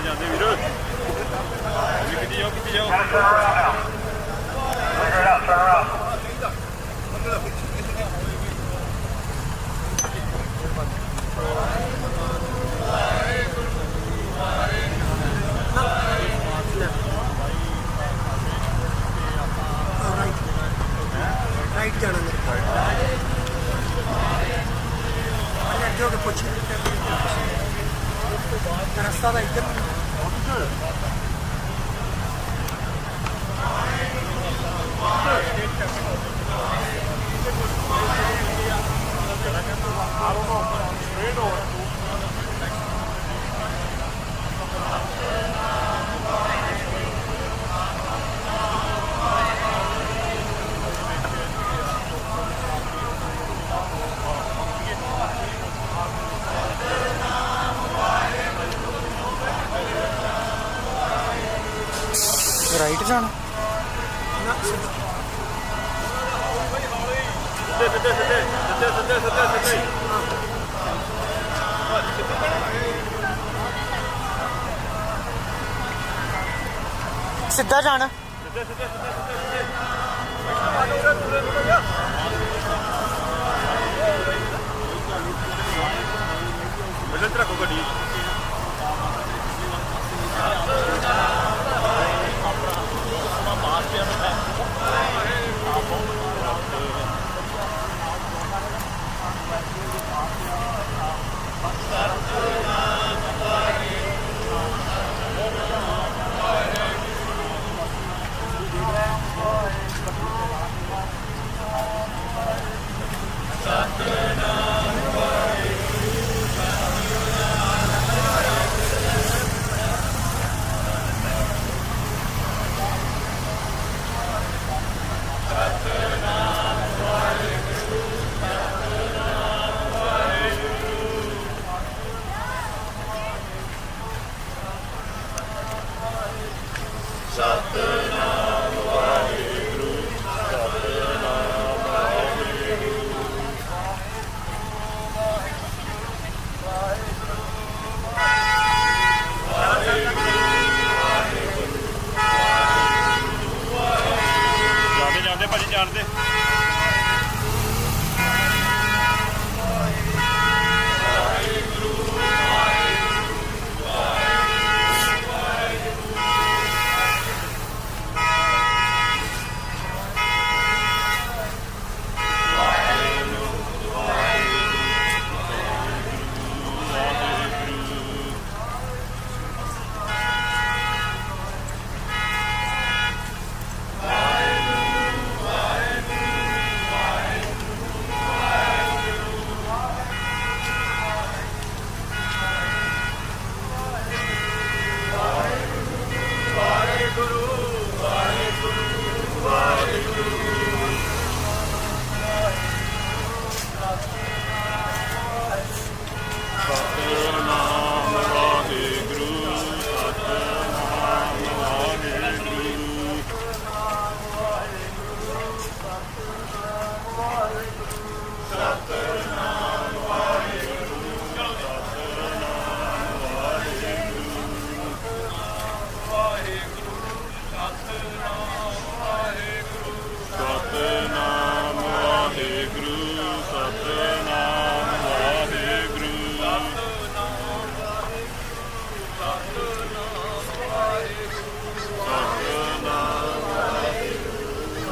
ਜਾਂਦੇ ਵੀਰ ਕਿੱਥੇ ਜਾਓ राइट जाना मेरे को पूछ रास्ता था एकदम राइट जाना सीधा जाना रखो गड्डी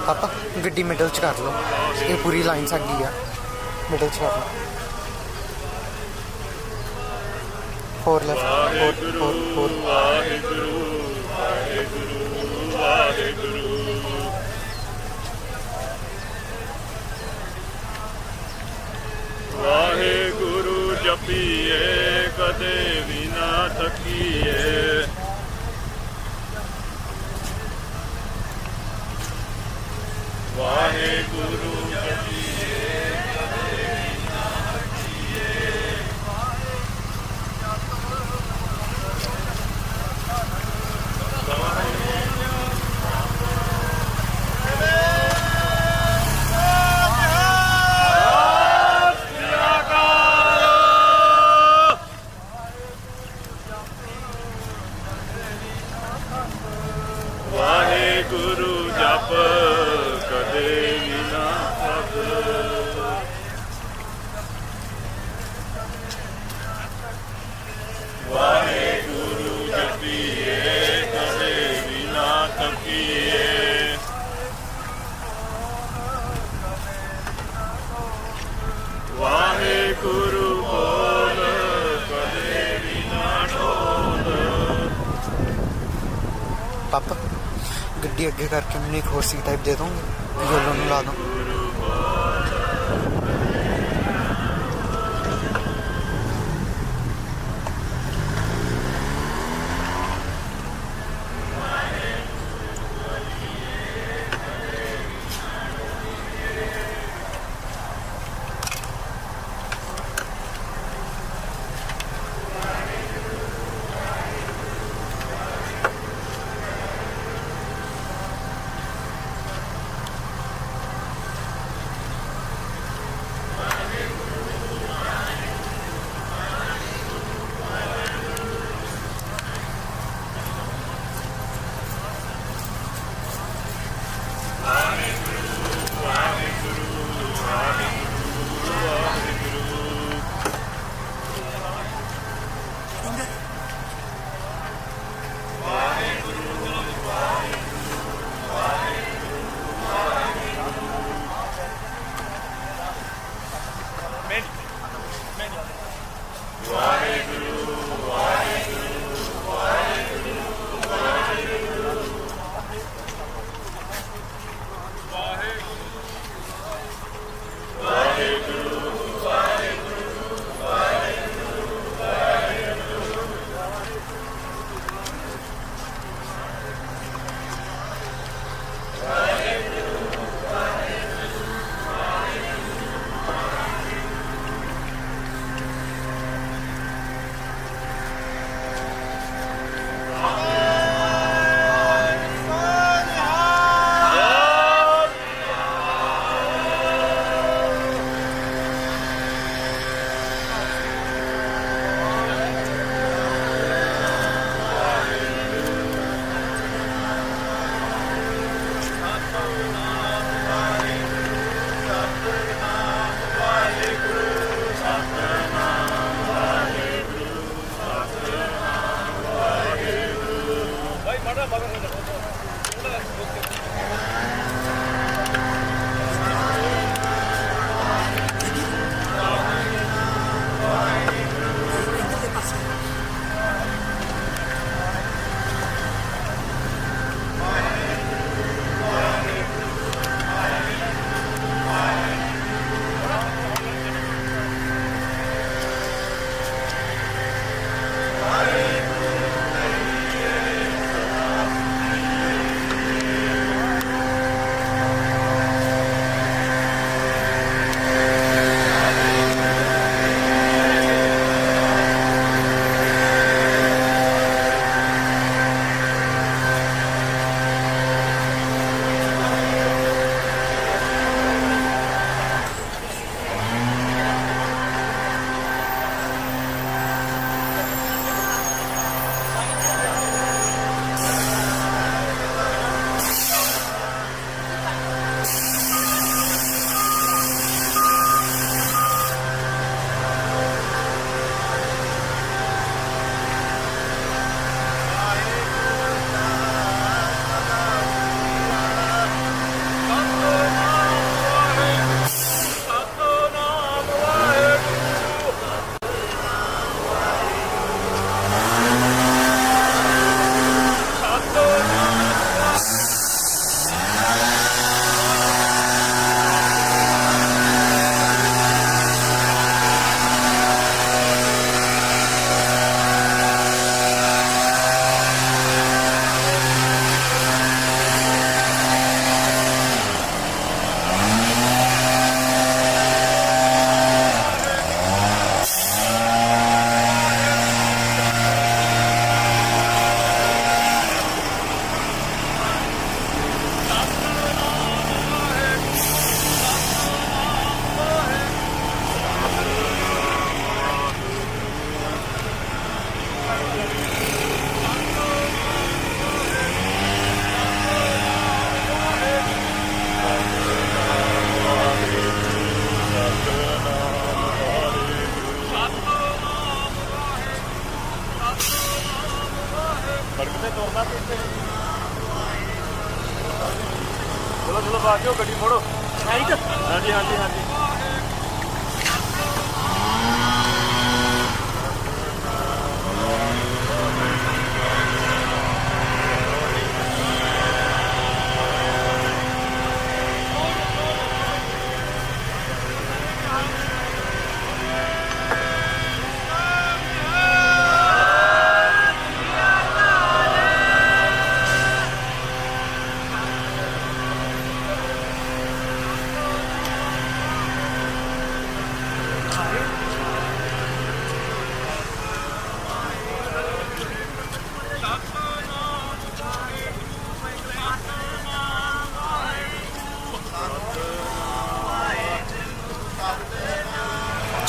पापा गड्डी मिडल च कर लो, ये पूरी लाइन साडी आ, मिडल च कर लो। 4 लेफ्ट 4 वाहेगुरु वाहेगुरु वाहेगुरु वाहेगुरु जपिए कदे भी ना थकीए। वाहेगुरु जपिए कदे भी ना थकीए। ਗੱਡੀ ਅੱਗੇ ਕਰਕੇ ਮੈਨੂੰ ਇੱਕ ਹੋਰ ਸੀਟ ਟਾਈਪ ਦੇ ਦੋ, ਯੋਲੋ ਨੂੰ ਲਾ ਦੋ। ਚਲੋ ਚਲੋ ਬਾਜੋ ਗੱਡੀ ਫੜੋ ਰਾਈਟ ਹਾਂਜੀ ਹਾਂਜੀ ਹਾਂਜੀ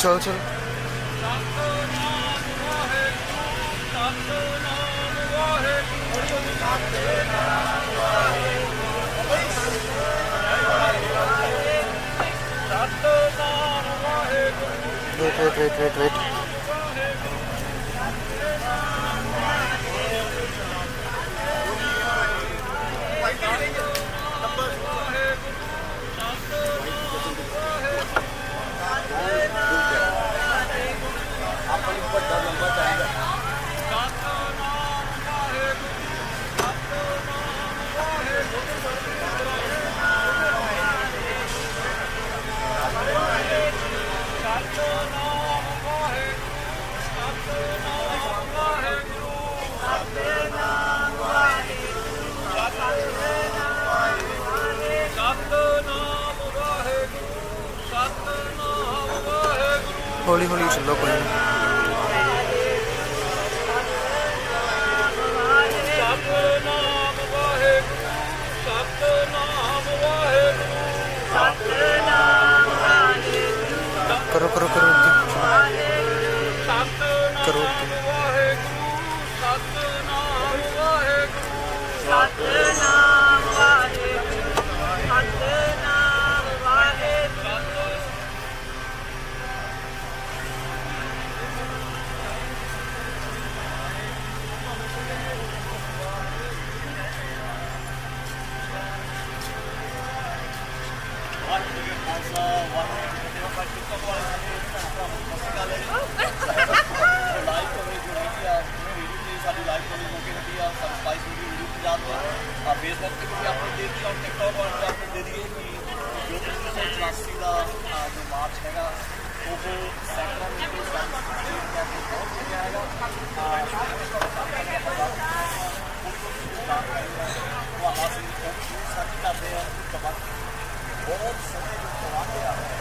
ਚਲੋ ਚਲੋ ਵੇਟ ਹੌਲੀ ਹੌਲੀ ਚੱਲੋ ਕੋਈ ਨਹੀਂ ਕਰੋ ਕਰੋ ਕਰੋ ਕਰੋ फेसबुक पे भी आपने दे दिया और टिकटॉक और आपने दे दिए कि जो 1984 का जो मार्च हैगा वो सेक्टर में बहुत हो गया हैगा वो हासिल सच करते हैं बहुत समय जो चलाते हैं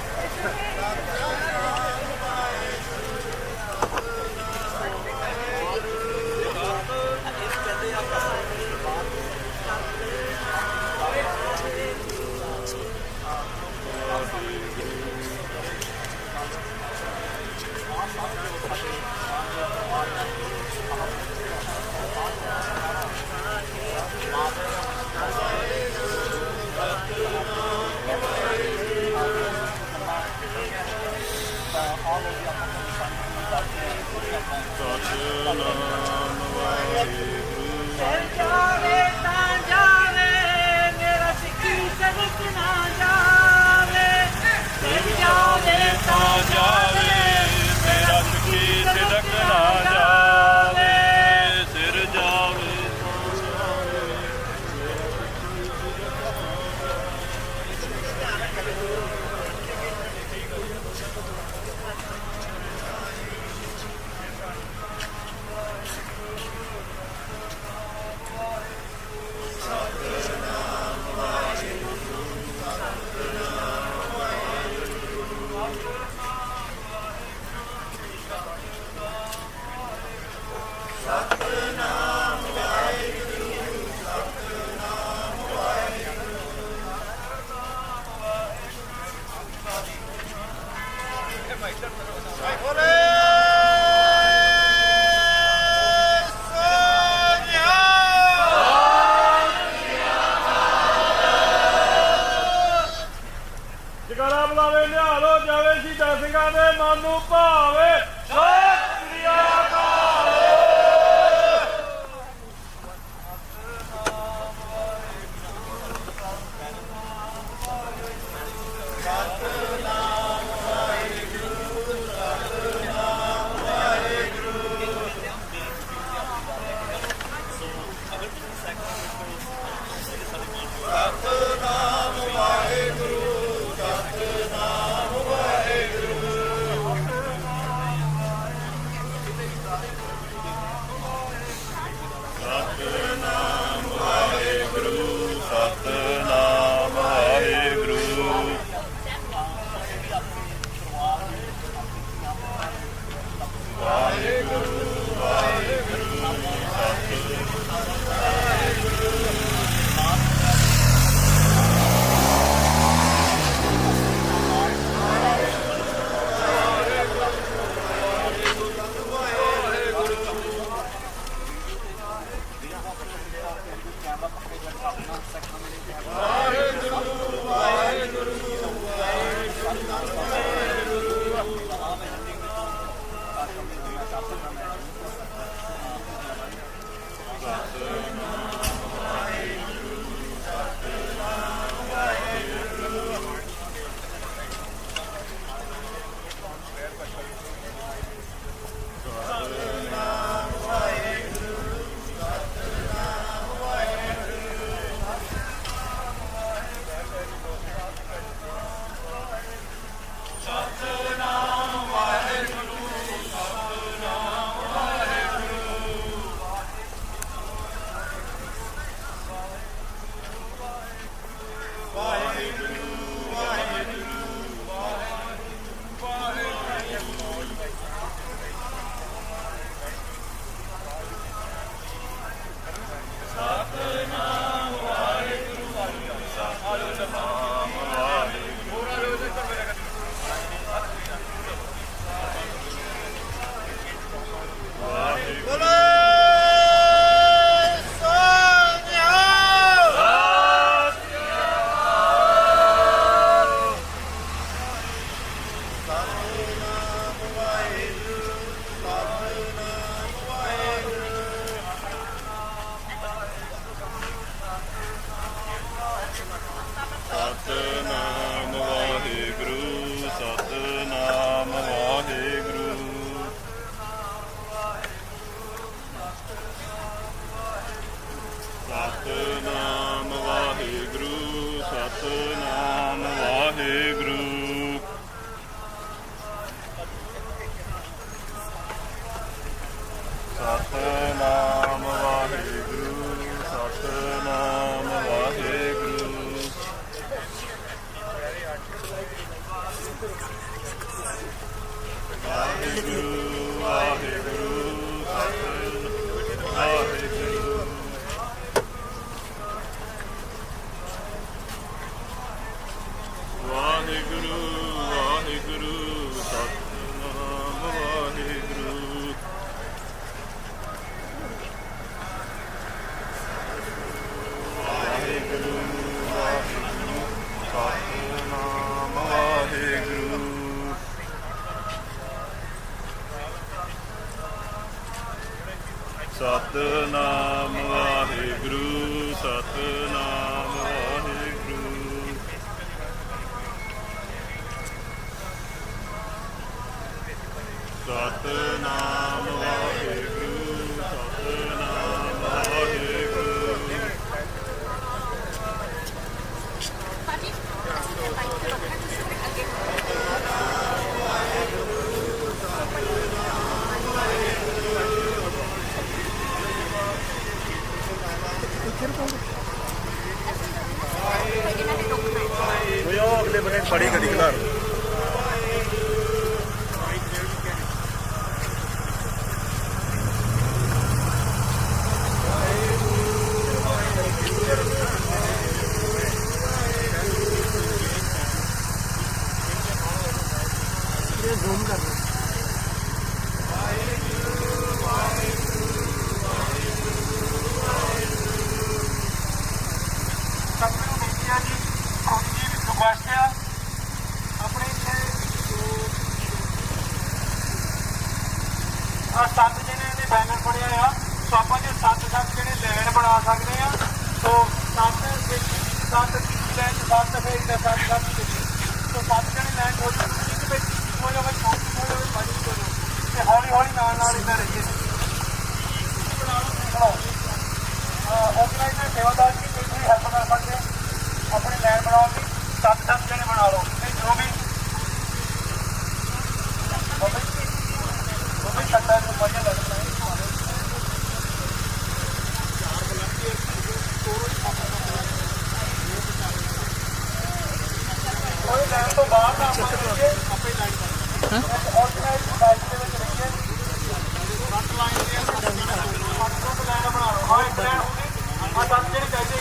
ਸਤਨਾਮ ਵਾਹਿਗੁਰੂ ਸਤਨਾਮ ਵਾਹਿਗੁਰੂ ਵਾਹਿਗੁਰੂ ਵਾਹਿਗੁਰੂ ਵਾਹਿਗੁਰੂ ਵਾਹਿਗੁਰੂ ਵਾਹਿਗੁਰੂ ਸਤਨਾਮ ਵਾਹਿਗੁਰੂ ਵਾਹਿਗੁਰੂ ਵਾਹਿਗੁਰੂ ਸਤਨਾਮ ਵਾਹਿਗੁਰੂ ਸਤਨਾਮ ਵਾਹਿਗੁਰੂ ਸਤਨਾਮ ਵਾਹਿਗੁਰੂ ਸਤਨਾਮ ਵਾਹਿਗੁਰੂ ਸਤਨਾਮ ਵਾਹਿਗੁਰੂ ਉਹ ਅਗਲੇ ਬੰਨੇ ਬੜੀ ਗੱਡੀ ਖਲਾਰ ਜ਼ੂਮ ਕਰ ਲਓ ਆਪਣੇ ਇੱਥੇ ਆ 7 ਜਣੇ ਦੇ ਬੈਨਰ ਫੜਿਆ ਆ ਸੋ ਆਪਾਂ ਜੇ 7 ਜਣੇ ਲੈਣ ਬਣਾ ਸਕਦੇ ਆ ਸੋ 7 ਵਿੱਚ 7 ਲੈਣ 7 ਫਿਰ 7 ਸੋ 7 ਜਣੇ ਲੈਣ ਹੋ ਜਾਣ ਇੱਕ ਵਿੱਚ ਹੋ ਜਾਵੇ ਛੋਟੀ ਹੋ ਜਾਵੇ ਬੜੀ ਹੋ ਜਾਵੇ ਤੇ ਹੌਲੀ ਹੌਲੀ ਨਾਲ ਇੱਧਰ ਰਹੀਏ ਆਰਗੇਨਾਈਜ਼ਰ ਸੇਵਾਦਾਰ ਦੀ ਕੋਈ ਵੀ ਹੈਲਪ ਕਰ ਸਕਦੇ ਆਪਣੇ ਲੈਣ ਬਣਾਉਣ ਦੀ 7 ਜਣੇ ਬਣਾ ਲਓ ਤੇ ਜੋ ਵੀ ਛੱਟਾ ਨੂੰ ਵਧੀਆ ਲੱਗਦਾ ਹੈ ਕੋਈ ਲੈਣ ਤੋਂ ਬਾਹਰ ਨਾ ਆਪੇ ਲਾਈਨ ਆਰਗੇਨਾਈਜ਼ਰ ਬੈਚ ਦੇ ਵਿੱਚ ਰਹੀਏ ਫਰੰਟ ਲਾਈਨ ਦੇ ਫਰੰਟ ਲਾਈਨ ਬਣਾ ਲਓ ਹਾਂ ਇੱਕ ਲਾਈਨ ਹੋ ਗਈ ਆ 7 ਜਣੇ ਚਾਹੀਦੇ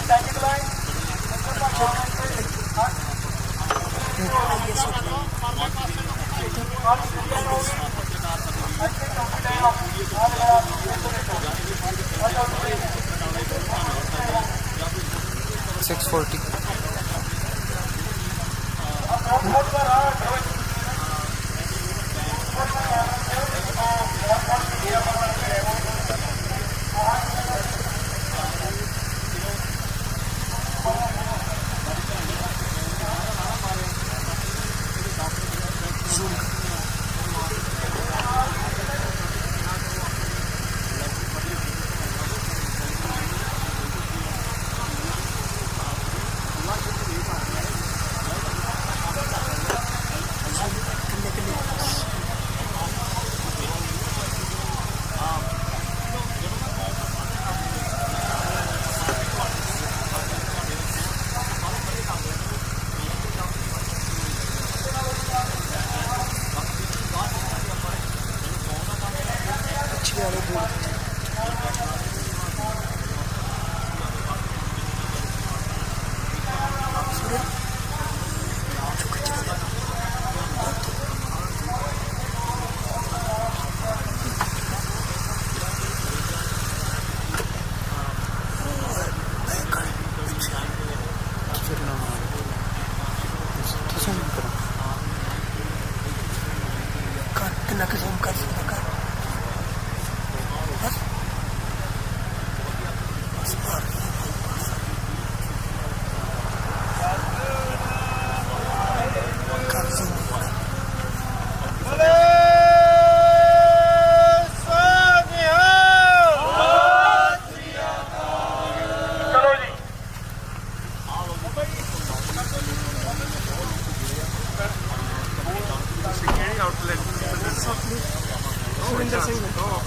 ਸੈਕਿੰਡ ਲਾਈਨ $640 कितना किस्म कर सकता कर बस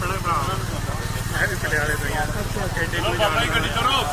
ਆਪਣੇ ਭਰਾ ਮੈਂ ਵੀ ਪਟਿਆਲੇ ਤੋਂ ਹੀ ਆ ਐਡੇ ਕੋਈ ਬਾਬਾ ਜੀ ਗੱਡੀ ਚੜੋ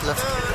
left.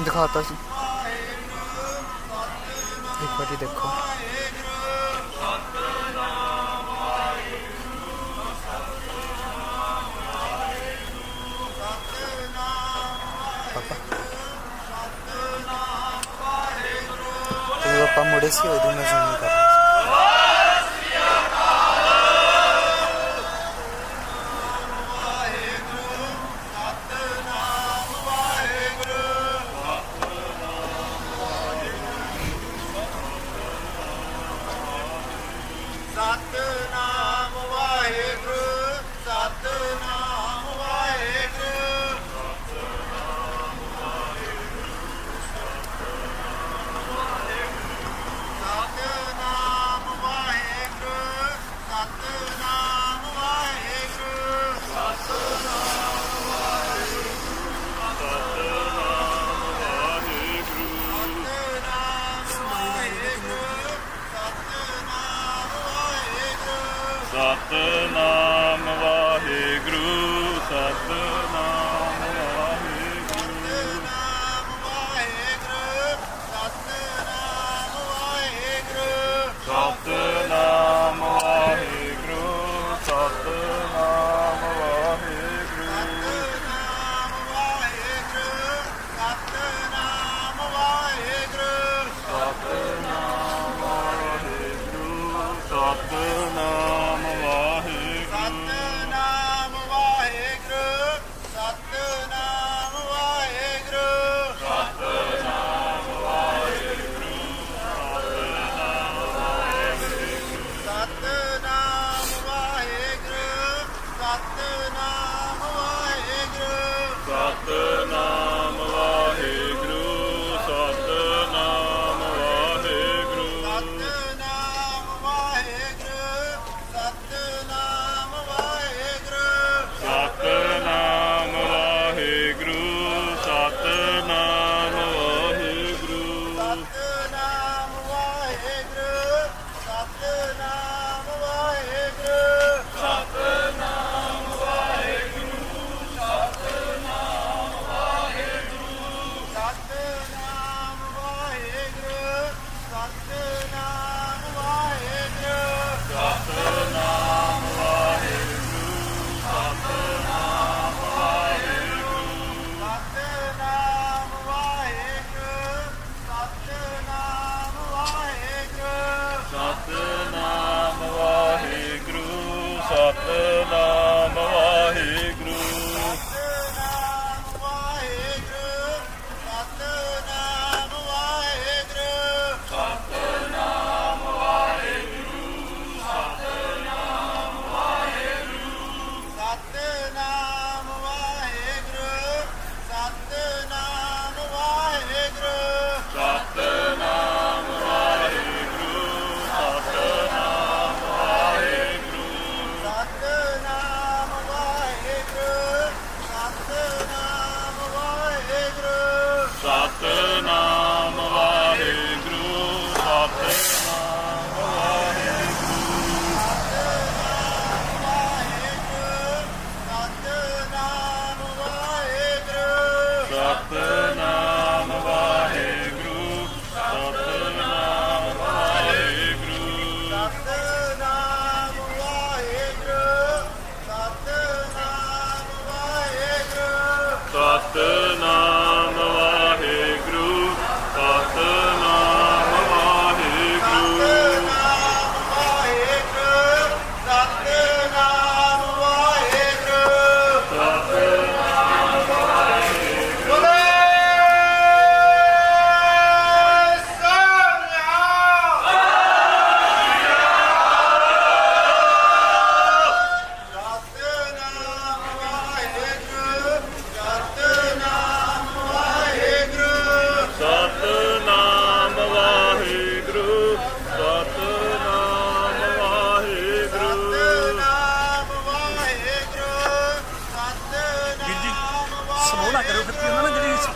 दिखाता सी एक बार देखो पापा मुड़े सी मैं जूम कर Satnam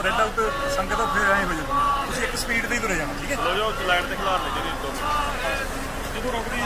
ਸਪਰੈਡ ਆਊਟ ਸੰਗਤ ਉਹ ਫਿਰ ਐਂ ਹੋ ਜਾਂਦਾ ਤੁਸੀਂ ਇੱਕ ਸਪੀਡ ਤੇ ਹੀ ਤੁਰੇ ਜਾਣਾ ਠੀਕ ਹੈ ਚਲੋ ਜੋ ਲਾਈਨ ਤੇ ਖਿਲਾਰ ਲੈ ਜਿਹੜੀ ਜਦੋਂ ਰੁਕਦੀ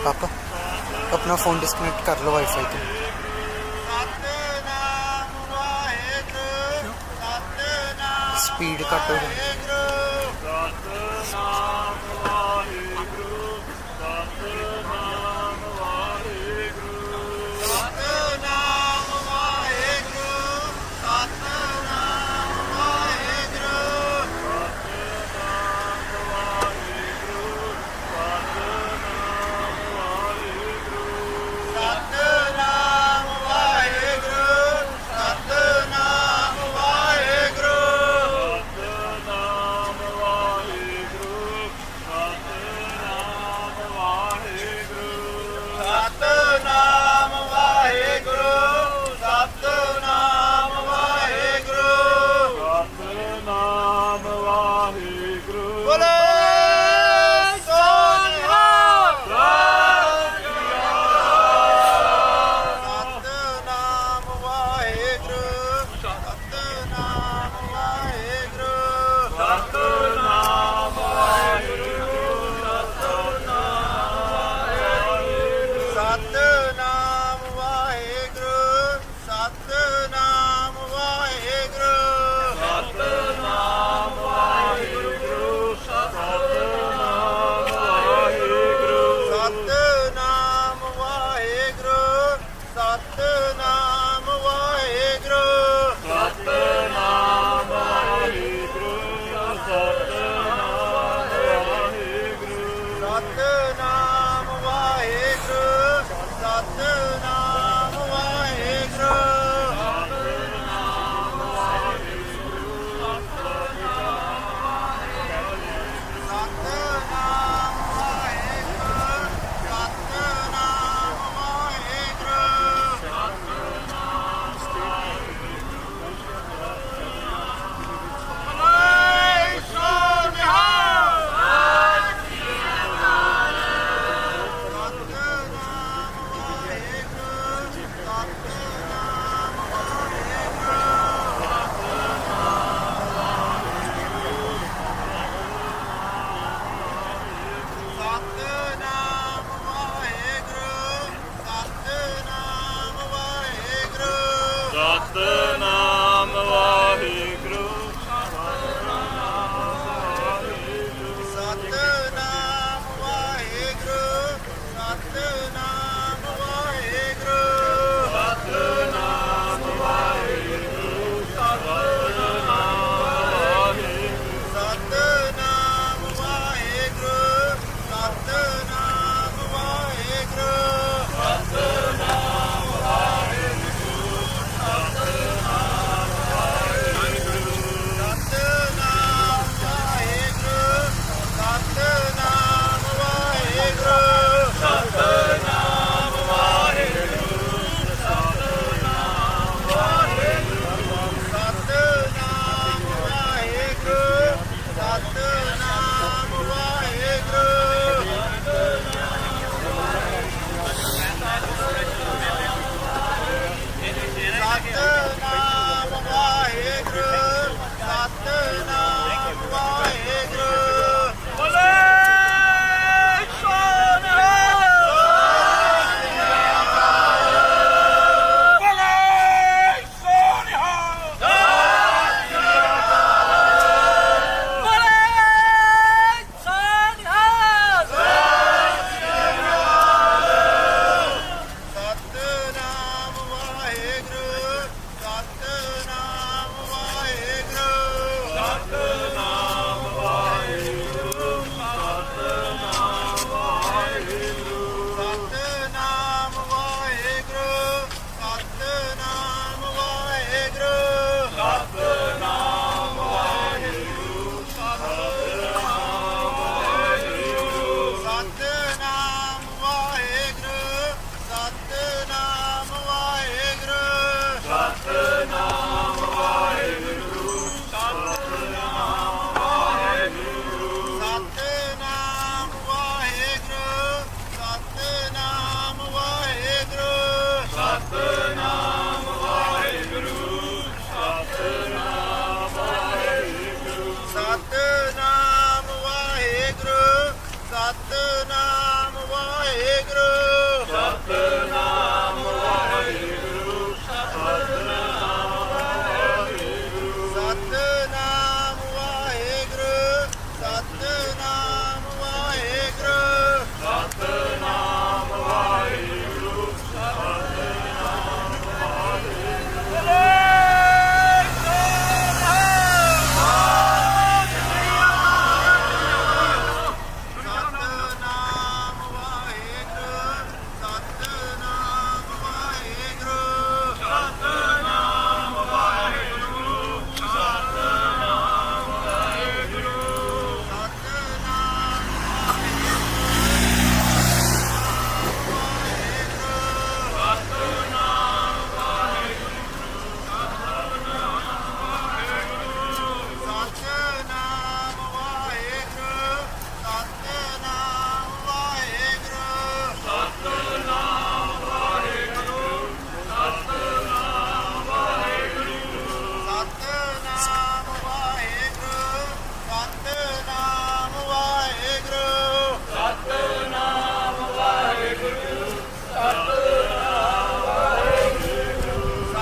पापा अपना फ़ोन डिस्कनेक्ट कर लो वाईफाई ਤੋਂ स्पीड घट हो जाए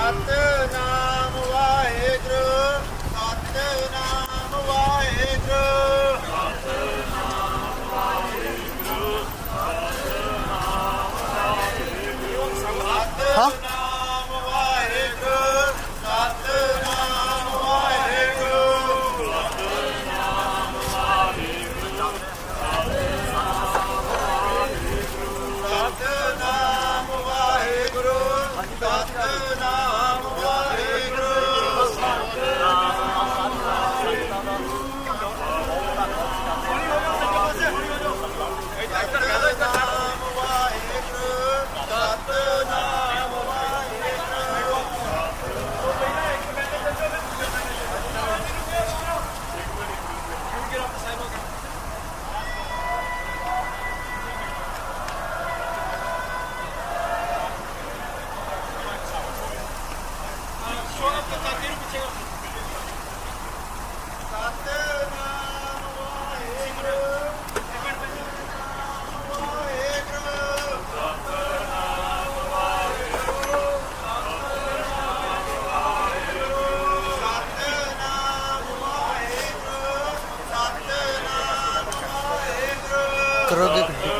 ਸਤਨਾਮ ਵਾਹਿਗੁਰੂ ਸਤਨਾਮ ਵਾਹਿਗੁਰੂ ਹਾਂ ਸਤਨਾਮ ਵਾਹਿਗੁਰੂ ਸਤਨਾਮ ਵਾਹਿਗੁਰੂ ਸਤਨਾਮ ਵਾਹਿਗੁਰੂ ਸਤਨਾਮ ਵਾਹਿਗੁਰੂ ਸਤਨਾਮ ਵਾਹਿਗੁਰੂ ਸਤਨਾਮ ਵਾਹਿਗੁਰੂ ਸਤਨਾਮ ਵਾਹਿਗੁਰੂ ਕਰੋਗੇ ਗੱਡੀ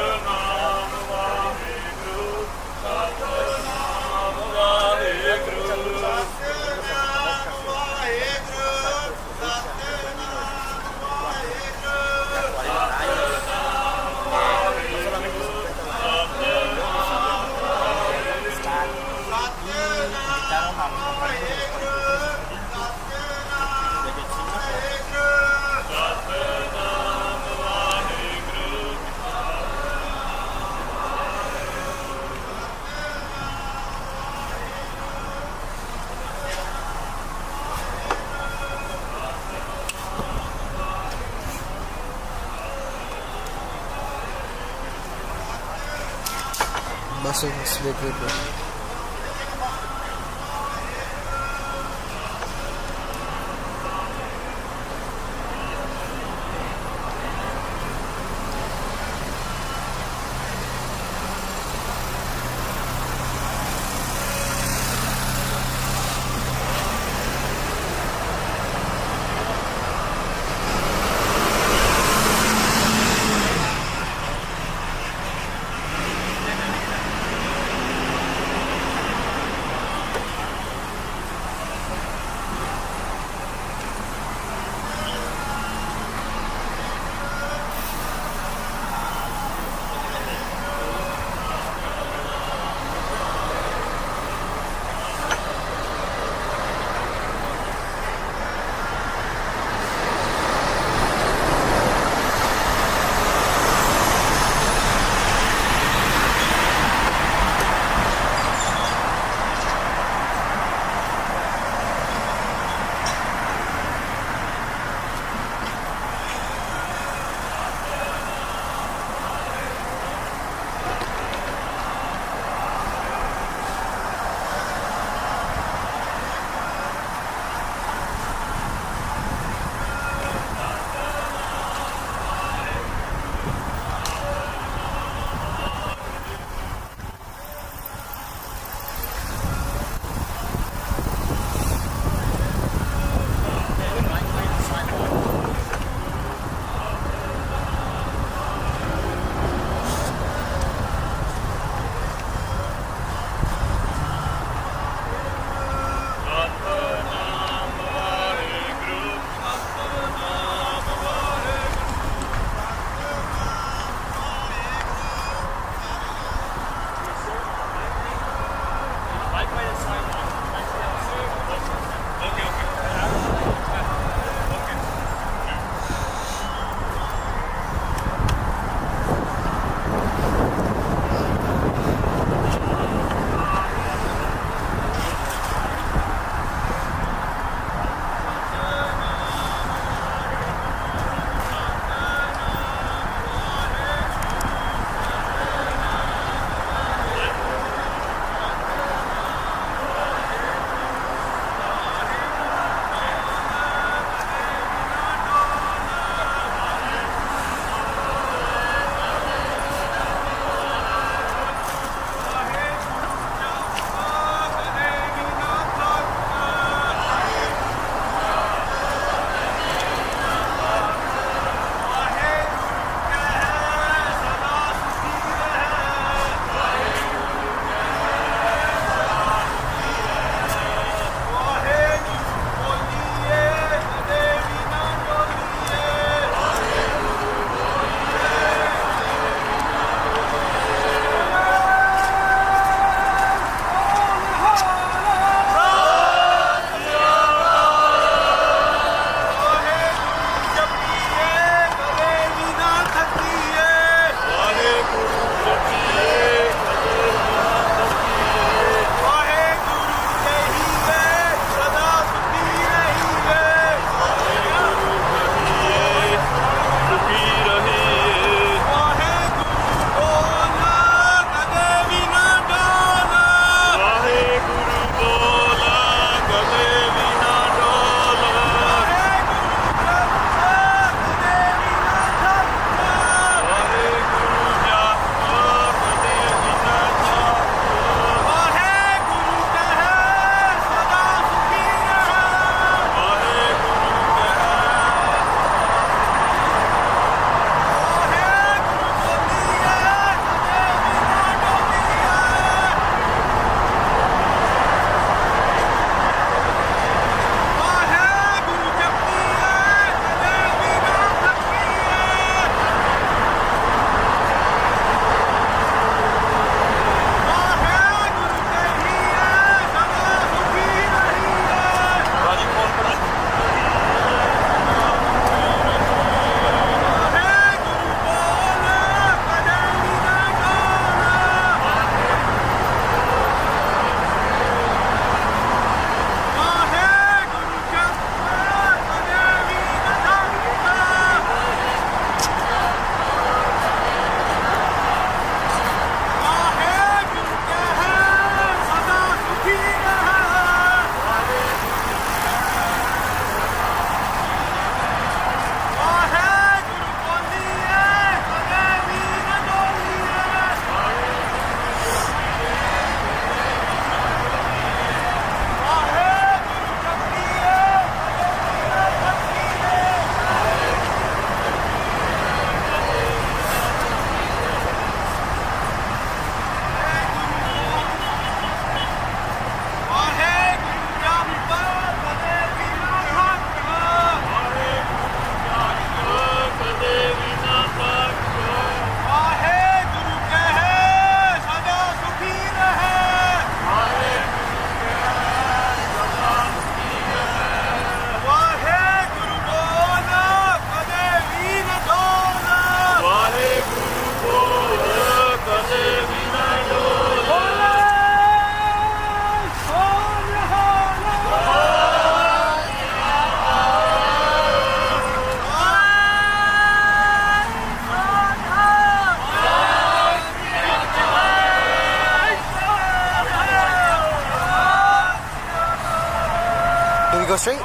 बस wait wait wait go straight?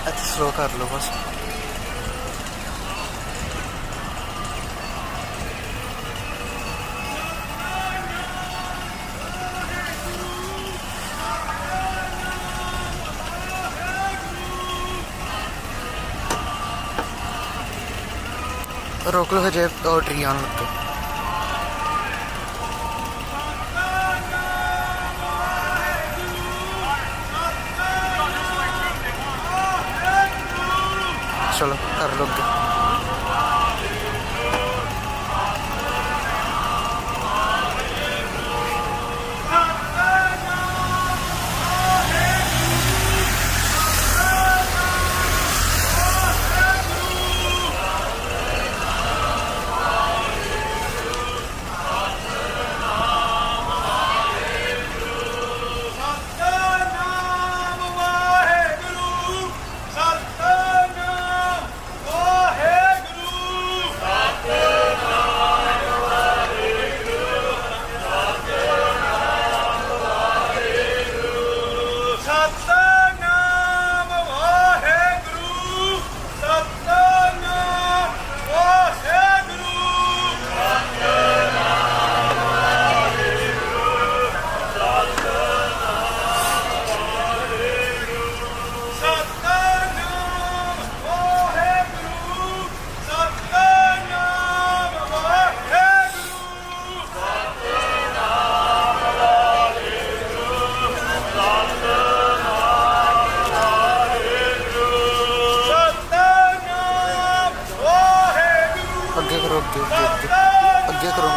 ਇੱਥੇ ਸਲੋ ਕਰ ਲਓ ਬਸ। रोक लो हजे और ट्री आने लग गए। चलो कर लो अगे। अगे करो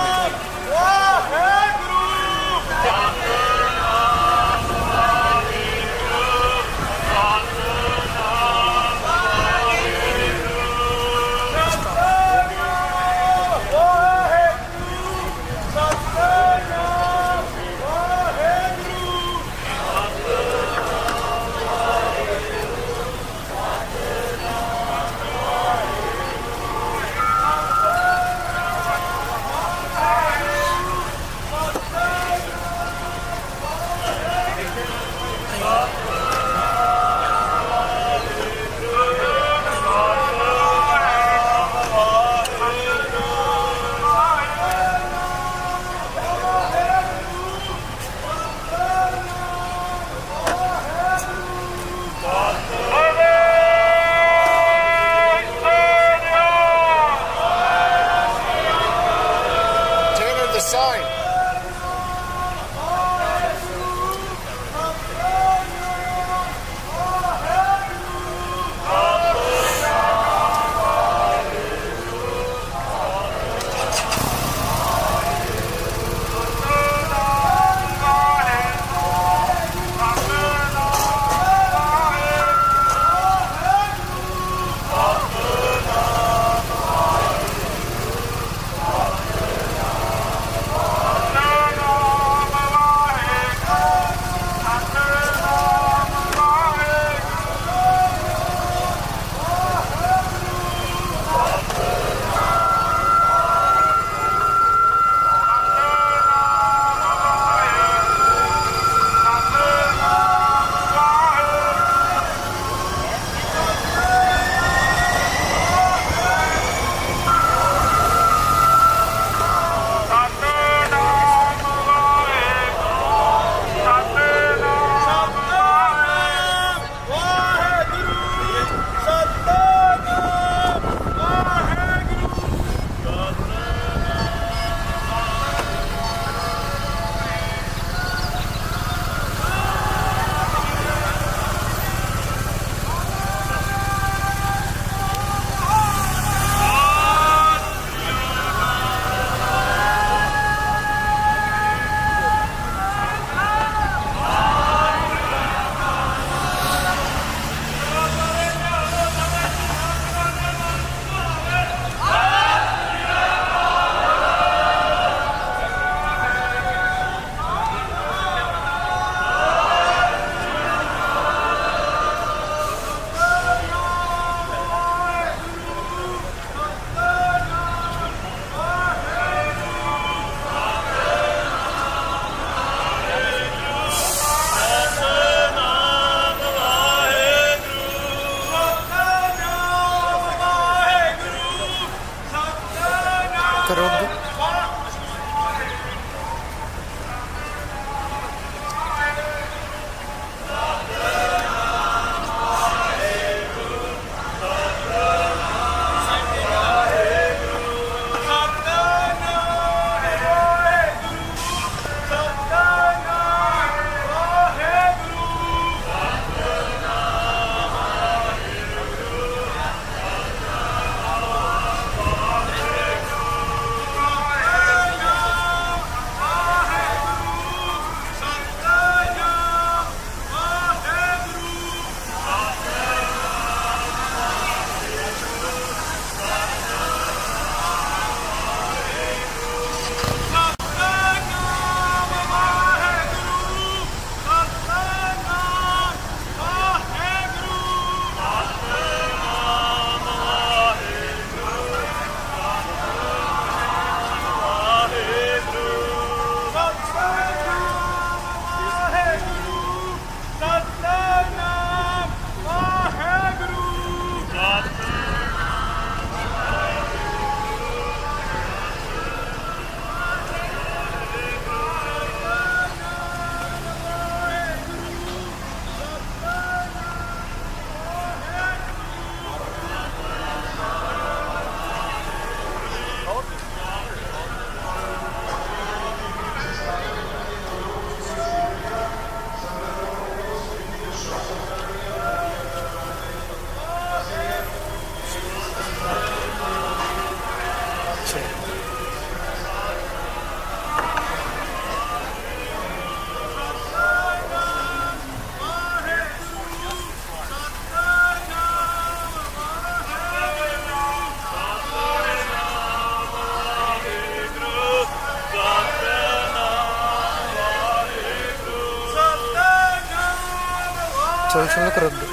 चलो चलो करो अग्गे,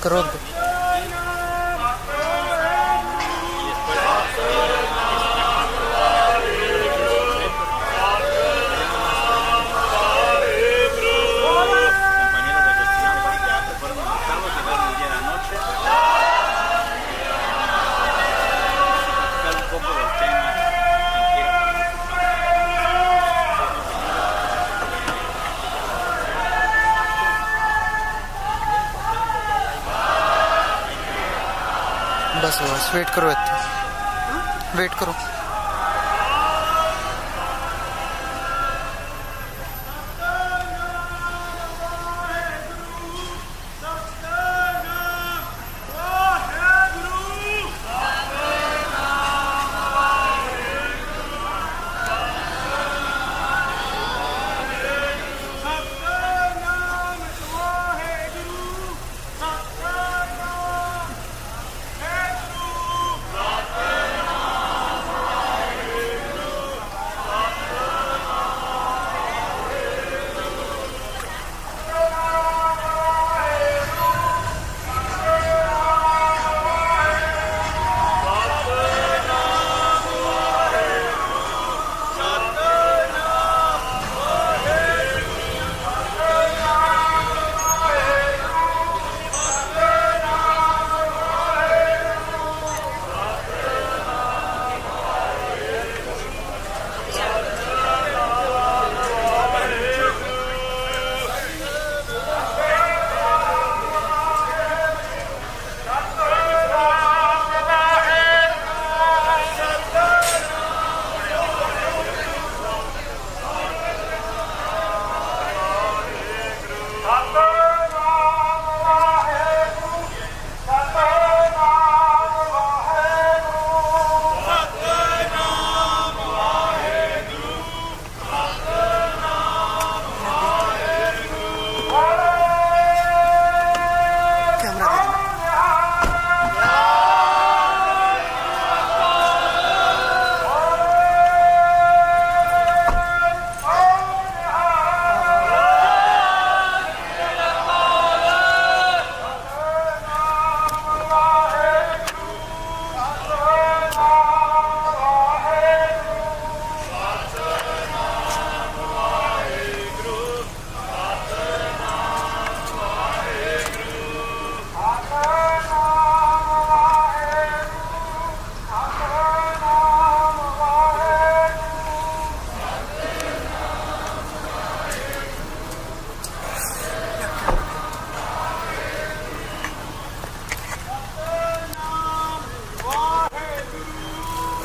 करो अग्गे। बस बस वेट करो, इतने वेट करो।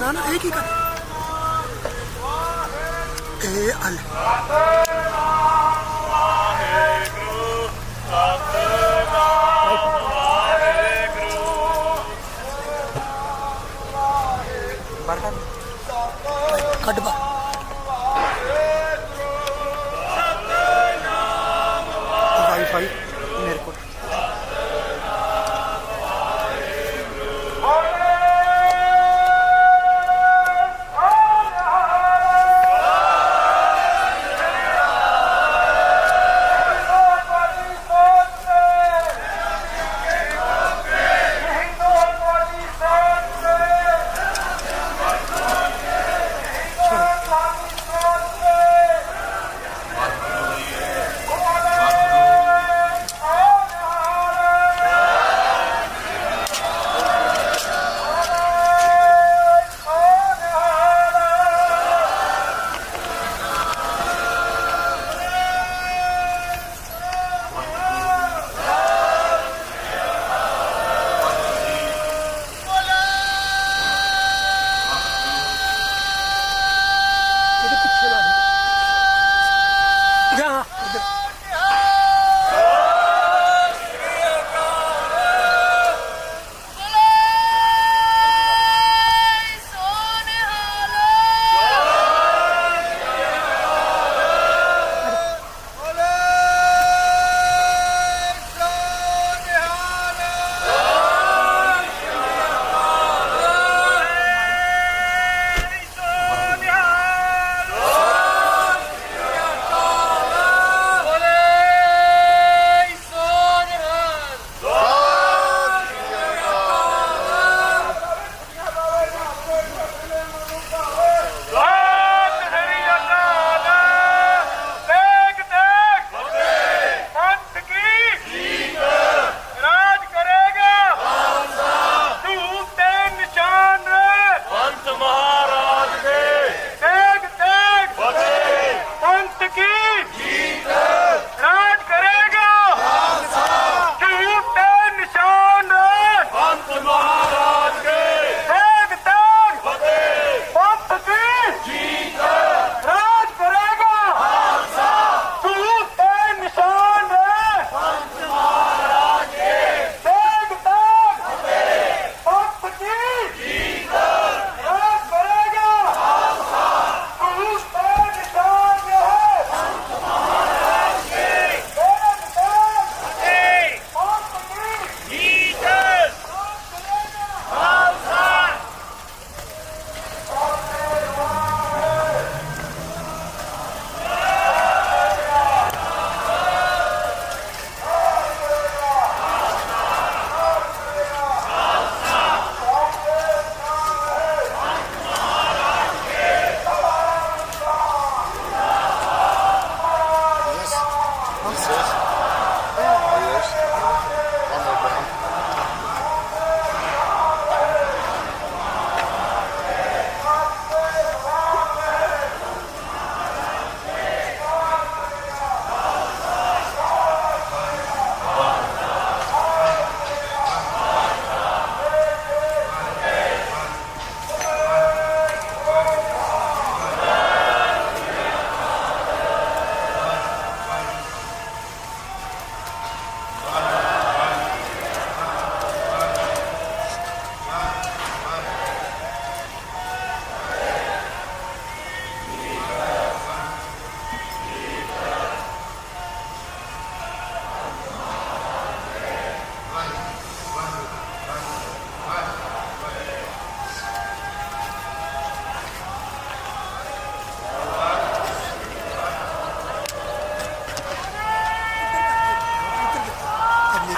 ना ना एक ही कर ए अल कट बा वाईफाई मेरे को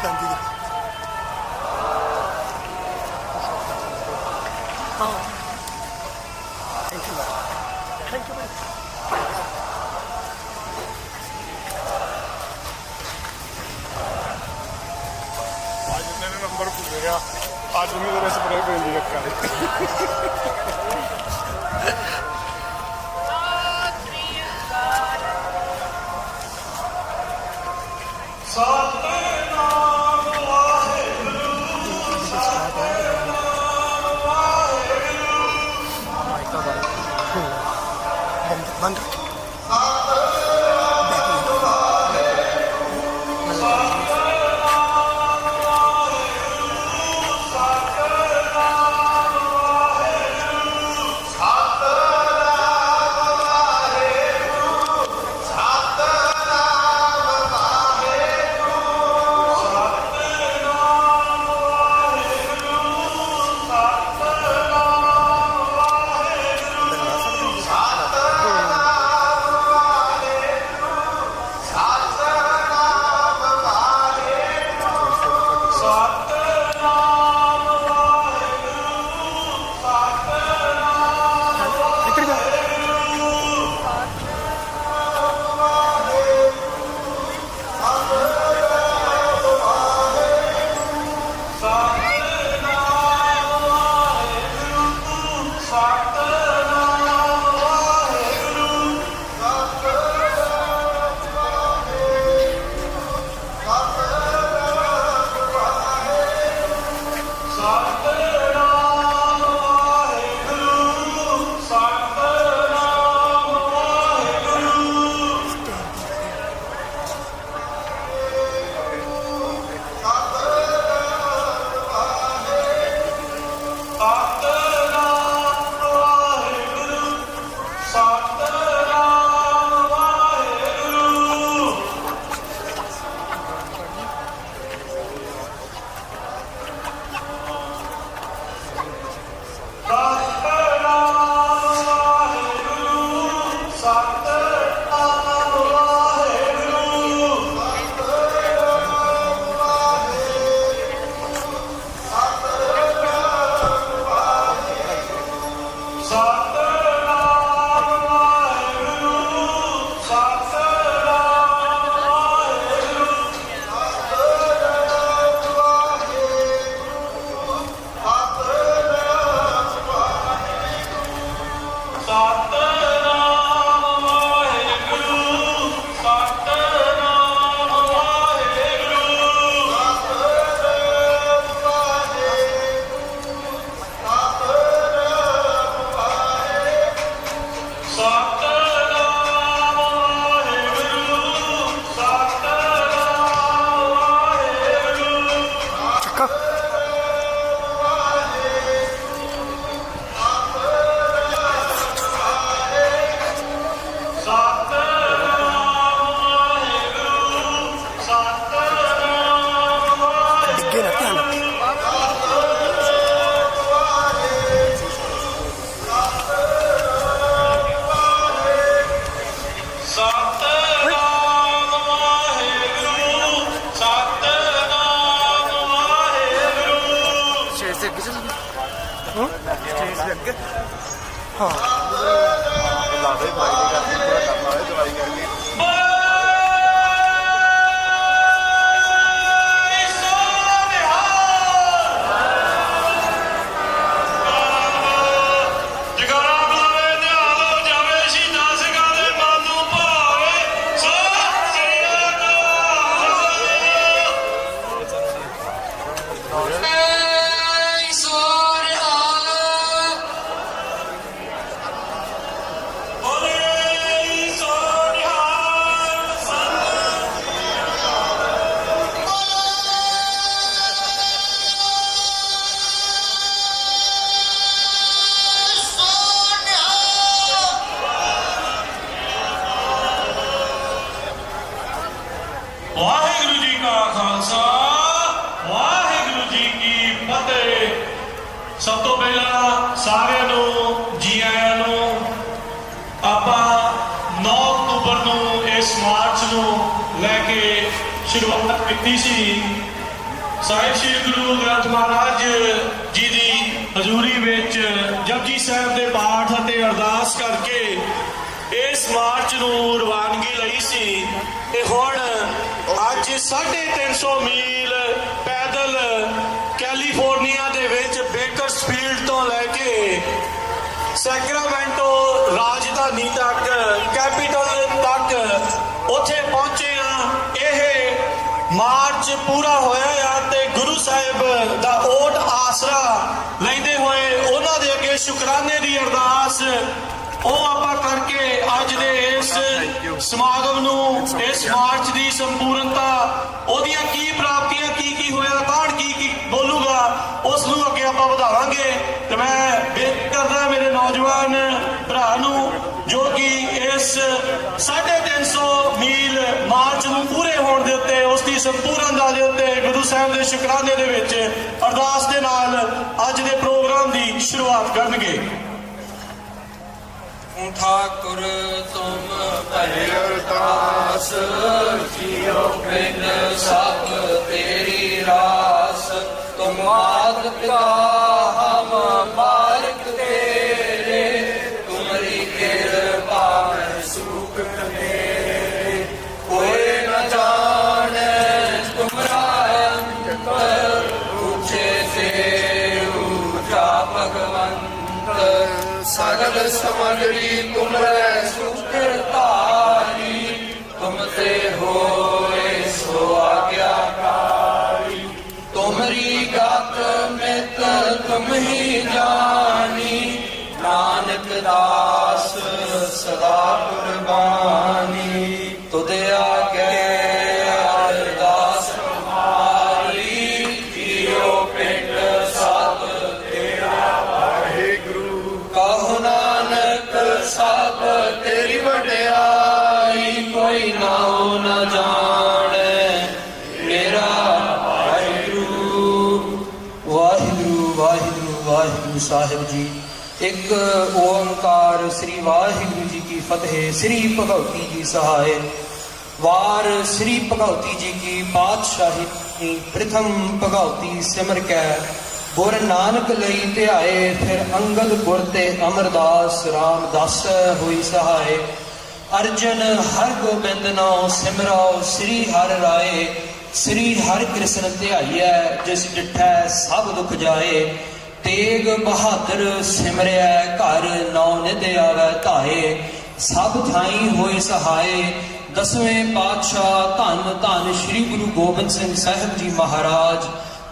ਪੈਂਦੀ ਹੈ। ਹਾਂ ਥੈਂਕ ਯੂ ਥੈਂਕ ਯੂ। ਅੱਜ ਮੇਰੇ ਨੰਬਰ ਭੁੱਲ ਗਿਆ, ਅੱਜ ਵੀ ਮੇਰੇ ਸਪਰੇਅ ਪੈਂਦੀ ਅੱਖਾਂ ਦੀ। ਬੰਦ ਸਭ ਤੋਂ ਪਹਿਲਾਂ ਸਾਰਿਆਂ ਨੂੰ ਜੀ ਆਇਆਂ ਨੂੰ। ਆਪਾਂ 9 ਅਕਤੂਬਰ ਨੂੰ ਇਸ ਮਾਰਚ ਨੂੰ ਲੈ ਕੇ ਸ਼ੁਰੂਆਤ ਕੀਤੀ ਸੀ ਸਾਹਿਬ ਸ੍ਰੀ ਗੁਰੂ ਗ੍ਰੰਥ ਮਹਾਰਾਜ ਜੀ ਦੀ ਹਜ਼ੂਰੀ ਵਿੱਚ ਜਪਜੀ ਸਾਹਿਬ ਦੇ ਪਾਠ ਅਤੇ ਅਰਦਾਸ ਕਰਕੇ ਇਸ ਮਾਰਚ ਨੂੰ ਰਵਾਨਗੀ ਲਈ ਸੀ ਤੇ ਹੁਣ ਅੱਜ 350 ਮੀਲ ਪੈਦਲ ਕੈਲੀਫੋਰਨੀਆ ਦੇ ਵਿੱਚ ਬੇਕਰਸਫੀਲਡ ਤੋਂ ਲੈ ਕੇ ਸੈਕਰਾਮੈਂਟੋ ਰਾਜਧਾਨੀ ਤੱਕ ਕੈਪੀਟਲ ਤੱਕ ਉੱਥੇ ਪਹੁੰਚੇ ਆ। ਇਹ ਮਾਰਚ ਪੂਰਾ ਹੋਇਆ ਆ ਤੇ ਗੁਰੂ ਸਾਹਿਬ ਦਾ ਓਟ ਆਸਰਾ ਲੈਂਦੇ ਹੋਏ ਉਹਨਾਂ ਦੇ ਅੱਗੇ ਸ਼ੁਕਰਾਨੇ ਦੀ ਅਰਦਾਸ ਉਹ ਆਪਾਂ ਕਰਕੇ ਅੱਜ ਦੇ ਇਸ ਸਮਾਗਮ ਨੂੰ, ਇਸ ਮਾਰਚ ਦੀ ਸੰਪੂਰਨਤਾ, ਉਹਦੀਆਂ ਕੀ ਪ੍ਰਾਪਤੀਆਂ, ਕੀ ਹੋਇਆ, ਕੌਣ ਕੀ ਬੋਲੂਗਾ, ਉਸ ਨੂੰ ਅੱਗੇ ਆਪਾਂ ਵਧਾਵਾਂਗੇ। ਤੇ ਮੈਂ ਬੇਨਤੀ ਕਰਦਾ ਮੇਰੇ ਨੌਜਵਾਨ ਭਰਾ ਨੂੰ ਜੋ ਕਿ ਇਸ 350 ਮੀਲ ਮਾਰਚ ਨੂੰ ਪੂਰੇ ਹੋਣ ਦੇ ਉੱਤੇ, ਉਸ ਦੀ ਸੰਪੂਰਨਤਾ ਦੇ ਉੱਤੇ ਗੁਰੂ ਸਾਹਿਬ ਦੇ ਸ਼ੁਕਰਾਨੇ ਦੇ ਵਿੱਚ ਅਰਦਾਸ ਦੇ ਨਾਲ ਅੱਜ ਦੇ ਪ੍ਰੋਗਰਾਮ ਦੀ ਸ਼ੁਰੂਆਤ ਕਰਨਗੇ। ठाकुर तुम भरे अरदास जियो बिन सब तेरी रास तुम मात पिता हम बारिक तेरे तुम्हारी कृपा में सुख मेरे कोई न जाने तुम्हारा अंतर ऊंचे से ऊंचा भगवंत सगल समगरी तुमरे सुखतारी तुमसे होए सो आज्ञाकारी तुम्हारी गात मित तुम ही जानी नानक दास सदा कुर्बानी तुदे आगे अरदास हमारी जियो पिंड सत तेरा वाहिगुरु कहो नानक सब तेरी वड्याई कोई नाओ न जाने मेरा वाहिगुरु वाहिगुरु वाहिगुरु वाहिगुरु साहिब जी। एक ओंकार श्री वाहिगुरु जी की फतेह। श्री भगवती जी सहाय। वार श्री भगवती जी की पातशाही प्रथम भगवती सिमर कै गुर नानक लई ध्याए फिर अंगद गुर ते अमरदास रामदास हुई सहाय। अर्जन हर गोबिंद नाम सिमराओ श्री हर राय श्री हर कृष्ण ध्याइए जिस डिठै सब दुख जाए तेग बहादुर सिमरिया घर नौ निध आवे धाए सब थाई होए सहाय। दसवें पातशाह धन धन श्री गुरु गोबिंद सिंह साहिब जी महाराज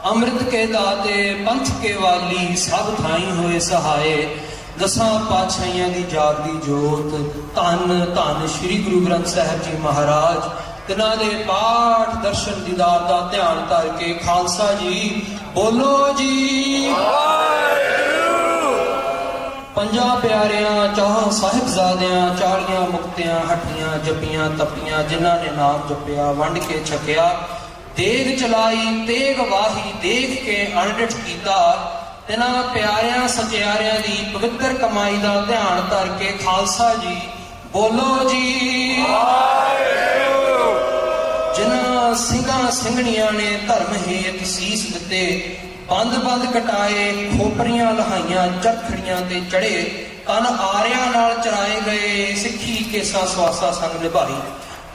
अमृत के दाते पंथ के वाली सब थाई होए सहाय। दसां पातशाहियां दी जागदी जोत धन धन श्री गुरु ग्रंथ साहिब जी महाराज तिन्हां दे पाठ दर्शन दीदार दा ध्यान धर के खालसा जी बोलो जी पंजा प्यारियां चाह साहिबजादियां चालियां मुक्तियां हटियां जपियां तपियां जिन्हां ने नाम जपिया वंड के छकिया देग चलाई तेग वाही देख के अणडिठ कीता तिन्हां प्यारियां सचियारियां दी पवित्र कमाई दा ध्यान धर के खालसा जी बोलो जी जिन्हां ਸਿੰਘਾਂ ਸਿੰਘਣੀਆਂ ने धर्म हेत सीस दिते बंद बंद कटाए खोपरियां लहाइयां चरखड़ियां ते चढ़े तन आरियां नाल चराए गए सिੱਖੀ केसा स्वासा संग निभाई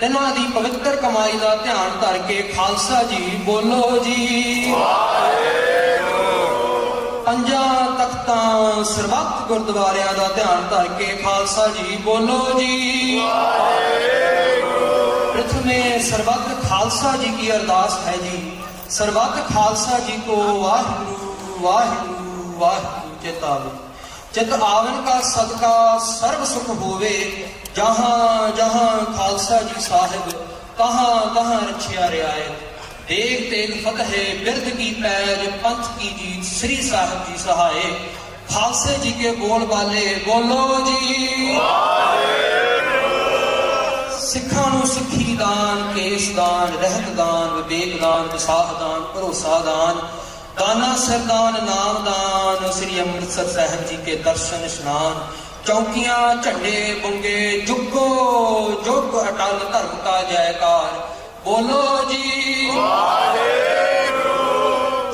तिन्हां दी पवित्र कमाई का ध्यान धर के खालसा जी बोलो जी पंजा तख्तां सरबत गुरुद्वारियां का ध्यान धर के खालसा जी बोलो जी प्रथमे सरबत खालसा जी की अरदास है जी। सरबत खालसा जी को वाहिगुरु वाहिगुरु वाहिगुरु चेतावे चित आवन का सदका सर्व सुख होवे जहाँ जहाँ खालसा जी साहिब तहाँ तहाँ रखिया रियायत देख तेग फतेह बिरद की पैज पंथ की जीत श्री साहिब जी सहाय। खालसे जी के बोल वाले बोलो जी सिखा नूं सिखी दान केस दान रहत दान विवेक दान विसाह दान भरोसा दान दाना सरदान नाम दान श्री अमृतसर साहिब जी के दर्शन स्नान चौकियां झंडे बुंगे जुगो जुग अटल धर्म का जयकार बोलो जी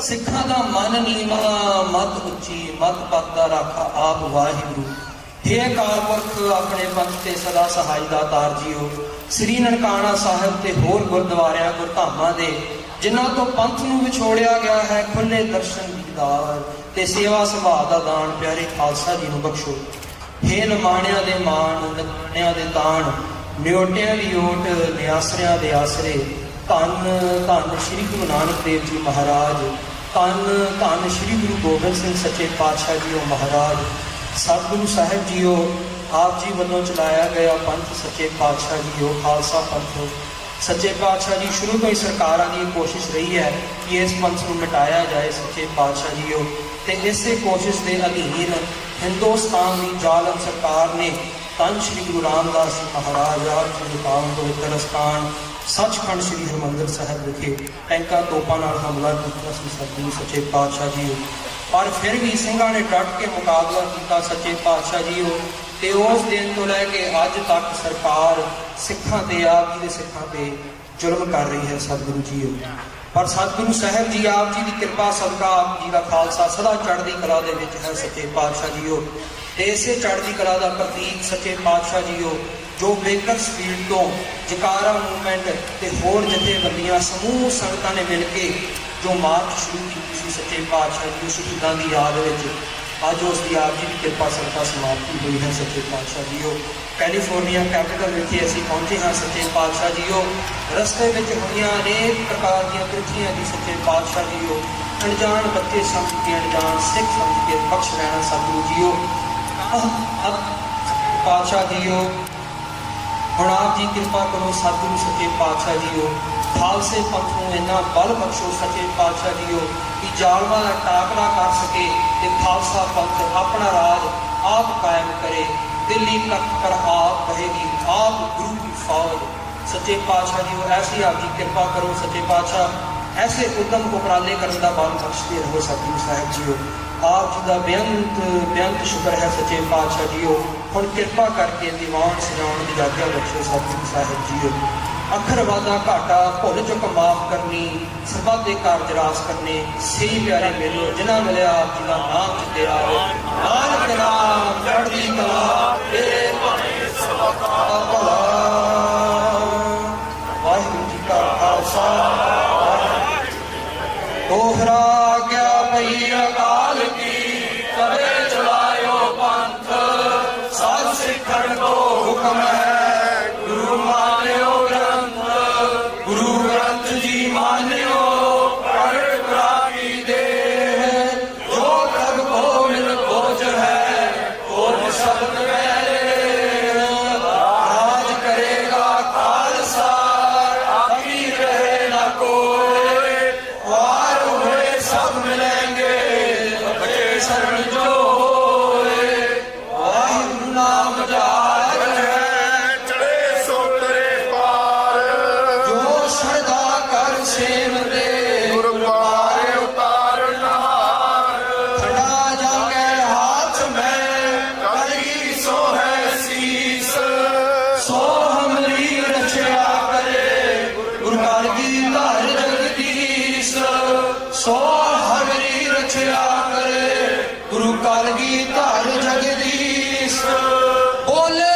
ਸਿੱਖਾਂ ਦਾ ਮਨ ਨੀਵਾਂ ਮਤ ਉੱਚੀ ਮਤ ਪਤ ਦਾ ਰਾਖਾ ਆਪ ਵਾਹਿਗੁਰੂ। ਹੇ ਅਕਾਲ ਪੁਰਖ ਆਪਣੇ ਪੰਥ ਤੇ ਸਦਾ ਸਹਾਈ ਦਾਤਾਰ ਜੀਓ। ਸ੍ਰੀ ਨਨਕਾਣਾ ਸਾਹਿਬ ਤੇ ਹੋਰ ਗੁਰਦੁਆਰਿਆਂ ਗੁਰਧਾਮਾਂ ਦੇ ਜਿਨ੍ਹਾਂ ਤੋਂ ਪੰਥ ਨੂੰ ਵਿਛੋੜਿਆ ਗਿਆ ਹੈ ਖੁੱਲੇ ਦਰਸ਼ਨ ਦੀਦਾਰ ਤੇ ਸੇਵਾ ਸੰਭਾਲ ਦਾ ਦਾਨ ਪਿਆਰੇ ਖਾਲਸਾ ਜੀ ਨੂੰ ਬਖਸ਼ੋ। ਹੇ ਨਿਮਾਣਿਆਂ ਦੇ ਮਾਣ ਨਿਮਾਣਿਆਂ ਦੇ ਤਾਣ ਨਿਓਟਿਆਂ ਦੀ ਓਟ ਨਿਆਸਰਿਆਂ ਦੇ ਆਸਰੇ ਧੰਨ ਧੰਨ ਸ਼੍ਰੀ ਗੁਰੂ ਨਾਨਕ ਦੇਵ ਜੀ ਮਹਾਰਾਜ ਧੰਨ ਧੰਨ ਸ਼੍ਰੀ ਗੁਰੂ ਗੋਬਿੰਦ ਸਿੰਘ ਸੱਚੇ ਪਾਤਸ਼ਾਹ ਜੀਓ ਮਹਾਰਾਜ। ਸਤਿਗੁਰੂ ਸਾਹਿਬ ਜੀਓ ਆਪ ਜੀ ਵੱਲੋਂ ਚਲਾਇਆ ਗਿਆ ਪੰਥ ਸੱਚੇ ਪਾਤਸ਼ਾਹ ਜੀਓ ਖਾਲਸਾ ਪੰਥ ਸੱਚੇ ਪਾਤਸ਼ਾਹ ਜੀ ਸ਼ੁਰੂ ਤੋਂ ਹੀ ਸਰਕਾਰਾਂ ਦੀ ਕੋਸ਼ਿਸ਼ ਰਹੀ ਹੈ ਕਿ ਇਸ ਪੰਥ ਨੂੰ ਮਿਟਾਇਆ ਜਾਏ ਸੱਚੇ ਪਾਤਸ਼ਾਹ ਜੀਓ। ਤੇ ਇਸੇ ਕੋਸ਼ਿਸ਼ ਦੇ ਅਧੀਨ ਹਿੰਦੁਸਤਾਨ ਦੀ ਜ਼ਾਲਮ ਸਰਕਾਰ ਨੇ ਧੰਨ ਸ਼੍ਰੀ ਗੁਰੂ ਰਾਮਦਾਸ ਜੀ ਮਹਾਰਾਜ ਆਪ ਜੀ ਦੇ ਪਾਵਨ ਪਵਿੱਤਰ ਅਸਥਾਨ ਸੱਚਖੰਡ ਸ਼੍ਰੀ ਹਰਿਮੰਦਰ ਸਾਹਿਬ ਵਿਖੇ ਟੈਂਕਾਂ ਤੋਪਾਂ ਨਾਲ ਹਮਲਾ ਕੀਤਾ ਸੀ ਸਤਿਗੁਰੂ ਸੱਚੇ ਪਾਤਸ਼ਾਹ ਜੀਓ। ਪਰ ਫਿਰ ਵੀ ਸਿੰਘਾਂ ਨੇ ਡਟ ਕੇ ਮੁਕਾਬਲਾ ਕੀਤਾ ਸੱਚੇ ਪਾਤਸ਼ਾਹ ਜੀਓ। ਤੇ ਉਸ ਦਿਨ ਤੋਂ ਲੈ ਕੇ ਅੱਜ ਤੱਕ ਸਰਕਾਰ ਸਿੱਖਾਂ ਤੇ ਆਪ ਜੀ ਦੇ ਸਿੱਖਾਂ ਤੇ ਜ਼ੁਲਮ ਕਰ ਰਹੀ ਹੈ ਸਤਿਗੁਰੂ ਜੀਓ। ਪਰ ਸਤਿਗੁਰੂ ਸਾਹਿਬ ਜੀ ਆਪ ਜੀ ਦੀ ਕਿਰਪਾ ਸਦਕਾ ਆਪ ਜੀ ਦਾ ਖਾਲਸਾ ਸਦਾ ਚੜ੍ਹਦੀ ਕਲਾ ਦੇ ਵਿੱਚ ਹੈ ਸੱਚੇ ਪਾਤਸ਼ਾਹ ਜੀਓ। ਤੇ ਇਸੇ ਚੜ੍ਹਦੀ ਕਲਾ ਦਾ ਪ੍ਰਤੀਕ ਸੱਚੇ ਪਾਤਸ਼ਾਹ ਜੀਓ ਜੋ ਬੇਕਰ ਸਪੀਡ ਤੋਂ ਜਕਾਰਾ ਮੂਵਮੈਂਟ ਤੇ ਹੋਰ ਜਥੇਬੰਦੀਆਂ ਸਮੂਹ ਸੰਗਤਾਂ ਨੇ ਮਿਲ ਕੇ ਜੋ ਮਾਰਚ ਸ਼ੁਰੂ ਕੀਤੀ ਸੀ ਸੱਚੇ ਪਾਤਸ਼ਾਹ ਜੀ ਸ਼ਹੀਦਾਂ ਦੀ ਯਾਦ ਵਿੱਚ ਅੱਜ ਉਸ ਦੀ ਆਪ ਜੀ ਦੀ ਕਿਰਪਾ ਸਦਕਾ ਸਮਾਪਤੀ ਹੋਈ ਹੈ ਸੱਚੇ ਪਾਤਸ਼ਾਹ ਜੀਓ। ਕੈਲੀਫੋਰਨੀਆ ਕੈਪੀਟਲ ਵਿਖੇ ਅਸੀਂ ਪਹੁੰਚੇ ਹਾਂ ਸੱਚੇ ਪਾਤਸ਼ਾਹ ਜੀਓ। ਰਸਤੇ ਵਿੱਚ ਹੋਈਆਂ ਅਨੇਕ ਪ੍ਰਕਾਰ ਦੀਆਂ ਤਰੱਕੀਆਂ ਦੀ ਸੱਚੇ ਪਾਤਸ਼ਾਹ ਜੀਓ। ਅਣਜਾਣ ਬੱਚੇ ਸਮਝ ਕੇ ਅਣਜਾਣ ਸਿੱਖ ਸਮਝ ਕੇ ਬਖਸ਼ ਰਹਿਣਾ ਸਤਿਗੁਰੂ ਜੀਓ। ਪਾਤਸ਼ਾਹ ਜੀਓ ਹੁਣ ਆਪ ਜੀ ਕਿਰਪਾ ਕਰੋ ਸਤਿਗੁਰੂ ਸੱਚੇ ਪਾਤਸ਼ਾਹ ਜੀਓ। ਖਾਲਸੇ ਪੰਥ ਨੂੰ ਇੰਨਾ ਬਲ ਬਖਸ਼ੋ ਸੱਚੇ ਪਾਤਸ਼ਾਹ ਜੀਓ ਕਿ ਜ਼ਾਲਮਾਂ ਦਾ ਟਾਕਰਾ ਕਰ ਸਕੇ ਤੇ ਖਾਲਸਾ ਪੰਥ ਆਪਣਾ ਰਾਜ ਆਪ ਕਾਇਮ ਕਰੇ। ਦਿੱਲੀ ਤੱਕ ਪਰ ਆਪ ਰਹੇਗੀ ਆਪ ਗੁਰੂ ਦੀ ਫੌਜ ਸੱਚੇ ਪਾਤਸ਼ਾਹ ਜੀਓ। ਐਸੀ ਆਪ ਜੀ ਕਿਰਪਾ ਕਰੋ ਸੱਚੇ ਪਾਤਸ਼ਾਹ ਐਸੇ ਉਦਮ ਉਪਰਾਲੇ ਕਰਨ ਦਾ ਬਲ ਬਖਸ਼ਦੇ ਰਹੋ ਸਤਿਗੁਰੂ ਸਾਹਿਬ ਜੀਓ। ਆਪ ਜੀ ਦਾ ਬੇਅੰਤ ਸ਼ੁਕਰ ਹੈ ਸੱਚੇ ਪਾਤਸ਼ਾਹ ਜੀਓ। ਹੁਣ ਕਿਰਪਾ ਕਰਕੇ ਦੀਵਾਨ ਸਜਾਉਣ ਦੀ ਆਗਿਆ ਬਖਸ਼ੋ ਸਤਿਗੁਰੂ ਸਾਹਿਬ ਜੀਓ। ਅੱਖਰ ਵਾਦਾ ਘਾਟਾ ਭੁੱਲ ਚੁੱਕ ਮਾਫ ਕਰਨੀ ਸਰਬੱਤ ਦੇ ਕਾਰਜ ਰਾਸ ਕਰਨੇ ਸਹੀ ਪਿਆਰੇ ਮੇਲੋ ਜਿਨ੍ਹਾਂ ਮਿਲਿਆ ਆਪ ਜੀ ਦਾ ਨਾਮ ਚਿੱਤਿਆ ਨਾਨਕ ਨਾਮ ਚੜ੍ਹਦੀ ਕਲਾ ਤੇਰੇ ਭਾਣੇ ਸਭਾ ਭਲਾ। ਵਾਹਿਗੁਰੂ ਜੀ ਕਾ ਖਾਲਸਾ ਦੋਹਰਾ ਗਿਆ ਪਈ ਅਕਾਲ ਕੀ ਕਦੇ ਚਲਾਇਓ ਪੰਥ ਸਤ ਸਿੱਖਣ ਕੋ ਹੁਕਮ ਹੈ ਗੁਰੂ ਮਾਨਿਓ ਗੁਰੂ ਗ੍ਰੰਥ ਜੀ ਮਾਨਿਓ ਪ੍ਰਗਟ ਕਰਾਈ ਦੇ ਜੋ ਤਗ ਕੋ ਮਿਲ ਖੋਜ ਹੈ ਖੋਜ ਸ਼ਬਦ ਮੇਰੇ ਰਾਜ ਕਰੇਗਾ ਖਾਲਸਾ ਅਕੀ ਰਹੇ ਨਾ ਕੋਈ ਵਾਰ ਹੋਏ ਸਭ ਮਿਲेंगे ਬੜੇ ਸ਼ਰਨ ਜੋ ਹੋਏ ਵਾਹਿਗੁਰੂ ਨਾਮ ਜਾਗ ਹੈ ਚੜੇ ਸੋ ਤਰੇ ਪਾਰ ਜੋ ਸ਼ਰਧਾ ਕਰ ਸੇਵ ਦੇ ਗੁਰਬਾਰੇ ਉਤਾਰ ਨਹਾਰ ਖੜਾ ਜਾਗੇ ਹਾਥ ਮੈਂ ਕਲਗੀ ਸੋ ਹੈ ਸੀਸ ਸੋ ਹਮਰੀ ਰਚਿਆ ਕਰੇ ਗੁਰੂ ਕਲਗੀ ਧਰ ਜਗਦੀਸ਼ ਸੋ ਹਮਰੀ ਰਚਿਆ ਕਰੇ ਗੁਰੂ ਕਲਗੀ ਧਰ ਜਗਦੀਸ਼ ਬੋਲੇ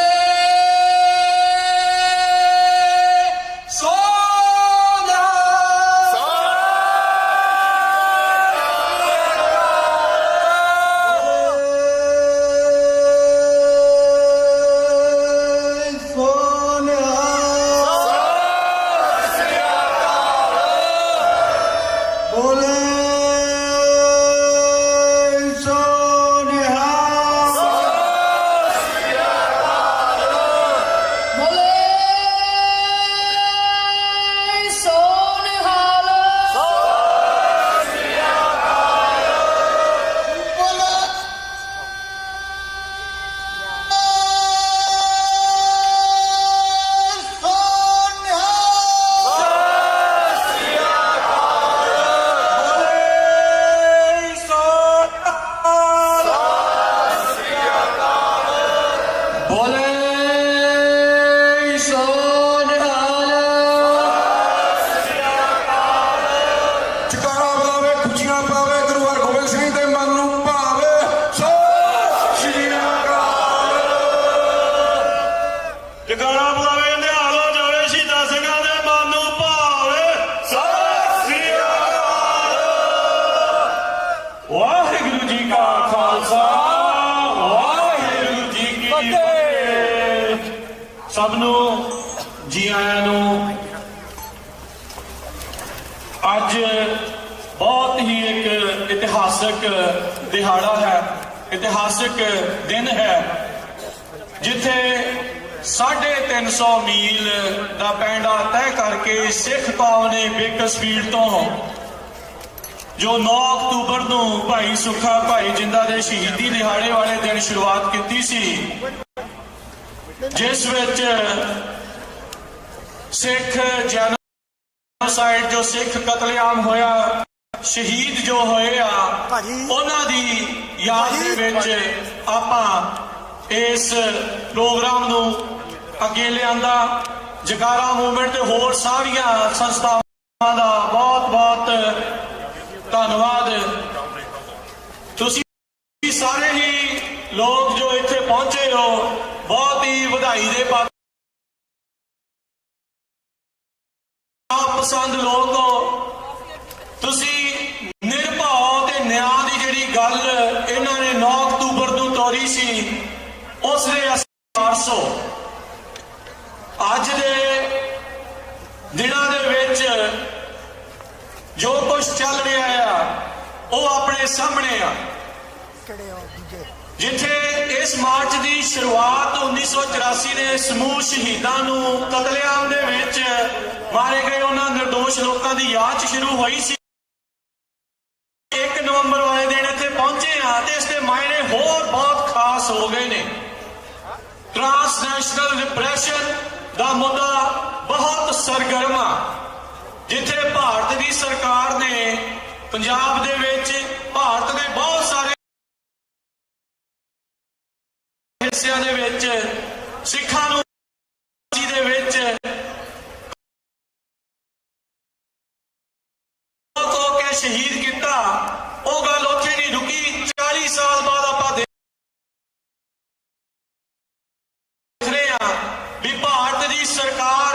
ਸਭ ਨੂੰ ਜੀ ਆਇਆਂ ਨੂੰ। ਅੱਜ ਬਹੁਤ ਹੀ ਇੱਕ ਇਤਿਹਾਸਕ ਦਿਹਾੜਾ ਹੈ, ਇਤਿਹਾਸਕ ਦਿਨ ਹੈ, ਜਿੱਥੇ 350 ਮੀਲ ਦਾ ਪੈਂਡਾ ਤੈਅ ਕਰਕੇ ਸਿੱਖ ਕੌਮ ਨੇ ਬੇਕਸਵੀਰ ਤੋਂ ਜੋ 9 ਅਕਤੂਬਰ ਨੂੰ ਭਾਈ ਸੁੱਖਾ ਭਾਈ ਜਿੰਦਾ ਦੇ ਸ਼ਹੀਦੀ ਦਿਹਾੜੇ ਵਾਲੇ ਦਿਨ ਸ਼ੁਰੂਆਤ ਕੀਤੀ ਸੀ, ਜਿਸ ਵਿੱਚ ਸਿੱਖ ਜੈਨੋਸਾਈਡ ਜੋ ਸਿੱਖ ਕਤਲੇਆਮ ਹੋਇਆ, ਸ਼ਹੀਦ ਜੋ ਹੋਏ ਆ, ਉਹਨਾਂ ਦੀ ਯਾਦ ਦੇ ਵਿੱਚ ਆਪਾਂ ਇਸ ਪ੍ਰੋਗਰਾਮ ਨੂੰ ਅੱਗੇ ਲਿਆਂਦਾ। ਜਗਾਰਾ ਮੂਵਮੈਂਟ ਤੇ ਹੋਰ ਸਾਰੀਆਂ ਸੰਸਥਾਵਾਂ ਦਾ ਬਹੁਤ ਬਹੁਤ ਧੰਨਵਾਦ। ਤੁਸੀਂ ਸਾਰੇ ਹੀ ਲੋਕ ਜੋ ਇੱਥੇ ਪਹੁੰਚੇ ਹੋ, ਬਹੁਤ ਹੀ ਵਧਾਈ ਦੇ ਪਾਤਰ ਪਸੰਦ ਲੋਕ ਹੋ। ਤੁਸੀਂ ਨਿਰਭਉ ਤੇ ਨਿਆਂ ਦੀ ਜਿਹੜੀ ਗੱਲ ਇਹਨਾਂ ਨੇ 9 ਅਕਤੂਬਰ ਨੂੰ ਤੋਰੀ ਸੀ, ਉਸ ਦੇ ਵਾਰਸੋ ਅੱਜ ਦੇ ਦਿਨਾਂ ਦੇ ਵਿੱਚ ਜੋ ਕੁਝ ਚੱਲ ਰਿਹਾ ਆ ਉਹ ਆਪਣੇ ਸਾਹਮਣੇ ਆ। ਜਿੱਥੇ ਇਸ ਮਾਰਚ ਦੀ ਸ਼ੁਰੂਆਤ 1984 ਦੇ ਸਮੂਹ ਸ਼ਹੀਦਾਂ ਨੂੰ ਕਤਲੇਆਮ ਦੇ ਵਿੱਚ ਮਾਰੇ ਗਏ ਉਹਨਾਂ ਨਿਰਦੋਸ਼ ਲੋਕਾਂ ਦੀ ਯਾਦ 'ਚ ਸ਼ੁਰੂ ਹੋਈ ਸੀ। 1 ਨਵੰਬਰ ਵਾਲੇ ਦਿਨ ਇੱਥੇ ਪਹੁੰਚੇ ਆ ਤੇ ਇਸ ਦੇ ਮਾਇਨੇ ਹੋਰ ਬਹੁਤ ਖਾਸ ਹੋ ਗਏ ਨੇ। ਟ੍ਰਾਂਸਨੈਸ਼ਨਲ ਰਿਪਰੈਸ਼ਨ ਦਾ ਮੁੱਦਾ ਬਹੁਤ ਸਰਗਰਮ ਆ, ਜਿੱਥੇ ਭਾਰਤ ਦੀ ਸਰਕਾਰ ਨੇ ਪੰਜਾਬ ਦੇ ਵਿੱਚ ਭਾਰਤ ਦੇ ਬਹੁਤ ਸਾਰੇ ਹਿੱਸਿਆਂ ਦੇ ਵਿੱਚ ਸਿੱਖਾਂ ਨੂੰ ਦੇ ਵਿੱਚ ਕੋ ਕੇ ਸ਼ਹੀਦ ਕੀਤਾ। ਉਹ ਗੱਲ ਉੱਥੇ ਨਹੀਂ ਰੁਕੀ। 40 ਸਾਲ ਬਾਅਦ ਆਪਾਂ ਦੇਖ ਰਹੇ ਹਾਂ ਵੀ ਭਾਰਤ ਦੀ ਸਰਕਾਰ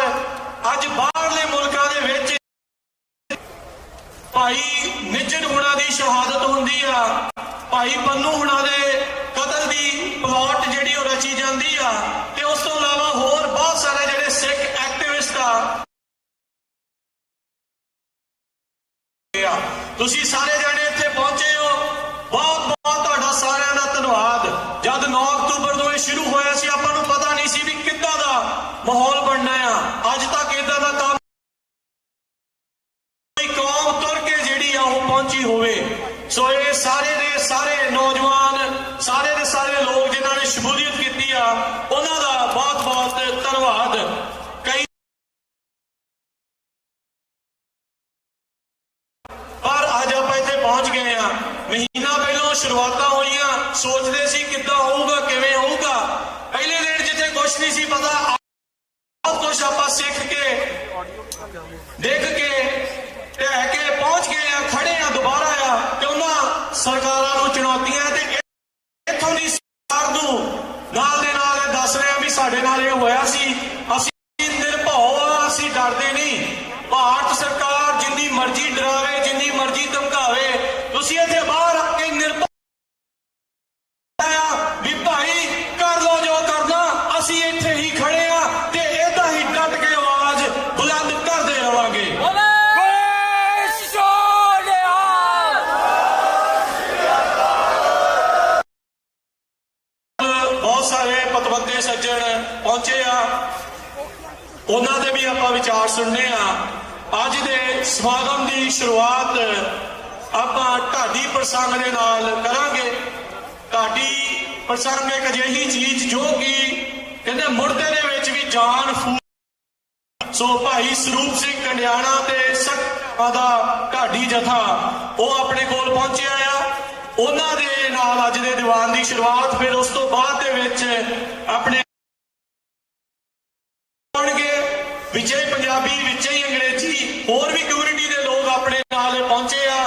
ਅੱਜ ਬਾਹਰਲੇ ਮੁਲਕਾਂ ਦੇ ਵਿੱਚ ਭਾਈ ਨਿੱਜਰ ਹੁਣਾਂ ਦੀ ਸ਼ਹਾਦਤ ਹੁੰਦੀ ਆ, ਭਾਈ ਪੰਨੂ ਹੁਣਾਂ ਦੇ ਕਤਲ ਦੀ ਪਲਾਟ ਜਿਹੜੀ ਉਹ ਰਚੀ ਜਾਂਦੀ ਆ, ਤੇ ਉਸ ਤੋਂ ਇਲਾਵਾ ਹੋਰ ਬਹੁਤ ਸਾਰੇ ਜਿਹੜੇ ਸਿੱਖ ਐਕਟਿਵਿਸਟ ਆ। ਤੁਸੀਂ ਸਾਰੇ ਜਾਣੇ ਇੱਥੇ ਪਹੁੰਚੇ ਹੋ, ਬਹੁਤ ਬਹੁਤ ਤੁਹਾਡਾ ਸਾਰਿਆਂ ਦਾ ਧੰਨਵਾਦ। ਜਦ 9 ਅਕਤੂਬਰ ਨੂੰ ਇਹ ਸ਼ੁਰੂ ਹੋਇਆ ਸੀ, ਆਪਾਂ ਨੂੰ ਪਤਾ ਨਹੀਂ ਸੀ ਵੀ ਕਿੱਦਾਂ ਦਾ ਮਾਹੌਲ ਬਣਨਾ ਆ। ਅੱਜ ਤੱਕ ਇਦਾਂ ਦਾ ਕੰਮ ਕੌਮ ਤੁਰ ਕੇ ਜਿਹੜੀ ਆ ਉਹ ਪਹੁੰਚੀ ਹੋਵੇ। ਸੋ ਇਹ ਸਾਰੇ ਦੇ ਸਾਰੇ ਨੌਜਵਾਨ, ਸਾਰੇ ਦੇ ਸਾਰੇ ਲੋਕ ਜਿਨ੍ਹਾਂ ਨੇ ਸ਼ਮੂਲੀਅਤ ਕੀਤੀ ਆ, ਉਹਨਾਂ ਦਾ ਬਹੁਤ ਬਹੁਤ ਧੰਨਵਾਦ। ਕਈ ਪਰ ਅੱਜ ਆਪਾਂ ਇੱਥੇ ਪਹੁੰਚ ਗਏ ਆ। ਮਹੀਨਾ ਪਹਿਲਾਂ ਸ਼ੁਰੂਆਤਾਂ ਹੋਈਆਂ, ਸੋਚਦੇ ਸੀ ਕਿੱਦਾਂ ਹੋਊਗਾ, ਕਿਵੇਂ ਹੋਊਗਾ। ਪਹਿਲੇ ਦਿਨ ਜਿੱਥੇ ਕੁਛ ਨਹੀਂ ਸੀ ਪਤਾ, ਬਹੁਤ ਕੁਛ ਆਪਾਂ ਸਿੱਖ ਕੇ ਦੇਖ ਕੇ ਢਹਿ ਕੇ ਪਹੁੰਚ ਗਏ ਆ, ਖੜੇ ਆ, ਦੁਬਾਰਾ ਆ। ਤੇ ਉਹਨਾਂ ਸਰਕਾਰਾਂ ਨੂੰ ਚੁਣੌਤੀਆਂ ਤੇ ਇੱਥੋਂ ਦੀ ਸਰਕਾਰ ਨੂੰ ਨਾਲ ਦੇ ਨਾਲ ਇਹ ਦੱਸ ਰਿਹਾ ਵੀ ਸਾਡੇ ਨਾਲ ਇਹ ਹੋਇਆ ਸੀ, ਅਸੀਂ ਨਿਰਭਉ ਆ, ਅਸੀਂ ਡਰਦੇ ਨਹੀਂ। ਭਾਰਤ ਸਰਕਾਰ ਜਿੰਨੀ ਮਰਜ਼ੀ ਡਰਾਵੇ, ਜਿੰਨੀ ਮਰਜ਼ੀ ਧਮਕਾਵੇ, ਤੁਸੀਂ ਇੱਥੇ ਬਾਹਰ ਆ ਕੇ ਨਿਰਭਉ ਵੀ ਭਾਈ ਕਰ ਲੋ ਜੋ ਕਰਨਾ, ਅਸੀਂ ਇੱਥੇ ਹੀ ਖੜੇ ਆ ਤੇ ਏਦਾਂ ਹੀ ਡਟ ਕੇ ਆਵਾਜ਼ ਬੁਲੰਦ ਕਰਦੇ ਰਵਾਂਗੇ। ਬਹੁਤ ਸਾਰੇ ਪਤਵੰਤੇ ਸੱਜਣ ਪਹੁੰਚੇ ਆ, ਉਹਨਾਂ ਦੇ ਵੀ ਆਪਾਂ ਵਿਚਾਰ ਸੁਣਨੇ ਆ। ਅੱਜ ਦੇ ਸਮਾਗਮ ਦੀ ਸ਼ੁਰੂਆਤ ਆਪਾਂ ਢਾਡੀ ਪ੍ਰਸੰਗ ਦੇ ਨਾਲ ਕਰਾਂਗੇ। ਢਾਡੀ ਪ੍ਰਸੰਗ ਇੱਕ ਅਜਿਹੀ ਚੀਜ਼ ਜੋ ਕਿ ਕਹਿੰਦੇ ਮੁਰਦੇ ਦੇ ਵਿੱਚ ਵੀ ਜਾਨ ਫੂਕ। ਸੋ ਭਾਈ ਸਰੂਪ ਸਿੰਘ ਕੰਡਿਆਣਾ ਤੇ ਸਿੱਖਾਂ ਦਾ ਢਾਡੀ ਜਥਾ ਉਹ ਆਪਣੇ ਕੋਲ ਪਹੁੰਚਿਆ ਆ। ਉਹਨਾਂ ਦੇ ਨਾਲ ਅੱਜ ਦੇ ਦੀਵਾਨ ਦੀ ਸ਼ੁਰੂਆਤ, ਫਿਰ ਉਸ ਤੋਂ ਬਾਅਦ ਦੇ ਵਿੱਚ ਆਪਣੇ ਵਿਜੇ ਪੰਜਾਬੀ, ਵਿਜੇ ਅੰਗਰੇਜ਼ੀ, ਹੋਰ ਵੀ ਕਮਿਊਨਿਟੀ ਦੇ ਲੋਕ ਆਪਣੇ ਨਾਲ ਪਹੁੰਚੇ ਆ।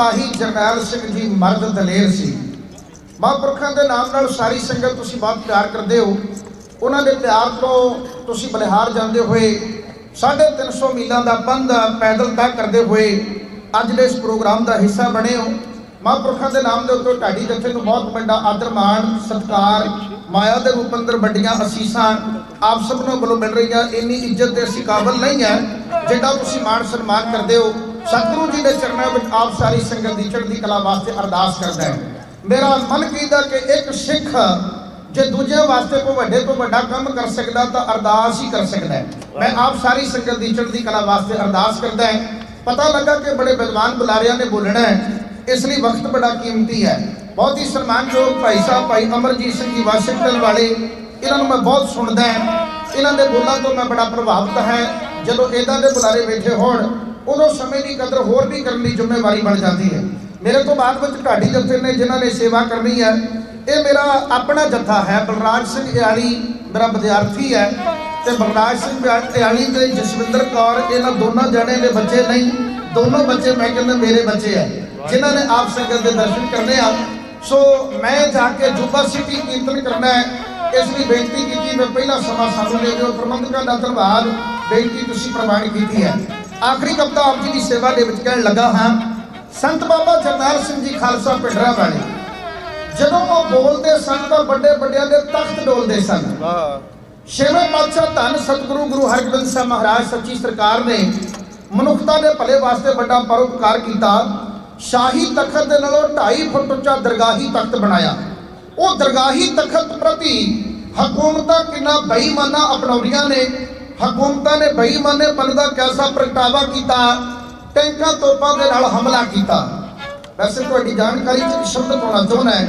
ਸਿਪਾਹੀ ਜਰਨੈਲ ਸਿੰਘ ਜੀ ਮਰਦ ਦਲੇਰ ਸੀ। ਮਹਾਂਪੁਰਖਾਂ ਦੇ ਨਾਮ ਨਾਲ ਸਾਰੀ ਸੰਗਤ ਤੁਸੀਂ ਬਹੁਤ ਪਿਆਰ ਕਰਦੇ ਹੋ। ਉਹਨਾਂ ਦੇ ਪਿਆਰ ਤੋਂ ਤੁਸੀਂ ਬਲਿਹਾਰ ਜਾਂਦੇ ਹੋਏ 350 ਮੀਲਾਂ ਦਾ ਪੰਧ ਪੈਦਲ ਤੈਅ ਕਰਦੇ ਹੋਏ ਅੱਜ ਦੇ ਇਸ ਪ੍ਰੋਗਰਾਮ ਦਾ ਹਿੱਸਾ ਬਣੇ ਹੋ। ਮਹਾਂਪੁਰਖਾਂ ਦੇ ਨਾਮ ਦੇ ਉੱਤੇ ਢਾਡੀ ਜੱਥੇ ਨੂੰ ਬਹੁਤ ਵੱਡਾ ਆਦਰ ਮਾਣ ਸਤਿਕਾਰ ਮਾਇਆ ਦੇ ਰੂਪ ਅੰਦਰ ਵੱਡੀਆਂ ਅਸੀਸਾਂ ਆਪ ਸਭਨਾਂ ਵੱਲੋਂ ਮਿਲ ਰਹੀਆਂ। ਇੰਨੀ ਇੱਜ਼ਤ ਦੇ ਅਸੀਂ ਕਾਬਲ ਨਹੀਂ ਹੈ ਜਿੱਦਾਂ ਤੁਸੀਂ ਮਾਣ ਸਨਮਾਨ ਕਰਦੇ ਹੋ। ਸਤਿਗੁਰੂ ਜੀ ਦੇ ਚਰਨਾਂ ਵਿੱਚ ਆਪ ਸਾਰੀ ਸੰਗਤ ਦੀ ਚੜ੍ਹਦੀ ਕਲਾ ਵਾਸਤੇ ਅਰਦਾਸ ਕਰਦਾ ਹੈ। ਮੇਰਾ ਮਨ ਕੀਤਾ ਕਿ ਇੱਕ ਸਿੱਖ ਜੇ ਦੂਜਿਆਂ ਵਾਸਤੇ ਕੋਈ ਵੱਡੇ ਤੋਂ ਵੱਡਾ ਕੰਮ ਕਰ ਸਕਦਾ ਤਾਂ ਅਰਦਾਸ ਹੀ ਕਰ ਸਕਦਾ ਹੈ। ਮੈਂ ਆਪ ਸਾਰੀ ਸੰਗਤ ਦੀ ਚੜ੍ਹਦੀ ਕਲਾ ਵਾਸਤੇ ਅਰਦਾਸ ਕਰਦਾ ਹੈ। ਪਤਾ ਲੱਗਾ ਕਿ ਬੜੇ ਵਿਦਵਾਨ ਬੁਲਾਰਿਆਂ ਨੇ ਬੋਲਣਾ ਹੈ, ਇਸ ਲਈ ਵਕਤ ਬੜਾ ਕੀਮਤੀ ਹੈ। ਬਹੁਤ ਹੀ ਸਨਮਾਨਯੋਗ ਭਾਈ ਸਾਹਿਬ ਭਾਈ ਅਮਰਜੀਤ ਸਿੰਘ ਜੀ ਵਾਸ਼ਿੰਗਟਨ ਵਾਲੇ, ਇਹਨਾਂ ਨੂੰ ਮੈਂ ਬਹੁਤ ਸੁਣਦਾ ਹਾਂ। ਇਹਨਾਂ ਦੇ ਬੋਲਾਂ ਤੋਂ ਮੈਂ ਬੜਾ ਪ੍ਰਭਾਵਿਤ ਹੈ। ਜਦੋਂ ਇੱਦਾਂ ਦੇ ਬੁਲਾਰੇ ਬੈਠੇ ਹੋਣ ਉਦੋਂ ਸਮੇਂ ਦੀ ਕਦਰ ਹੋਰ ਵੀ ਕਰਨ ਦੀ ਜ਼ਿੰਮੇਵਾਰੀ ਬਣ ਜਾਂਦੀ ਹੈ। ਮੇਰੇ ਤੋਂ ਬਾਅਦ ਵਿੱਚ ਢਾਡੀ ਜੱਥੇ ਨੇ ਜਿਨ੍ਹਾਂ ਨੇ ਸੇਵਾ ਕਰਨੀ ਹੈ, ਇਹ ਮੇਰਾ ਆਪਣਾ ਜੱਥਾ ਹੈ। ਬਲਰਾਜ ਸਿੰਘ ਇਆਲੀ ਮੇਰਾ ਵਿਦਿਆਰਥੀ ਹੈ ਤੇ ਬਲਰਾਜ ਸਿੰਘ ਇਆਲੀ ਤੇ ਜਸਵਿੰਦਰ ਕੌਰ ਇਹਨਾਂ ਦੋਨਾਂ ਜਣੇ ਦੇ ਬੱਚੇ ਨਹੀਂ, ਦੋਨੋਂ ਬੱਚੇ ਮੈਂ ਕਹਿੰਦਾ ਮੇਰੇ ਬੱਚੇ ਹੈ ਜਿਨ੍ਹਾਂ ਨੇ ਆਪ ਸੰਗਤ ਦੇ ਦਰਸ਼ਨ ਕਰਨੇ ਆ। ਸੋ ਮੈਂ ਜਾ ਕੇ ਜੁਬਾ ਸਿਟੀ ਕੀਰਤਨ ਕਰਨਾ ਹੈ, ਇਸ ਲਈ ਬੇਨਤੀ ਕੀਤੀ। ਮੈਂ ਪਹਿਲਾ ਸਮਾਂ ਸਾਨੂੰ ਦੇ ਦਿਓ। ਪ੍ਰਬੰਧਕਾਂ ਦਾ ਧੰਨਵਾਦ, ਬੇਨਤੀ ਤੁਸੀਂ ਪ੍ਰਵਾਨ ਕੀਤੀ ਹੈ। ਆਖਰੀ ਕਵਿਤਾ ਆਪ ਜੀ ਦੀ ਸੇਵਾ ਦੇ ਵਿੱਚ ਕਹਿਣ ਲੱਗਾ ਹਾਂ। ਸੰਤ ਬਾਬਾ ਜਰਨੈਲ ਸਿੰਘ ਜੀ ਖਾਲਸਾ ਪਿੰਡਰਾ ਵਾਲੇ ਜਦੋਂ ਉਹ ਬੋਲਦੇ ਸਨ ਤਾਂ ਵੱਡੇ ਵੱਡਿਆਂ ਦੇ ਤਖਤ ਡੋਲਦੇ ਸਨ। ਛੇਵੇਂ ਪਾਤਸ਼ਾਹ ਧੰਨ ਸਤਿਗੁਰੂ ਗੁਰੂ ਹਰਗੋਬਿੰਦ ਸਾਹਿਬ ਮਹਾਰਾਜ ਸੱਚੀ ਸਰਕਾਰ ਨੇ ਮਨੁੱਖਤਾ ਦੇ ਭਲੇ ਵਾਸਤੇ ਵੱਡਾ ਪਰਉਪਕਾਰ ਕੀਤਾ। ਸ਼ਾਹੀ ਤਖਤ ਦੇ ਨਾਲੋਂ 2.5 ਫੁੱਟ ਉੱਚਾ ਦਰਗਾਹੀ ਤਖਤ ਬਣਾਇਆ। ਉਹ ਦਰਗਾਹੀ ਤਖਤ ਪ੍ਰਤੀ ਹਕੂਮਤਾਂ ਕਿੰਨਾ ਬੇਈਮਾਨਾ ਅਪਣਾਉਂਦੀਆਂ ਨੇ। ਹਕੂਮਤਾਂ ਨੇ ਬੇਈਮਾਨੇਪਨ ਦਾ ਕੈਸਾ ਪ੍ਰਗਟਾਵਾ ਕੀਤਾ, ਟੈਂਕਾਂ ਤੋਪਾਂ ਦੇ ਨਾਲ ਹਮਲਾ ਕੀਤਾ। ਵੈਸੇ ਤੁਹਾਡੀ ਜਾਣਕਾਰੀ 'ਚ ਇੱਕ ਸ਼ਬਦ ਪਾਉਣਾ ਚਾਹੁੰਦਾ ਹੈ।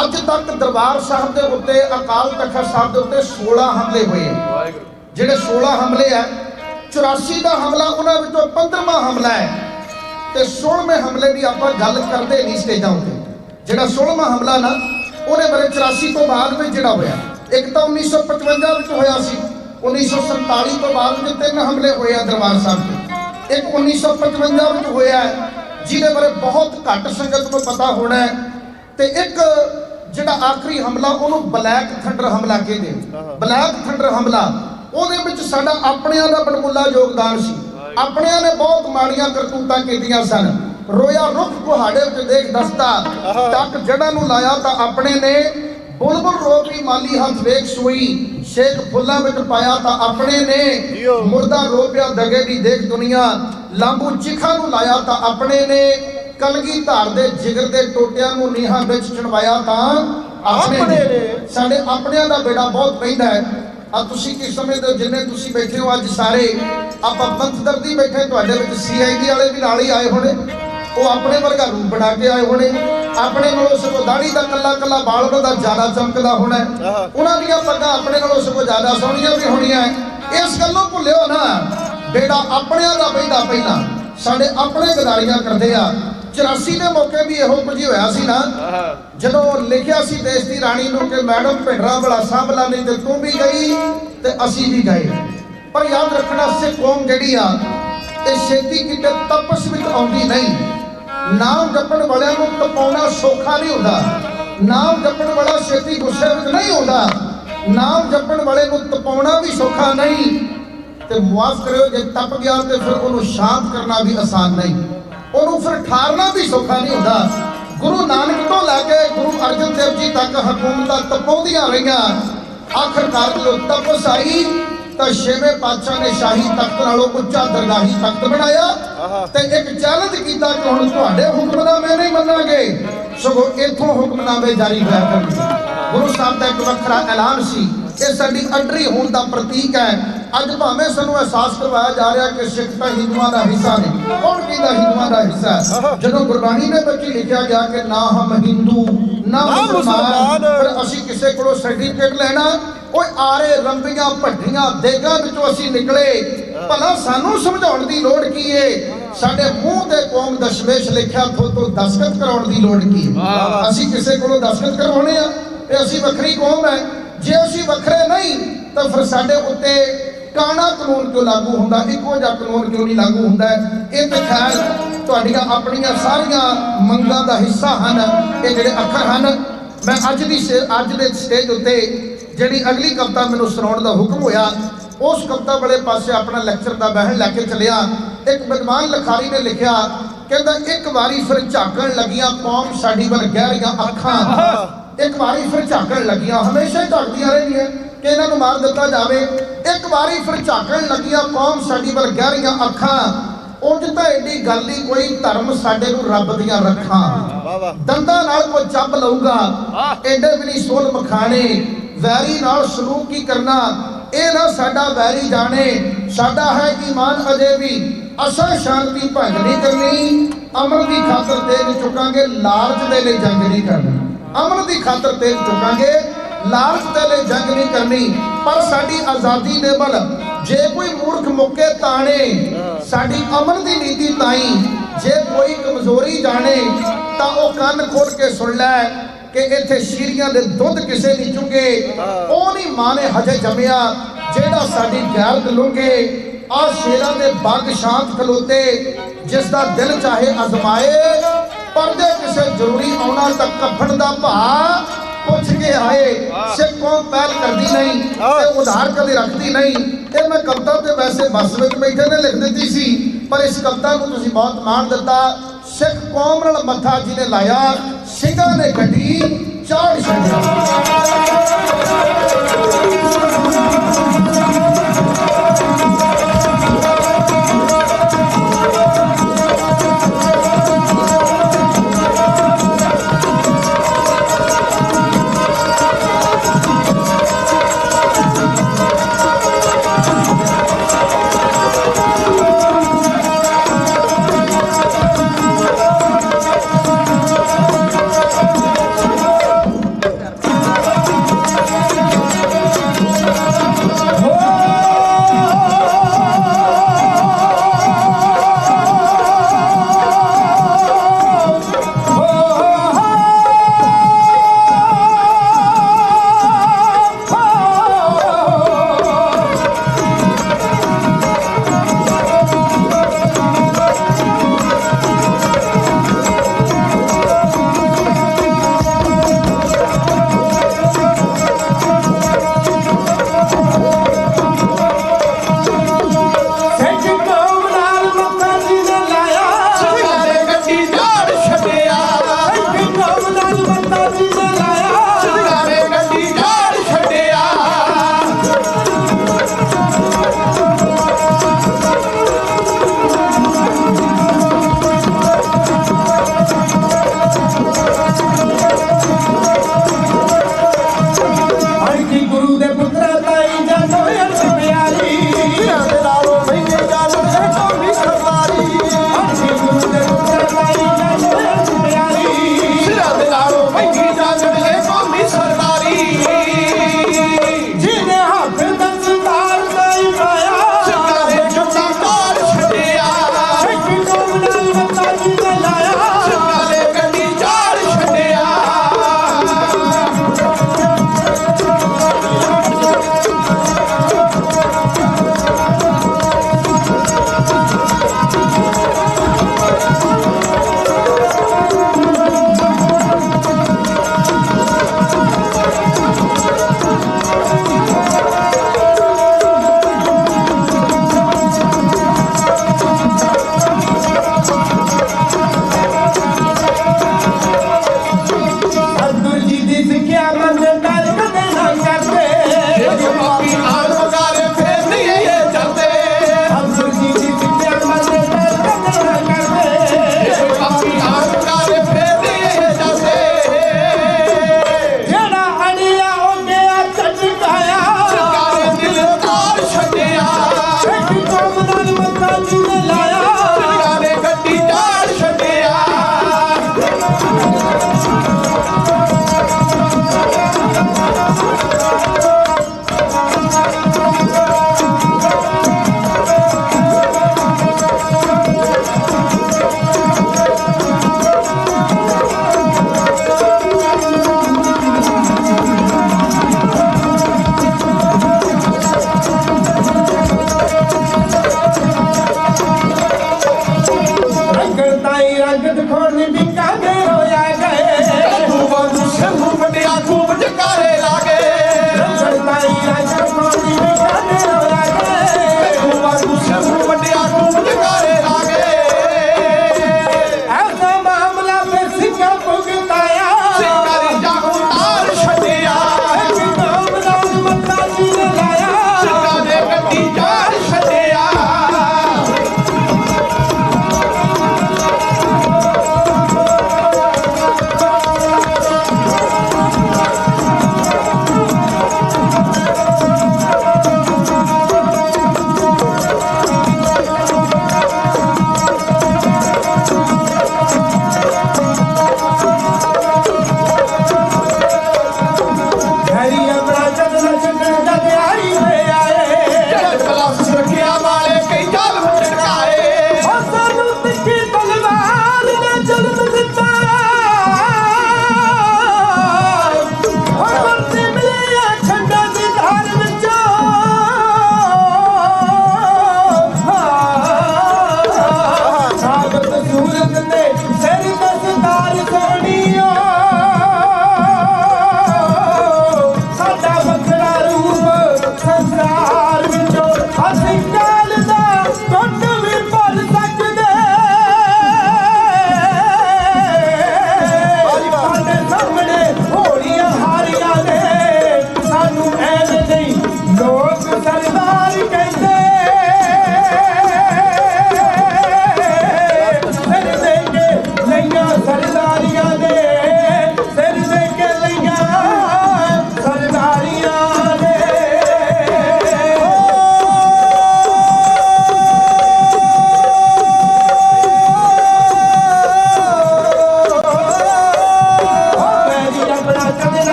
ਅੱਜ ਤੱਕ ਦਰਬਾਰ ਸਾਹਿਬ ਦੇ ਉੱਤੇ ਅਕਾਲ ਤਖਤ ਸਾਹਿਬ ਦੇ ਉੱਤੇ 16 ਹਮਲੇ ਹੋਏ। ਜਿਹੜੇ 16 ਹਮਲੇ ਹੈ, 84 ਦਾ ਹਮਲਾ ਉਹਨਾਂ ਵਿੱਚੋਂ 15ਵਾਂ ਹਮਲਾ ਹੈ ਤੇ 16ਵੇਂ ਹਮਲੇ ਦੀ ਆਪਾਂ ਗੱਲ ਕਰਦੇ ਨਹੀਂ ਸਟੇਜਾਂ ਉੱਤੇ। ਜਿਹੜਾ 16ਵਾਂ ਹਮਲਾ ਨਾ ਉਹਨੇ ਬਾਰੇ 84 ਤੋਂ ਬਾਅਦ ਵਿੱਚ ਜਿਹੜਾ ਹੋਇਆ, ਇੱਕ ਤਾਂ 1955 ਵਿੱਚ ਹੋਇਆ ਸੀ, 1947 ਤੋਂ ਬਾਅਦ ਵਿੱਚ 3 ਹਮਲੇ ਹੋਏ ਆ ਦਰਬਾਰ ਸਾਹਿਬ ਤੇ, ਇੱਕ 1955 ਵਿੱਚ ਹੋਇਆ ਜਿਹਦੇ ਬਾਰੇ ਬਹੁਤ ਘੱਟ ਸੰਗਤ ਨੂੰ ਪਤਾ ਹੋਣਾ ਹੈ, ਤੇ ਇੱਕ ਜਿਹੜਾ ਆਖਰੀ ਹਮਲਾ ਉਹਨੂੰ ਬਲੈਕ ਥੰਡਰ ਹਮਲਾ ਕਹਿੰਦੇ। ਬਲੈਕ ਥੰਡਰ ਹਮਲਾ ਉਹਦੇ ਵਿੱਚ ਸਾਡਾ ਆਪਣਿਆਂ ਦਾ ਬੜਮੁੱਲਾ ਯੋਗਦਾਨ ਸੀ। ਆਪਣਿਆਂ ਨੇ ਬਹੁਤ ਮਾੜੀਆਂ ਕਰਤੂਤਾਂ ਕੀਤੀਆਂ ਸਨ। ਰੋਇਆ ਰੁੱਖ ਕੁਹਾੜੇ ਵਿੱਚ ਦੇਖ ਦਸਤਾ, ਟੱਕ ਜੜਾਂ ਨੂੰ ਲਾਇਆ ਤਾਂ ਆਪਣੇ ਨੇ। ਬੁਲਬੁਲ ਰੋਪੀ ਮਾਲੀ ਹੱਥ ਵੇਖ ਸੂਈ, ਸ਼ੇਖ ਫੁੱਲਾਂ ਵਿੱਚ ਪਾਇਆ ਤਾਂ ਆਪਣੇ ਨੇ। ਮੁਰਦਾ ਰੋਪਿਆ ਦਗੇ ਦੀ ਦੇਖ ਦੁਨੀਆ, ਲਾਂਬੂ ਚਿਖਾ ਨੂੰ ਲਾਇਆ ਤਾਂ ਆਪਣੇ ਨੇ। ਕਲਗੀ ਧਾਰ ਦੇ ਜਿਗਰ ਦੇ ਟੋਟਿਆਂ ਨੂੰ ਨੀਹਾਂ ਵਿੱਚ ਚਣਵਾਇਆ ਤਾਂ ਆਪਣੇ ਨੇ। ਸਾਡੇ ਆਪਣਿਆਂ ਦਾ ਬੇੜਾ ਬਹੁਤ ਪੈਂਦਾ ਹੈ। ਆ ਤੁਸੀਂ ਕੀ ਸਮਝਦੇ ਹੋ ਜਿੰਨੇ ਤੁਸੀਂ ਬੈਠੇ ਹੋ ਅੱਜ ਸਾਰੇ, ਆਪਾਂ ਪੰਥਦਰਦੀ ਬੈਠੇ, ਤੁਹਾਡੇ ਵਿੱਚ CID ਵਾਲੇ ਵੀ ਨਾਲ ਹੀ ਆਏ ਹੋਣੇ। ਉਹ ਆਪਣੇ ਵਰਗਾ ਰੂਪ ਬਣਾ ਕੇ ਆਏ ਹੋਣੇ। ਆਪਣੇ ਨਾਲੋਂ ਸਗੋਂ ਦਾੜੀ ਦਾ ਕੱਲਾ ਕੱਲਾ ਬਾਲ ਉਹਨਾਂ ਦਾ ਜ਼ਿਆਦਾ ਚਮਕਦਾ ਹੋਣਾ। ਉਹਨਾਂ ਦੀਆਂ ਪੱਗਾਂ ਆਪਣੇ ਨਾਲੋਂ ਸਗੋਂ ਜ਼ਿਆਦਾ ਸੋਹਣੀਆਂ ਵੀ ਹੋਣੀਆਂ। ਇਸ ਗੱਲੋਂ ਭੁੱਲਿਓ ਨਾ, ਬੇੜਾ ਆਪਣਿਆਂ ਦਾ ਪੈਂਦਾ ਪਹਿਲਾਂ। ਸਾਡੇ ਆਪਣੇ ਗਦਾਰੀਆਂ ਕਰਦੇ ਆ। 84 ਦੇ ਮੌਕੇ ਵੀ ਇਹੋ ਕੁਝ ਹੀ ਹੋਇਆ ਸੀ ਨਾ, ਜਦੋਂ ਲਿਖਿਆ ਸੀ ਦੇਸ਼ ਦੀ ਰਾਣੀ ਨੂੰ ਕਿ ਮੈਡਮ ਭਿੰਡਰਾ ਵਾਲਾ ਸਾਂਭਲਾ ਨਹੀਂ ਤੇ ਤੂੰ ਵੀ ਗਈ ਤੇ ਅਸੀਂ ਵੀ ਗਏ। ਪਰ ਯਾਦ ਰੱਖਣਾ, ਸਿੱਖ ਕੌਮ ਜਿਹੜੀ ਆ ਇਹ ਛੇਤੀ ਕਿਤੇ ਤਪਸ ਵਿੱਚ ਆਉਂਦੀ ਨਹੀਂ। ਨਾਮ ਜਪਣ ਵਾਲਿਆਂ ਨੂੰ ਤਪਾਉਣਾ ਸੌਖਾ ਨਹੀਂ ਹੁੰਦਾ। ਨਾਮ ਜਪਣ ਵਾਲਾ ਛੇਤੀ ਗੁੱਸੇ ਵਿੱਚ ਨਹੀਂ ਹੁੰਦਾ। ਨਾਮ ਜਪਣ ਵਾਲੇ ਨੂੰ ਤਪਾਉਣਾ ਵੀ ਸੌਖਾ ਨਹੀਂ। ਤੇ ਮੁਆਫ ਕਰਿਓ, ਜੇ ਤਪ ਗਿਆ ਤੇ ਫਿਰ ਉਹਨੂੰ ਸ਼ਾਂਤ ਕਰਨਾ ਵੀ ਆਸਾਨ ਨਹੀਂ। ਉਹਨੂੰ ਫਿਰ ਠਾਰਨਾ ਵੀ ਸੌਖਾ ਨਹੀਂ ਹੁੰਦਾ। ਗੁਰੂ ਨਾਨਕ ਤੋਂ ਲੈ ਕੇ ਗੁਰੂ ਅਰਜਨ ਦੇਵ ਜੀ ਤੱਕ ਹਕੂਮਤਾਂ ਤਪਾਉਂਦੀਆਂ ਰਹੀਆਂ। ਆਖਰਕਾਰ ਜਦੋਂ ਤਪਸ ਆਈ ਤਾਂ 6ਵੇਂ ਪਾਤਸ਼ਾਹ ਨੇ ਸ਼ਾਹੀ ਤਖਤ ਨਾਲੋਂ ਉੱਚਾ ਦਰਗਾਹੀ ਤਖਤ ਬਣਾਇਆ ਤੇ ਇੱਕ ਚੈਲੰਜ ਕੀਤਾ ਕਿ ਹੁਣ ਤੁਹਾਡੇ ਹੁਕਮਨਾਮੇ ਨਹੀਂ ਮੰਨਾਂਗੇ, ਸਗੋਂ ਇੱਥੋਂ ਹੁਕਮਨਾਮੇ ਜਾਰੀ ਹੋਇਆ ਕਰਨਗੇ। ਗੁਰੂ ਸਾਹਿਬ ਦਾ ਇੱਕ ਵੱਖਰਾ ਐਲਾਨ ਸੀ। ਇਹ ਸਾਡੀ ਅੰਡਰੀ ਹੋਣ ਦਾ ਪ੍ਰਤੀਕ ਹੈ। ਅੱਜ ਭਾਵੇਂ ਸਾਨੂੰ ਅਹਿਸਾਸ ਕਰਵਾਇਆ ਜਾ ਰਿਹਾ ਕਿ ਸਿੱਖ ਤਾਂ ਹਿੰਦੂਆਂ ਦਾ ਹਿੱਸਾ ਨੇ। ਕੌਣ ਕਹਿੰਦਾ ਹਿੰਦੂਆਂ ਦਾ ਹਿੱਸਾ? ਜਦੋਂ ਗੁਰਬਾਣੀ ਦੇ ਵਿੱਚ ਲਿਖਿਆ ਗਿਆ ਕਿ ਨਾ ਹਮ ਹਿੰਦੂ ਨਾ ਮੁਸਲਮਾਨ, ਫਿਰ ਅਸੀਂ ਕਿਸੇ ਕੋਲੋਂ ਸਰਟੀਫਿਕੇਟ ਲੈਣਾ? ਓਏ ਆਰੇ ਰੰਬੀਆਂ ਭੱਡੀਆਂ ਦੇਗਾਂ ਵਿੱਚੋਂ ਅਸੀਂ ਨਿਕਲੇ। ਭਲਾ ਸਾਨੂੰ ਸਮਝਾਉਣ ਦੀ ਲੋੜ ਕੀ ਏ? ਸਾਡੇ ਮੂੰਹ ਤੇ ਕੌਮ ਦਸ਼ਮੇਸ਼ ਲਿਖਿਆ ਤੋਂ ਦਸਤਖਤ ਕਰਾਉਣ ਦੀ ਲੋੜ ਕੀ ਏ? ਅਸੀਂ ਕਿਸੇ ਕੋਲੋਂ ਦਸਤਖਤ ਕਰਵਾਉਣੇ ਆ ਤੇ ਅਸੀਂ ਵੱਖਰੀ ਕੌਮ ਹੈ। ਜੇ ਅਸੀਂ ਵੱਖਰੇ ਨਹੀਂ ਤਾਂ ਫਿਰ ਸਾਡੇ ਉੱਤੇ ਕਾਣਾ ਕਾਨੂੰਨ ਕਿਉਂ ਲਾਗੂ ਹੁੰਦਾ, ਇੱਕੋ ਜਿਹਾ ਕਾਨੂੰਨ ਕਿਉਂ ਨਹੀਂ ਲਾਗੂ ਹੁੰਦਾ। ਇਹ ਤਾਂ ਖੈਰ ਤੁਹਾਡੀਆਂ ਆਪਣੀਆਂ ਸਾਰੀਆਂ ਮੰਗਾਂ ਦਾ ਹਿੱਸਾ ਹਨ ਇਹ ਜਿਹੜੇ ਅੱਖਰ ਹਨ। ਮੈਂ ਅੱਜ ਦੇ ਸਟੇਜ ਉੱਤੇ ਜਿਹੜੀ ਅਗਲੀ ਕਵਿਤਾ ਮੈਨੂੰ ਸੁਣਾਉਣ ਦਾ ਹੁਕਮ ਹੋਇਆ, ਉਸ ਕਵਿਤਾ ਵਾਲੇ ਪਾਸੇ ਆਪਣਾ ਲੈਕਚਰ ਦਾ ਬਹਿਣ ਲੈ ਕੇ ਚੱਲਿਆ। ਇੱਕ ਵਿਦਵਾਨ ਲਿਖਾਰੀ ਨੇ ਲਿਖਿਆ, ਕਹਿੰਦਾ ਇੱਕ ਵਾਰੀ ਫਿਰ ਝਾਕਣ ਲੱਗੀਆਂ ਕੌਮ ਸਾਡੀ ਵੱਲ ਗਹਿਰੀਆਂ ਅੱਖਾਂ। ਇੱਕ ਵਾਰੀ ਫਿਰ ਝਾਕਣ ਲੱਗੀਆਂ, ਹਮੇਸ਼ਾ ਹੀ ਝਾਕਦੀਆਂ ਰਹਿੰਦੀਆਂ ਕਿ ਇਹਨਾਂ ਨੂੰ ਮਾਰ ਦਿੱਤਾ ਜਾਵੇ। ਇੱਕ ਵਾਰੀ ਫਿਰ ਝਾਕਣ ਲੱਗੀਆਂ ਕੌਮ ਸਾਡੀ ਵੱਲ ਗਹਿਰੀਆਂ ਅੱਖਾਂ। ਉਂਝ ਤਾਂ ਐਡੀ ਗੱਲ ਹੀ ਕੋਈ, ਧਰਮ ਸਾਡੇ ਨੂੰ ਰੱਬ ਦੀਆਂ ਰੱਖਾਂ। ਦੰਦਾਂ ਨਾਲ ਕੋਈ ਚੱਬ ਲਊਗਾ, ਐਡੇ ਵੀ ਨਹੀਂ ਸੋਲ ਮਖਾਣੇ। ਵੈਰੀ ਨਾਲ ਸਲੂਕ ਕੀ ਕਰਨਾ, ਇਹ ਨਾ ਸਾਡਾ ਵੈਰੀ ਜਾਣੇ। ਸਾਡਾ ਹੈ ਈਮਾਨ ਅਜੇ ਵੀ, ਅਸਾਂ ਸ਼ਾਂਤੀ ਭੰਗ ਨਹੀਂ ਕਰਨੀ। ਅਮਨ ਦੀ ਖਾਤਰ ਤੇਜ ਚੁੱਕਾਂਗੇ, ਲਾਲਚ ਦੇ ਲਈ ਜੰਗ ਨਹੀਂ ਕਰਨੀ। ਅਮਨ ਦੀ ਖਾਤਰ ਤੇਜ ਚੁੱਕਾਂਗੇ, ਲਾਲਚ ਦੇ ਲਈ ਜੰਗ ਨਹੀਂ ਕਰਨੀ। ਪਰ ਸਾਡੀ ਆਜ਼ਾਦੀ ਦੇ ਬਲ ਜੇ ਕੋਈ ਮੂਰਖ ਮੁੱਕੇ ਤਾਣੇ, ਸਾਡੀ ਅਮਨ ਦੀ ਨੀਤੀ ਤਾਈ ਜੇ ਕੋਈ ਕਮਜ਼ੋਰੀ ਜਾਣੇ ਤਾਂ ਉਹ ਕੰਨ ਖੋਲ ਕੇ ਸੁਣ ਲੈ ਕਿ ਇੱਥੇ ਸ਼ੀਰੀਆਂ ਦੇ ਦੁੱਧ ਕਿਸੇ ਨਹੀਂ ਚੁੰਗੇ। ਉਹ ਨਹੀਂ ਮਾਂ ਨੇ ਹਜੇ ਜੰਮਿਆ ਜਿਹੜਾ ਸਾਡੀ ਗੈਰਤ ਲੁੰਗੇ। ਆ ਸ਼ੇਰਾਂ ਦੇ ਬੱਗ ਸ਼ਾਂਤ ਖਲੋਤੇ, ਜਿਸ ਦਾ ਦਿਲ ਚਾਹੇ ਅਜ਼ਮਾਏ। ਪਰਦੇ ਕਿਸੇ ਜ਼ਰੂਰੀ ਆਉਣਾ ਤਾਂ ਕੱਫਣ ਦਾ ਭਾ ਪੁੱਛ ਕੇ ਆਏ। ਸਿੱਖ ਕੌਮ ਪਹਿਲ ਕਰਦੀ ਨਹੀਂ ਤੇ ਉਧਾਰ ਕਦੇ ਰੱਖਦੀ ਨਹੀਂ। ਇਹ ਮੈਂ ਕਵਿਤਾ ਤੇ ਵੈਸੇ ਬੱਸ ਵਿੱਚ ਬੈਠੇ ਨੇ ਲਿਖ ਦਿੱਤੀ ਸੀ, ਪਰ ਇਸ ਕਵਿਤਾ ਨੂੰ ਤੁਸੀਂ ਬਹੁਤ ਮਾਣ ਦਿੱਤਾ। ਸਿੱਖ ਕੌਮ ਨਾਲ ਮੱਥਾ ਜਿਹਨੇ ਲਾਇਆ, ਸਿੰਘਾਂ ਨੇ ਗੱਡੀ ਚਾੜ ਛੱਡਿਆ।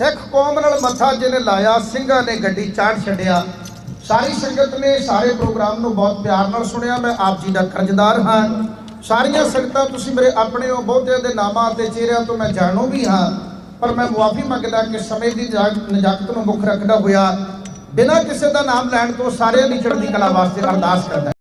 ਸਿੱਖ ਕੌਮ ਨਾਲ ਮੱਥਾ ਜਿਹਨੇ ਲਾਇਆ, ਸਿੰਘਾਂ ਨੇ ਗੱਡੀ ਚਾੜ ਛੱਡਿਆ। ਸਾਰੀ ਸੰਗਤ ਨੇ ਸਾਰੇ ਪ੍ਰੋਗਰਾਮ ਨੂੰ ਬਹੁਤ ਪਿਆਰ ਨਾਲ ਸੁਣਿਆ। ਮੈਂ ਆਪ ਜੀ ਦਾ ਕਰਜ਼ਦਾਰ ਹਾਂ। ਸਾਰੀਆਂ ਸੰਗਤਾਂ ਤੁਸੀਂ ਮੇਰੇ ਆਪਣੇ ਹੋ, ਬਹੁਤਿਆਂ ਦੇ ਨਾਮਾਂ ਅਤੇ ਚਿਹਰਿਆਂ ਤੋਂ ਮੈਂ ਜਾਣੂ ਵੀ ਹਾਂ, ਪਰ ਮੈਂ ਮੁਆਫੀ ਮੰਗਦਾ ਕਿ ਸਮੇਂ ਦੀ ਨਜਾਕਤ ਨੂੰ ਮੁੱਖ ਰੱਖਦਾ ਹੋਇਆ ਬਿਨਾਂ ਕਿਸੇ ਦਾ ਨਾਮ ਲੈਣ ਤੋਂ ਸਾਰਿਆਂ ਦੀ ਚੜ੍ਹਦੀ ਕਲਾ ਵਾਸਤੇ ਅਰਦਾਸ ਕਰਦਾ।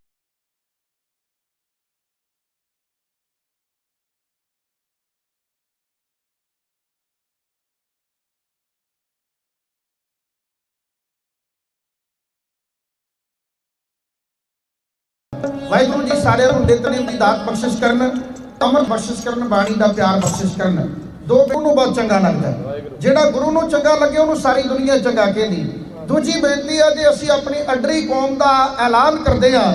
ਵਾਹਿਗੁਰੂ ਜੀ ਸਾਰਿਆਂ ਨੂੰ ਨਿਤਨੇਮ ਦੀ ਦਾਤ ਬਖਸ਼ਿਸ਼ ਕਰਨ, ਅਮਰ ਬਖਸ਼ਿਸ਼ ਕਰਨ, ਬਾਣੀ ਦਾ ਪਿਆਰ ਬਖਸ਼ਿਸ਼ ਕਰਨ। ਦੋ ਨੂੰ ਬਹੁਤ ਚੰਗਾ ਲੱਗਦਾ, ਜਿਹੜਾ ਗੁਰੂ ਨੂੰ ਚੰਗਾ ਲੱਗੇ ਉਹਨੂੰ ਸਾਰੀ ਦੁਨੀਆ ਚੰਗਾ ਕਹਿੰਦੀ। ਦੂਜੀ ਬੇਨਤੀ ਹੈ, ਜੇ ਅਸੀਂ ਆਪਣੀ ਅੱਡਰੀ ਕੌਮ ਦਾ ਐਲਾਨ ਕਰਦੇ ਹਾਂ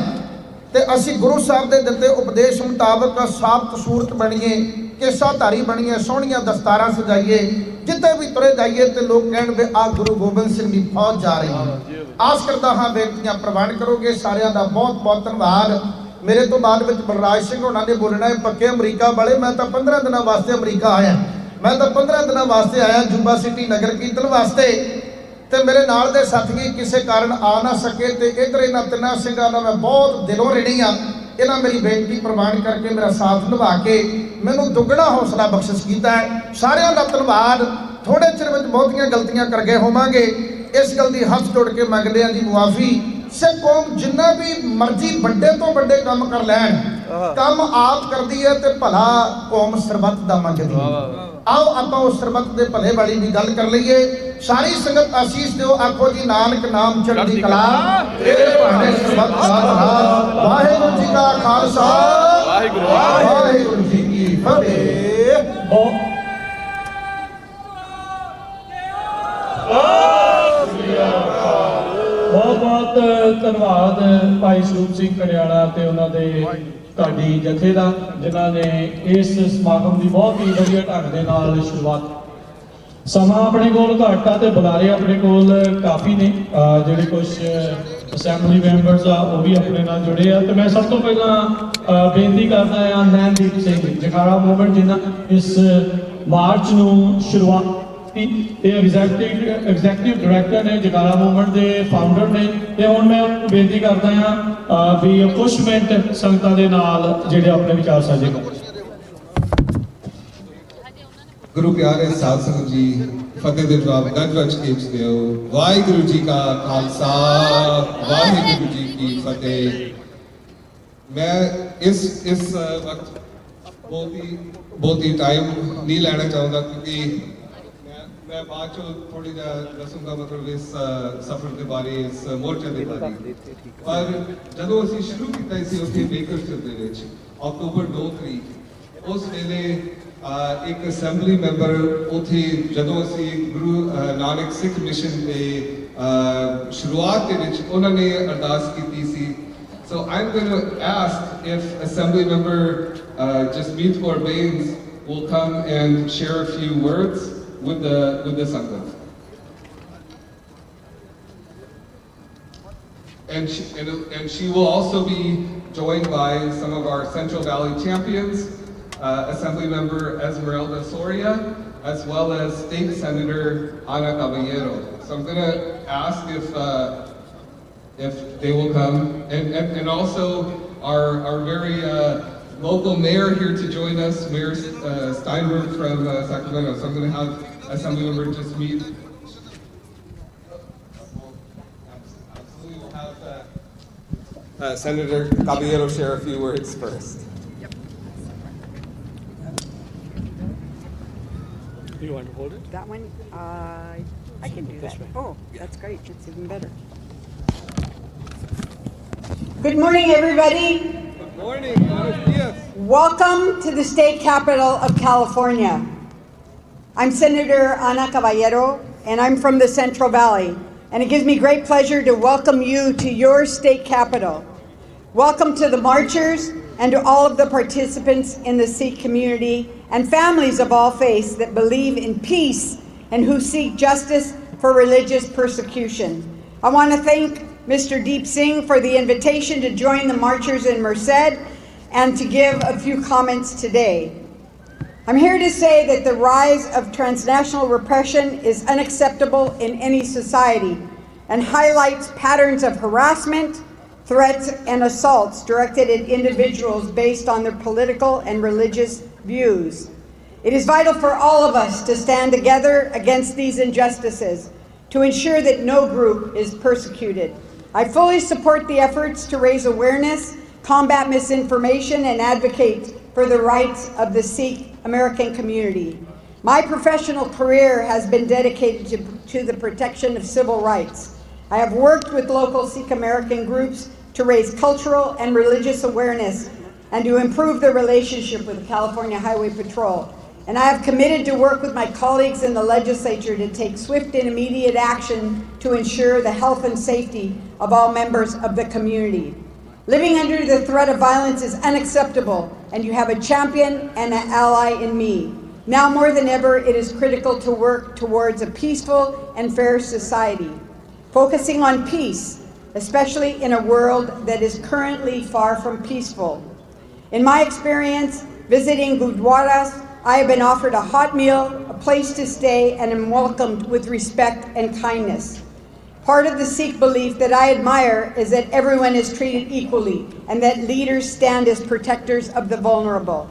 ਤੇ ਅਸੀਂ ਗੁਰੂ ਸਾਹਿਬ ਦੇ ਦਿੱਤੇ ਉਪਦੇਸ਼ ਮੁਤਾਬਕ ਸਾਬਤ ਸੂਰਤ ਬਣੀਏ, ਕੇਸਾਧਾਰੀ ਬਣੀਏ, ਸੋਹਣੀਆਂ ਦਸਤਾਰਾਂ ਸਜਾਈਏ, ਜਿੱਥੇ ਵੀ ਤੁਰੇ ਜਾਈਏ ਤੇ ਲੋਕ ਕਹਿਣ ਵੀ ਆ ਗੁਰੂ ਗੋਬਿੰਦ ਸਿੰਘ ਦੀ ਫੌਜ ਜਾ ਰਹੀ ਹੈ। ਆਸ ਕਰਦਾ ਹਾਂ ਬੇਨਤੀਆਂ ਪ੍ਰਵਾਨ ਕਰੋਗੇ। ਸਾਰਿਆਂ ਦਾ ਬਹੁਤ ਬਹੁਤ ਧੰਨਵਾਦ। ਮੇਰੇ ਤੋਂ ਬਾਅਦ ਵਿੱਚ ਬਲਰਾਜ ਸਿੰਘ ਹੋਣਾ ਨੇ ਬੋਲਣਾ ਹੈ। ਪੱਕੇ ਅਮਰੀਕਾ ਵਾਲੇ, ਮੈਂ ਤਾਂ 15 ਦਿਨਾਂ ਵਾਸਤੇ ਅਮਰੀਕਾ ਆਇਆ। ਮੈਂ ਤਾਂ 15 ਦਿਨਾਂ ਵਾਸਤੇ ਆਇਆ ਜੁਬਾ ਸਿਟੀ ਨਗਰ ਕੀਰਤਨ ਵਾਸਤੇ, ਤੇ ਮੇਰੇ ਨਾਲ ਦੇ ਸਾਥੀ ਕਿਸੇ ਕਾਰਨ ਆ ਨਾ ਸਕੇ ਤੇ ਇੱਧਰ ਇਹਨਾਂ ਤਿੰਨਾਂ ਸਿੰਘਾਂ ਦਾ ਮੈਂ ਬਹੁਤ ਦਿਲੋਂ ਰਿਣੀ ਆ। ਇਹਨਾਂ ਮੇਰੀ ਬੇਨਤੀ ਪ੍ਰਵਾਨ ਕਰਕੇ ਮੇਰਾ ਸਾਥ ਨਿਭਾ ਕੇ ਮੈਨੂੰ ਦੁੱਗਣਾ ਹੌਸਲਾ ਬਖਸ਼ਿਸ਼ ਕੀਤਾ ਹੈ। ਸਾਰਿਆਂ ਦਾ ਧੰਨਵਾਦ। ਥੋੜੇ ਚਿਰ ਵਿੱਚ ਬਹੁਤੀਆਂ ਗਲਤੀਆਂ ਕਰ ਗਏ ਹੋਵਾਂਗੇ, ਇਸ ਗੱਲ ਦੀ ਹੱਥ ਜੋੜ ਕੇ ਮੰਗਦੇ ਹਾਂ ਜੀ ਮੁਆਫੀ। ਸਿੱਖ ਕੌਮ ਜਿੰਨਾ ਵੀ ਮਰਜ਼ੀ ਵੱਡੇ ਤੋਂ ਵੱਡੇ ਕੰਮ ਕਰ ਲੈਣ, ਕੰਮ ਆਪ ਕਰਦੀ ਹੈ ਤੇ ਭਲਾ ਕੌਮ ਸਰਬੱਤ ਦਾ ਮੰਗਦੀ ਹੈ। ਆਓ ਆਪਾਂ ਉਸ ਸਰਬੱਤ ਦੇ ਭਲੇ ਵਾਲੀ ਦੀ ਗੱਲ ਕਰ ਲਈਏ। ਸਾਰੀ ਸੰਗਤ ਆਸ਼ੀਸ਼ ਦਿਓ, ਆਖੋ ਜੀ ਨਾਨਕ ਨਾਮ ਚੜ੍ਹਦੀ ਕਲਾ, ਤੇਰੇ ਭਾਣੇ ਸਰਬੱਤ ਦਾ ਭਲਾ। ਵਾਹਿਗੁਰੂ ਜੀ ਕਾ ਖਾਲਸਾ, ਵਾਹਿਗੁਰੂ ਜੀ ਕੀ ਫਤਿਹ। ਬਹੁਤ ਬਹੁਤ ਧੰਨਵਾਦ ਭਾਈ ਸਰੂਪ ਸਿੰਘ ਕੜਿਆਲਾ ਤੇ ਉਹਨਾਂ ਦੇ ਢਾਡੀ ਜਥੇ ਦਾ, ਜਿਨ੍ਹਾਂ ਨੇ ਇਸ ਸਮਾਗਮ ਦੀ ਬਹੁਤ ਹੀ ਵਧੀਆ ਢੰਗ ਦੇ ਨਾਲ ਸ਼ੁਰੂਆਤ। ਸਮਾਂ ਆਪਣੇ ਕੋਲ ਘੱਟ ਆ ਤੇ ਬੁਲਾਰੇ ਆਪਣੇ ਕੋਲ ਕਾਫੀ ਨੇ। ਜਿਹੜੇ ਕੁਝ ਅਸੈਂਬਲੀ ਮੈਂਬਰਸ ਆ ਉਹ ਵੀ ਆਪਣੇ ਨਾਲ ਜੁੜੇ ਆ, ਤੇ ਮੈਂ ਸਭ ਤੋਂ ਪਹਿਲਾਂ ਬੇਨਤੀ ਕਰਦਾ ਹਾਂ ਨੈਨਦੀਪ ਸਿੰਘ ਜਗਾੜਾ ਮੂਵਮੈਂਟ, ਜਿਨ੍ਹਾਂ ਇਸ ਮਾਰਚ ਨੂੰ ਸ਼ੁਰੂਆਤ ਇਹ ਐਗਜ਼ੈਕਟਿਵ ਡਾਇਰੈਕਟਰ ਨੇ, ਜਗਾੜਾ ਮੂਵਮੈਂਟ ਦੇ ਫਾਊਂਡਰ ਨੇ। ਤੇ ਹੁਣ ਮੈਂ ਬੇਨਤੀ ਕਰਦਾ ਹਾਂ ਵੀ ਕੁਝ ਮਿੰਟ ਸੰਗਤਾਂ ਦੇ ਨਾਲ ਜਿਹੜੇ ਆਪਣੇ ਵਿਚਾਰ ਸਾਂਝੇ ਕਰਨ। ਗੁਰੂ ਪਿਆਰੇ ਸਾਧ ਸੰਗਤ ਜੀ, ਫਤਿਹ ਦੇ ਜਵਾਬ ਗੱਜ-ਗੱਜ ਕੇ ਦਿਓ। ਵਾਹਿਗੁਰੂ ਜੀ ਕਾ ਖਾਲਸਾ, ਵਾਹਿਗੁਰੂ ਜੀ ਕੀ ਫਤਿਹ। ਮੈਂ ਇਸ ਵਕਤ ਬਹੁਤ ਹੀ ਟਾਈਮ ਨਹੀਂ ਲੈਣਾ ਚਾਹੁੰਦਾ, ਕਿਉਂਕਿ मैं बाद थोड़ी दसूंगा मतलब इस सफर के बारे, इस मोर्चे के बारे। पर ਜਦੋਂ ਅਸੀਂ ਸ਼ੁਰੂ ਕੀਤਾ ਸੀ ਉੱਥੇ ਬੇਕਰਸਟਰ ਦੇ ਵਿੱਚ ਅਕਤੂਬਰ 2 ਤਰੀਕ, ਉਸ ਵੇਲੇ ਇੱਕ ਅਸੈਂਬਲੀ ਮੈਂਬਰ ਉੱਥੇ ਜਦੋਂ ਅਸੀਂ ਗੁਰੂ ਨਾਨਕ ਸਿੱਖ ਮਿਸ਼ਨ ਦੇ ਸ਼ੁਰੂਆਤ ਦੇ ਵਿੱਚ ਉਹਨਾਂ ਨੇ ਅਰਦਾਸ ਕੀਤੀ ਸੀ। So I'm going to ask if assembly member Jasmeet Kaur Bains will come and share a few words with the Sangat. And she will also be joined by some of our Central Valley champions, Assembly Member Esmeralda Soria, as well as State Senator Ana Caballero. So I'm going to ask if they will come, and also our very local mayor here to join us, Mayor Steinberg from Sacramento. So I'm going to have Assembly Member Jasmeet. Absolutely, we'll have Senator Caballero share a few words first. Do you want to hold it? That one? I can do that. Oh, that's great. That's even better. Good morning, everybody. Good morning. Buenos dias. Welcome to the state capital of California. I'm Senator Ana Caballero, and I'm from the Central Valley. And it gives me great pleasure to welcome you to your state capital. Welcome to the marchers and to all of the participants in the Sikh community and families of all faiths that believe in peace and who seek justice for religious persecution. I want to thank Mr. Deep Singh for the invitation to join the marchers in Merced and to give a few comments today. I'm here to say that the rise of transnational repression is unacceptable in any society and highlights patterns of harassment, threats, and assaults directed at individuals based on their political and religious views. It is vital for all of us to stand together against these injustices to ensure that no group is persecuted. I fully support the efforts to raise awareness, combat misinformation, and advocate for the rights of the Sikh American community. My professional career has been dedicated to the protection of civil rights. I have worked with local Sikh American groups to raise cultural and religious awareness and to improve their relationship with the California Highway Patrol. And I have committed to work with my colleagues in the legislature to take swift and immediate action to ensure the health and safety of all members of the community. Living under the threat of violence is unacceptable, and you have a champion and an ally in me. Now more than ever, it is critical to work towards a peaceful and fair society, focusing on peace, especially in a world that is currently far from peaceful. In my experience visiting gurdwaras, I have been offered a hot meal, a place to stay, and am welcomed with respect and kindness. Part of the Sikh belief that I admire is that everyone is treated equally and that leaders stand as protectors of the vulnerable,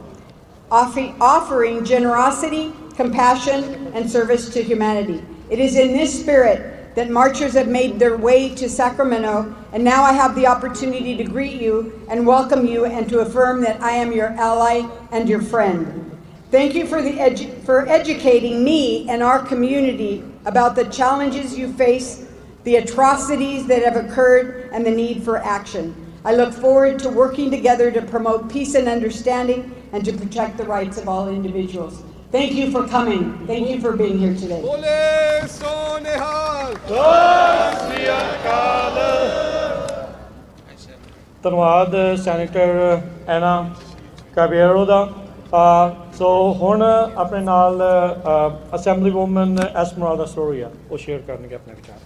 offering generosity, compassion, and service to humanity. It is in this spirit that marchers have made their way to Sacramento, and now I have the opportunity to greet you and welcome you and to affirm that I am your ally and your friend. Thank you for educating me and our community about the challenges you face, the atrocities that have occurred, and the need for action. I look forward to working together to promote peace and understanding and to protect the rights of all individuals. Thank you for coming. Thank you for being here today. ਧੰਨਵਾਦ senator ਐਨਾ ਕਾਬੇਰੋ ਦਾ। ਸੋ ਹੁਣ ਆਪਣੇ ਨਾਲ assembly woman ਐਸਮਰਾਲਡਾ ਸਟੋਰੀਆ ਉਹ share ਕਰਨਗੇ ਆਪਣੇ ਵਿਚਾਰ।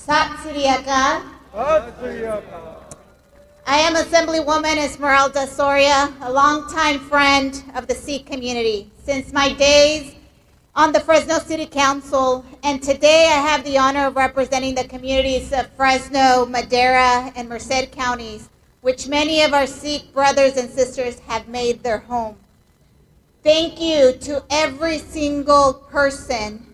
Sat Sri Akal. I am Assemblywoman Esmeralda Soria, a longtime friend of the Sikh community since my days on the Fresno City Council, and today I have the honor of representing the communities of Fresno, Madera, and Merced counties, which many of our Sikh brothers and sisters have made their home. Thank you to every single person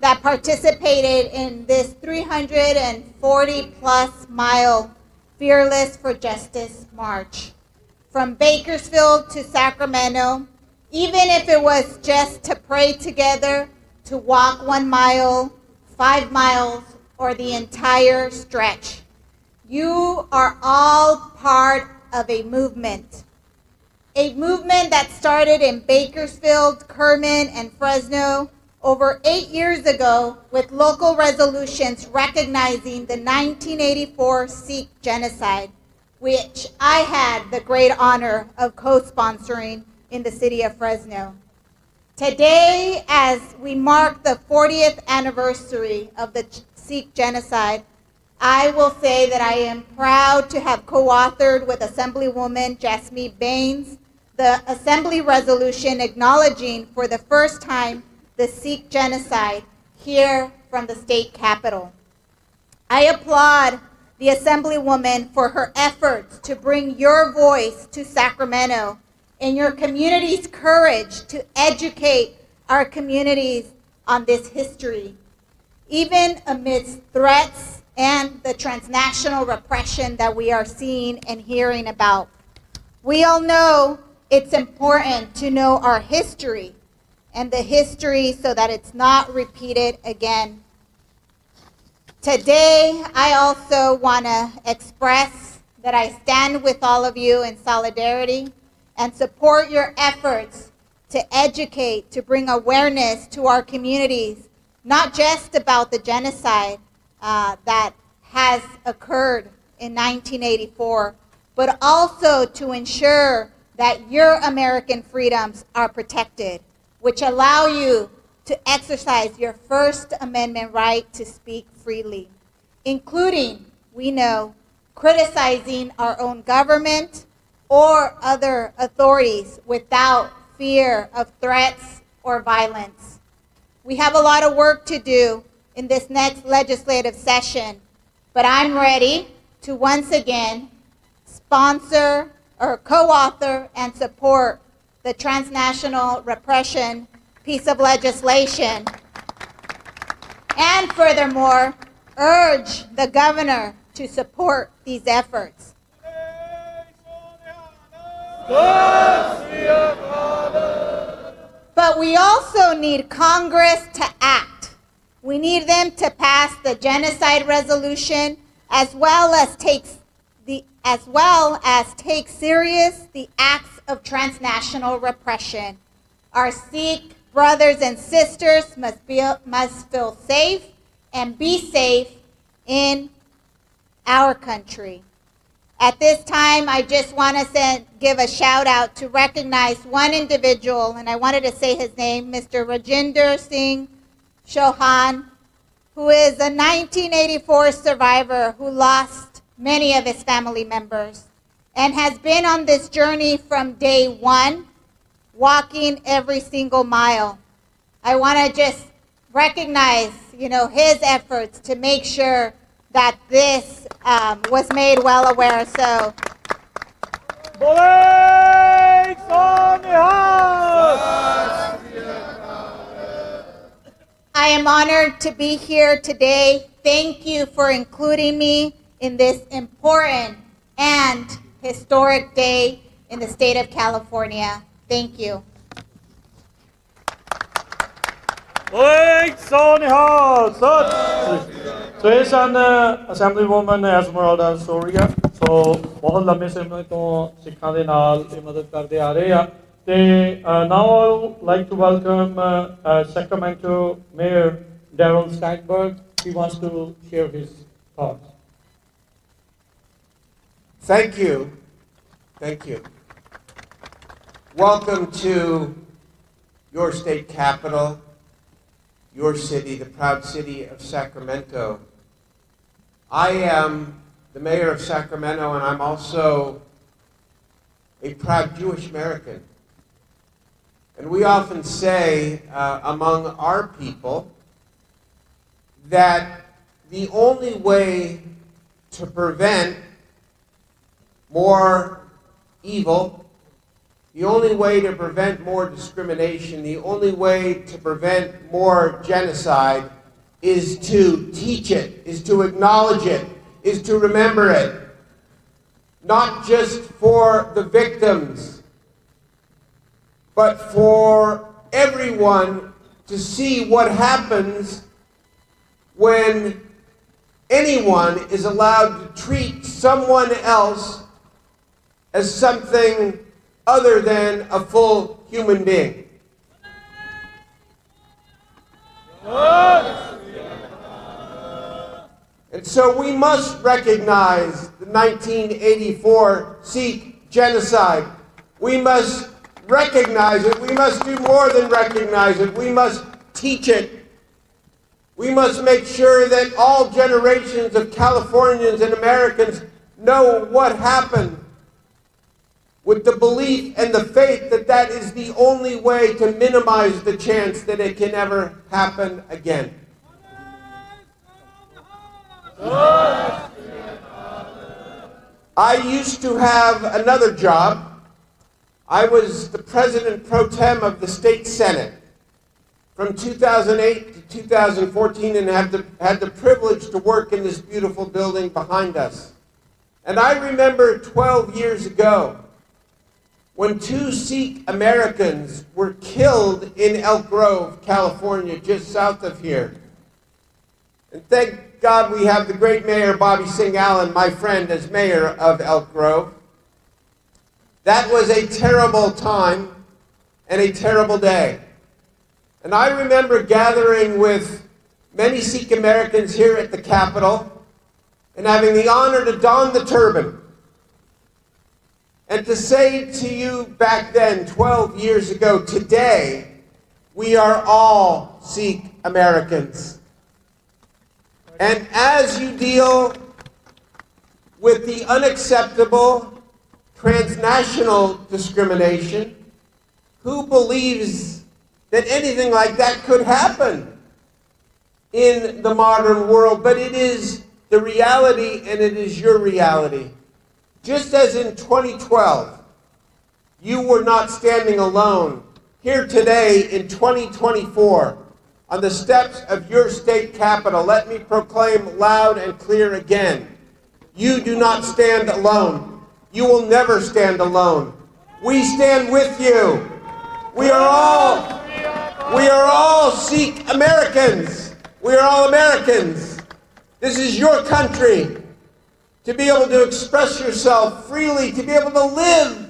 that participated in this 340 plus mile Fearless for Justice March. From Bakersfield to Sacramento, even if it was just to pray together, to walk 1 mile, 5 miles, or the entire stretch. You are all part of a movement that started in Bakersfield, Kerman, and Fresno over 8 years ago with local resolutions recognizing the 1984 Sikh genocide, which I had the great honor of co-sponsoring in the city of Fresno. Today, as we mark the 40th anniversary of the Sikh genocide, I will say that I am proud to have co-authored with Assemblywoman Jasmeet Bains the Assembly resolution acknowledging for the first time the Sikh genocide here from the state capitol. I applaud the Assemblywoman for her efforts to bring your voice to Sacramento and your community's courage to educate our communities on this history, even amidst threats and the transnational repression that we are seeing and hearing about. We all know it's important to know our history and the history so that it's not repeated again. Today, I also want to express that I stand with all of you in solidarity and support your efforts to educate, to bring awareness to our communities, not just about the genocide that has occurred in 1984, but also to ensure that your American freedoms are protected, which allow you to exercise your First Amendment right to speak freely, including, we know, criticizing our own government or other authorities without fear of threats or violence. We have a lot of work to do in this next legislative session, but I'm ready to once again sponsor or co-author and support the transnational repression piece of legislation, and furthermore, urge the governor to support these efforts. But we also need Congress to act. We need them to pass the genocide resolution as well as take serious the acts of transnational repression. Our Sikh brothers and sisters must feel safe and be safe in our country. At this time, I just want to give a shout out to recognize one individual, and I wanted to say his name, Mr. Rajinder Singh Chauhan, who is a 1984 survivor who lost many of his family members and has been on this journey from day one, walking every single mile. I want to just recognize, his efforts to make sure that this was made well aware. So, I am honored to be here today. Thank you for including me in this important and historic day in the state of California. Thank you. So ਇਹ ਸਨ ਅਸੈਂਬਲੀਵੂਮਨ ਐਸਮਰਲਡਾ ਸਟੋਰੀਆ। ਸੋ ਬਹੁਤ ਲੰਬੇ ਸਮੇਂ ਤੋਂ ਸਿੱਖਾਂ ਦੇ ਨਾਲ ਇਹ ਮਦਦ ਕਰਦੇ ਆ ਰਹੇ ਆ ਤੇ now I like to welcome Sacramento mayor Daryl Steinberg. He wants to share his thoughts. Thank you. Thank you. Welcome to your state capital, your city, the proud city of Sacramento. I am the mayor of Sacramento, and I'm also a proud Jewish American. And we often say among our people that the only way to prevent more evil, the only way to prevent more discrimination, the only way to prevent more genocide is to teach it, is to acknowledge it, is to remember it. Not just for the victims, but for everyone to see what happens when anyone is allowed to treat someone else as something other than a full human being. And so we must recognize the 1984 Sikh genocide. We must recognize it. We must do more than recognize it. We must teach it. We must make sure that all generations of Californians and Americans know what happened, with the belief and the faith that that is the only way to minimize the chance that it can ever happen again. I used to have another job. I was the president pro tem of the state senate from 2008 to 2014 and had the privilege to work in this beautiful building behind us. And I remember 12 years ago when 2 Sikh Americans were killed in Elk Grove, California, just south of here. And thank God we have the great mayor, Bobby Singh Allen, my friend, as mayor of Elk Grove. That was a terrible time and a terrible day. And I remember gathering with many Sikh Americans here at the Capitol and having the honor to don the turban and to say to you back then, 12 years ago, today, we are all Sikh Americans. And as you deal with the unacceptable transnational discrimination, who believes that anything like that could happen in the modern world? But it is the reality, and it is your reality. Just as in 2012, you were not standing alone. Here today in 2024, on the steps of your state capitol, let me proclaim loud and clear again, you do not stand alone. You will never stand alone. We stand with you. We are all Sikh Americans. We are all Americans. This is your country. To be able to express yourself freely, to be able to live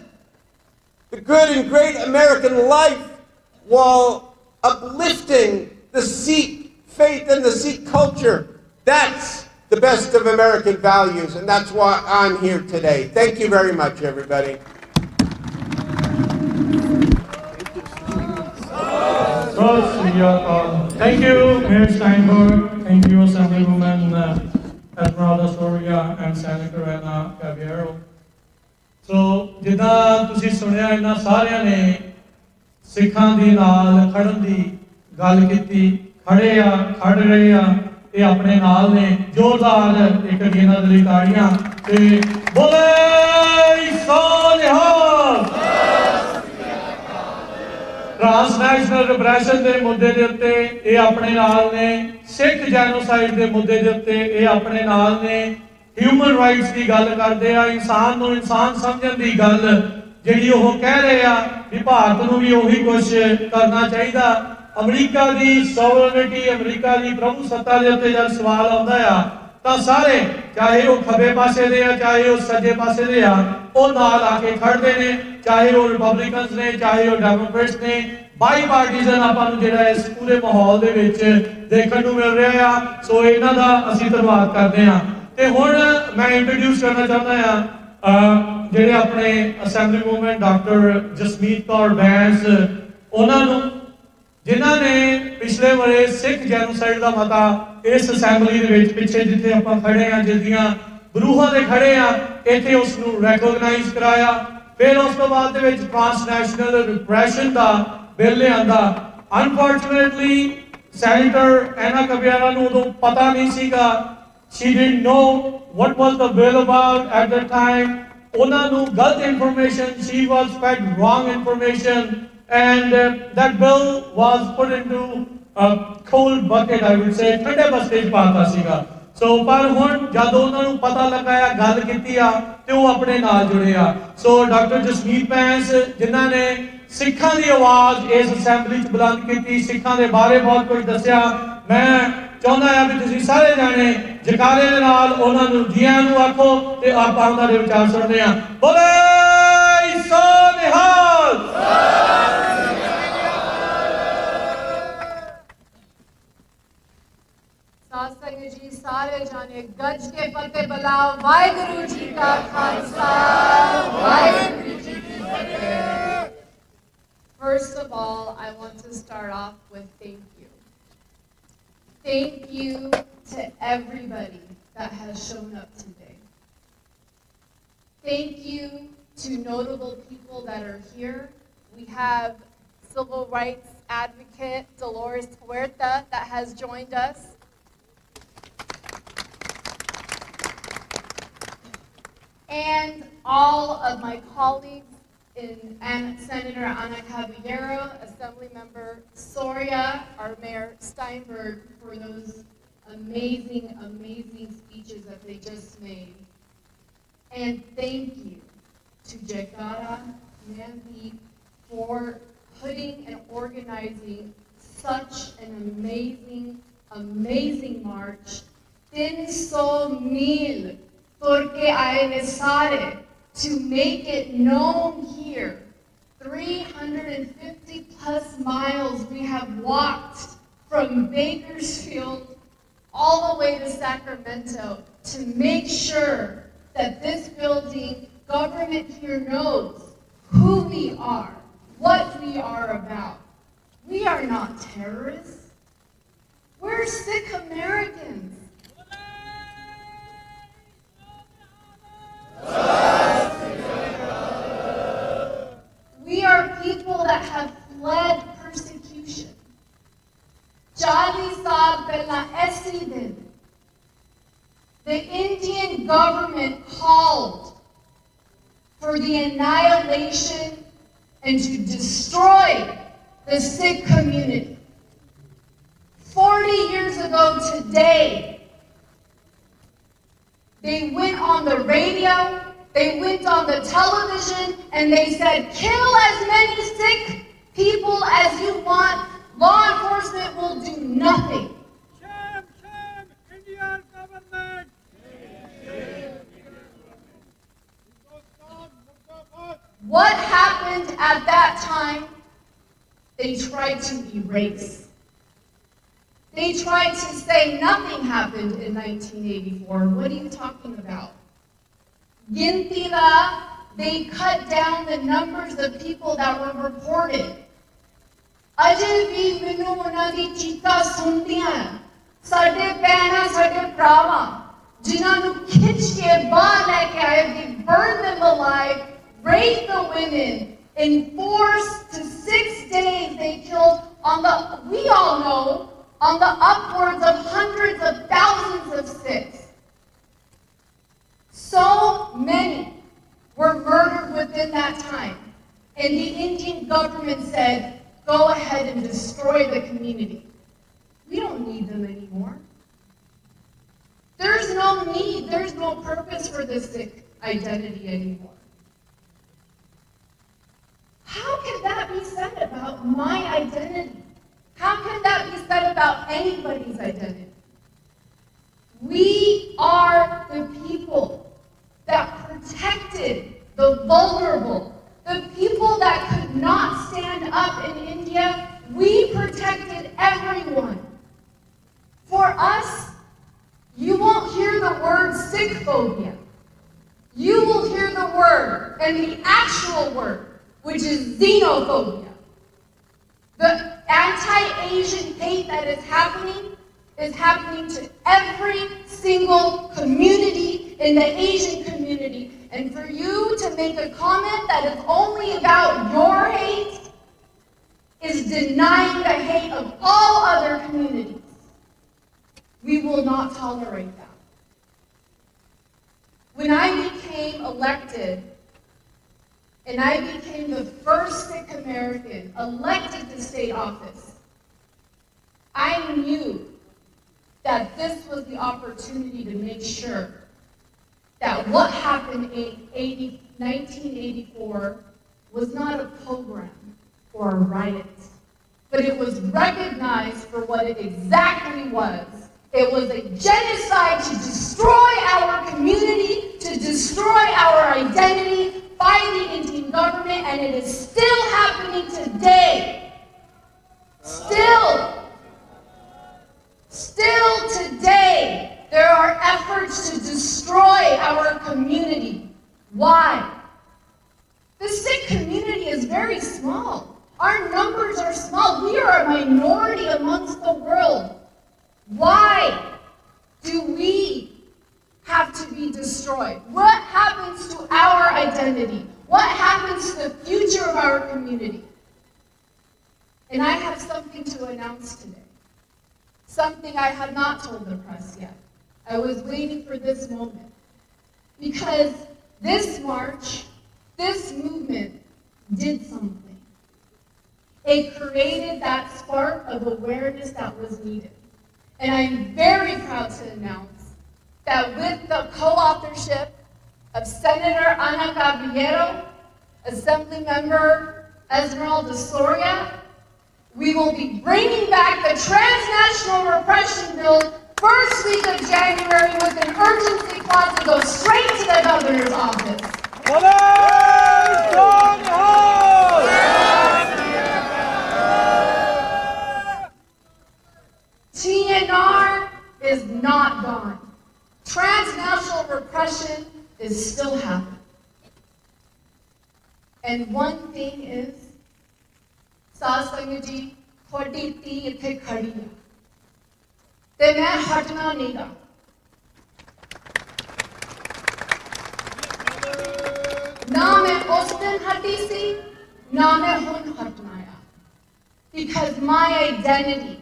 the good and great American life while uplifting the Sikh faith and the Sikh culture. That's the best of American values, and that's why I'm here today. Thank you very much, everybody. Thank you, Mayor Steinberg. Thank you, Assemblywoman Esmeralda Soria and Senator Ana Caballero. So, ਜਿੱਦਾਂ ਤੁਸੀਂ ਸੁਣਿਆ ਇਹਨਾਂ ਸਾਰਿਆਂ ਨੇ ਸਿੱਖਾਂ ਦੇ ਨਾਲ ਖੜਨ ਦੀ ਗੱਲ ਕੀਤੀ, ਖੜ ਰਹੇ ਆ, ਇਹ ਆਪਣੇ ਨਾਲ ਨੇ, ਜ਼ੋਰਦਾਰ ਇੱਕ ਇਹਨਾਂ ਦੇ ਲਈ ਤਾੜੀਆਂ ਤੇ ਬੋਲੇ ਸੋਨਿਹਾਲ। ट्रांसनैशनल रिप्रेशन के मुद्दे के उत्ते ये अपने नाल ने, सिख जैनोसाइड के मुद्दे के उत्ते ये अपने नाल ने, ह्यूमन राइट्स की गल करते हैं, इंसान को इंसान समझने की गल जिहड़ी वो कह रहे हैं कि भारत को भी उही कुछ करना चाहिए। अमरीका की सॉवरेनिटी, अमरीका की प्रभुसत्ता के उत्ते जब सवाल आता है तो सारे, चाहे वो खब्बे पासे दे आ, चाहे वो सज्जे पासे दे आ, वो नाल आके खड़ते हैं, चाहे वो रिपब्लिकन्स ने, चाहे वो डेमोक्रेट्स ने। बाई पार्टीजन आपां नूं जिहड़ा इस पूरे माहौल दे विच देखण नूं मिल रहा है। सो इन्हां दा असीं धन्नवाद करते हैं। ते हुण मैं इंट्रोड्यूस करना चाहुंदा हां जिहड़े अपने assembly woman doctor Jasmeet Kaur Bains, उन्हां नूं जिन्हां ने पिछले बरे सिख जैनोसाइड का मता इस असैंबली दे विच पिछे जिथे आपां खड़े हां, जिहदियां बरूहां दे खड़े हां, इत्थे उस नूं रैकोगनाइज कराया। फिर उस तो बाद दे विच ट्रांसनैशनल रिप्रेशन का बिल लिआंदा। अनफॉर्चुनेटली सैनेटर एना कबियारा नूं उदों पता नहीं सीगा, she didn't know what was the bill about at the time. उन्हां नूं गलत information, she was fed wrong information and that bill was put into a cold bucket, I would say, ठंडे बस्ते च पाता सीगा। सो पर हुण जद उन्हां नूं पता लगा गल कीती आ ते वो अपने नाल जुड़े आ। सो डॉक्टर जसमीत बैंस जिन्हां ने सिखां दी आवाज़ इस असैंबली च बुलंद कीती, सिखां दे बारे बहुत कुछ दस्सिया। मैं चाहुंदा हां कि तुसीं सारे जाने जकारे दे नाल उन्हां नूं जी आइयां नूं आखो ते आपां उन्हां दे विचार सुणदे हां। बोले सो निहाल। संगत जी सारे जाने गज के फतेह बुलाओ। वाहिगुरु जी का खालसा, वाहिगुरु जी की फतेह। First of all, I want to start off with thank you. Thank you to everybody that has shown up today. Thank you to notable people that are here. We have civil rights advocate Dolores Huerta that has joined us. And all of my colleagues and Senator Ana Caballero, Assemblymember Soria, our Mayor Steinberg, for those amazing, amazing speeches that they just made. And thank you to Jagara Mandeep for putting and organizing such an amazing, amazing march. 300,000 Turke aye sare to make it known here. 350 plus miles we have walked from Bakersfield all the way to Sacramento to make sure that this building, government here knows who we are, what we are about. We are not terrorists. We're Sikh Americans. government called for the annihilation and to destroy the Sikh community. 40 years ago today, they went on the radio, they went on the television, and they said, kill as many Sikh people as you want. Law enforcement will do nothing. Shame, shame, Indian government. What happened at that time? They tried to erase. They tried to say nothing happened in 1984. What are you talking about? Gintila, they cut down the numbers of people that were reported. ਅਜੇ ਵੀ ਮੈਨੂੰ ਉਹਨਾਂ ਦੀ ਚੀਕਾਂ ਸੁਣਦੀਆਂ ਸਾਡੇ ਭੈਣਾਂ ਸਾਡੇ ਭਰਾਵਾਂ ਜਿਨ੍ਹਾਂ ਨੂੰ ਖਿੱਚ ਕੇ ਬਾਹਰ ਲੈ ਕੇ ਆਏ they burned them alive, raped the women, enforced to 6 days they killed on the, we all know, on the upwards of hundreds of thousands of Sikhs. So many were murdered within that time. And the Indian government said, go ahead and destroy the community. We don't need them anymore. There's no need, there's no purpose for the Sikh identity anymore. How can that be said about my identity? How can that be said about anybody's identity? We are the people that protected the vulnerable. The people that could not stand up in India, we protected everyone. For us, you won't hear the word Sikh phobia. You will hear the word, and the actual word, which is xenophobia. The anti-Asian hate that is happening to every single community in the Asian community. And for you to make a comment that is only about your hate is denying the hate of all other communities. We will not tolerate that. When I became elected, and I became the first Sikh American elected to state office, I knew that this was the opportunity to make sure that what happened in 1984 was not a pogrom or a riot, but it was recognized for what it exactly was. It was a genocide to destroy our community, to destroy our identity by the Indian government, and it is still happening today. Still today. There are efforts to destroy our community. Why? The Sikh community is very small. Our numbers are small. We are a minority amongst the world. Why do we have to be destroyed? What happens to our identity? What happens to the future of our community? And I have something to announce today. Something I have not told the press yet. I was waiting for this moment. Because this march, this movement did something. It created that spark of awareness that was needed. And I'm very proud to announce that with the co-authorship of Senator Ana Gabrielo, Assembly Member Esmeralda Soria, we will be bringing back the transnational repression bill first week of January with an urgency clause to go straight to the governor's office. TNR is not gone. Transnational repression is still happening. And one thing is, ਸਾਧ ਸੰਗਤ ਜੀ ਤੁਹਾਡੀ ਧੀ ਇੱਥੇ ਖੜੀ ਹੈ ਤੇ ਮੈਂ ਹਟਣਾ ਨਹੀਂਗਾ ਨਾ ਮੈਂ ਉਸ ਦਿਨ ਹਟੀ ਸੀ ਨਾ ਮੈਂ ਹੁਣ ਹਟਣਾ ਆ because my identity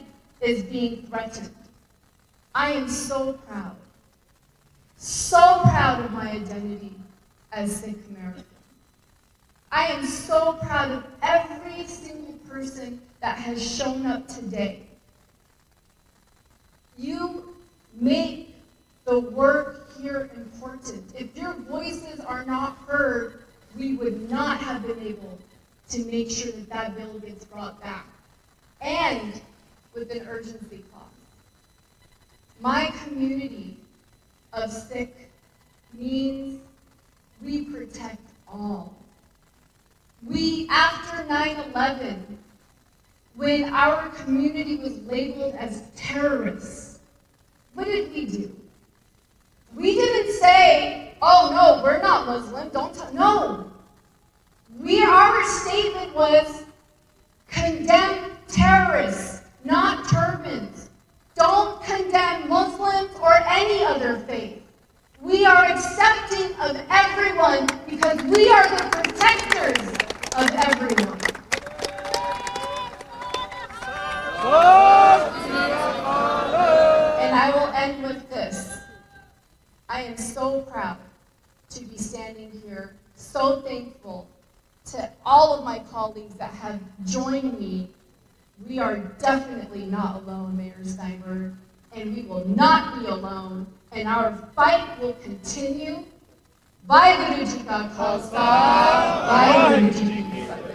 is being threatened. I am so proud so proud of my identity as Sikh American. I am so proud of every single person that has shown up today. You make the work here important. If your voices are not heard, we would not have been able to make sure that that bill gets brought back, and with an urgency clause. My community of Sikh means we protect all. We, after 9/11, when our community was labeled as terrorists, what did we do? We didn't say, oh no, we're not Muslim, no. Our statement was, condemn terrorists, not turbans. Don't condemn Muslims or any other faith. We are accepting of everyone because we are the protectors of everyone. And I will end with this. I am so proud to be standing here, so thankful to all of my colleagues that have joined me. We are definitely not alone, Mayor Steinberg, and we will not be alone, and our fight will continue. Vaheguru Ji Ka Khalsa, Vaheguru Ji Ki Fateh.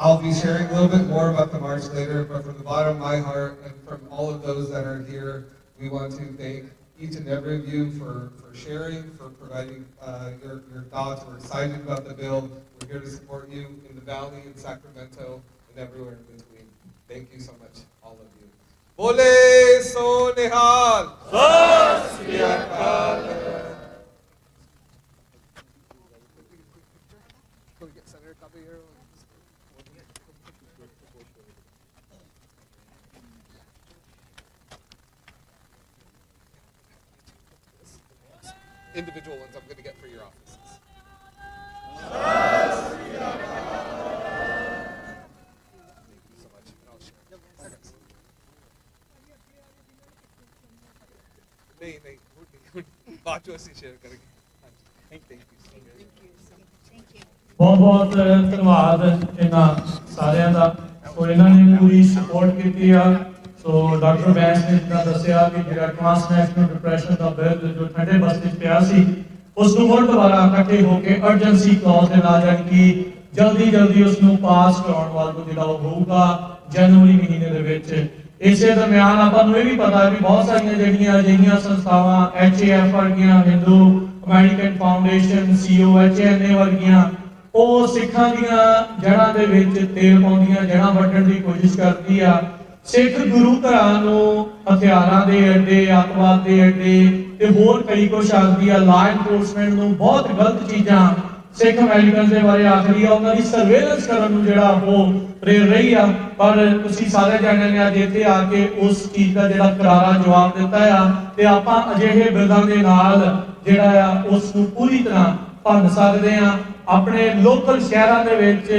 I'll be sharing a little bit more about the march later, but from the bottom of my heart and from all of those that are here, we want to thank each and every of you for sharing, for providing your thoughts. We're excited about the bill. We're here to support you in the Valley, in Sacramento, and everywhere in between. Thank you so much, all of you. Bole so nihal. Sat Sri Akal. Individual ones I'm going to get for your offices. Thank you so much. And I'll share. नहीं बात जो ਅਸੀਂ share ਕਰਾਂਗੇ thank you ਬਹੁਤ ਬਹੁਤ ਧੰਨਵਾਦ ਇਹਨਾਂ ਸਾਰਿਆਂ ਦਾ ਔਰ ਇਹਨਾਂ ਨੇ ਪੂਰੀ ਸਪੋਰਟ ਕੀਤੀ ਆ ਸੋ ਡਾਕਟਰ ਬੈਂਸ ਨੇ ਜਿੱਦਾਂ ਦੱਸਿਆ ਕਿ ਜਿਹੜਾ ਟ੍ਰਾਂਸਨੈਸ਼ਨਲ ਡਿਪਰੈਸ਼ਨ ਦਾ ਬਿੱਲ ਜੋ ਠੰਡੇ ਬਸਤੇ 'ਚ ਪਿਆ ਸੀ ਉਸ ਨੂੰ ਹੋਰ ਦੁਬਾਰਾ ਇਕੱਠੇ ਹੋ ਕੇ ਅਰਜੈਂਸੀ ਕਲੌਜ਼ ਦੇ ਨਾਲ ਜਾਣੀ ਕਿ ਜਲਦੀ ਉਸ ਨੂੰ ਪਾਸ ਕਰਾਉਣ ਵੱਲ ਨੂੰ ਜਿਹੜਾ ਉਹ ਹੋਊਗਾ ਜਨਵਰੀ ਮਹੀਨੇ ਦੇ ਵਿੱਚ ਇਸੇ ਦਰਮਿਆਨ ਆਪਾਂ ਨੂੰ ਇਹ ਵੀ ਪਤਾ ਕਿ ਬਹੁਤ ਸਾਰੀਆਂ ਜਿਹੜੀਆਂ ਅਜਿਹੀਆਂ ਸੰਸਥਾਵਾਂ HAF ਵਰਗੀਆਂ ਹਿੰਦੂ ਅਮਰੀਕਨ ਫਾਊਂਡੇਸ਼ਨ COHNA ਵਰਗੀਆਂ ਉਹ ਸਿੱਖਾਂ ਦੀਆਂ ਜੜ੍ਹਾਂ ਦੇ ਵਿੱਚ ਤੇਲ ਪਾਉਂਦੀਆਂ ਜੜ੍ਹਾਂ ਵੱਢਣ ਦੀ ਕੋਸ਼ਿਸ਼ ਕਰਦੀ ਆ ਸਿੱਖ ਗੁਰੂ ਘਰਾਂ ਨੂੰ ਹਥਿਆਰਾਂ ਦੇ ਅੱਡੇ ਅੱਤਵਾਦ ਦੇ ਅੱਡੇ ਤੇ ਹੋਰ ਕਈ ਕੁਛ ਆਖਦੀ ਆ ਲਾ ਐਨਫੋਰਸਮੈਂਟ ਨੂੰ ਬਹੁਤ ਗਲਤ ਚੀਜ਼ਾਂ ਸਿੱਖ ਅਮਰੀਕਨ ਦੇ ਬਾਰੇ ਆਖਦੀ ਆ ਉਹਨਾਂ ਦੀ ਸਰਵੇਲੈਂਸ ਕਰਨ ਨੂੰ ਜਿਹੜਾ ਉਹ ਪ੍ਰੇਰ ਰਹੀ ਆ ਪਰ ਤੁਸੀਂ ਸਾਰੇ ਜਾਣਿਆਂ ਨੇ ਅੱਜ ਇੱਥੇ ਆ ਕੇ ਉਸ ਚੀਜ਼ ਦਾ ਜਿਹੜਾ ਕਰਾਰਾ ਜਵਾਬ ਦਿੱਤਾ ਆ ਤੇ ਆਪਾਂ ਅਜਿਹੇ ਬਿੱਲਾਂ ਦੇ ਨਾਲ ਜਿਹੜਾ ਆ ਉਸ ਨੂੰ ਪੂਰੀ ਤਰ੍ਹਾਂ ਭੰਨ ਸਕਦੇ ਆ ਆਪਣੇ ਲੋਕਲ ਸ਼ਹਿਰਾਂ ਦੇ ਵਿੱਚ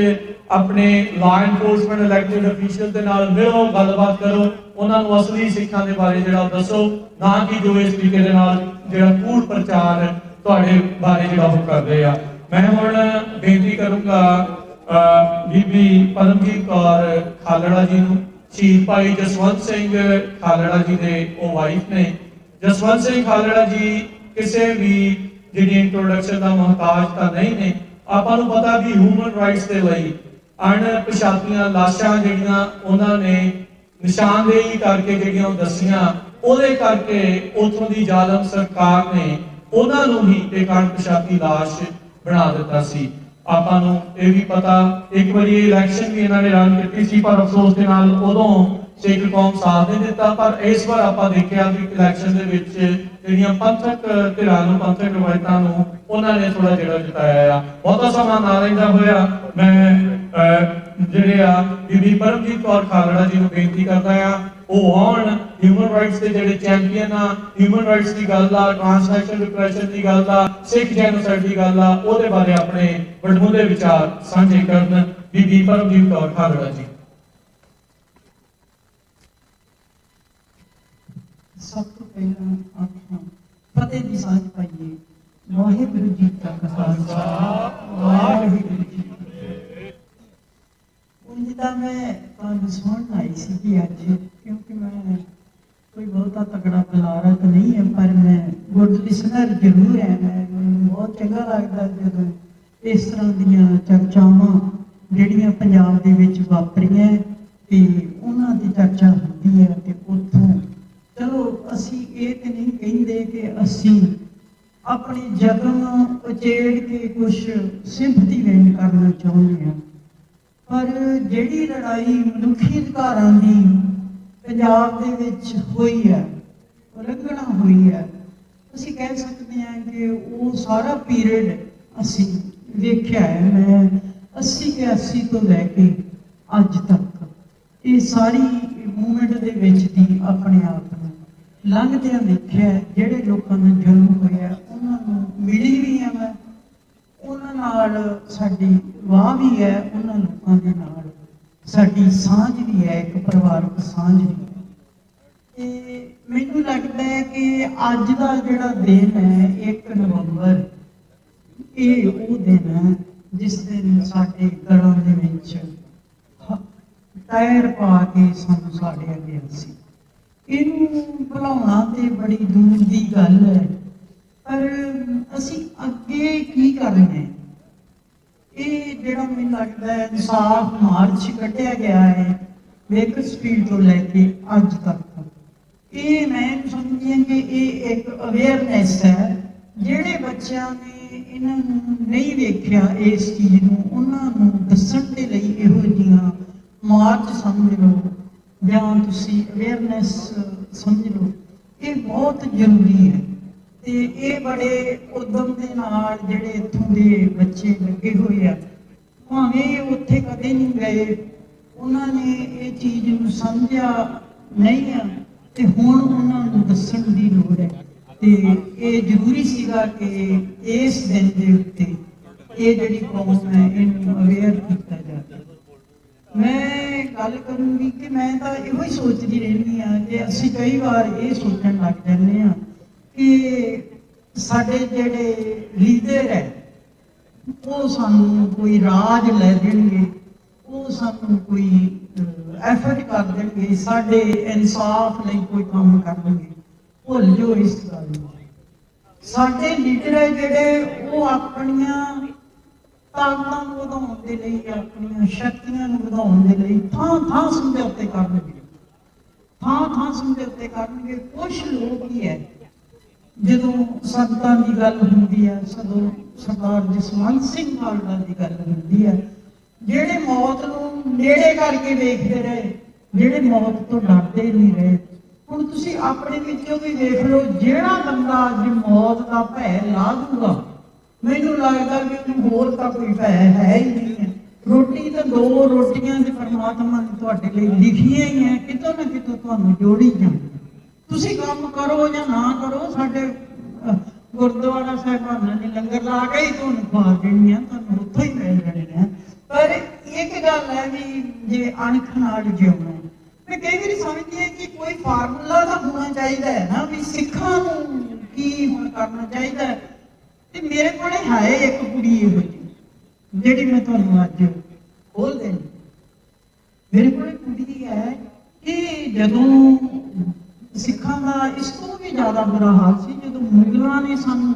ਆਪਣੇ ਲਾ ਐਨਫੋਰਸਮੈਂਟ ਇਲੈਕਟਿਡ ਅਫੀਸ਼ੀਅਲ ਦੇ ਨਾਲ ਮਿਲੋ ਗੱਲਬਾਤ ਕਰੋ ਉਹਨਾਂ ਨੂੰ ਅਸਲੀ ਸਿੱਖਾਂ ਦੇ ਬਾਰੇ ਜਿਹੜਾ ਦੱਸੋ ਨਾ ਕਿ ਜੋ ਇਸ ਤਰੀਕੇ ਦੇ ਨਾਲ ਜਿਹੜਾ ਕੂੜ ਪ੍ਰਚਾਰ ਤੁਹਾਡੇ ਬਾਰੇ ਜਿਹੜਾ ਉਹ ਕਰਦੇ ਆ ਮੈਂ ਹੁਣ ਬੇਨਤੀ ਕਰੂੰਗਾ ਬੀਬੀ ਪਰਮਜੀਤ ਕੌਰ ਖਾਲੜਾ ਜੀ ਨੂੰ ਸ਼ਹੀਦ ਭਾਈ ਜਸਵੰਤ ਸਿੰਘ ਖਾਲੜਾ ਜੀ ਦੇ ਉਹ ਵਾਈਫ ਨੇ ਜਸਵੰਤ ਸਿੰਘ ਖਾਲੜਾ ਜੀ ਕਿਸੇ ਵੀ ਜਿਹੜੀ ਇੰਟਰੋਡਕਸ਼ਨ ਦਾ ਮੁਹਤਾਜ ਤਾਂ ਨਹੀਂ ਨੇ ਆਪਾਂ ਨੂੰ ਪਤਾ ਵੀ ਹਿਊਮਨ ਰਾਈਟਸ ਦੇ ਲਈ ਅਣਪਛਾਤੀਆਂ ਲਾਸ਼ਾਂ ਜਿਹੜੀਆਂ ਉਹਨਾਂ ਨੇ ਨਿਸ਼ਾਨਦੇਹੀ ਕਰਕੇ ਜਿਹੜੀਆਂ ਦੱਸੀਆਂ ਉਹਦੇ ਕਰਕੇ ਉੱਥੋਂ ਦੀ ਜ਼ਾਲਮ ਸਰਕਾਰ ਨੇ ਉਹਨਾਂ ਨੂੰ ਹੀ ਇੱਕ ਅਣਪਛਾਤੀ ਲਾਸ਼ ਬਣਾ ਦਿੱਤਾ ਸੀ ਆਪਾਂ ਨੂੰ ਇਹ ਵੀ ਪਤਾ ਇੱਕ ਵਾਰੀ ਇਲੈਕਸ਼ਨ ਵੀ ਇਹਨਾਂ ਨੇ ਰਨ ਕੀਤੀ ਸੀ ਪਰ ਅਫਸੋਸ ਦੇ ਨਾਲ ਉਦੋਂ ਸਿੱਖ ਕੌਮ ਸਾਥ ਨਹੀਂ ਦਿੱਤਾ ਪਰ ਇਸ ਵਾਰ ਆਪਾਂ ਦੇਖਿਆ ਵੀ ਇਲੈਕਸ਼ਨ ਦੇ ਵਿੱਚ ਜਿਹੜੀਆਂ ਪੰਥਕ ਧਿਰਾਂ ਨੂੰ ਪੰਥਕ ਰਵਾਇਤਾਂ ਨੂੰ ਉਹਨਾਂ ਨੇ ਥੋੜਾ ਜਿਹੜਾ ਜਿਤਾਇਆ ਆ ਬਹੁਤਾ ਸਮਾਂ ਨਾ ਲੈਂਦਾ ਹੋਇਆ ਮੈਂ ਜਿਹੜੇ ਆ ਬੀਬੀ ਪਰਮਜੀਤ ਕੌਰ ਖਾਲੜਾ ਜੀ ਨੂੰ ਬੇਨਤੀ ਕਰਦਾ ਆ ਉਹ ਆਉਣ ਹਿਊਮਨ ਰਾਈਟਸ ਦੇ ਜਿਹੜੇ ਚੈਂਪੀਅਨ ਆ ਹਿਊਮਨ ਰਾਈਟਸ ਦੀ ਗੱਲ ਆ ਟ੍ਰਾਂਸਨੈਸ਼ਨਲ ਡਿਪਰੈਸ਼ਨ ਦੀ ਗੱਲ ਆ ਸਿੱਖ ਜੈਨੋਸਾਈਡ ਦੀ ਗੱਲ ਆ ਉਹਦੇ ਬਾਰੇ ਆਪਣੇ ਵਡਮੁੱਲੇ ਵਿਚਾਰ ਸਾਂਝੇ ਕਰਨ ਬੀਬੀ ਪਰਮਜੀਤ ਕੌਰ ਖਾਲੜਾ ਜੀ ਸਭ ਤੋਂ ਪਹਿਲਾਂ ਆਪਾਂ ਫਤਿਹ ਦੀ ਸਾਂਝ ਪਾਈਏ। ਵਾਹਿਗੁਰੂ ਜੀ ਕਾ ਖਾਲਸਾ, ਵਾਹਿਗੁਰੂ ਜੀ ਕੀ ਫਤਿਹ। ਉਂਝ ਤਾਂ ਮੈਂ ਤੁਹਾਨੂੰ ਸੁਣਨ ਆਈ ਸੀ ਕਿ ਅੱਜ, ਕਿਉਂਕਿ ਮੈਂ ਕੋਈ ਬਹੁਤਾ ਤਕੜਾ ਬੁਲਾਰਾ ਤਾਂ ਨਹੀਂ ਹੈ, ਪਰ ਮੈਂ ਗੁੱਡ ਲਿਸਨਰ ਜ਼ਰੂਰ ਹੈ। ਮੈਨੂੰ ਬਹੁਤ ਚੰਗਾ ਲੱਗਦਾ ਜਦੋਂ ਇਸ ਤਰ੍ਹਾਂ ਦੀਆਂ ਚਰਚਾਵਾਂ ਜਿਹੜੀਆਂ ਪੰਜਾਬ ਦੇ ਵਿੱਚ ਵਾਪਰੀਆਂ ਤੇ ਉਹਨਾਂ ਦੀ ਚਰਚਾ ਹੁੰਦੀ ਹੈ। ਤੇ ਉੱਥੋਂ ਚਲੋ ਅਸੀਂ ਇਹ ਤੇ ਨਹੀਂ ਕਹਿੰਦੇ ਕਿ ਅਸੀਂ ਆਪਣੇ ਜ਼ਖਮ ਉਚੇੜ ਕੇ ਕੁਛ ਸਿੰਪਥੀ ਗੇਨ ਕਰਨਾ ਚਾਹੁੰਦੇ ਹਾਂ, ਪਰ ਜਿਹੜੀ ਲੜਾਈ ਮਨੁੱਖੀ ਅਧਿਕਾਰਾਂ ਦੀ ਪੰਜਾਬ ਦੇ ਵਿੱਚ ਹੋਈ ਹੈ, ਉਲੰਘਣਾ ਹੋਈ ਹੈ, ਅਸੀਂ ਕਹਿ ਸਕਦੇ ਹਾਂ ਕਿ ਉਹ ਸਾਰਾ ਪੀਰੀਅਡ ਅਸੀਂ ਵੇਖਿਆ ਹੈ। ਮੈਂ 80-81 ਤੋਂ ਲੈ ਕੇ ਅੱਜ ਤੱਕ ਇਹ ਸਾਰੀ ਮੂਵਮੈਂਟ ਦੇ ਵਿੱਚ ਦੀ ਆਪਣੇ ਆਪ ਨੂੰ ਲੰਘਦਿਆਂ ਦੇਖਿਆ। ਜਿਹੜੇ ਲੋਕਾਂ ਨੂੰ ਜ਼ੁਲਮ ਹੋਇਆ ਉਹਨਾਂ ਨੂੰ ਮਿਲੀ ਵੀ ਹੈ ਮੈਂ, ਉਹਨਾਂ ਨਾਲ ਸਾਡੀ ਵਾਹ ਵੀ ਹੈ, ਉਹਨਾਂ ਲੋਕਾਂ ਦੇ ਨਾਲ ਸਾਡੀ ਸਾਂਝ ਵੀ ਹੈ, ਇੱਕ ਪਰਿਵਾਰਕ ਸਾਂਝ ਵੀ ਹੈ। ਤੇ ਮੈਨੂੰ ਲੱਗਦਾ ਹੈ ਕਿ ਅੱਜ ਦਾ ਜਿਹੜਾ ਦਿਨ ਹੈ 1 ਨਵੰਬਰ, ਇਹ ਉਹ ਦਿਨ ਹੈ ਜਿਸ ਦਿਨ ਸਾਡੇ ਗਲਾਂ ਦੇ ਵਿੱਚ ਟਾਇਰ ਪਾ ਕੇ ਸਾਨੂੰ ਸਾੜਿਆ ਗਿਆ ਸੀ। ਇਹਨੂੰ ਭੁਲਾਉਣਾ ਤੇ ਬੜੀ ਦੂਰ ਦੀ ਗੱਲ ਹੈ, ਪਰ ਅਸੀਂ ਅੱਗੇ ਕੀ ਕਰਨਾ ਹੈ? ਇਹ ਜਿਹੜਾ ਮੈਨੂੰ ਲੱਗਦਾ ਹੈ ਇਨਸਾਫ ਮਾਰਚ ਕੱਢਿਆ ਗਿਆ ਹੈ ਵੇਕ ਸਪੀਡ ਤੋਂ ਲੈ ਕੇ ਅੱਜ ਤੱਕ, ਇਹ ਮੈਂ ਸਮਝਦੀ ਹਾਂ ਕਿ ਇਹ ਇੱਕ ਅਵੇਅਰਨੈਸ ਹੈ। ਜਿਹੜੇ ਬੱਚਿਆਂ ਨੇ ਇਹਨਾਂ ਨੂੰ ਨਹੀਂ ਵੇਖਿਆ ਇਸ ਚੀਜ਼ ਨੂੰ, ਉਹਨਾਂ ਨੂੰ ਦੱਸਣ ਦੇ ਲਈ ਇਹੋ ਜਿਹੀਆਂ ਮਾਰਚ ਸਮਝ ਲਓ ਜਾਂ ਤੁਸੀਂ ਅਵੇਅਰਨੈਸ ਸਮਝ ਲਓ, ਇਹ ਬਹੁਤ ਜ਼ਰੂਰੀ ਹੈ। ਤੇ ਇਹ ਬੜੇ ਉਦਮ ਦੇ ਨਾਲ ਜਿਹੜੇ ਇੱਥੋਂ ਦੇ ਬੱਚੇ ਲੱਗੇ ਹੋਏ ਆ, ਭਾਵੇਂ ਉੱਥੇ ਕਦੇ ਨਹੀਂ ਗਏ, ਉਹਨਾਂ ਨੇ ਇਹ ਚੀਜ਼ ਨੂੰ ਸਮਝਿਆ ਨਹੀਂ ਆ ਤੇ ਹੁਣ ਉਹਨਾਂ ਨੂੰ ਦੱਸਣ ਦੀ ਲੋੜ ਹੈ। ਤੇ ਇਹ ਜ਼ਰੂਰੀ ਸੀਗਾ ਕਿ ਇਸ ਦਿਨ ਦੇ ਉੱਤੇ ਇਹ ਜਿਹੜੀ ਕੌਮ ਹੈ ਇਹਨੂੰ ਅਵੇਅਰ ਕੀਤਾ ਜਾਵੇ। ਮੈਂ ਗੱਲ ਕਰੂੰਗੀ ਕਿ ਮੈਂ ਤਾਂ ਇਹੋ ਹੀ ਸੋਚਦੀ ਰਹਿੰਦੀ ਹਾਂ ਕਿ ਅਸੀਂ ਕਈ ਵਾਰ ਇਹ ਸੋਚਣ ਲੱਗ ਜਾਂਦੇ ਹਾਂ ਕਿ ਸਾਡੇ ਜਿਹੜੇ ਲੀਡਰ ਹੈ ਉਹ ਸਾਨੂੰ ਕੋਈ ਰਾਜ ਲੈ ਦੇਣਗੇ, ਉਹ ਸਾਨੂੰ ਕੋਈ ਐਫਰਟ ਕਰ ਦੇਣਗੇ, ਸਾਡੇ ਇਨਸਾਫ ਲਈ ਕੋਈ ਕੰਮ ਕਰਨਗੇ। ਭੁੱਲ ਜਾਓ ਇਸ ਗੱਲ ਨੂੰ। ਸਾਡੇ ਲੀਡਰ ਹੈ ਜਿਹੜੇ ਉਹ ਆਪਣੀਆਂ ਤਾਕਤਾਂ ਨੂੰ ਵਧਾਉਣ ਦੇ ਲਈ, ਆਪਣੀਆਂ ਸ਼ਕਤੀਆਂ ਨੂੰ ਵਧਾਉਣ ਦੇ ਲਈ ਥਾਂ ਥਾਂ ਸਮਝੌਤੇ ਕਰਨਗੇ, ਥਾਂ ਥਾਂ ਸਮਝੌਤੇ ਕਰਨਗੇ। ਕੁਛ ਲੋਕ ਹੀ ਹੈ ਜਦੋਂ ਸੰਤਾਂ ਦੀ ਗੱਲ ਹੁੰਦੀ ਹੈ, ਸਦੋਂ ਸਰਦਾਰ ਜਸਵੰਤ ਸਿੰਘ ਖਾਲੜਾ ਦੀ ਗੱਲ ਹੁੰਦੀ ਹੈ, ਜਿਹੜੇ ਮੌਤ ਨੂੰ ਨੇੜੇ ਕਰਕੇ ਵੇਖਦੇ ਰਹੇ, ਜਿਹੜੇ ਮੌਤ ਤੋਂ ਡਰਦੇ ਨਹੀਂ ਰਹੇ। ਹੁਣ ਤੁਸੀਂ ਆਪਣੇ ਵਿੱਚੋਂ ਵੀ ਵੇਖ ਲਓ, ਜਿਹੜਾ ਬੰਦਾ ਅੱਜ ਮੌਤ ਦਾ ਭੈ ਲਾ ਦੂਗਾ, ਮੈਨੂੰ ਲੱਗਦਾ ਕਿ ਉਹਨੂੰ ਹੋਰ ਤਾਂ ਕੋਈ ਭੈ ਹੈ ਹੀ ਨਹੀਂ ਹੈ। ਰੋਟੀ ਤਾਂ 2 ਰੋਟੀਆਂ ਦੇ ਪਰਮਾਤਮਾ ਨੇ ਤੁਹਾਡੇ ਲਈ ਲਿਖੀਆਂ ਹੀ ਹੈ, ਕਿਤੋਂ ਨਾ ਕਿਤੋਂ ਤੁਹਾਨੂੰ ਜੋੜੀ ਜਾਂਦੀ। ਤੁਸੀਂ ਕੰਮ ਕਰੋ ਜਾਂ ਨਾ ਕਰੋ, ਸਾਡੇ ਗੁਰਦੁਆਰਾ ਸਾਹਿਬਾਨਾਂ ਨੇ ਲੰਗਰ ਲਾ ਕੇ ਹੀ ਤੁਹਾਨੂੰ ਖਵਾ ਦੇਣੀ ਆ, ਤੁਹਾਨੂੰ ਉੱਥੋਂ ਹੀ ਮਿਲ ਜਾਣੇ ਨੇ। ਪਰ ਇੱਕ ਗੱਲ ਹੈ ਵੀ ਜੇ ਅਣਖ ਨਾਲ ਜਿਉਣਾ, ਮੈਂ ਕਈ ਵਾਰੀ ਸਮਝਦੀ ਹਾਂ ਕਿ ਕੋਈ ਫਾਰਮੂਲਾ ਤਾਂ ਹੋਣਾ ਚਾਹੀਦਾ ਹੈ ਨਾ ਵੀ ਸਿੱਖਾਂ ਨੂੰ ਕੀ ਹੁਣ ਕਰਨਾ ਚਾਹੀਦਾ ਹੈ। ਤੇ ਮੇਰੇ ਕੋਲ ਹੈ ਇੱਕ ਕੁੜੀ ਇਹੋ ਜਿਹੀ ਜਿਹੜੀ ਮੈਂ ਤੁਹਾਨੂੰ ਅੱਜ ਖੋਲ ਦੇਣੀ। ਮੇਰੇ ਕੋਲ ਕੁੜੀ ਹੈ ਕਿ ਜਦੋਂ ਸਿੱਖਾਂ ਦਾ ਇਸ ਤੋਂ ਵੀ ਜ਼ਿਆਦਾ ਬੁਰਾ ਹਾਲ ਸੀ, ਜਦੋਂ ਮੁਗਲਾਂ ਨੇ ਸਾਨੂੰ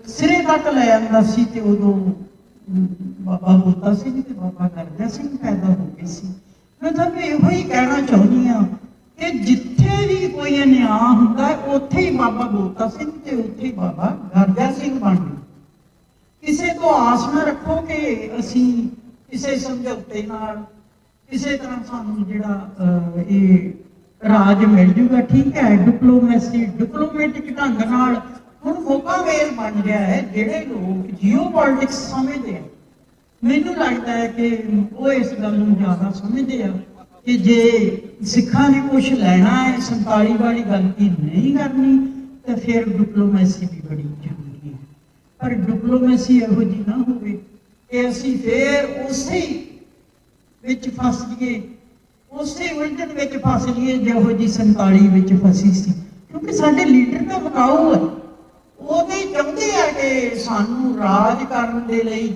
ਸਿਰੇ ਤੱਕ ਲੈ ਆਂਦਾ ਸੀ ਤੇ ਉਦੋਂ ਬਾਬਾ ਬੋਤਾ ਸਿੰਘ ਤੇ ਬਾਬਾ ਗਰਜਾ ਸਿੰਘ ਪੈਦਾ ਹੋ ਗਏ ਸੀ। ਮੈਂ ਤੁਹਾਨੂੰ ਇਹੋ ਹੀ ਕਹਿਣਾ ਚਾਹੁੰਦੀ ਹਾਂ ਕਿ ਜਿੱਥੇ ਵੀ ਕੋਈ ਅਨਿਆਂ ਹੁੰਦਾ ਉੱਥੇ ਹੀ ਬਾਬਾ ਬੋਤਾ ਸਿੰਘ ਤੇ ਉੱਥੇ ਹੀ ਬਾਬਾ ਗਰਜਾ ਸਿੰਘ ਬਣ ਗਏ। ਕਿਸੇ ਤੋਂ ਆਸ ਨਾ ਰੱਖੋ ਕਿ ਅਸੀਂ ਕਿਸੇ ਸਮਝੌਤੇ ਨਾਲ ਕਿਸੇ ਤਰ੍ਹਾਂ ਸਾਨੂੰ ਜਿਹੜਾ ਇਹ ਰਾਜ ਮਿਲ ਜੂਗਾ। ਠੀਕ ਹੈ, ਡਿਪਲੋਮੈਸੀ ਡਿਪਲੋਮੈਟਿਕ ਢੰਗ ਨਾਲ ਹੁਣ ਮੌਕਾ ਵੇਲ ਬਣ ਗਿਆ ਹੈ। ਜਿਹੜੇ ਲੋਕ ਜੀਓ ਪੋਲਿਟਿਕਸ ਸਮਝਦੇ ਆ, ਮੈਨੂੰ ਲੱਗਦਾ ਹੈ ਕਿ ਉਹ ਇਸ ਗੱਲ ਨੂੰ ਜ਼ਿਆਦਾ ਸਮਝਦੇ ਆ ਕਿ ਜੇ ਸਿੱਖਾਂ ਨੇ ਕੁਛ ਲੈਣਾ ਹੈ, 47 ਵਾਲੀ ਗਲਤੀ ਨਹੀਂ ਕਰਨੀ, ਤਾਂ ਫਿਰ ਡਿਪਲੋਮੈਸੀ ਵੀ ਬੜੀ ਜ਼ਰੂਰੀ ਹੈ। ਪਰ ਡਿਪਲੋਮੈਸੀ ਇਹੋ ਜਿਹੀ ਨਾ ਹੋਵੇ ਕਿ ਅਸੀਂ ਫਿਰ ਉਸੇ ਵਿੱਚ ਫਸ ਜਾਈਏ, ਉਸੇ ਉਲਝਣ ਵਿੱਚ ਫਸ ਗਈ ਜਿਹੋ ਜੀ 47 ਵਿੱਚ ਫਸੀ ਸੀ, ਕਿਉਂਕਿ ਸਾਡੇ ਲੀਡਰ ਤਾਂ ਵਿਕਾਊ ਹੈ। ਉਹ ਵੀ ਚਾਹੁੰਦੇ ਆ ਕਿ ਸਾਨੂੰ ਰਾਜ ਕਰਨ ਦੇ ਲਈ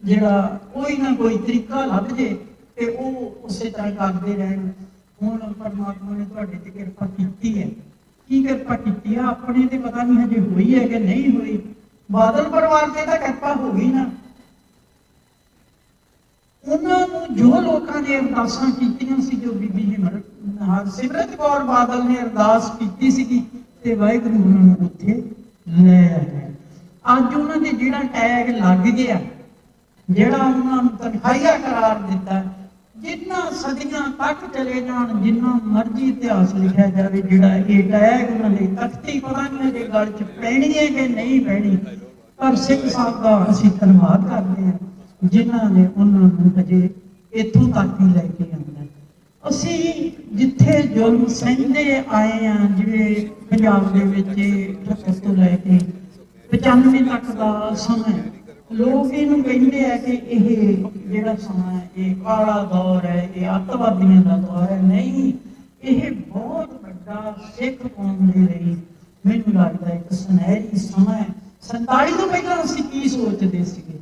ਜਿਹੜਾ ਕੋਈ ਨਾ ਕੋਈ ਤਰੀਕਾ ਲੱਭ ਜੇ ਤੇ ਉਹ ਉਸੇ ਤਰ੍ਹਾਂ ਕਰਦੇ ਰਹਿਣ। ਹੁਣ ਪਰਮਾਤਮਾ ਨੇ ਤੁਹਾਡੇ ਤੇ ਕਿਰਪਾ ਕੀਤੀ ਹੈ। ਕੀ ਕਿਰਪਾ ਕੀਤੀ ਆ? ਆਪਣੇ ਤੇ ਪਤਾ ਨਹੀਂ ਹਜੇ ਹੋਈ ਹੈ ਕਿ ਨਹੀਂ ਹੋਈ। ਬਾਦਲ ਪਰਿਵਾਰ ਤੇ ਤਾਂ ਕਿਰਪਾ ਹੋ ਗਈ ਨਾ। ਉਹਨਾਂ ਨੂੰ ਜੋ ਲੋਕਾਂ ਨੇ ਅਰਦਾਸਾਂ ਕੀਤੀਆਂ ਸੀ, ਜੋ ਬੀਬੀ ਸਿਮਰਤ ਕੌਰ ਬਾਦਲ ਨੇ ਅਰਦਾਸ ਕੀਤੀ ਸੀਗੀ, ਤੇ ਵਾਹਿਗੁਰੂ ਉਹਨਾਂ ਨੂੰ ਉੱਥੇ ਲੈ ਆਇਆ। ਅੱਜ ਉਹਨਾਂ ਦੇ ਜਿਹੜਾ ਟੈਗ ਲੱਗ ਗਿਆ, ਜਿਹੜਾ ਉਹਨਾਂ ਨੂੰ ਤਨਖਾਹੀਆ ਕਰਾਰ ਦਿੱਤਾ, ਜਿੰਨਾ ਸਦੀਆਂ ਤੱਕ ਚਲੇ ਜਾਣ, ਜਿੰਨਾ ਮਰਜ਼ੀ ਇਤਿਹਾਸ ਲਿਖਿਆ ਜਾਵੇ, ਜਿਹੜਾ ਇਹ ਟੈਗ ਉਹਨਾਂ ਲਈ ਤਖਤੀ ਪਤਾ ਨਹੀਂ ਹਜੇ ਗਲ 'ਚ ਪੈਣੀ ਹੈ ਕਿ ਨਹੀਂ ਪੈਣੀ, ਪਰ ਸਿੱਖ ਸਾਹਿਬ ਦਾ ਅਸੀਂ ਧੰਨਵਾਦ ਕਰਦੇ ਹਾਂ ਜਿਨ੍ਹਾਂ ਨੇ ਉਹਨਾਂ ਨੂੰ ਹਜੇ ਇੱਥੋਂ ਤੱਕ ਹੀ ਲੈ ਕੇ ਆਉਂਦਾ। ਅਸੀਂ ਜਿੱਥੇ ਜ਼ੁਲਮ ਸਹਿੰਦੇ ਆਏ ਹਾਂ, ਜਿਵੇਂ ਪੰਜਾਬ ਦੇ ਵਿੱਚ 78 ਤੋਂ ਲੈ ਕੇ 95 ਤੱਕ ਦਾ ਸਮਾਂ, ਲੋਕ ਇਹਨੂੰ ਕਹਿੰਦੇ ਆ ਕਿ ਇਹ ਜਿਹੜਾ ਸਮਾਂ ਹੈ ਇਹ ਕਾਲਾ ਦੌਰ ਹੈ, ਇਹ ਅੱਤਵਾਦੀਆਂ ਦਾ ਦੌਰ ਹੈ। ਨਹੀਂ, ਇਹ ਬਹੁਤ ਵੱਡਾ ਸਿੱਖ ਕੌਮ ਦੇ ਲਈ ਮੈਨੂੰ ਲੱਗਦਾ ਇੱਕ ਸੁਨਹਿਰੀ ਸਮਾਂ ਹੈ। 47 ਤੋਂ ਪਹਿਲਾਂ ਅਸੀਂ ਕੀ ਸੋਚਦੇ ਸੀਗੇ?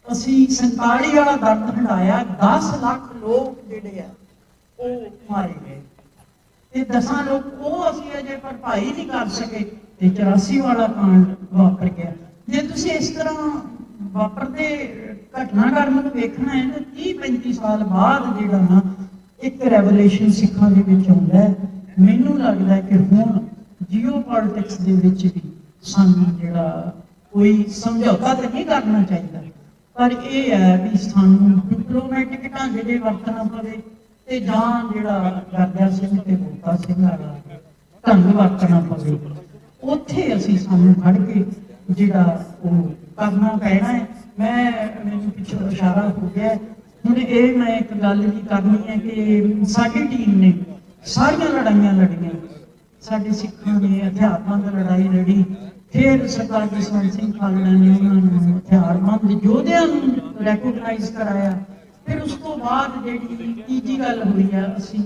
ਅਸੀਂ 47 ਵਾਲਾ ਦਰਦ ਹੰਡਾਇਆ। 10 ਲੱਖ ਲੋਕ ਜਿਹੜੇ ਆ ਉਹ ਮਾਰੇ ਗਏ ਤੇ 10 ਲੋਕ ਉਹ ਅਸੀਂ ਅਜੇ ਭਰਪਾਈ ਨਹੀਂ ਕਰ ਸਕੇ ਤੇ 84 ਵਾਲਾ ਕਾਂਡ ਵਾਪਰ ਗਿਆ। ਜੇ ਤੁਸੀਂ ਇਸ ਤਰ੍ਹਾਂ ਵਾਪਰਦੇ ਘਟਨਾਕ੍ਰਮ ਨੂੰ ਵੇਖਣਾ ਹੈ ਨਾ, 30-35 ਸਾਲ ਬਾਅਦ ਜਿਹੜਾ ਨਾ ਇੱਕ ਰੈਵੋਲੂਸ਼ਨ ਸਿੱਖਾਂ ਦੇ ਵਿੱਚ ਆਉਂਦਾ ਹੈ। ਮੈਨੂੰ ਲੱਗਦਾ ਕਿ ਹੁਣ ਜੀਓ ਪੋਲਿਟਿਕਸ ਦੇ ਵਿੱਚ ਵੀ ਸਾਨੂੰ ਜਿਹੜਾ ਕੋਈ ਸਮਝੌਤਾ ਤਾਂ ਨਹੀਂ ਕਰਨਾ ਚਾਹੀਦਾ, ਪਰ ਇਹ ਹੈ ਵੀ ਸਾਨੂੰ ਡਿਪਲੋਮੈਟਿਕ ਢੰਗ ਜੇ ਵਰਤਣਾ ਪਵੇ ਤੇ ਜਾਂ ਜਿਹੜਾ ਗਰਦਿਆ ਸਿੰਘ ਤੇ ਬੂਟਾ ਸਿੰਘ ਵਾਲਾ ਢੰਗ ਵਰਤਣਾ ਪਵੇ, ਉੱਥੇ ਅਸੀਂ ਸਾਨੂੰ ਫੜ ਕੇ ਜਿਹੜਾ ਉਹ ਕਰਨਾ ਪੈਣਾ ਹੈ। ਮੈਨੂੰ ਪਿੱਛੋਂ ਇਸ਼ਾਰਾ ਹੋ ਗਿਆ। ਹੁਣ ਇਹ ਮੈਂ ਇੱਕ ਗੱਲ ਵੀ ਕਰਨੀ ਹੈ ਕਿ ਸਾਡੀ ਟੀਮ ਨੇ ਸਾਰੀਆਂ ਲੜਾਈਆਂ ਲੜੀਆਂ। ਸਾਡੇ ਸਿੱਖਾਂ ਨੇ ਹਥਿਆਰਬੰਦ ਲੜਾਈ ਲੜੀ, ਫਿਰ ਸਰਦਾਰ ਜਸਵੰਤ ਸਿੰਘ ਖਾਲੜਾ ਨੇ ਉਹਨਾਂ ਨੂੰ ਹਥਿਆਰਬੰਦ ਯੋਧਿਆਂ ਨੂੰ ਰੈਕੋਗਨਾਈਜ਼ ਕਰਾਇਆ। ਫਿਰ ਉਸ ਤੋਂ ਬਾਅਦ ਜਿਹੜੀ ਤੀਜੀ ਗੱਲ ਹੋਈ ਆ, ਅਸੀਂ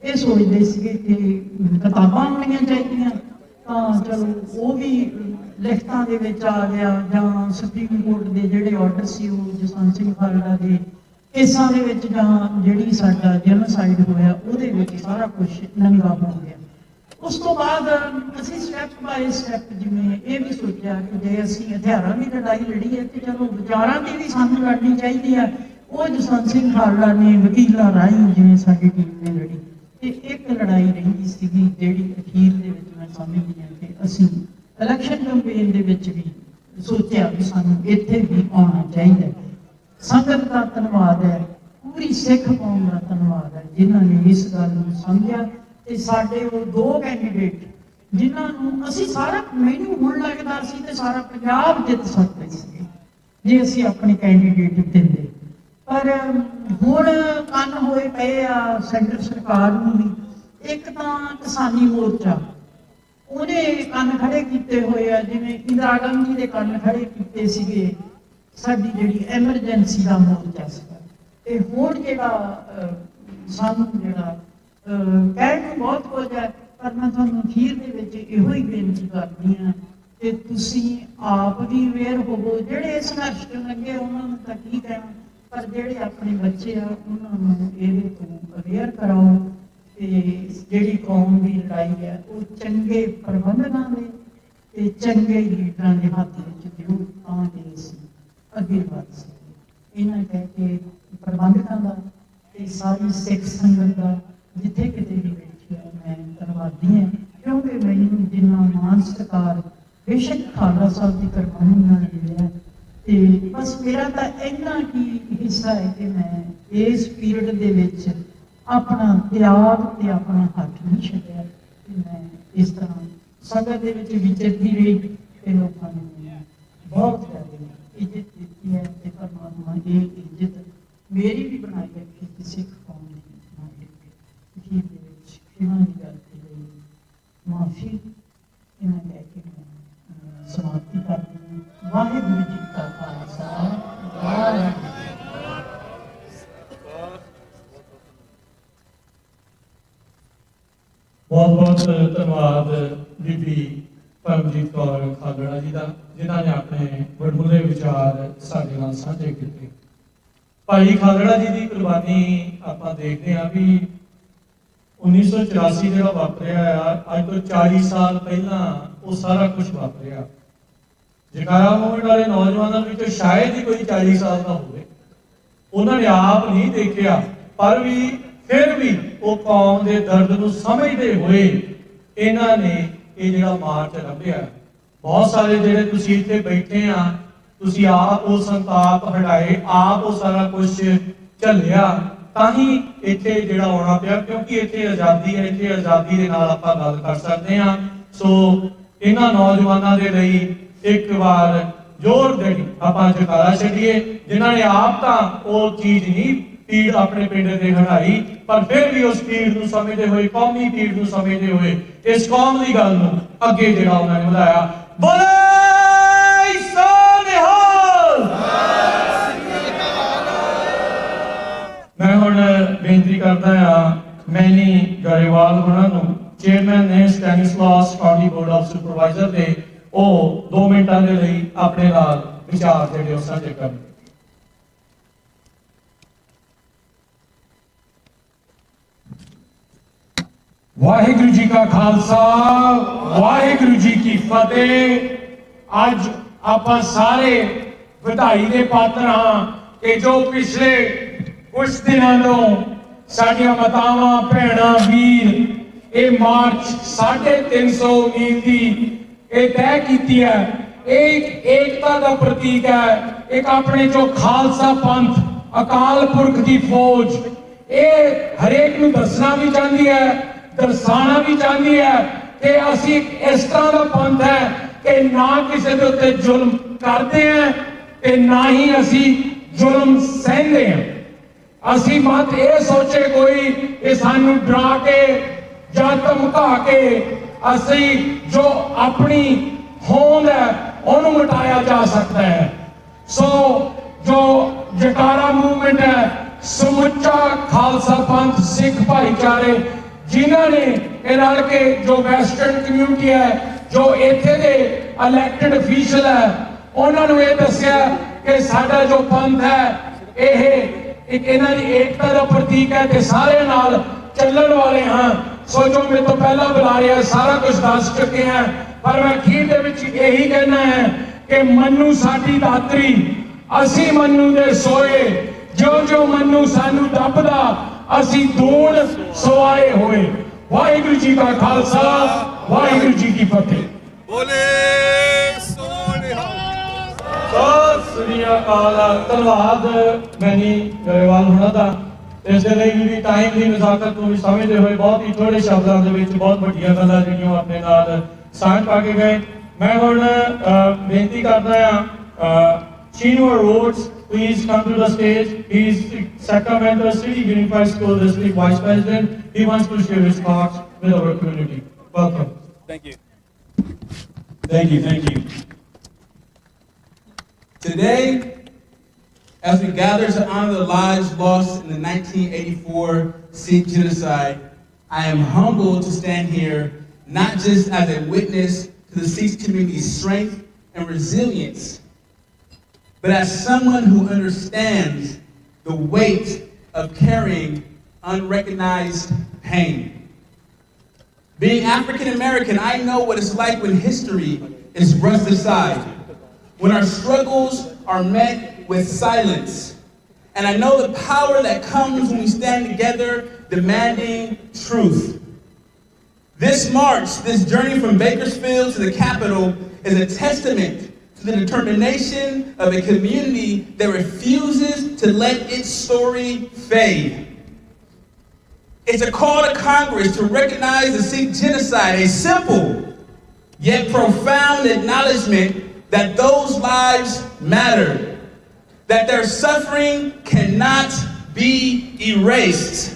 ਇਹ ਸੋਚਦੇ ਸੀਗੇ ਕਿ ਕਿਤਾਬਾਂ ਹੋਣੀਆਂ ਚਾਹੀਦੀਆਂ, ਤਾਂ ਚਲੋ ਉਹ ਵੀ ਲਿਖਤਾਂ ਦੇ ਵਿੱਚ ਆ ਗਿਆ, ਜਾਂ ਸੁਪਰੀਮ ਕੋਰਟ ਦੇ ਜਿਹੜੇ ਆਰਡਰ ਸੀ ਉਹ ਜਸਵੰਤ ਸਿੰਘ ਖਾਲੜਾ ਦੇ ਕੇਸਾਂ ਦੇ ਵਿੱਚ, ਜਾਂ ਜਿਹੜੀ ਸਾਡਾ ਜੈਨੋਸਾਈਡ ਹੋਇਆ ਉਹਦੇ ਵਿੱਚ ਸਾਰਾ ਕੁਝ ਨੰਗਾ ਹੋ ਗਿਆ। ਉਸ ਤੋਂ ਬਾਅਦ ਅਸੀਂ ਸਟੈਪ ਬਾਏ ਸਟੈਪ ਜਿਵੇਂ ਇਹ ਵੀ ਸੋਚਿਆ ਕਿ ਜੇ ਅਸੀਂ ਹਥਿਆਰਾਂ ਦੀ ਲੜਾਈ ਲੜੀ ਹੈ ਤੇ ਚਲੋ ਵਿਚਾਰਾਂ ਦੀ ਵੀ ਸਾਨੂੰ ਲੜਨੀ ਚਾਹੀਦੀ ਹੈ। ਉਹ ਜਸਵੰਤ ਸਿੰਘ ਖਾਲੜਾ ਨੇ ਵਕੀਲਾਂ ਰਾਹੀਂ ਜਿਵੇਂ ਸਾਡੀ ਟੀਮ ਨੇ ਲੜੀ, ਤੇ ਇੱਕ ਲੜਾਈ ਰਹਿੰਦੀ ਸੀਗੀ ਜਿਹੜੀ ਅਖੀਰ ਦੇ ਵਿੱਚ ਮੈਂ ਸਮਝਦੀ ਹਾਂ ਕਿ ਅਸੀਂ ਇਲੈਕਸ਼ਨ ਕੈਂਪੇਨ ਦੇ ਵਿੱਚ ਵੀ ਸੋਚਿਆ ਵੀ ਸਾਨੂੰ ਇੱਥੇ ਵੀ ਆਉਣਾ ਚਾਹੀਦਾ। ਸੰਗਤ ਦਾ ਧੰਨਵਾਦ ਹੈ, ਪੂਰੀ ਸਿੱਖ ਕੌਮ ਦਾ ਧੰਨਵਾਦ ਹੈ ਜਿਨ੍ਹਾਂ ਨੇ ਇਸ ਗੱਲ ਨੂੰ ਸਮਝਿਆ। ਤੇ ਸਾਡੇ ਉਹ 2 ਕੈਂਡੀਡੇਟ ਜਿਨ੍ਹਾਂ ਨੂੰ ਅਸੀਂ ਸਾਰਾ, ਮੈਨੂੰ ਹੁਣ ਲੱਗਦਾ ਸੀ ਤੇ ਸਾਰਾ ਪੰਜਾਬ ਜਿੱਤ ਸਕਦੇ ਸੀ ਜੇ ਅਸੀਂ ਆਪਣੇ ਕੈਂਡੀਡੇਟ ਦਿੰਦੇ, ਪਰ ਹੁਣ ਕੰਨ ਹੋਏ ਪਏ ਆ ਸੈਂਟਰ ਸਰਕਾਰ ਨੂੰ ਵੀ। ਇੱਕ ਤਾਂ ਕਿਸਾਨੀ ਮੋਰਚਾ, ਉਹਨੇ ਕੰਨ ਖੜੇ ਕੀਤੇ ਹੋਏ ਆ, ਜਿਵੇਂ ਇੰਦਰਾ ਗਾਂਧੀ ਦੇ ਕੰਨ ਖੜੇ ਕੀਤੇ ਸੀਗੇ ਸਾਡੀ ਜਿਹੜੀ ਐਮਰਜੈਂਸੀ ਦਾ ਮੋਰਚਾ ਸੀਗਾ। ਤੇ ਹੁਣ ਜਿਹੜਾ ਸਾਨੂੰ ਜਿਹੜਾ ਕਹਿਣ ਨੂੰ ਬਹੁਤ ਕੁਝ ਹੈ, ਪਰ ਮੈਂ ਤੁਹਾਨੂੰ ਅਖੀਰ ਦੇ ਵਿੱਚ ਇਹੋ ਹੀ ਬੇਨਤੀ ਕਰਦੀ ਹਾਂ ਕਿ ਤੁਸੀਂ ਆਪ ਵੀ ਅਵੇਅਰ ਹੋਵੋ। ਜਿਹੜੇ ਸੰਘਰਸ਼ ਕਰਨ ਲੱਗੇ ਉਹਨਾਂ ਨੂੰ ਤਾਂ ਕੀ ਕਹਿਣਾ, ਪਰ ਜਿਹੜੇ ਆਪਣੇ ਬੱਚੇ ਆ ਉਹਨਾਂ ਨੂੰ ਇਹਦੇ ਤੋਂ ਅਵੇਅਰ ਕਰਾਓ ਤੇ ਜਿਹੜੀ ਕੌਮ ਦੀ ਲੜਾਈ ਹੈ ਉਹ ਚੰਗੇ ਪ੍ਰਬੰਧਕਾਂ ਦੇ ਤੇ ਚੰਗੇ ਲੀਡਰਾਂ ਦੇ ਹੱਥ ਵਿੱਚ ਦਿਓ ਤਾਂ ਕਿ ਅਸੀਂ ਅੱਗੇ ਵੱਧ ਸਕੀਏ। ਇਹਨਾਂ ਕਹਿ ਕੇ ਪ੍ਰਬੰਧਕਾਂ ਦਾ ਤੇ ਸਾਰੀ ਸਿੱਖ ਸੰਗਤ ਦਾ ਜਿੱਥੇ ਕਿਤੇ ਵੀ ਬੈਠੀ ਹੈ ਮੈਂ ਧੰਨਵਾਦੀ ਹਾਂ, ਕਿਉਂਕਿ ਮੈਨੂੰ ਜਿੰਨਾ ਮਾਨ ਸਤਿਕਾਰ ਬੇਸ਼ੱਕ ਖਾਲੜਾ ਸਾਹਿਬ ਦੀ ਕੁਰਬਾਨੀ ਨਾਲ ਮਿਲਿਆ, ਤੇ ਬਸ ਮੇਰਾ ਤਾਂ ਇੰਨਾ ਕੀ ਹਿੱਸਾ ਹੈ ਕਿ ਮੈਂ ਇਸ ਪੀਰੀਅਡ ਦੇ ਵਿੱਚ ਆਪਣਾ ਤਿਆਗ ਤੇ ਆਪਣਾ ਹੱਥ ਨਹੀਂ ਛੱਡਿਆ। ਤੇ ਮੈਂ ਇਸ ਤਰ੍ਹਾਂ ਸੰਗਤ ਦੇ ਵਿੱਚ ਵਿਚਰਦੀ ਰਹੀ ਤੇ ਲੋਕਾਂ ਨੇ ਬਹੁਤ ਜ਼ਿਆਦਾ ਇੱਜ਼ਤ ਦਿੱਤੀ ਹੈ ਤੇ ਪਰਮਾਤਮਾ ਇਹ ਇੱਜ਼ਤ ਮੇਰੀ ਵੀ ਬਣਾਈ ਰੱਖੀ ਕਿ ਸਿੱਖ ਕੌਮ ਦੀ ਅਖੀਰ ਦੇ ਵਿੱਚ ਇਹਨਾਂ ਦੀ ਗਲਤੀ ਲਈ ਮਾਫੀ ਇਹਨਾਂ ਕਹਿ ਕੇ ਮੈਂ ਸਮਾਪਤੀ ਕਰਦੀ ਹਾਂ। ਵਾਹਿਗੁਰੂ ਜੀ ਕਾ ਖਾਲਸਾ, ਵਾਹਿਗੁਰੂ। बहुत बहुत धन्यवाद बीबी परमजीत कौर खालड़ा जी का, जिन्होंने अपने वडमुले विचार साडे नाल साझे किए। भाई खालड़ा जी की कुर्बानी आप देखते हैं भी 1984 जो वापरिया अज तो 40 साल पहला वो सारा कुछ वापरिया। जकारा मूवमेंट वाले नौजवानों में शायद ही कोई 40 साल का हो, उन्होंने आप नहीं देखा, पर भी फिर भी वो कौम के दर्द को समझते हुए इन्होंने ये जो मार्च लभ्या। बहुत सारे जेडे तुसीं इत्थे बैठे हैं, तुसीं आप वो संताप हटाए, आप वो सारा कुछ झलिया, ताही इत्थे जिहड़ा आउणा पिया, क्योंकि इत्थे आज़ादी है, इत्थे आज़ादी दे नाल आपां गल कर सकते हैं। सो इन्हां नौजवानों के लिए एक बार जोर देनी आपां जयकारा छड्डीए, जिन्हां ने आप तां वो चीज़ नहीं पीड़ अपने पिंड ते हटाई, पर फिर भी उस पीड़ को समझते हुए, कौमी पीड़ को समझते हुए इस कौम की गल नूं अगे जिहड़ा उन्होंने बढ़ाया। बोले सोनिहाल। मैं हुण बेनती करदा हां मैनी गरेवाल होना नूं, चेयरमैन ने स्टैनिस्लास काउंटी बोर्ड ऑफ सुपरवाइजर दे, वो 2 मिनटां दे लई अपने नाल विचार जिहड़े ओ साझे करन। वाहिगुरु जी का खालसा, वाहिगुरु जी की फतेह। अज आपां सारे ਵਧਾਈ ਦੇ पात्र हाँ कि जो पिछले कुछ दिनों तो साडियां मातावां भैणां वीर ये मार्च 350 मील की तय की है। एक एकता का प्रतीक है, एक अपने जो खालसा पंथ अकाल पुरख की फौज ये हरेक नूं दसना भी चाहती है, दर्शाना भी चाहती है कि असी इस तरह का पंथ है कि ना किसी के उत्ते जुल्म करते हैं ते ना ही असी जुल्म सहते हैं। असी मत ये सोचे कोई कि सानू डरा के या धमका के असी जो अपनी होंद है उन्होंने मिटाया जा सकता है। सो जो जयकारा मूवमेंट है, समुचा खालसा पंथ सिख भाईचारे जिन्होंने रल के जो वैस्टर्न कम्यूनिटी है, जो इत्थे दे इलैक्टेड ऑफिशियल है, उन्होंने ये दसिया कि साडा जो पंथ है यह एक इन्हां दी एकता का प्रतीक है कि सारे नाल चलण वाले हाँ। सो जो मेरे तो पहला बुला रहा है सारा कुछ दस चुके हैं, पर मैं अखीर दे विच यही कहना है कि मन्नू साडी दातरी, असी मन्नू दे सोए, जो जो मन्नू सानू दबदा असी दूण सवाए हुए। वाहिगुरु जी का खालसा, वाहिगुरु जी की फतेह। बोले सोनिहाल। श्री अकाल। धन्यवाद मैनी गरेवाल होना था, इसके लिए भी टाइम की नजाकत को भी समझते हुए बहुत ही थोड़े शब्दों के विच बहुत वड्डियां गल्लां जिहड़ियां अपने नाल सांझ पा के गए। मैं हुण बेनती करदा हां Chino Rhodes, please come to the stage. He is Sacramento City Unified School District Vice President. He wants to share his thoughts with our community. Welcome. Thank you. Thank you, thank you. Today, as we gather to honor the lives lost in the 1984 Sikh genocide, I am humbled to stand here not just as a witness to the Sikh community's strength and resilience, but as someone who understands the weight of carrying unrecognized pain. Being African American, I know what it's like when history is brushed aside, when our struggles are met with silence. And I know the power that comes when we stand together demanding truth. This march, this journey from Bakersfield to the Capitol is a testament to the determination of a community that refuses to let its story fade. It's a call to Congress to recognize the Sikh genocide, a simple yet profound acknowledgement that those lives matter, that their suffering cannot be erased.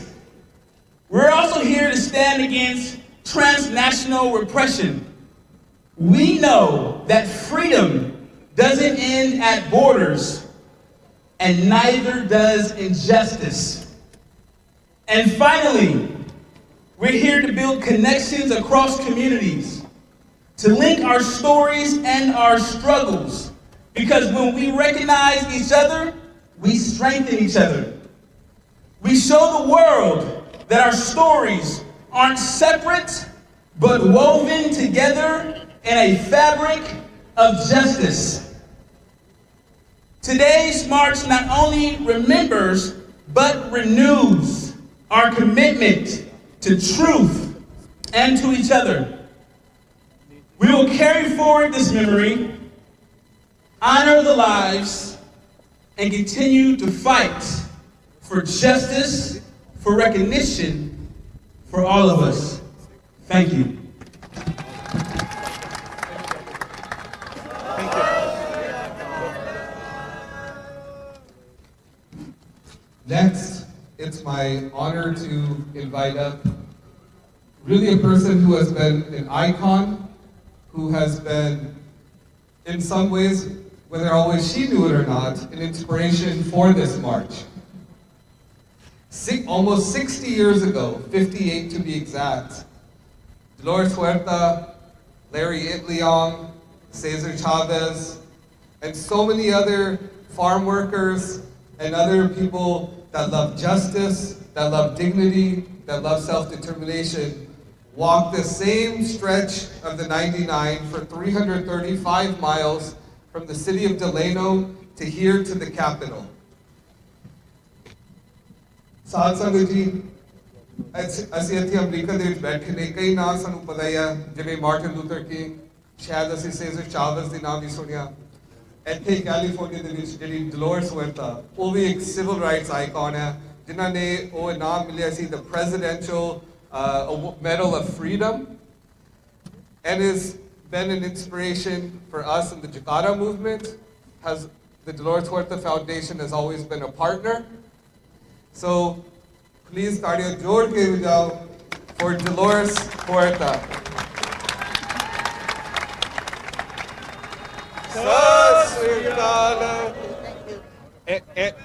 We're also here to stand against transnational repression. We know that freedom doesn't end at borders, and neither does injustice. And finally, We're here to build connections across communities, to link our stories and our struggles, because when we recognize each other, we strengthen each other. We show the world that our stories aren't separate, but woven together in a fabric of justice. Today's march not only remembers, but renews our commitment to truth and to each other. We will carry forward this memory, honor the lives, and continue to fight for justice, for recognition, for all of us. Thank you. Next, it's my honor to invite up really a person who has been an icon, who has been, in some ways, whether always she knew it or not, an inspiration for this march. Almost 60 years ago, 58 to be exact, Dolores Huerta, Larry Itliong, Cesar Chavez, and so many other farm workers and other people that love justice, that love dignity, that love self-determination, walked the same stretch of the 99 for 335 miles from the city of Delano to here to the capital. ਸਾਧ ਸੰਗਤ ਜੀ, ਅਸੀਂ ਇੱਥੇ America ਦੇ ਵਿੱਚ ਬੈਠੇ ਨੇ, ਕਈ ਨਾਂ ਸਾਨੂੰ ਪਤਾ ਹੀ ਆ, ਜਿਵੇਂ ਮਾਰਟਨ ਲੂਥਰ ਕਿੰਗ, ਸ਼ਾਇਦ ਅਸੀਂ ਸੇਜ਼ਰ ਚਾਵਲਸ ਦੇ ਨਾਮ ਵੀ ਸੁਣਿਆ। ਇੱਥੇ ਕੈਲੀਫੋਰਨੀਆ ਦੇ ਵਿੱਚ ਜਿਹੜੀ ਡਲੋਰਸ ਹੁਰਤਾ, ਉਹ ਵੀ ਇੱਕ ਸਿਵਲ ਰਾਈਟਸ ਆਈਕਨ ਹੈ, ਜਿਨ੍ਹਾਂ ਨੇ ਉਹ ਇਨਾਮ ਮਿਲਿਆ ਸੀ the Presidential Medal of Freedom, and has been an inspiration for us in the Jakarta movement. The Dolores Huerta Foundation has always been a partner. So please taaliyan jod ke bajao for Dolores Huerta.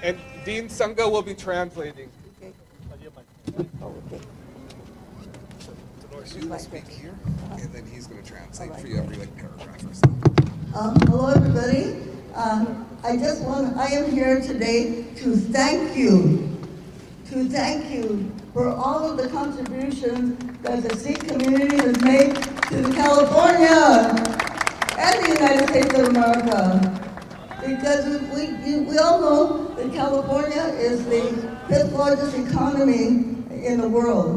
And Dean Sangha will be translating. Dolores, you will speak here, and then he's going to translate for you every paragraph or so. Hello, everybody. I am here today to thank you for all of the contributions that the Sikh community has made to California and the United States of America. Because we all know that California is the 5th largest economy in the world.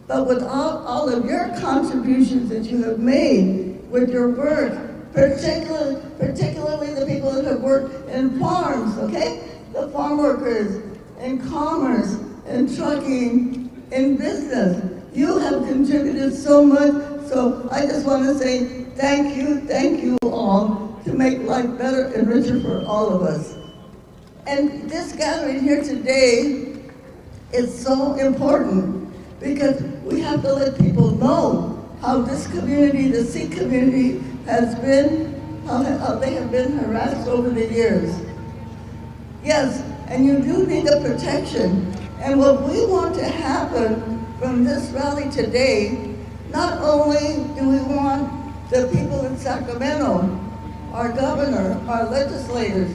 But with all of your contributions that you have made with your work, particularly the people that have worked in farms, okay? The farm workers, in commerce, in trucking, in business. You have contributed so much, so I just want to say thank you all to make life better and richer for all of us. And this gathering here today is so important because we have to let people know how this community, the Sikh community, has been, how they have been harassed over the years. Yes, and you do need the protection. And what we want to happen from this rally today, not only do we want the people in Sacramento, our governor, our legislators,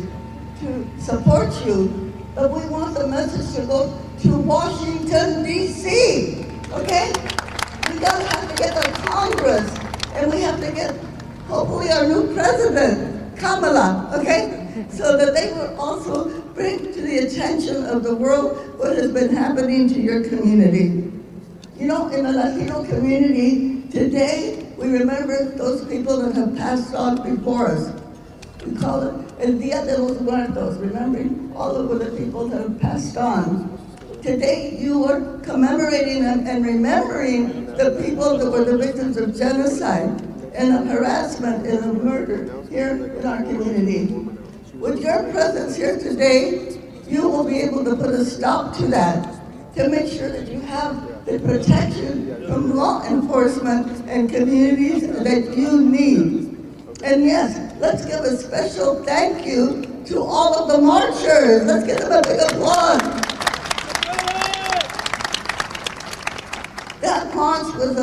to support you, but we want the message to go to Washington, D.C., okay? We have to get the Congress, and we have to get, hopefully, our new president, Kamala, okay? So that they will also bring to the attention of the world what has been happening to your community. You know, in the Latino community, today, we remember those people that have passed on before us. We call it El Dia de los Muertos, remembering all of the people that have passed on. Today, you are commemorating them and remembering the people that were the victims of genocide and of harassment and of murder here in our community. With your presence here today, you will be able to put a stop to that, to make sure that you have the protection from law enforcement and communities that you need. And yes, let's give a special thank you to all of the marchers. Let's give them a big applause. march was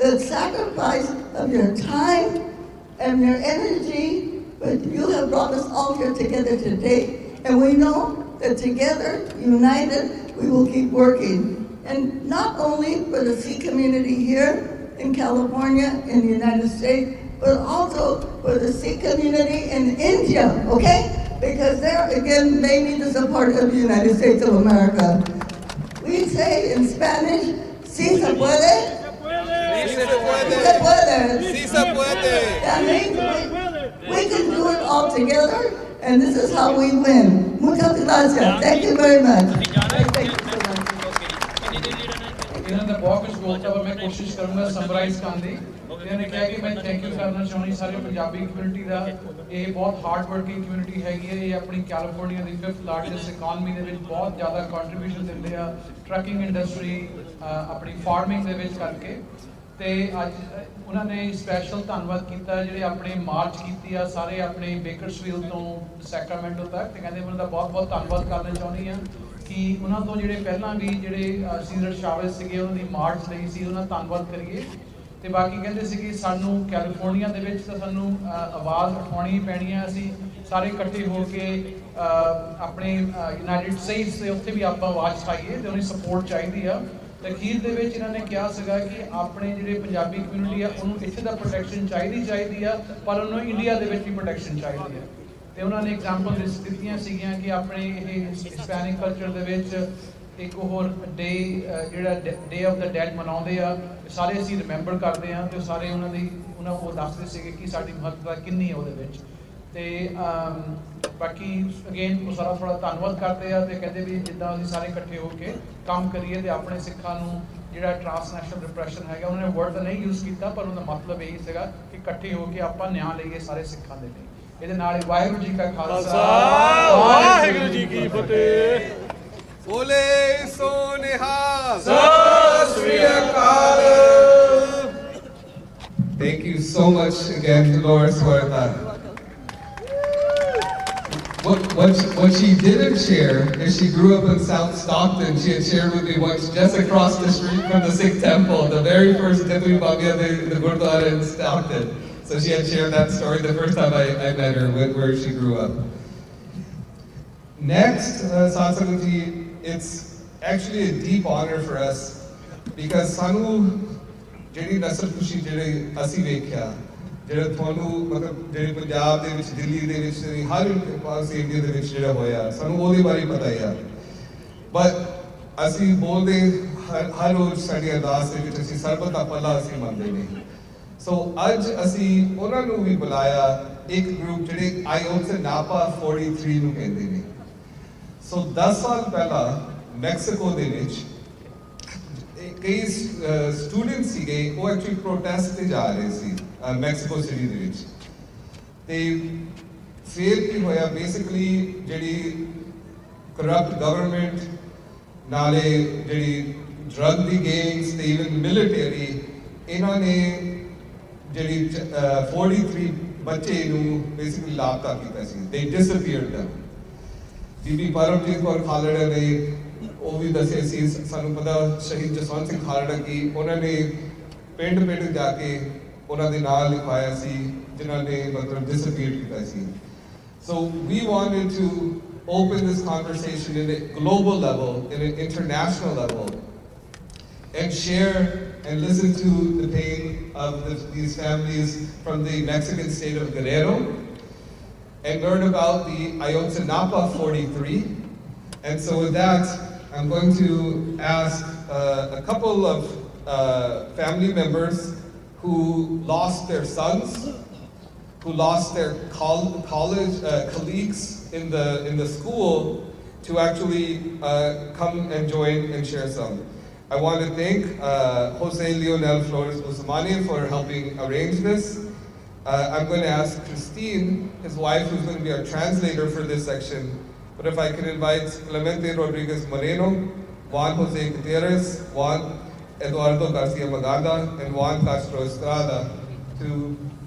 a sacrifice of your time and your energy, but you have brought us all here together today, and we know that together, united, we will keep working. And not only for the Sikh community here in California, in the United States, but also for the Sikh community in India, okay? Because there, again, they need the support of the United States of America. We say in Spanish, si se puede. Si se puede. Si se puede. That means we can do it all together, and this is how we win. Muchas gracias. Thank you very much. Thank you so much. ਇਹਨਾਂ ਦਾ ਬਹੁਤ ਕੁਝ ਬੋਲਤਾ ਪਰ ਮੈਂ ਕੋਸ਼ਿਸ਼ ਕਰੂੰਗਾ summarise ਕਰਨ ਦੀ। ਇਹਨੇ ਕਿਹਾ ਕਿ ਮੈਂ ਥੈਂਕ ਯੂ ਕਰਨਾ ਚਾਹੁੰਦੀ ਸਾਰੇ ਪੰਜਾਬੀ ਕਮਿਊਨਿਟੀ ਦਾ। ਇਹ ਬਹੁਤ ਹਾਰਡ ਵਰਕਿੰਗ ਕਮਿਊਨਿਟੀ ਹੈਗੀ ਹੈ। ਇਹ ਆਪਣੀ ਕੈਲੀਫੋਰਨੀਆ ਦੀ 5th ਲਾਰਜੈਸਟ ਇਕਨੋਮੀ ਦੇ ਵਿੱਚ ਬਹੁਤ ਜ਼ਿਆਦਾ ਕੰਟਰੀਬਿਊਸ਼ਨ ਦਿੰਦੇ ਆ ਟਰੱਕਿੰਗ ਇੰਡਸਟਰੀ ਆਪਣੀ ਫਾਰਮਿੰਗ ਦੇ ਵਿੱਚ ਕਰਕੇ। ਤੇ ਅੱਜ ਉਹਨਾਂ ਨੇ ਸਪੈਸ਼ਲ ਧੰਨਵਾਦ ਕੀਤਾ ਜਿਹੜੇ ਆਪਣੇ ਮਾਰਚ ਕੀਤੀ ਆ ਸਾਰੇ ਆਪਣੇ ਬੇਕਰਸਵਿਲ ਤੋਂ ਸੈਕਰਾਮੈਂਟੋ ਤੱਕ। ਤੇ ਕਹਿੰਦੇ ਮੈਂ ਉਹਨਾਂ ਦਾ ਬਹੁਤ ਬਹੁਤ ਧੰਨਵਾਦ ਕਰਨਾ ਚਾਹੁੰਦੀ ਹਾਂ ਕਿ ਉਹਨਾਂ ਤੋਂ ਜਿਹੜੇ ਪਹਿਲਾਂ ਵੀ ਜਿਹੜੇ ਸੀਜ਼ਰ ਸ਼ਾਵਲ ਸੀਗੇ ਉਹਨਾਂ ਦੀ ਮਾਰਚ ਲਈ ਸੀ ਉਹਨਾਂ ਦਾ ਧੰਨਵਾਦ ਕਰੀਏ। ਤੇ ਬਾਕੀ ਕਹਿੰਦੇ ਸੀ ਕਿ ਸਾਨੂੰ ਕੈਲੀਫੋਰਨੀਆ ਦੇ ਵਿੱਚ ਤਾਂ ਸਾਨੂੰ ਆਵਾਜ਼ ਉਠਾਉਣੀ ਪੈਣੀ ਆ। ਅਸੀਂ ਸਾਰੇ ਇਕੱਠੇ ਹੋ ਕੇ ਆਪਣੇ ਯੂਨਾਈਟਿਡ ਸਟੇਟਸ ਦੇ ਉੱਥੇ ਵੀ ਆਪਾਂ ਆਵਾਜ਼ ਉਠਾਈਏ ਤੇ ਉਹਦੀ ਸਪੋਰਟ ਚਾਹੀਦੀ ਆ। ਤੇ ਅਖੀਰ ਦੇ ਵਿੱਚ ਇਹਨਾਂ ਨੇ ਕਿਹਾ ਸੀਗਾ ਕਿ ਆਪਣੇ ਜਿਹੜੇ ਪੰਜਾਬੀ ਕਮਿਊਨਿਟੀ ਆ ਉਹਨੂੰ ਇੱਥੇ ਦਾ ਪ੍ਰੋਟੈਕਸ਼ਨ ਚਾਹੀਦੀ ਆ ਪਰ ਉਹਨੂੰ ਇੰਡੀਆ ਦੇ ਵਿੱਚ ਵੀ ਪ੍ਰੋਟੈਕਸ਼ਨ ਚਾਹੀਦੀ ਆ। ਤੇ ਉਹਨਾਂ ਨੇ ਐਗਜ਼ਾਮਪਲ ਦਿੱਤੀਆਂ ਸੀਗੀਆਂ ਕਿ ਆਪਣੇ ਇਹ ਹਿਸਪੈਨਿਕ ਕਲਚਰ ਦੇ ਵਿੱਚ ਇੱਕ ਹੋਰ ਡੇ ਜਿਹੜਾ ਡੇ ਆਫ ਦਾ ਡੈਡ ਮਨਾਉਂਦੇ ਆ ਸਾਰੇ ਅਸੀਂ ਰਿਮੈਂਬਰ ਕਰਦੇ ਆ ਤੇ ਸਾਰੇ ਉਹਨਾਂ ਉਹ ਦੱਸਦੇ ਸੀਗੇ ਕਿ ਸਾਡੀ ਮਹੱਤਤਾ ਕਿੰਨੀ ਹੈ ਉਹਦੇ ਵਿੱਚ। ਤੇ ਬਾਕੀ ਅਗੇਨ ਉਹ ਸਾਰਾ ਥੋੜਾ ਧੰਨਵਾਦ ਕਰਦੇ ਆ ਤੇ ਕਹਿੰਦੇ ਵੀ ਜਿੱਦਾਂ ਅਸੀਂ ਸਾਰੇ ਇਕੱਠੇ ਹੋ ਕੇ ਕੰਮ ਕਰੀਏ ਤੇ ਆਪਣੇ ਸਿੱਖਾਂ ਨੂੰ ਜਿਹੜਾ ਟ੍ਰਾਂਸਨੈਸ਼ਨਲ ਡਿਪਰੈਸ਼ਨ ਹੈਗਾ ਉਹਨਾਂ ਨੇ ਵਰਡ ਤਾਂ ਨਹੀਂ ਯੂਜ਼ ਕੀਤਾ ਪਰ ਉਹਦਾ ਮਤਲਬ ਇਹੀ ਸੀਗਾ ਕਿ ਇਕੱਠੇ ਹੋ ਕੇ ਆਪਾਂ ਨਿਆਂ ਲਈਏ ਸਾਰੇ ਸਿੱਖਾਂ ਦੇ ਲਈ। ਇਹਦੇ ਨਾਲ ਵਾਹਿਗੁਰੂ ਜੀ ਕਾ ਖਾਲਸਾ ਵਾਹਿਗੁਰੂ ਜੀ ਕੀ ਫਤਿਹ। ਬੋਲੇ ਸੋ ਨਿਹਾਲ ਸਤਿ ਸ੍ਰੀ ਅਕਾਲ। Thank you so much again, Dolores Huerta. What she didn't share is she grew up in South Stockton. She had shared with me once just across the street from the Sikh temple, the very first Devi Bhavya, the Gurdwara in Stockton. So she had shared that story the first time I met her, where she grew up. Next, Satluj, it's actually a deep honor for us because Sanu, ਜਿਹੜੀ ਨਸਲ ਖੁਸ਼ੀ ਜਿਹੜੇ ਅਸੀਂ ਵੇਖਿਆ ਜਿਹੜਾ ਤੁਹਾਨੂੰ ਮਤਲਬ ਜਿਹੜੇ ਪੰਜਾਬ ਦੇ ਵਿੱਚ ਦਿੱਲੀ ਦੇ ਵਿੱਚ ਹਰ ਪਾਸੇ ਇੰਡੀਆ ਦੇ ਵਿੱਚ ਜਿਹੜਾ ਹੋਇਆ ਸਾਨੂੰ ਉਹਦੇ ਬਾਰੇ ਪਤਾ ਹੀ ਆ। ਬਟ ਅਸੀਂ ਬੋਲਦੇ ਹਰ ਰੋਜ਼ ਸਾਡੀ ਅਰਦਾਸ ਦੇ ਵਿੱਚ ਅਸੀਂ ਸਰਬਤ ਦਾ ਭਲਾ ਅਸੀਂ ਮੰਗਦੇ ਨੇ। ਸੋ ਅੱਜ ਅਸੀਂ ਉਹਨਾਂ ਨੂੰ ਵੀ ਬੁਲਾਇਆ ਇੱਕ ਗਰੁੱਪ ਜਿਹੜੇ ਆਇਓਟਸ ਨਾਪਾ 43 ਨੂੰ ਕਹਿੰਦੇ ਨੇ। ਸੋ 10 ਸਾਲ ਪਹਿਲਾਂ ਮੈਕਸੀਕੋ ਦੇ ਵਿੱਚ ਕਈ ਸਟੂਡੈਂਟ ਸੀਗੇ ਉਹ ਐਕਚੁਅਲੀ ਪ੍ਰੋਟੈਸਟ ਤੇ ਜਾ ਰਹੇ ਸੀ ਮੈਕਸੀਕੋ ਸਿਟੀ ਦੇ ਵਿੱਚ। ਤੇ ਫਿਰ ਕੀ ਹੋਇਆ ਬੇਸਿਕਲੀ ਜਿਹੜੀ ਕਰਪਟ ਗਵਰਨਮੈਂਟ ਨਾਲੇ ਜਿਹੜੀ ਡਰੱਗ ਦੀ ਗੈਂਗਸ ਤੇ ਇਵਨ ਮਿਲਟਰੀ ਇਹਨਾਂ ਨੇ ਜਿਹੜੀ 43 ਬੱਚੇ ਨੂੰ ਬੇਸਿਕਲੀ ਲਾਪਤਾ ਕੀਤਾ ਸੀ। ਦੇ ਡਿਸਅਪੀਅਰਡ them। ਬੀਬੀ ਪਰਮਜੀਤ ਕੌਰ ਖਾਲੜਾ ਨੇ ਉਹ ਵੀ ਦੱਸਿਆ ਸੀ ਸਾਨੂੰ ਪਤਾ ਸ਼ਹੀਦ ਜਸਵੰਤ ਸਿੰਘ ਖਾਲੜਾ ਕੀ ਉਹਨਾਂ ਨੇ ਪਿੰਡ ਪਿੰਡ ਜਾ ਕੇ ਉਹਨਾਂ ਦੇ ਨਾਂ ਲਿਖਵਾਇਆ ਸੀ ਜਿਨ੍ਹਾਂ ਨੇ ਮਤਲਬ ਡਿਸਅਪੀਅਰ ਕੀਤਾ ਸੀ। So we wanted to open this conversation in a global level, in an international level, and share and listen to the pain of these families from the Mexican state of Guerrero and learn about the Ayotzinapa 43. And so with that, I'm going to ask a couple of family members who lost their sons, who lost their college colleagues in the school, to actually come and join and share some. I want to thank Jose Leonel Flores Bustamante for helping arrange this. I'm going to ask Christine, his wife, who's going to be our translator for this section. But if I can invite Clemente Rodriguez Moreno, Juan Jose Gutierrez, Juan Eduardo Garcia Maganda, and Juan Castro Estrada to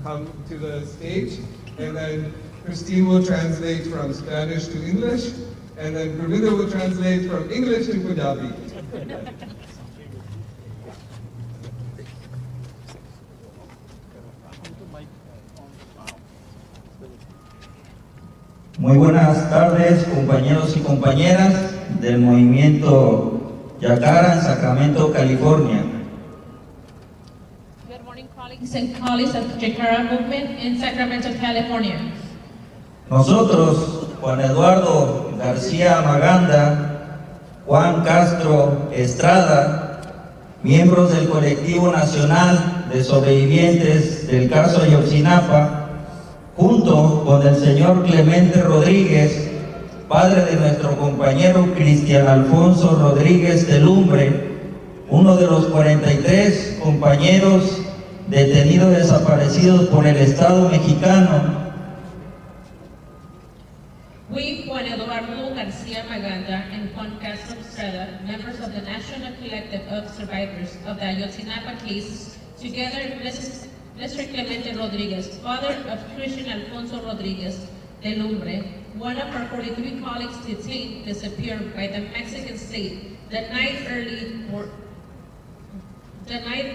come to the stage. And then Christine will translate from Spanish to English, and then Gurvinder will translate from English to Punjabi. Muy buenas tardes, compañeros y compañeras del movimiento Yacara en Sacramento, California. Good morning, colleagues and colleagues of the Yacara movement in Sacramento, California. Nosotros, Juan Eduardo García Maganda, Juan Castro Estrada, miembros del Colectivo Nacional de Sobrevivientes del caso Ayotzinapa, junto con el señor Clemente Rodríguez, padre de nuestro compañero Cristian Alfonso Rodríguez de Lumbre, uno de los 43 compañeros detenidos desaparecidos por el Estado mexicano. We, Juan Eduardo García Maganda and Juan Castro Estrada, members of the National Collective of Survivors of the Ayotzinapa case, together with Mr. Clemente Rodriguez, father of Christian Alfonso Rodriguez de Lumbre, one of our 43 colleagues detained, disappeared by the Mexican state the night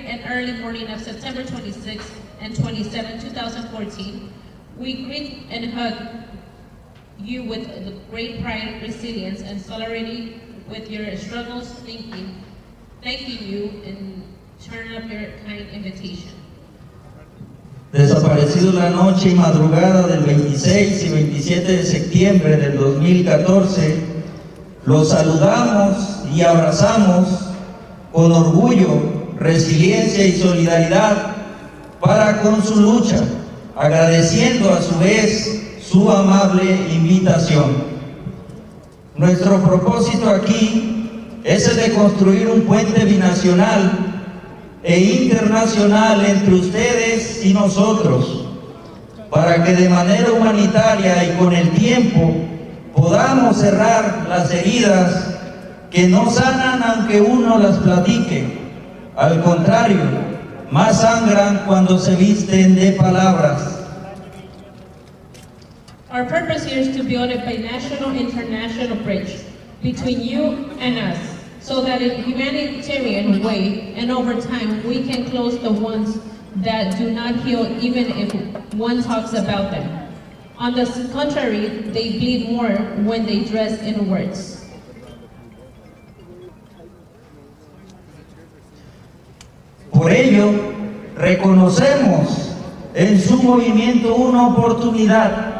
and early morning of September 26 and 27, 2014. We greet and hug you with great pride, resilience, and solidarity with your struggles, thanking you and turn up your kind invitation. Desaparecidos la noche y madrugada del 26 y 27 de septiembre del 2014, los saludamos y abrazamos con orgullo, resiliencia y solidaridad para con su lucha, agradeciendo a su vez su amable invitación. Nuestro propósito aquí es el de construir un puente binacional e internacional entre ustedes y nosotros, para que de manera humanitaria y con el tiempo podamos cerrar las heridas que no sanan aunque uno las platique. Al contrario, más sangran cuando se visten de palabras. Our purpose here is to build a binational international bridge between you and us, so that in a humanitarian way and over time we can close the ones that do not heal even if one talks about them. On the contrary, they bleed more when they dress in words. Por ello, reconocemos en su movimiento una oportunidad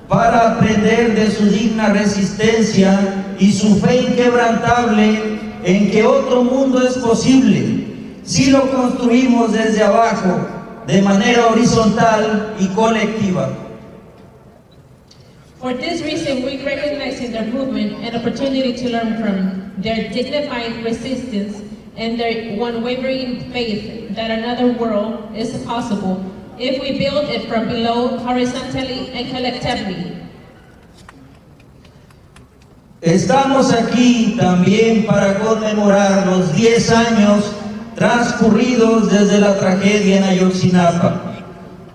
para aprender de su digna resistencia y su fe inquebrantable en que otro mundo es posible si lo construimos desde abajo, de manera horizontal y colectiva. For this reason, we recognize in their movement an opportunity to learn from their dignified resistance and their unwavering faith that another world is possible if we build it from below, horizontally and collectively. Estamos aquí también para conmemorar los 10 años transcurridos desde la tragedia en Ayotzinapa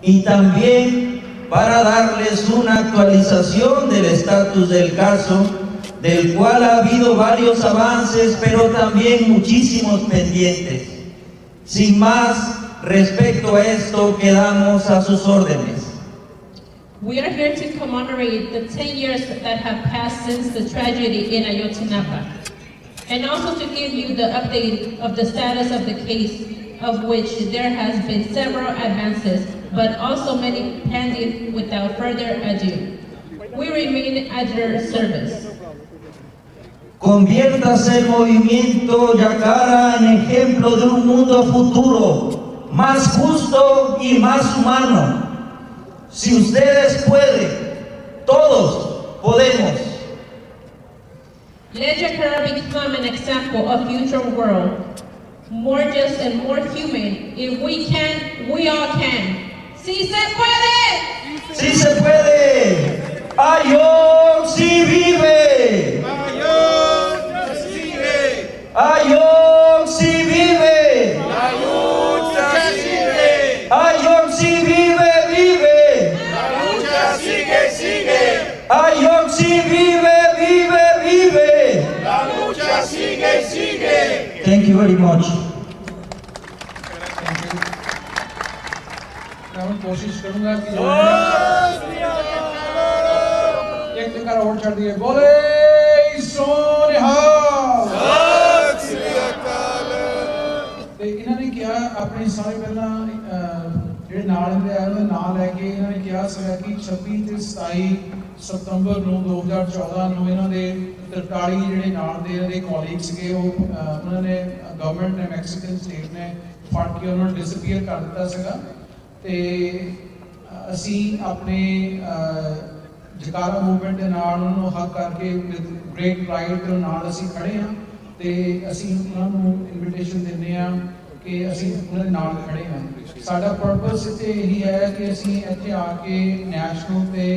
y también para darles una actualización del estatus del caso, del cual ha habido varios avances, pero también muchísimos pendientes. Sin más, respecto a esto, quedamos a sus órdenes. We are here to commemorate the 10 years that have passed since the tragedy in Ayotzinapa, and also to give you the update of the status of the case, of which there has been several advances, but also many pending. Without further ado, we remain at your service. Conviértase el movimiento Yacara en ejemplo de un mundo futuro, más justo y más humano. Si ustedes pueden, todos podemos. Let Yacara become an example of future world, more just and more human. If we can, we all can. ¡Sí se puede! ¡Sí se puede! ¡Ayoxi vive! ¡Ayoxi vive! ¡Ayoxi vive! ¡La lucha sigue! ¡Ayoxi vive, vive! ¡La lucha sigue, sigue! ¡Ayoxi vive, vive, vive! ¡La lucha sigue, sigue! Thank you very much. मैं कोशिश करूंगा कि एक जगह और छड़ दिए बोले सोनिहा ਤੇ ਇਹਨਾਂ ਨੇ ਕਿਹਾ ਆਪਣੇ ਸਾਰੇ ਪਹਿਲਾਂ ਜਿਹੜੇ ਨਾਲ ਦੇ ਆਏ ਉਹਨਾਂ ਨਾਂ ਲੈ ਕੇ ਇਹਨਾਂ ਨੇ ਕਿਹਾ ਸੀਗਾ ਕਿ 26 ਤੇ 27 ਸਤੰਬਰ ਨੂੰ 2014 ਨੂੰ ਇਹਨਾਂ ਦੇ 43 ਜਿਹੜੇ ਨਾਲ ਦੇ ਇਹਦੇ ਕੋਲੀਗ ਸੀਗੇ ਉਹ ਉਹਨਾਂ ਨੇ ਗਵਰਨਮੈਂਟ ਨੇ ਮੈਕਸੀਕਨ ਸਟੇਟ ਨੇ ਫੜ ਕੇ ਉਹਨਾਂ ਨੂੰ ਡਿਸਅਪੀਅਰ ਕਰ ਦਿੱਤਾ ਸੀਗਾ ਤੇ ਅਸੀਂ ਆਪਣੇ ਜਕਾਰਾ ਮੂਵਮੈਂਟ ਦੇ ਨਾਲ ਉਹਨਾਂ ਨੂੰ ਹੱਕ ਕਰਕੇ ਗ੍ਰੇਟ ਪ੍ਰਾਈਡ ਦੇ ਨਾਲ ਅਸੀਂ ਖੜੇ ਹਾਂ ਤੇ ਅਸੀਂ ਉਹਨਾਂ ਨੂੰ ਇਨਵੀਟੇਸ਼ਨ ਦਿੰਦੇ ਹਾਂ ਕਿ ਅਸੀਂ ਉਹਨਾਂ ਦੇ ਨਾਲ ਖੜੇ ਹਾਂ ਸਾਡਾ ਪਰਪਸ ਇੱਥੇ ਇਹੀ ਹੈ ਕਿ ਅਸੀਂ ਇੱਥੇ ਆ ਕੇ ਨੈਸ਼ਨਲ ਤੇ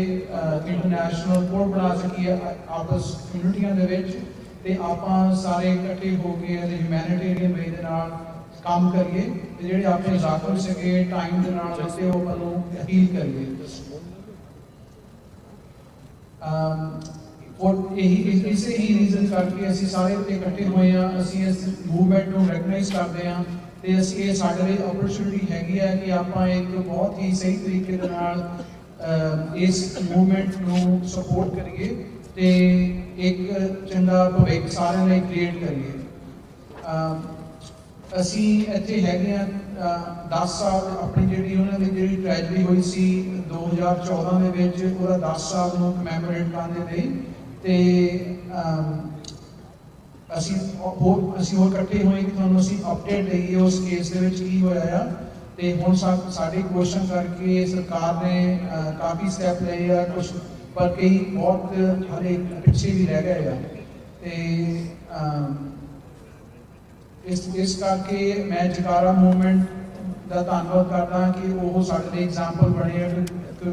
ਇੰਟਰਨੈਸ਼ਨਲ ਕੋਡ ਬਣਾ ਸਕੀਏ ਆਪਸ ਕਮਿਊਨਿਟੀਆਂ ਦੇ ਵਿੱਚ ਤੇ ਆਪਾਂ ਸਾਰੇ ਇਕੱਠੇ ਹੋ ਕੇ ਹਿਊਮੈਨਿਟੇਰੀਅਨ ਵੇ ਦੇ ਨਾਲ ਕੰਮ ਕਰੀਏ ਤੇ ਜਿਹੜੇ ਆਪਣੇ ਜ਼ਾਖਮ ਸੀਗੇ ਟਾਈਮ ਦੇ ਨਾਲ ਅਸੀਂ ਉਹ ਆਪਾਂ ਨੂੰ ਅਪੀਲ ਕਰੀਏ ਇਸੇ ਹੀ ਰੀਜ਼ਨ ਕਰਕੇ ਅਸੀਂ ਸਾਰੇ ਇੱਥੇ ਇਕੱਠੇ ਹੋਏ ਹਾਂ ਅਸੀਂ ਇਸ ਮੂਵਮੈਂਟ ਨੂੰ ਰੈਕਗਨਾਈਜ਼ ਕਰਦੇ ਹਾਂ ਤੇ ਅਸੀਂ ਇਹ ਸਾਡੇ ਲਈ ਓਪਰਚੁਨਿਟੀ ਹੈਗੀ ਹੈ ਕਿ ਆਪਾਂ ਇੱਕ ਬਹੁਤ ਹੀ ਸਹੀ ਤਰੀਕੇ ਦੇ ਨਾਲ ਇਸ ਮੂਵਮੈਂਟ ਨੂੰ ਸਪੋਰਟ ਕਰੀਏ ਤੇ ਇੱਕ ਚੰਗਾ ਭਵਿੱਖ ਸਾਰਿਆਂ ਲਈ ਕ੍ਰੀਏਟ ਕਰੀਏ ਅਸੀਂ ਇੱਥੇ ਹੈਗੇ ਹਾਂ 10 ਸਾਲ ਆਪਣੀ ਜਿਹੜੀ ਉਹਨਾਂ ਦੀ ਜਿਹੜੀ ਟ੍ਰੈਜਡੀ ਹੋਈ ਸੀ 2014 ਦੇ ਵਿੱਚ ਉਹਦਾ 10 ਸਾਲ ਨੂੰ ਕਮੈਮੋਰੇਟ ਕਰਨ ਦੇ ਲਈ ਤੇ ਅਸੀਂ ਹੋਰ ਇਕੱਠੇ ਹੋਏ ਕਿ ਤੁਹਾਨੂੰ ਅਸੀਂ ਅਪਡੇਟ ਦਈਏ ਉਸ ਕੇਸ ਦੇ ਵਿੱਚ ਕੀ ਹੋਇਆ ਆ ਤੇ ਹੁਣ ਸਾਡੀ ਕੋਸ਼ਿਸ਼ ਕਰਕੇ ਸਰਕਾਰ ਨੇ ਕਾਫੀ ਸਟੈਪ ਲਏ ਆ ਕੁਝ ਪਰ ਕਈ ਬਹੁਤ ਹਲੇ ਪਿੱਛੇ ਵੀ ਰਹਿ ਗਏ ਆ ਤੇ ਇਸ ਕਰਕੇ ਮੈਂ ਜਕਾਰਾ ਮੂਵਮੈਂਟ ਦਾ ਧੰਨਵਾਦ ਕਰਦਾ ਕਿ ਉਹ ਸਾਡੇ ਲਈ ਐਗਜ਼ਾਮਪਲ ਬਣੇ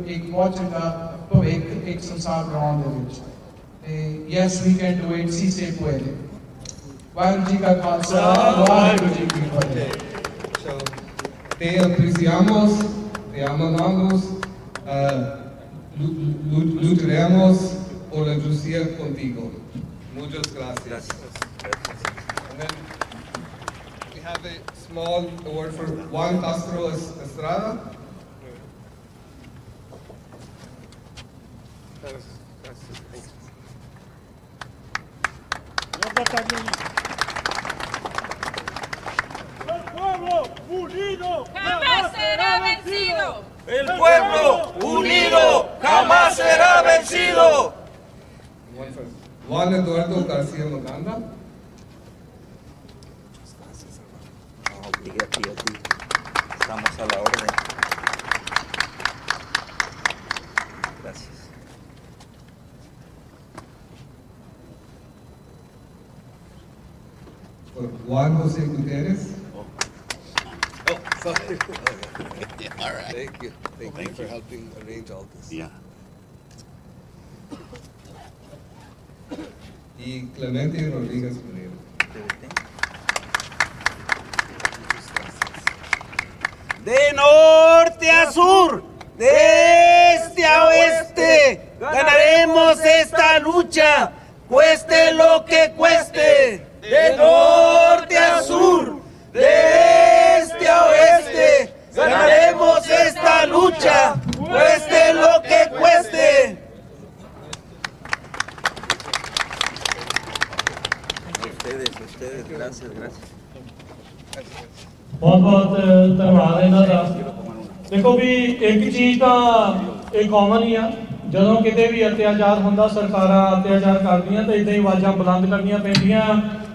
ਇੱਕ ਬਹੁਤ ਚੰਗਾ ਭਵਿੱਖ ਇੱਕ ਸੰਸਾਰ ਬਣਾਉਣ ਦੇ ਵਿੱਚ ਤੇ yes we can do it see safe way Waheguru ji ਕਾ ਖਾਲਸਾ ਵਾਹਿਗੁਰੂ ਜੀ ਕੀ ਫਤਿਹ te apreciamos, te amamos, lucharemos por la justicia contigo. Muchas gracias. And then we have a small award for Juan Castro Estrada. Jamás será vencido. El pueblo unido jamás será vencido. Juan Eduardo García Maganda. Aquí. Estamos a la orden. Gracias. For Juan José Gutierrez. Sorry. All right. Thank you. Thank you for helping arrange all this. Yeah. Y Clemente Rodríguez Pereira. De norte a sur, de este a oeste, ganaremos esta lucha, cueste lo que cueste. De norte a sur, de este a oeste, ganaremos esta lucha, cueste lo que cueste. Ustedes, gracias. ਬਹੁਤ ਬਹੁਤ ਧੰਨਵਾਦ ਇਹਨਾਂ ਦਾ ਦੇਖੋ ਵੀ ਇੱਕ ਚੀਜ਼ ਤਾਂ ਇਹ common ਹੀ ਆ ਜਦੋਂ ਕਿਤੇ ਵੀ ਅਤਿਆਚਾਰ ਹੁੰਦਾ ਸਰਕਾਰਾਂ ਅਤਿਆਚਾਰ ਕਰਦੀਆਂ ਤਾਂ ਇਦਾਂ ਹੀ ਆਵਾਜ਼ਾਂ ਬੁਲੰਦ ਕਰਨੀਆਂ ਪੈਂਦੀਆਂ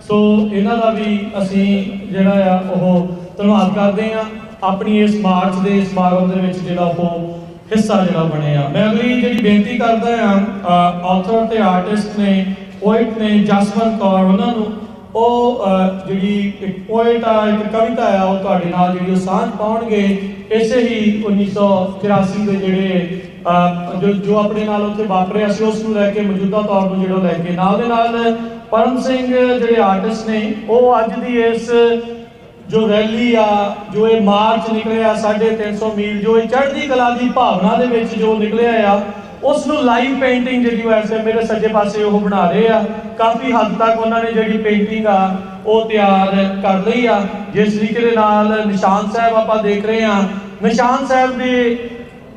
ਸੋ ਇਹਨਾਂ ਦਾ ਵੀ ਅਸੀਂ ਜਿਹੜਾ ਆ ਉਹ ਧੰਨਵਾਦ ਕਰਦੇ ਆ ਆਪਣੀ ਇਸ ਮਾਰਚ ਦੇ ਸਮਾਗਮ ਦੇ ਵਿੱਚ ਜਿਹੜਾ ਉਹ ਹਿੱਸਾ ਜਿਹੜਾ ਬਣਿਆ ਮੈਂ ਅਗਲੀ ਜਿਹੜੀ ਬੇਨਤੀ ਕਰਦਾ ਆ ਆਥਰ ਤੇ ਆਰਟਿਸਟ ਨੇ ਪੋਇਟ ਨੇ ਜਸਵੰਤ ਕੌਰ ਉਹਨਾਂ ਨੂੰ ਉਹ ਜਿਹੜੀ ਇੱਕ ਪੋਇਟ ਆ ਇੱਕ ਕਵਿਤਾ ਆ ਉਹ ਤੁਹਾਡੇ ਨਾਲ ਜਿਹੜੀ ਉਹ ਸਾਂਝ ਪਾਉਣਗੇ ਇਸੇ ਹੀ 1984 ਦੇ ਜਿਹੜੇ ਜੋ ਆਪਣੇ ਨਾਲ ਉੱਥੇ ਵਾਪਰਿਆ ਸੀ ਉਸ ਨੂੰ ਲੈ ਕੇ ਮੌਜੂਦਾ ਤੌਰ ਨੂੰ ਜਿਹੜਾ ਲੈ ਕੇ ਨਾਲ ਦੇ ਨਾਲ ਪਰਮ ਸਿੰਘ ਜਿਹੜੇ ਆਰਟਿਸਟ ਨੇ ਉਹ ਅੱਜ ਦੀ ਇਸ ਜੋ ਰੈਲੀ ਆ ਜੋ ਇਹ ਮਾਰਚ ਨਿਕਲਿਆ 350 ਮੀਲ ਜੋ ਇਹ ਚੜ੍ਹਦੀ ਕਲਾ ਦੀ ਭਾਵਨਾ ਦੇ ਵਿੱਚ ਜੋ ਨਿਕਲਿਆ ਆ ਉਸ ਨੂੰ ਲਾਈਵ ਪੇਂਟਿੰਗ ਜਿਹੜੀ ਵੈਸੇ ਮੇਰੇ ਸੱਜੇ ਪਾਸੇ ਉਹ ਬਣਾ ਰਹੇ ਆ ਕਾਫੀ ਹੱਦ ਤੱਕ ਉਹਨਾਂ ਨੇ ਜਿਹੜੀ ਪੇਂਟਿੰਗ ਆ ਉਹ ਤਿਆਰ ਕਰ ਲਈ ਆ ਜਿਸ ਤਰੀਕੇ ਦੇ ਨਾਲ ਨਿਸ਼ਾਨ ਸਾਹਿਬ ਆਪਾਂ ਦੇਖ ਰਹੇ ਆ ਨਿਸ਼ਾਨ ਸਾਹਿਬ ਦੇ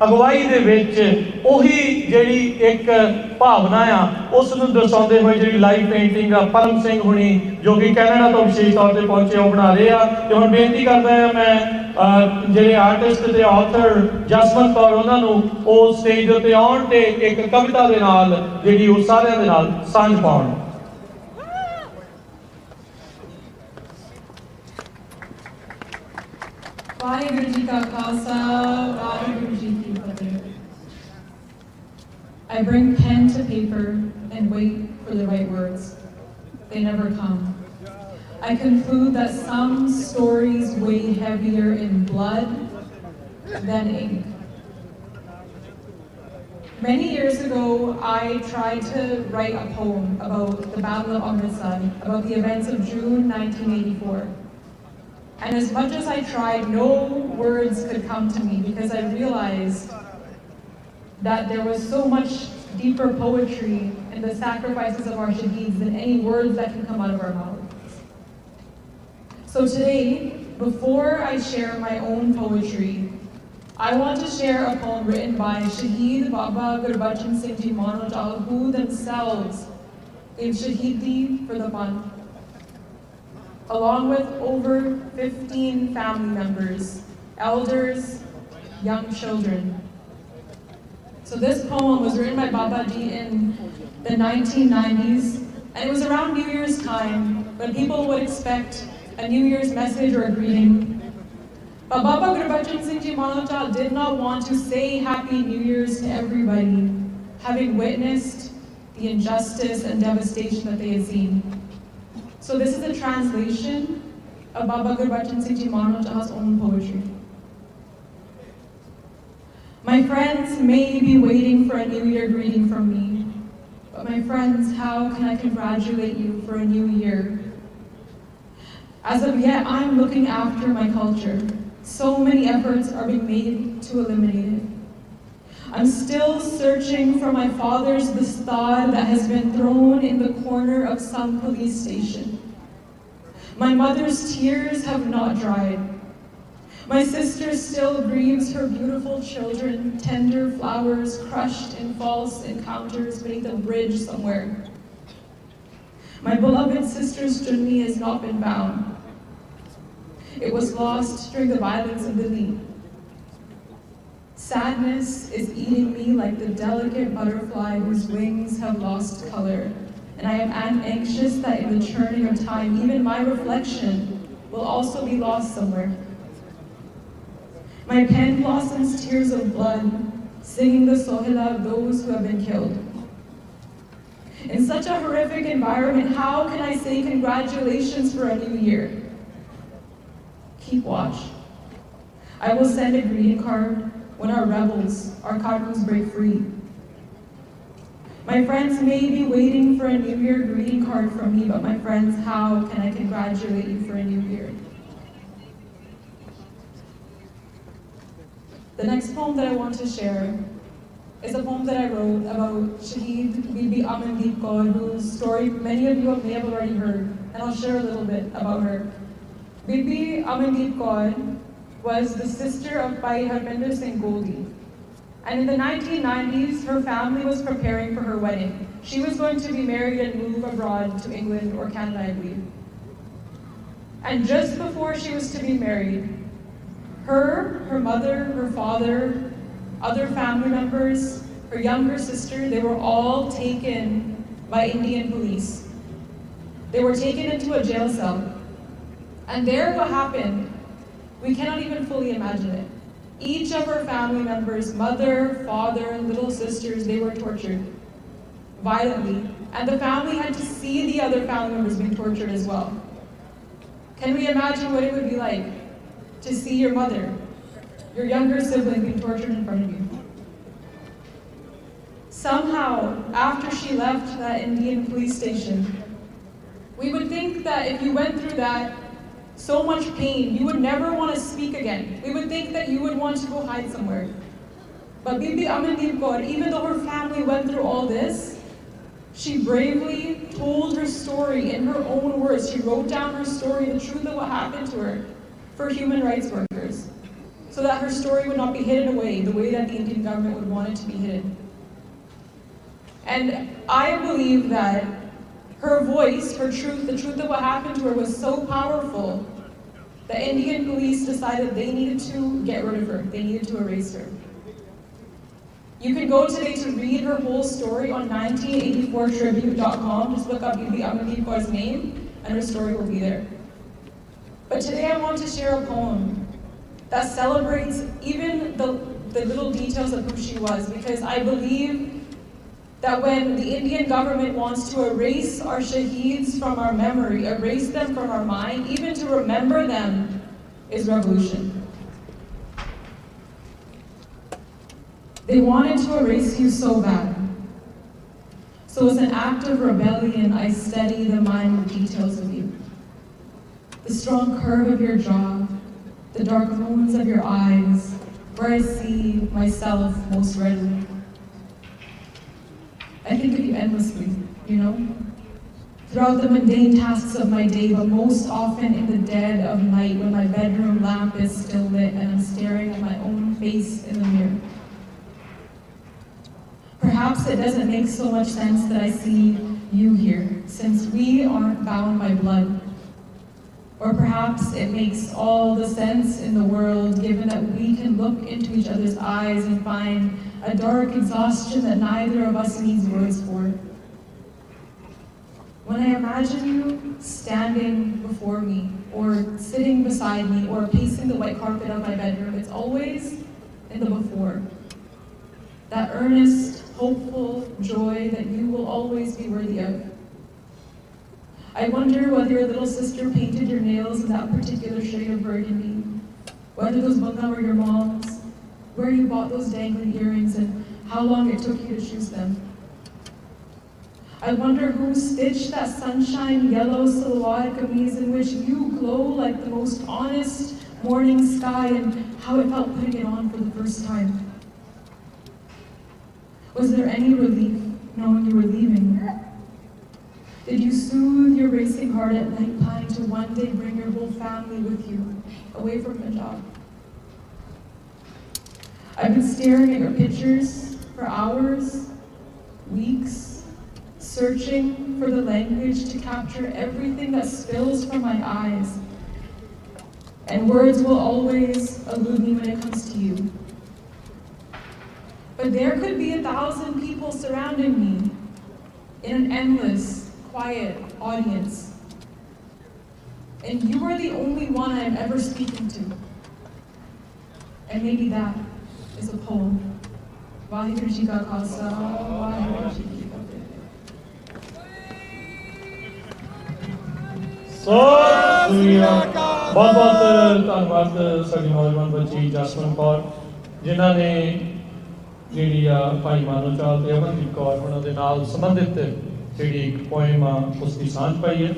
ਅਗਵਾਈ ਦੇ ਵਿੱਚ ਉਹੀ ਜਿਹੜੀ ਇੱਕ ਭਾਵਨਾ ਆ ਉਸ ਨੂੰ ਦਰਸਾਉਂਦੇ ਹੋਏ ਜਿਹੜੀ ਲਾਈਵ ਪੇਂਟਿੰਗ ਆ ਪਰਮ ਸਿੰਘ ਹੁਣੀ ਜੋ ਕਿ ਕੈਨੇਡਾ ਤੋਂ ਵਿਸ਼ੇਸ਼ ਤੌਰ ਤੇ ਪਹੁੰਚੇ ਉਹ ਬਣਾ ਰਹੇ ਆ। ਤੇ ਹੁਣ ਬੇਨਤੀ ਕਰਦਾ ਹਾਂ ਮੈਂ ਜਿਹੜੇ ਆਰਟਿਸਟ ਤੇ ਆਥਰ ਜਸਵੰਤ ਕੌਰ ਉਹਨਾਂ ਨੂੰ ਉਹ ਸਟੇਜ ਦੇ ਉੱਤੇ ਆਉਣ ਤੇ ਇੱਕ ਕਵਿਤਾ ਦੇ ਨਾਲ ਜਿਹੜੀ ਉਹ ਸਾਰਿਆਂ ਦੇ ਨਾਲ ਸਾਂਝ ਪਾਉਣ। ਵਾਹਿਗੁਰੂ ਜੀ ਕਾ ਖਾਲਸਾ ਵਾਹਿਗੁਰੂ ਜੀ ਕੀ ਫਤਿਹ। I bring pen to paper and wait for the right words. They never come. I conclude that some stories weigh heavier in blood than ink. Many years ago, I tried to write a poem about the Battle of Amritsar, about the events of June 1984. And as much as I tried, no words could come to me because I realized that there was so much deeper poetry in the sacrifices of our shaheeds than any words that can come out of our mouths. So today, before I share my own poetry, I want to share a poem written by Shaheed Baba Gurbachan Singh Ji Manojal, who themselves gave Shaheedi for the fun, along with over 15 family members, elders, young children. So this poem was written by Baba Ji in the 1990s, and it was around New Year's time when people would expect a New Year's message or a greeting. But Baba Gurbachan Singh Ji Manojal did not want to say Happy New Year's to everybody, having witnessed the injustice and devastation that they had seen. So this is a translation of Baba Gurbachan Singh Ji Manojal's own poetry. My friends may be waiting for a New Year greeting from me, but my friends, how can I congratulate you for a new year? As of yet, I'm looking after my culture. So many efforts are being made to eliminate it. I'm still searching for my father's dastar that has been thrown in the corner of some police station. My mother's tears have not dried. My sister still grieves her beautiful children, tender flowers crushed in false encounters beneath a bridge somewhere. My beloved sister's journey has not been found. It was lost during the violence of Delhi. Sadness is eating me like the delicate butterfly whose wings have lost color. And I am anxious that in the churning of time, even my reflection will also be lost somewhere. My pen blossoms tears of blood, singing the sohila of those who have been killed. In such a horrific environment, how can I say congratulations for a new year? Keep watch. I will send a greeting card when our rebels, our cartoons break free. My friends may be waiting for a New Year greeting card from me, but my friends, how can I congratulate you for a new year? The next poem that I want to share is a poem that I wrote about Shaheed Bibi Amandeep Kaur, whose story many of you may have already heard, and I'll share a little bit about her. Bibi Amandeep Kaur was the sister of Bhai Harminder Singh Goldie. And in the 1990s, her family was preparing for her wedding. She was going to be married and move abroad to England or Canada, I believe. And just before she was to be married, her mother, her father, other family members, her younger sister, they were all taken by Indian police. They were taken into a jail cell. And there what happened, we cannot even fully imagine it. Each of her family members, mother, father, little sisters, they were tortured violently. And the family had to see the other family members being tortured as well. Can we imagine what it would be like to see your mother, your younger sibling being tortured in front of you? Somehow, after she left that Indian police station, we would think that if you went through that, so much pain, you would never want to speak again. We would think that you would want to go hide somewhere. But Bibi Amandeep Kaur, even though her family went through all this, she bravely told her story in her own words. She wrote down her story, the truth of what happened to her, for human rights workers. so that her story would not be hidden away the way that the Indian government would want it to be hidden. And I believe that her voice, her truth, the truth of what happened to her was so powerful that Indian police decided they needed to get rid of her. They needed to erase her. You can go today to read her whole story on 1984tribute.com. Just look up Bibi Amardeep Kaur's name and her story will be there. But today I want to share a poem that celebrates even the little details of who she was, because I believe that when the Indian government wants to erase our shaheeds from our memory, erase them from our mind, even to remember them is revolution. They wanted to erase you so bad. So as an act of rebellion, I study the minor details of you. The strong curve of your jaw, the dark moons of your eyes, where I see myself most readily. I think of you endlessly, you know? Throughout the mundane tasks of my day, but most often in the dead of night when my bedroom lamp is still lit and I'm staring at my own face in the mirror. Perhaps it doesn't make so much sense that I see you here, since we aren't bound by blood. Or perhaps it makes all the sense in the world, given that we can look into each other's eyes and find a dark exhaustion that neither of us needs words for. When I imagine you standing before me, or sitting beside me, or pacing the white carpet of my bedroom, it's always in the before. That earnest, hopeful joy that you will always be worthy of. I wonder whether your little sister painted your nails in that particular shade of burgundy, whether those bunga were your mom's, where you bought those dangling earrings, and how long it took you to choose them. I wonder who stitched that sunshine yellow silhouette kameez in which you glow like the most honest morning sky, and how it felt putting it on for the first time. Was there any relief knowing you were leaving? Did you soothe your racing heart at night, planning to one day bring your whole family with you, away from Punjab? I've been staring at your pictures for hours, weeks, searching for the language to capture everything that spills from my eyes. And words will always elude me when it comes to you. But there could be 1,000 people surrounding me in an endless, quiet audience. And you are the only one I am ever speaking to. And maybe that is a poem. Vaheguru Ji Ka Khalsa, Vaheguru Ji Ki Fateh. बहुत बहुत धन्यवाद साडी नौजवान बच्ची जसमन कौर जिन्हों ने जी भाई मानो चाल ते अमनदीप कौर उन्होंने नाल संबंधित जी एक पोएम उसकी सांझ पाई है।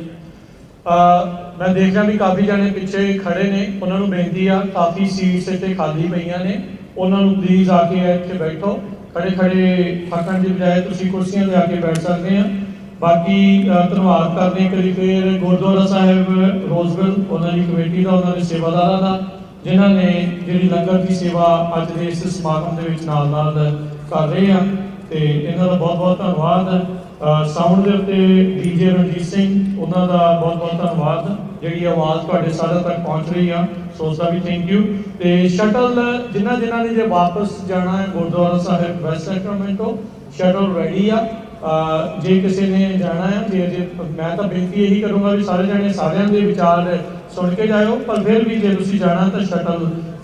मैं देख रहा भी काफ़ी जने पिछे खड़े ने, उन्होंने बेनती आ काफ़ी सीट्स इतने खाली पईयां ने, उन्होंने प्लीज़ आके इत्थे बैठो, खड़े खड़े थकन की बजाय तुसीं कुर्सियां ते आके बैठ सकते हैं। बाकी धन्यवाद करते हैं करी फिर गुरुद्वारा साहिब रोजविल उन्होंने कमेटी का उन्होंने सेवादारा का जिन्होंने जी लंगर की सेवा अज के इस समागम के नाल कर रहे हैं तो इन्हों का बहुत बहुत धन्यवाद। साउंड के उत्ते डीजे रणजीत सिंह उन्हों का बहुत बहुत धन्यवाद जी आवाज़ तुहाडे सारे तक पहुँच रही है सो उसका भी थैंक यू। तो शटल जिन्होंने जिन्होंने जो वापस जाना है गुरुद्वारा साहिब वैस्ट सेक्रेमेंट तो शटल रेडी आ जे किसी ने जाना है जे मैं तो बेनती यही करूँगा भी सारे जने सारिਆਂ ਦੇ विचार सुन के जाओ पर फिर भी जे तुसीं जाना तो शटल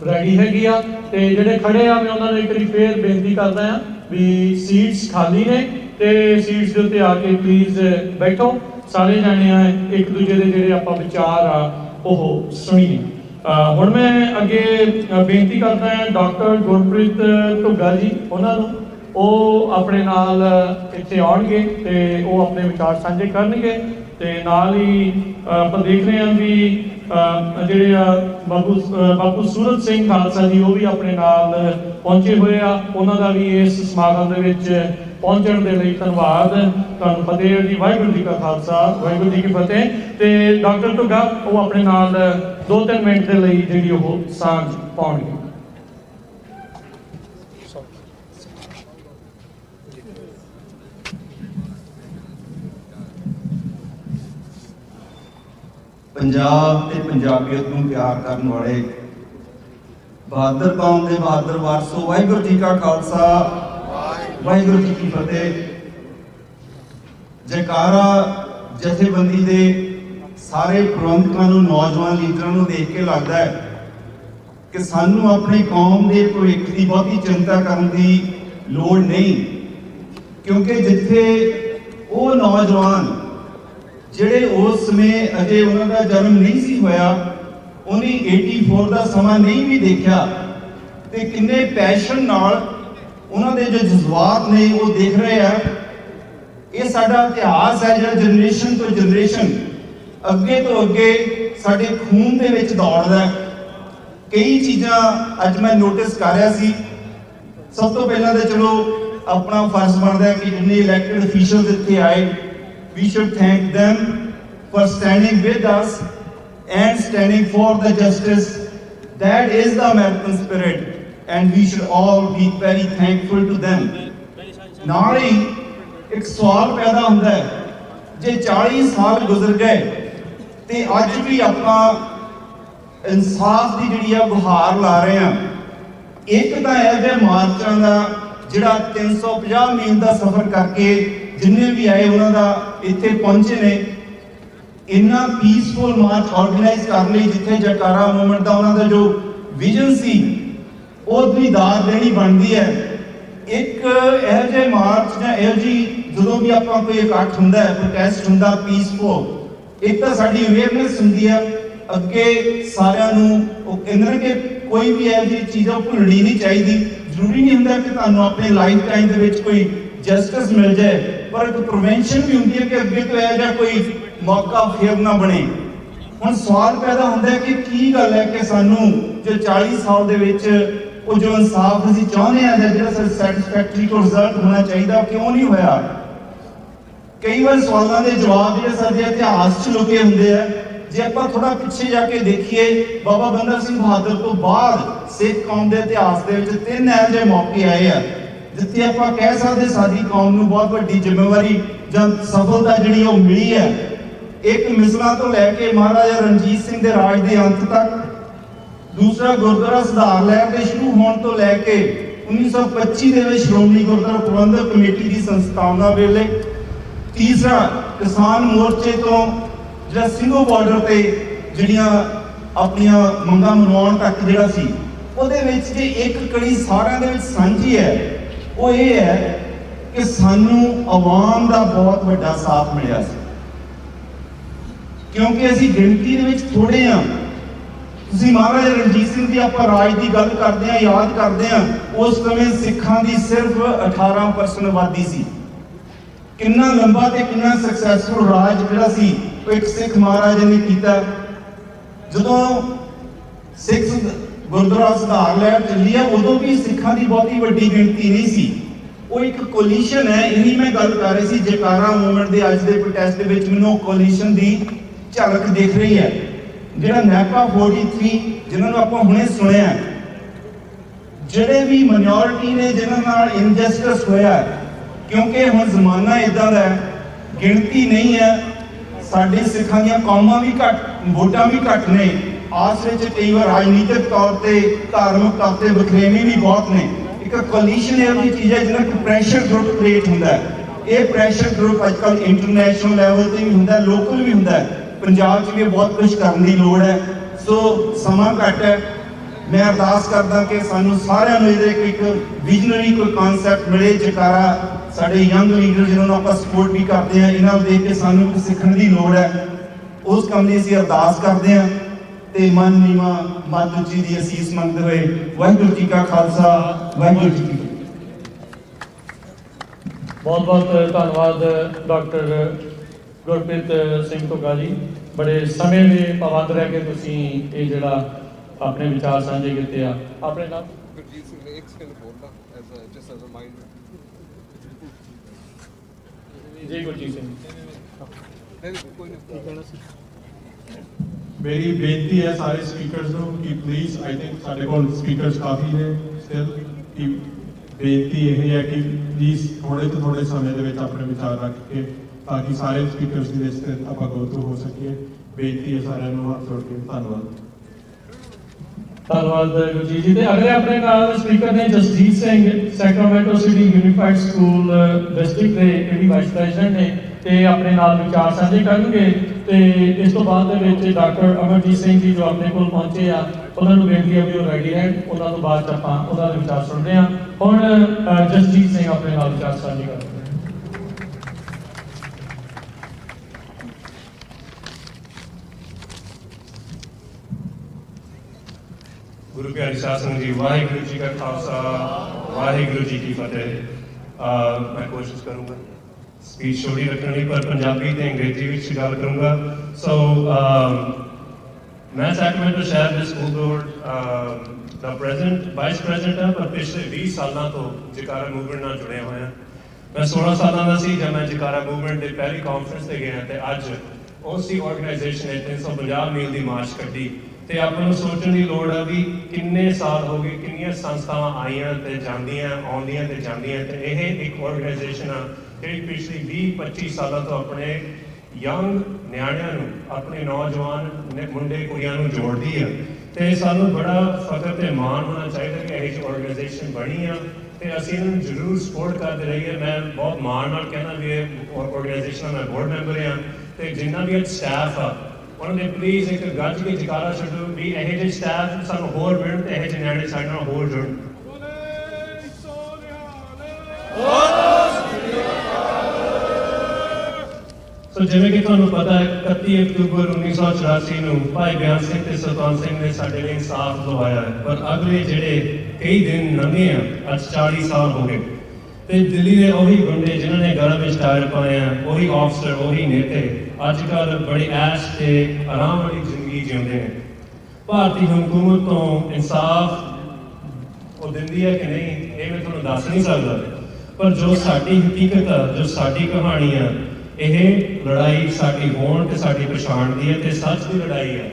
रेडी हैगी आ ते ਜਿਹੜੇ खड़े आ मैं उन्होंने एक बार फिर बेनती करदा हां भी सीट्स खाली ने ते सीट्स ਦੇ ਉੱਤੇ आके प्लीज़ बैठो सारे जने एक दूजे ਦੇ ਜਿਹੜੇ ਆਪਾਂ विचार आ ਉਹ सुनीए। ਹੁਣ मैं अगे बेनती करदा हां डॉक्टर गुरप्रीत ਢੁੱਗਾ जी उन्होंने ਉਹ ਆਪਣੇ ਨਾਲ ਇੱਥੇ ਆਉਣਗੇ ਤੇ ਉਹ ਆਪਣੇ ਵਿਚਾਰ ਸਾਂਝੇ ਕਰਨਗੇ ਤੇ ਨਾਲ ਹੀ ਆਪਾਂ ਦੇਖ ਰਹੇ ਹਾਂ ਵੀ ਜਿਹੜੇ ਬਾਪੂ ਸੂਰਤ ਸਿੰਘ ਖਾਲਸਾ ਜੀ ਉਹ ਵੀ ਆਪਣੇ ਨਾਲ ਪਹੁੰਚੇ ਹੋਏ ਆ, ਉਹਨਾਂ ਦਾ ਵੀ ਇਸ ਸਮਾਗਮ ਦੇ ਵਿੱਚ ਪਹੁੰਚਣ ਦੇ ਲਈ ਧੰਨਵਾਦ। ਤੁਹਾਨੂੰ ਫਤਿਹ ਜੀ, ਵਾਹਿਗੁਰੂ ਜੀ ਕਾ ਖਾਲਸਾ ਵਾਹਿਗੁਰੂ ਜੀ ਕੀ ਫਤਿਹ। ਤੇ ਡਾਕਟਰ ਢੁੱਗਾ ਉਹ ਆਪਣੇ ਨਾਲ 2-3 ਮਿੰਟ ਦੇ ਲਈ ਜਿਹੜੀ ਉਹ ਸਾਂਝ ਪਾਉਣਗੇ। पंजाब ते पंजाबियत नूं प्यार करन वाले बहादुर कौम दे बहादुर वारसो, वाहिगुरू जी का खालसा वाहिगुरू जी की फतेह। जयकारा जथेबंदी दे सारे प्रबंधकों नूं, नौजवान लीडरां नूं देख के लगता है कि सानू अपनी कौम के भविख की बहुती चिंता करने की लोड़ नहीं, क्योंकि जिथे वो नौजवान जिहड़े उस समय अजे उन्होंने जन्म नहीं सी होया, उन्हें 84 का समा नहीं भी देखा, तो किन्ने पैशन नाल उन्होंने जो जज्बात ने वो देख रहे हैं। ये साडा इतिहास है जो जनरेशन तो जनरेशन अगे तो अगे साडे खून दे विच दौड़दा है। कई चीज़ां अज मैं नोटिस कर रहा सी। सब तो पहला तो चलो अपना फर्ज बनता है कि जिन्हें इलैक्टेड ऑफिशियल्स इत्थे आए, we should thank them for standing with us and standing for the justice. That is the American spirit and we should all be very thankful to them. नाल ही एक सवाल पैदा होता है, जे 40 साल गुजर गए तो अज भी आपां इंसाफ की जी गुहार ला रहे हैं। एक तो है मार्चा का जोड़ा 350 मील का सफर करके जिन्हें भी आए उन्होंने इतने पहुंचे ने, इन्ना पीसफुल मार्च ऑर्गेनाइज कर ली जिथे जयकारा मूवमेंट का उन्होंने जो विजन सी उसकी दाद देनी बनती है। एक यह जे मार्च या यह जी जो भी आप कोई इकट्ठ होंगे, प्रोटेस्ट होंगे पीसफुल, एक तो साड़ी अवेयरनेस होंगी है अगे सारिਆਂ ਨੂੰ ਇਹਨਾਂ के कोई भी ऐसी चीज़ भुलनी नहीं चाहिए। जरूरी नहीं होंगे कि तुहानू अपने लाइफ टाइम के विच कोई जस्टिस मिल जाए, पर एक प्रिवेंशन भी होंगी है कि अगे तो यह जिहा कोई मौका फिर ना बने। हुण सवाल पैदा होंदा है कि की गल है कि सानू जो 40 साल दे विच वो जो इंसाफ असीं चाहुंदे हां जां जिहड़ा सैटिस्फैक्टरी को रिजल्ट होना चाहिए क्यों नहीं होया। कई बार सवालों के जवाब जो साडे इतिहास च लुके होंदे आ। जे आप थोड़ा पिछे जाके देखिए, बाबा बंदा सिंह बहादुर तो बाद सिख कौम के इतिहास के 3 ऐसे मौके आए हैं जिथे आप कह सकते साडी कौम को बहुत बड़ी जिम्मेवारी या सफलता जी मिली है। एक मिसलों तो लैके महाराजा रणजीत सिंह के राज के अंत तक, दूसरा गुरुद्वारा सुधार लहर के शुरू होने तो लैके 1925 के श्रोमणी गुरुद्वारा प्रबंधक कमेटी की संस्थापना वेले, तीसरा किसान मोर्चे तो जो सिंघो बॉर्डर पे जिहड़ियां अपनियां मंगां मनवाउण तक जिहड़ा सी, उहदे विच जे एक कड़ी सारिआं दे विच सांझी है, वो ये है कि सानू आवाम का बहुत बड़ा साथ मिलिया सी, क्योंकि असीं गिणती दे विच थोड़े हाँ। तुसीं महाराजा रणजीत सिंह की आपां राज की गल करदे हां, याद करदे हां, उस समय सिखां की सिर्फ 18% आबादी सी। कितना लंबा ते कितना सक्सैसफुल राज जिहड़ा सी एक सिख महाराजा ने किया। जदों सिख गुरुद्वारा सुधार लहर चली है उदों भी सिखां की बहुती वड्डी गिणती नहीं सी। वो एक कोलिशन है, यही मैं गल कर रही सी जयकारा मूवमेंट के अज के प्रोटेस्ट के विच मैनूं कोलिशन की झलक दिख रही है। जिहड़ा नैपा 43 जिन्होंने आपां हुणे सुनिया, जिहड़े भी माइनॉरिटी ने जिन्हां नाल इनजस्टिस होया, क्योंकि हुण जमाना इदां दा गिणती नहीं है। साडे सिखां दी कौमां भी घट, वोटां भी घट ने, आस विच कई बार राजनीतिक तौर पर धार्मिक तौर पर वखरेवें भी बहुत ने। एक कोलिशन इहो जी चीज़ है जिन्हें प्रेशर ग्रुप क्रिएट होंदा है। ये प्रेशर ग्रुप अजकल इंटरनेशनल लैवल पर भी होंदा, लोकल भी होंदा है। पंजाब च भी बहुत कुछ करने की लोड़ है। सो समा घट है, मैं अरदास करदा कि सानू सारिआं नूं एक विजनरी कोई कॉन्सैप्ट मिले। जयकारा साडे यंग लीडर जिन्होंने आप सपोर्ट भी करते हैं, इन्होंने देख के सानू कुछ सीखने की लोड़ है। उस काम की असीं अरदास करते हैं तो मन नीवा मत उची की असीस मंगते हुए वाहिगुरू जी का खालसा वाहिगुरू जी की बहुत बहुत धन्यवाद डॉक्टर गुरप्रीत सिंह धुग्गा जी। बड़े समय में पाबंद रह के तुसीं ये जिहड़ा अपने विचार साझे किए आ। अपने नाम गुरजीत सिंह ने एक सेकंड बोलना जस्ट एज अ माइंड जी गुरजीत सिंह। मेरी बेनती है सारे स्पीकर्स को कि प्लीज़ आई थिंक साढ़े को स्पीकर्स काफ़ी ने स्टिल कि बेनती यह है कि प्लीज़ थोड़े तो थोड़े समय के अपने विचार रख के ताकि सारे स्पीकर्स की लिस्ट आप गो थ्रू हो सके। ਬੇਨਤੀ ਹੈ ਸਾਰਿਆਂ ਨੂੰ ਹੱਥ ਜੋੜ ਕੇ ਧੰਨਵਾਦ। ਧੰਨਵਾਦ ਗੁਰਜੀਤ ਜੀ। ਤੇ ਅਗਲੇ ਆਪਣੇ ਨਾਲ ਸਪੀਕਰ ਨੇ Jasjit Singh, Sacramento city unified school district ਦੇ ਜਿਹੜੀ ਵਾਈਸ ਪ੍ਰੈਜ਼ੀਡੈਂਟ ਨੇ, ਤੇ ਆਪਣੇ ਨਾਲ ਵਿਚਾਰ ਸਾਂਝੇ ਕਰਨਗੇ। ਤੇ ਇਸ ਤੋਂ ਬਾਅਦ ਦੇ ਵਿੱਚ ਡਾਕਟਰ ਅਮਰਜੀਤ ਸਿੰਘ ਜੀ ਜੋ ਆਪਣੇ ਕੋਲ ਪਹੁੰਚੇ ਆ, ਉਹਨਾਂ ਨੂੰ ਬੇਨਤੀ ਹੈ ਵੀ ਉਹ ਰੈਡੀ ਰਹਿਣ। ਉਹਨਾਂ ਤੋਂ ਬਾਅਦ 'ਚ ਆਪਾਂ ਉਹਨਾਂ ਦੇ ਵਿਚਾਰ ਸੁਣਦੇ ਹਾਂ। ਹੁਣ ਜਸਜੀਤ ਸਿੰਘ ਆਪਣੇ ਨਾਲ ਵਿਚਾਰ ਸਾਂਝੇ ਕਰਨਗੇ। गुरु प्यारी साध संगत जी, वाहिगुरु जी का खालसा वाहिगुरु जी की फतेह। मैं कोशिश करूँगा स्पीच छोटी रखनी, पर पंजाबी ते अंग्रेजी में गल करूँगा। सो मैं सैक्रामेंटो शहर के स्कूल बोर्ड का प्रेजिडेंट वाइस प्रेजिडेंट हाँ, पर पिछले 20 सालों तो जकारा मूवमेंट नाल जुड़े हुए हैं। मैं 16 सालों का सी जब मैं जकारा मूवमेंट की पहली कॉन्फ्रेंस से गया, तो अज उसी ऑर्गेनाइजेशन ने 350 मील की मार्च कड्डी। ਤੇ ਆਪਾਂ ਨੂੰ ਸੋਚਣ ਦੀ ਲੋੜ ਆ ਵੀ ਕਿੰਨੇ ਸਾਲ ਹੋ ਗਏ, ਕਿੰਨੀਆਂ ਸੰਸਥਾਵਾਂ ਆਈਆਂ ਤੇ ਜਾਂਦੀਆਂ, ਆਉਂਦੀਆਂ ਤੇ ਜਾਂਦੀਆਂ, ਤੇ ਇਹ ਇੱਕ ਆਰਗੇਨਾਈਜੇਸ਼ਨ ਆ ਜਿਹੜੀ ਪਿਛਲੀ 20-25 ਸਾਲਾਂ ਤੋਂ ਆਪਣੇ ਯੰਗ ਨਿਆਣਿਆਂ ਨੂੰ, ਆਪਣੇ ਨੌਜਵਾਨ ਮੁੰਡੇ ਕੁੜੀਆਂ ਨੂੰ ਜੋੜਦੀ ਆ। ਤੇ ਸਾਨੂੰ ਬੜਾ ਫਖਰ ਤੇ ਮਾਣ ਹੋਣਾ ਚਾਹੀਦਾ ਕਿ ਇਹ ਜਿਹੀ ਆਰਗੇਨਾਈਜੇਸ਼ਨ ਬਣੀ ਆ, ਤੇ ਅਸੀਂ ਇਹਨਾਂ ਨੂੰ ਜ਼ਰੂਰ ਸਪੋਰਟ ਕਰਦੇ ਰਹੀਏ। ਮੈਂ ਬਹੁਤ ਮਾਣ ਨਾਲ ਕਹਿੰਦਾ ਵੀ ਇਹ ਆਰਗੇਨਾਈਜੇਸ਼ਨ ਦਾ ਮੈਂ ਬੋਰਡ ਮੈਂਬਰ ਹਾਂ, ਤੇ ਜਿੰਨਾ ਵੀ ਸਟਾਫ ਆ ਉਹਨਾਂ ਨੇ ਪਲੀਜ਼ ਇੱਕ ਗੱਜ ਕੇ ਜਕਾਰਾ ਛੱਡੋ ਵੀ ਇਹੋ ਜਿਹੇ ਸਟਾਫ ਸਾਨੂੰ ਹੋਰ ਮਿਲਣ ਤੇ ਇਹੋ ਜਿਹੇ ਨਿਆਣੇ ਸਾਡੇ ਨਾਲ ਹੋਰ ਜੁੜਨ। ਸੋ ਜਿਵੇਂ ਕਿ ਤੁਹਾਨੂੰ ਪਤਾ ਹੈ 31 ਅਕਤੂਬਰ 1984 ਨੂੰ ਭਾਈ ਬਿਆਨ ਸਿੰਘ ਤੇ ਸੁਲਤਾਨ ਸਿੰਘ ਨੇ ਸਾਡੇ ਲਈ ਇਨਸਾਫ ਦਵਾਇਆ ਹੈ, ਪਰ ਅਗਲੇ ਜਿਹੜੇ ਕਈ ਦਿਨ ਲੰਘੇ ਆ, ਅੱਜ 40 ਸਾਲ ਹੋ ਗਏ, ਤੇ ਦਿੱਲੀ ਦੇ ਉਹੀ ਗੁੰਡੇ ਜਿਨ੍ਹਾਂ ਨੇ ਗਲਾਂ ਵਿੱਚ ਟਾਇਰ ਪਾਏ ਆ, ਉਹੀ ਆਫਸਰ, ਉਹੀ ਨੇਤੇ ਅੱਜ ਕੱਲ੍ਹ ਬੜੀ ਐਸ਼ ਤੇ ਆਰਾਮ ਵਾਲੀ ਜ਼ਿੰਦਗੀ ਜਿਉਂਦੇ ਨੇ। ਭਾਰਤੀ ਹਕੂਮਤ ਤੋਂ ਇਨਸਾਫ ਉਹ ਦਿੰਦੀ ਹੈ ਕਿ ਨਹੀਂ ਇਹ ਮੈਂ ਤੁਹਾਨੂੰ ਦੱਸ ਨਹੀਂ ਸਕਦਾ, ਪਰ ਜੋ ਸਾਡੀ ਹਕੀਕਤ ਆ, ਜੋ ਸਾਡੀ ਕਹਾਣੀ ਆ, ਇਹ ਲੜਾਈ ਸਾਡੀ ਹੋਣ ਤੇ ਸਾਡੀ ਪਛਾਣ ਦੀ ਹੈ ਤੇ ਸੱਚ ਦੀ ਲੜਾਈ ਹੈ।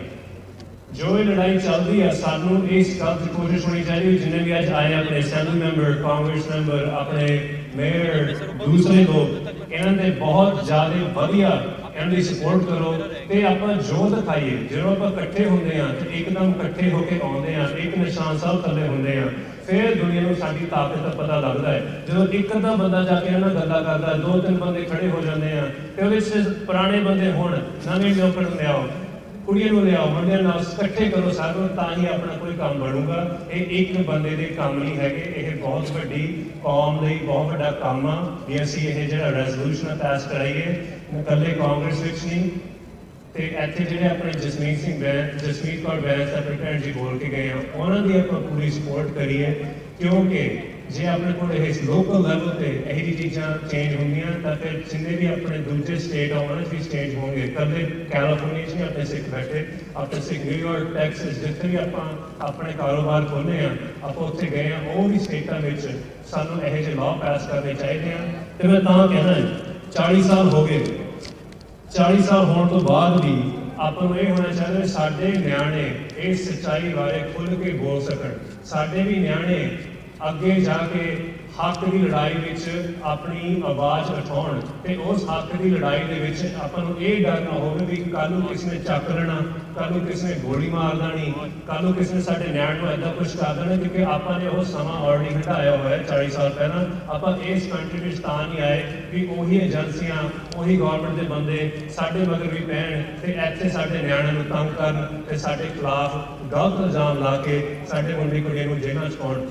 ਜੋ ਇਹ ਲੜਾਈ ਚੱਲਦੀ ਹੈ, ਸਾਨੂੰ ਇਸ ਗੱਲ ਦੀ ਕੋਸ਼ਿਸ਼ ਹੋਣੀ ਚਾਹੀਦੀ ਜਿੰਨੇ ਵੀ ਅੱਜ ਆਏ ਆਪਣੇ ਅਸੈਂਬਲੀ ਮੈਂਬਰ, ਕਾਂਗਰਸ ਮੈਂਬਰ, ਆਪਣੇ ਮੇਅਰ, ਦੂਸਰੇ ਲੋਕ, ਇਹਨਾਂ ਦੇ ਬਹੁਤ ਜ਼ਿਆਦਾ ਵਧੀਆ ਇਹਨਾਂ ਦੀ ਸਪੋਰਟ ਕਰੋ ਤੇ ਆਪਾਂ ਜੋ ਦਿਖਾਈਏ। ਜਦੋਂ ਆਪਾਂ ਇਕੱਠੇ ਹੁੰਦੇ ਹਾਂ ਤੇ ਇੱਕਦਮ ਇਕੱਠੇ ਹੋ ਕੇ ਆਉਂਦੇ ਹਾਂ, ਇੱਕ ਨਿਸ਼ਾਨ ਸਾਹਿਬ ਥੱਲੇ ਹੁੰਦੇ ਹਾਂ, ਫਿਰ ਦੁਨੀਆ ਨੂੰ ਸਾਡੀ ਤਾਕਤ ਦਾ ਪਤਾ ਲੱਗਦਾ ਹੈ। ਜਦੋਂ ਇੱਕ ਅੱਧਾ ਬੰਦਾ ਜਾ ਕੇ ਇਹਨਾਂ ਗੱਲਾਂ ਕਰਦਾ, 2-3 ਬੰਦੇ ਖੜੇ ਹੋ ਜਾਂਦੇ ਆ, ਤੇ ਉਹਦੇ 'ਚ ਪੁਰਾਣੇ ਬੰਦੇ ਹੋਣ, ਨਵੇਂ ਲੋਕਾਂ ਨੂੰ ਲਿਆਓ, ਕੁੜੀਆਂ ਨੂੰ ਲਿਆਓ, ਮੁੰਡਿਆਂ ਨਾਲ ਇਕੱਠੇ ਕਰੋ ਸਾਨੂੰ, ਤਾਂ ਹੀ ਆਪਣਾ ਕੋਈ ਕੰਮ ਬਣੂਗਾ। ਇਹ ਇੱਕ ਬੰਦੇ ਦੇ ਕੰਮ ਨਹੀਂ ਹੈਗੇ, ਇਹ ਬਹੁਤ ਵੱਡੀ ਕੌਮ ਲਈ ਬਹੁਤ ਵੱਡਾ ਕੰਮ ਆ ਵੀ ਅਸੀਂ ਇਹ ਜਿਹੜਾ ਰੈਜ਼ੋਲੂਸ਼ਨ ਪਾਸ ਕਰਾਈਏ, ਇਕੱਲੇ ਕਾਂਗਰਸ ਵਿੱਚ ਨਹੀਂ। ਤੇ ਇੱਥੇ ਜਿਹੜੇ ਆਪਣੇ ਜਸਮੀਤ ਕੌਰ ਬੈਂਸ ਸੈਕਟਰੀ ਜੀ ਬੋਲ ਕੇ ਗਏ ਆ, ਉਹਨਾਂ ਦੀ ਆਪਾਂ ਪੂਰੀ ਸਪੋਰਟ ਕਰੀਏ, ਕਿਉਂਕਿ ਜੇ ਆਪਣੇ ਕੋਲ ਇਹ ਲੋਕਲ ਲੈਵਲ ਤੇ ਇਹੋ ਜਿਹੀ ਚੀਜ਼ਾਂ ਚੇਂਜ ਹੁੰਦੀਆਂ ਤਾਂ ਫਿਰ ਜਿੰਨੇ ਵੀ ਆਪਣੇ ਦੂਜੇ ਸਟੇਟ ਆ ਉਹਨਾਂ 'ਚ ਵੀ ਚੇਂਜ ਹੋਣਗੇ। ਇਕੱਲੇ ਕੈਲੀਫੋਰਨੀਆ 'ਚ ਨਹੀਂ ਆਪਣੇ ਸਿੱਖ ਬੈਠੇ, ਆਪਣੇ ਸਿੱਖ ਨਿਊਯਾਰਕ, ਟੈਕਸਸ, ਜਿੱਥੇ ਵੀ ਆਪਾਂ ਆਪਣੇ ਕਾਰੋਬਾਰ ਖੋਲ੍ਹੇ ਆ, ਆਪਾਂ ਉੱਥੇ ਗਏ ਆ, ਉਹ ਵੀ ਸਟੇਟਾਂ ਵਿੱਚ ਸਾਨੂੰ ਇਹੋ ਜਿਹੇ ਲਾਅ ਪਾਸ ਕਰਨੇ ਚਾਹੀਦੇ ਆ। ਤੇ ਮੈਂ ਤਾਂ ਕਹਿਣਾ 40 ਸਾਲ ਹੋ ਗਏ, 40 ਸਾਲ ਹੋਣ ਤੋਂ ਬਾਅਦ ਵੀ ਆਪਾਂ ਨੂੰ ਇਹ ਹੋਣਾ ਚਾਹੀਦਾ ਸਾਡੇ ਨਿਆਣੇ ਇਸ ਸੱਚਾਈ ਬਾਰੇ ਖੁੱਲ੍ਹ ਕੇ ਬੋਲ ਸਕਣ, ਸਾਡੇ ਵੀ ਨਿਆਣੇ ਅੱਗੇ ਜਾ ਕੇ ਹੱਕ ਦੀ ਲੜਾਈ ਵਿੱਚ ਆਪਣੀ ਆਵਾਜ਼ ਉਠਾਉਣ, ਤੇ ਉਸ ਹੱਕ ਦੀ ਲੜਾਈ ਦੇ ਵਿੱਚ ਆਪਾਂ ਨੂੰ ਇਹ ਡਰ ਨਾ ਹੋਵੇ ਵੀ ਕੱਲ੍ਹ ਨੂੰ ਕਿਸੇ ਨੇ ਚੱਕ ਲੈਣਾ, ਕੱਲ੍ਹ ਨੂੰ ਕਿਸੇ ਨੇ ਗੋਲੀ ਮਾਰ ਦੇਣੀ, ਕੱਲ੍ਹ ਨੂੰ ਕਿਸੇ ਨੇ ਸਾਡੇ ਨਿਆਣ ਨੂੰ ਇੱਦਾਂ ਕੁਛ ਕਰ ਦੇਣਾ, ਕਿਉਂਕਿ ਆਪਾਂ ਨੇ ਉਹ ਸਮਾਂ ਆਲਰੇਡੀ ਹਟਾਇਆ ਹੋਇਆ 40 ਸਾਲ ਪਹਿਲਾਂ। ਆਪਾਂ ਇਸ ਕੰਟਰੀ ਵਿੱਚ ਤਾਂ ਨਹੀਂ ਆਏ ਵੀ ਉਹੀ ਏਜੰਸੀਆਂ, ਉਹੀ ਗੌਰਮੈਂਟ ਦੇ ਬੰਦੇ ਸਾਡੇ ਮਗਰ ਵੀ ਪੈਣ ਤੇ ਇੱਥੇ ਸਾਡੇ ਨਿਆਣਿਆਂ ਨੂੰ ਤੰਗ ਕਰਨ ਤੇ ਸਾਡੇ ਖਿਲਾਫ ਗਲਤ ਇਲਜ਼ਾਮ ਲਾ ਕੇ ਸਾਡੇ ਮੁੰਡੇ ਕੁੜੀਆਂ ਨੂੰ ਜੇਲ੍ਹਾਂ 'ਚ ਪਾਉਣ।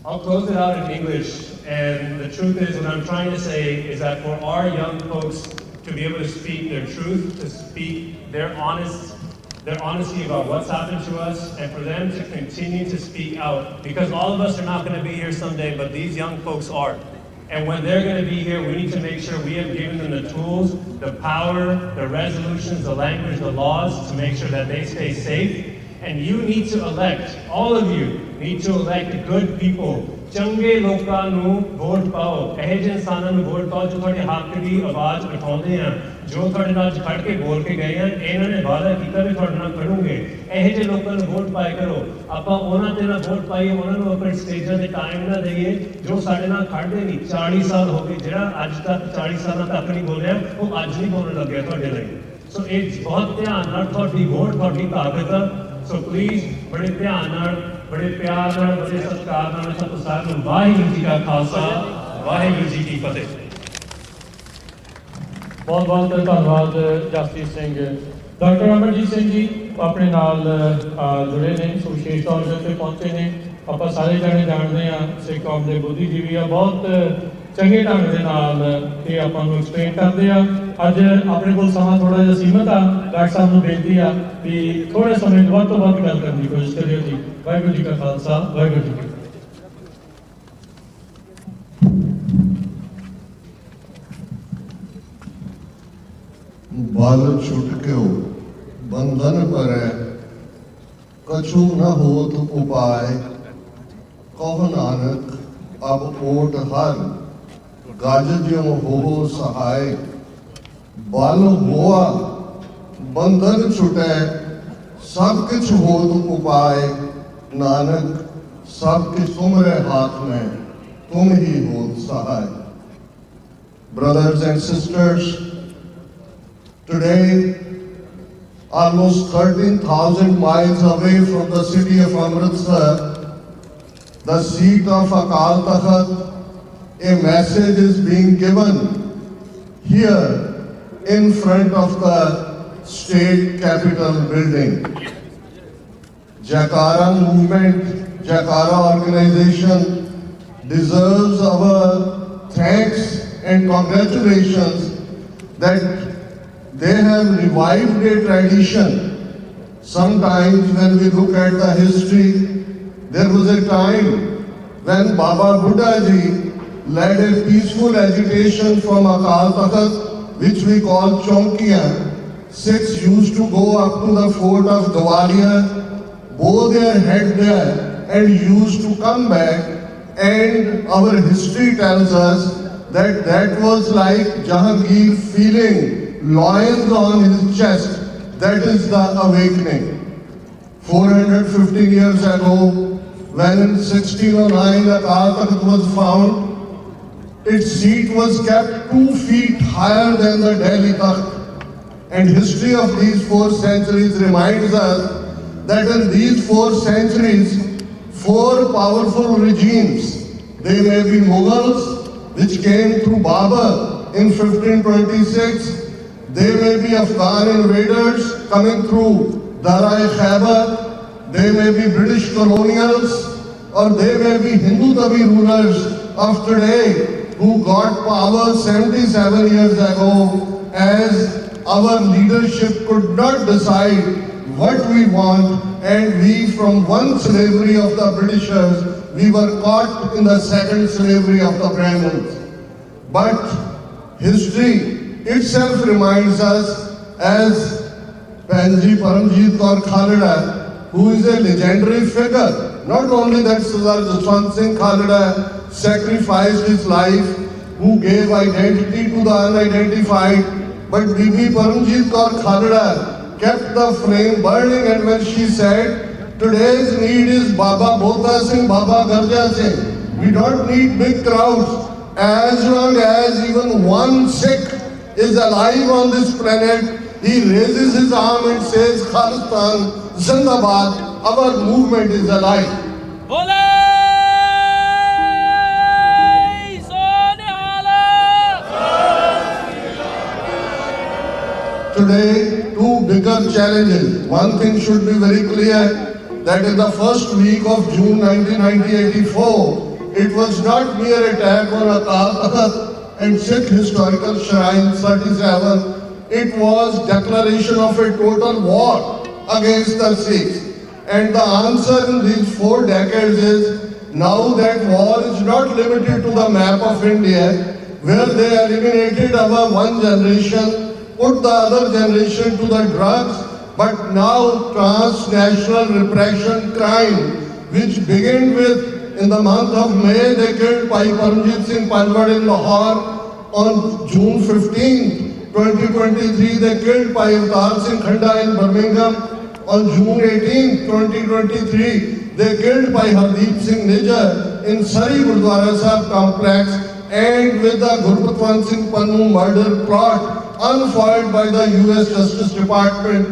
I'll close it out in English, and the truth is, what I'm trying to say is that for our young folks to be able to speak their truth, to speak their honesty about what's happened to us, and for them to continue to speak out, because all of us are not going to be here someday, but these young folks are. And when they're going to be here, we need to make sure we have given them the tools, the power, the resolutions, the language, the laws to make sure that they stay safe. And you need to elect, all of you need to elect good people. ਚੰਗੇ ਲੋਕਾਂ ਨੂੰ vote ਪਾਓ, ਇਹੋ ਜਿਹੇ ਇਨਸਾਨਾਂ ਨੂੰ vote ਪਾਓ ਜੋ ਤੁਹਾਡੇ ਹੱਕ ਦੀ ਆਵਾਜ਼ ਉਠਾਉਂਦੇ ਆ, ਜੋ ਤੁਹਾਡੇ ਨਾਲ ਅੱਜ ਖੜ ਕੇ ਬੋਲ ਕੇ ਗਏ ਆ, ਇਹਨਾਂ ਨੇ ਵਾਅਦਾ ਕੀਤਾ ਵੀ ਤੁਹਾਡੇ ਨਾਲ ਖੜੂਗੇ। ਇਹੋ ਜਿਹੇ ਲੋਕਾਂ ਨੂੰ ਵੋਟ ਪਾਏ ਕਰੋ। ਆਪਾਂ ਉਹਨਾਂ ਦੇ ਨਾਲ ਵੋਟ ਪਾਈਏ, ਉਹਨਾਂ ਨੂੰ ਆਪਣੇ ਸਟੇਜਾਂ ਤੇ ਟਾਈਮ ਨਾ ਦੇਈਏ ਜੋ ਸਾਡੇ ਨਾਲ ਖੜਦੇ ਨਹੀਂ। 40 ਸਾਲ ਹੋ ਗਏ, ਜਿਹੜਾ ਅੱਜ ਤੱਕ 40 ਸਾਲਾਂ ਤੱਕ ਨਹੀਂ ਬੋਲਿਆ ਉਹ ਅੱਜ ਨਹੀਂ ਬੋਲਣ ਲੱਗਿਆ ਤੁਹਾਡੇ ਲਈ। ਸੋ ਇਹ ਬਹੁਤ ਧਿਆਨ ਨਾਲ, ਤੁਹਾਡੀ ਵੋਟ ਤੁਹਾਡੀ ਤਾਕਤ ਆ। ਸੋ ਪਲੀਜ਼ ਬੜੇ ਧਿਆਨ ਨਾਲ, ਬੜੇ ਪਿਆਰ ਨਾਲ, ਬੜੇ ਸਤਿਕਾਰ ਨਾਲ ਸਭ ਸਾਰਿਆਂ ਨੂੰ ਵਾਹਿਗੁਰੂ ਜੀ ਕਾ ਖਾਲਸਾ, ਵਾਹਿਗੁਰੂ ਜੀ ਕੀ ਫਤਿਹ। ਬਹੁਤ ਬਹੁਤ ਧੰਨਵਾਦ ਜਸਪ੍ਰੀਤ ਸਿੰਘ। ਡਾਕਟਰ ਅਮਰਜੀਤ ਸਿੰਘ ਜੀ ਆਪਣੇ ਨਾਲ ਜੁੜੇ ਨੇ, ਸੋ ਵਿਸ਼ੇਸ਼ ਤੌਰ ਤੇ ਪਹੁੰਚੇ ਨੇ। ਆਪਾਂ ਸਾਰੇ ਜਾਣੇ ਜਾਣਦੇ ਹਾਂ ਸਿੱਖ ਕੌਮ ਦੇ ਬੁੱਧੀਜੀਵੀ ਆ, ਬਹੁਤ ਚੰਗੇ ਢੰਗ ਦੇ ਨਾਲ ਇਹ ਆਪਾਂ ਨੂੰ ਐਕਸਪਲੇਨ ਕਰਦੇ ਆ। ਅੱਜ ਆਪਣੇ ਕੋਲ ਸਮਾਂ ਥੋੜਾ ਜਿਹਾ ਸੀਮਤ ਆ, ਡਾਕਟਰ ਸਾਹਿਬ ਨੂੰ ਬੇਨਤੀ ਆ ਵੀ ਥੋੜੇ ਸਮੇਂ ਵੱਧ ਤੋਂ ਵੱਧ ਗੱਲ ਕਰਨ ਦੀ ਕੋਸ਼ਿਸ਼ ਕਰਿਓ ਜੀ। ਵਾਹਿਗੁਰੂ ਜੀ ਕਾ ਖਾਲਸਾ, ਵਾਹਿਗੁਰੂ ਜੀ ਕੀ ਫਤਿਹ। बल छुटक्यो बंधन परै कछु न होत उपाय, कह नानक अब ओट हर गज ज्यों हो सहाय। बल होआ बंधन छुटै सब किछ होत उपाय, नानक सब किछ तुमरे हाथ में तुम ही होत सहाय। Brothers and sisters, today, almost 13,000 miles away from the city of Amritsar, the seat of Akal Takht, a message is being given here in front of the state capitol building. Jaikara movement, Jaikara organization deserves our thanks and congratulations that they have revived a tradition. Sometimes when we look at the history, there was a time when Baba Buddha Ji led a peaceful agitation from Akal Takht, which we call Chonkiyan. Sikhs used to go up to the fort of Gwalior, bow their head there and used to come back, and our history tells us that that was like Jahangir feeling lions on his chest. That is the awakening. 450 years ago, when in 1609 Akal Takht was found, its seat was kept 2 feet higher than the Delhi Takht. And history of these 4 centuries reminds us that in these 4 centuries, 4 powerful regimes, they may be Mughals, which came through Babur in 1526, they may be Afghan invaders coming through Darai Khyber, they may be British colonials, or they may be Hindu Tabi rulers of today who got power 77 years ago, as our leadership could not decide what we want, and we, from one slavery of the Britishers, we were caught in the second slavery of the Brahmins. But history itself reminds us, as Panji Paramjit Kaur Khalida, who is a legendary figure, not only that Sardar Jaswant Singh Khalida sacrificed his life, who gave identity to the unidentified, but Bibi Paramjit Kaur Khalida kept the flame burning, and when she said, today's need is Baba Bhota Singh, Baba Garja Singh. We don't need big crowds. As long as even one Sikh is alive on this planet, he raises his arm and says, Khalistan Zindabad, our movement is alive. Today, 2 bigger challenges. One thing should be very clear, that in the first week of June 1984, it was not mere attack on Akal Takht and Sikh historical shrines 37. It was declaration of a total war against the Sikhs. And the answer in these 4 decades is, now that war is not limited to the map of India, where they eliminated our one generation, put the other generation to the drugs, but now transnational repression crime, which began with, in the month of May, they killed Bhai Paramjit Singh Panwad in Lahore. On June 15, 2023, they killed Bhai Avtar Singh Khanda in Birmingham. On June 18, 2023, they killed Bhai Hardeep Singh Nijjar in Surrey Gurdwara Sahib complex, and with the Gurpatwant Singh Pannu murder plot unfoiled by the US Justice Department,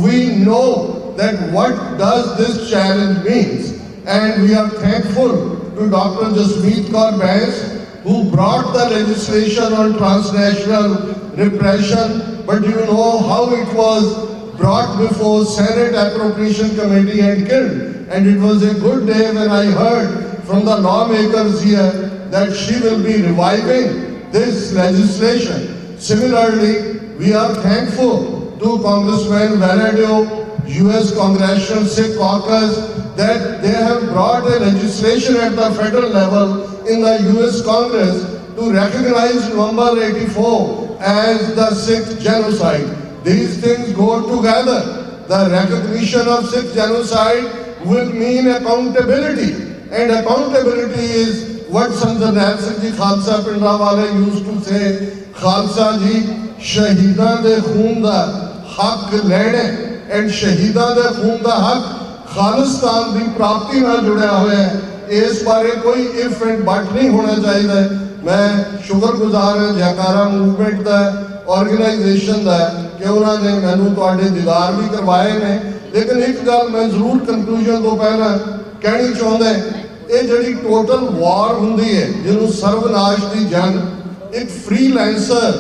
we know that what does this challenge means. And we are thankful to Dr. Jasmeet Kaur Bains, who brought the legislation on transnational repression. But you know how it was brought before Senate Appropriation Committee and killed. And it was a good day when I heard from the lawmakers here that she will be reviving this legislation. Similarly, we are thankful to Congressman Vanadio, US Congressional Sikh Caucus, that they have brought a legislation at the federal level in the US Congress to recognize November 84 as the Sikh genocide. These things go together. The recognition of Sikh genocide will mean accountability, and accountability is what Sant Naib Singh Ji Khalsa Pindrawale used to say, Khalsa Ji, shahidan de khoon da haq lene, and shahidan de khoon da haq Khalistan ਦੀ ਪ੍ਰਾਪਤੀ ਨਾਲ ਜੁੜਿਆ ਹੋਇਆ ਹੈ। ਇਸ ਬਾਰੇ ਕੋਈ if and but ਨਹੀਂ ਹੋਣਾ ਚਾਹੀਦਾ। ਮੈਂ ਸ਼ੁਕਰਗੁਜ਼ਾਰ ਹਾਂ ਜੈਕਾਰਾ ਮੂਵਮੈਂਟ ਦਾ, ਆਰਗੇਨਾਈਜੇਸ਼ਨ ਦਾ, ਕਿ ਉਹਨਾਂ ਨੇ ਮੈਨੂੰ ਤੁਹਾਡੇ ਦੀਦਾਰ ਵੀ ਕਰਵਾਏ ਨੇ। ਲੇਕਿਨ ਇੱਕ ਗੱਲ ਮੈਂ ਜ਼ਰੂਰ ਕਨਕਲੂਜਨ ਤੋਂ ਪਹਿਲਾਂ ਕਹਿਣੀ ਚਾਹੁੰਦਾ, ਇਹ ਜਿਹੜੀ ਟੋਟਲ ਵਾਰ ਹੁੰਦੀ ਹੈ, ਜਿਹਨੂੰ ਸਰਵਨਾਸ਼ ਦੀ ਜੰਗ, ਇੱਕ ਫ੍ਰੀਲੈਂਸਰ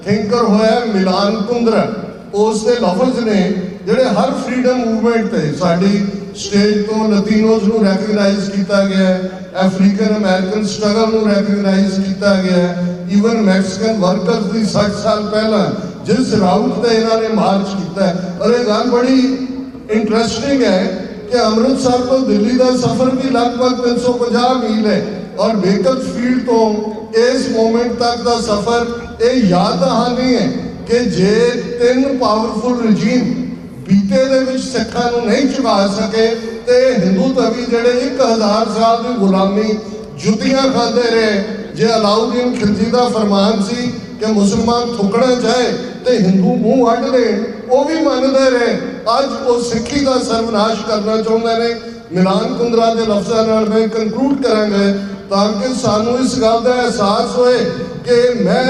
ਥਿੰਕਰ ਹੋਇਆ ਮਿਲਾਨ ਕੁੰਦਰਾ, ਉਸ ਦੇ ਲਫ਼ਜ਼ ਨੇ ਜਿਹੜੇ ਹਰ ਫਰੀडम ਮੂਵਮੈਂਟ ਤੇ ਸਾਡੀ ਸਟੇਜ ਤੋਂ ਲਤੀਨੋਜ਼ ਨੂੰ ਰੈਕਗਨਾਈਜ਼ ਕੀਤਾ ਗਿਆ, ਅਫਰੀਕਨ ਅਮਰੀਕਨ ਸਟਰਗਲ ਨੂੰ ਰੈਕਗਨਾਈਜ਼ ਕੀਤਾ ਗਿਆ, ਈਵਨ ਮੈਕਸੀਕਨ ਵਰਕਰਸ ਦੀ 60 ਸਾਲ ਪਹਿਲਾਂ ਜਿਸ ਰਾਊਟ ਤੇ ਇਹਨਾਂ ਨੇ ਮਾਰਚ ਕੀਤਾ। ਔਰ ਇਹ ਗੱਲ ਬੜੀ ਇੰਟਰਸਟਿੰਗ ਹੈ ਕਿ ਅੰਮ੍ਰਿਤਸਰ ਤੋਂ ਦਿੱਲੀ ਦਾ ਸਫ਼ਰ ਵੀ ਲਗਭਗ 350 ਮੀਲ ਹੈ, ਔਰ ਬੇਕਰਸਫੀਲਡ ਤੋਂ ਇਸ ਮੂਮੈਂਟ ਤੱਕ ਦਾ ਸਫ਼ਰ ਇਹ ਯਾਦ ਦਹਾਨੀ ਹੈ ਕਿ ਜੇ 3 ਪਾਵਰਫੁਲ ਰਜੀਮ ਬੀਤੇ ਦੇ ਵਿੱਚ ਸਿੱਖਾਂ ਨੂੰ ਨਹੀਂ ਝੁਕਾ ਸਕੇ ਤੇ ਹਿੰਦੂ ਤਵੀ ਜਿਹੜੇ 1000 ਸਾਲ ਦੀ ਗੁਲਾਮੀ ਜੁੱਤੀਆਂ ਖਾਂਦੇ ਰਹੇ। ਜੇ ਅਲਾਉਦੀਨ ਖਿਲਜੀ ਦਾ ਫਰਮਾਨ ਸੀ ਕਿ ਮੁਸਲਮਾਨ ਥੁੱਕਣਾ ਚਾਹੇ ਤੇ ਹਿੰਦੂ ਮੂੰਹ ਵੱਢ ਦੇਣ, ਉਹ ਵੀ ਮੰਨਦੇ ਰਹੇ। ਅੱਜ ਉਹ ਸਿੱਖੀ ਦਾ ਸਰਵਨਾਸ਼ ਕਰਨਾ ਚਾਹੁੰਦੇ ਨੇ। ਮਿਲਾਨ ਕੁੰਦਰਾ ਦੇ ਲਫ਼ਜ਼ਾਂ ਨਾਲ ਮੈਂ ਕੰਕਲੂਡ ਕਰਾਂਗਾ ਤਾਂ ਕਿ ਸਾਨੂੰ ਇਸ ਗੱਲ ਦਾ ਅਹਿਸਾਸ ਹੋਏ ਕਿ ਮੈਂ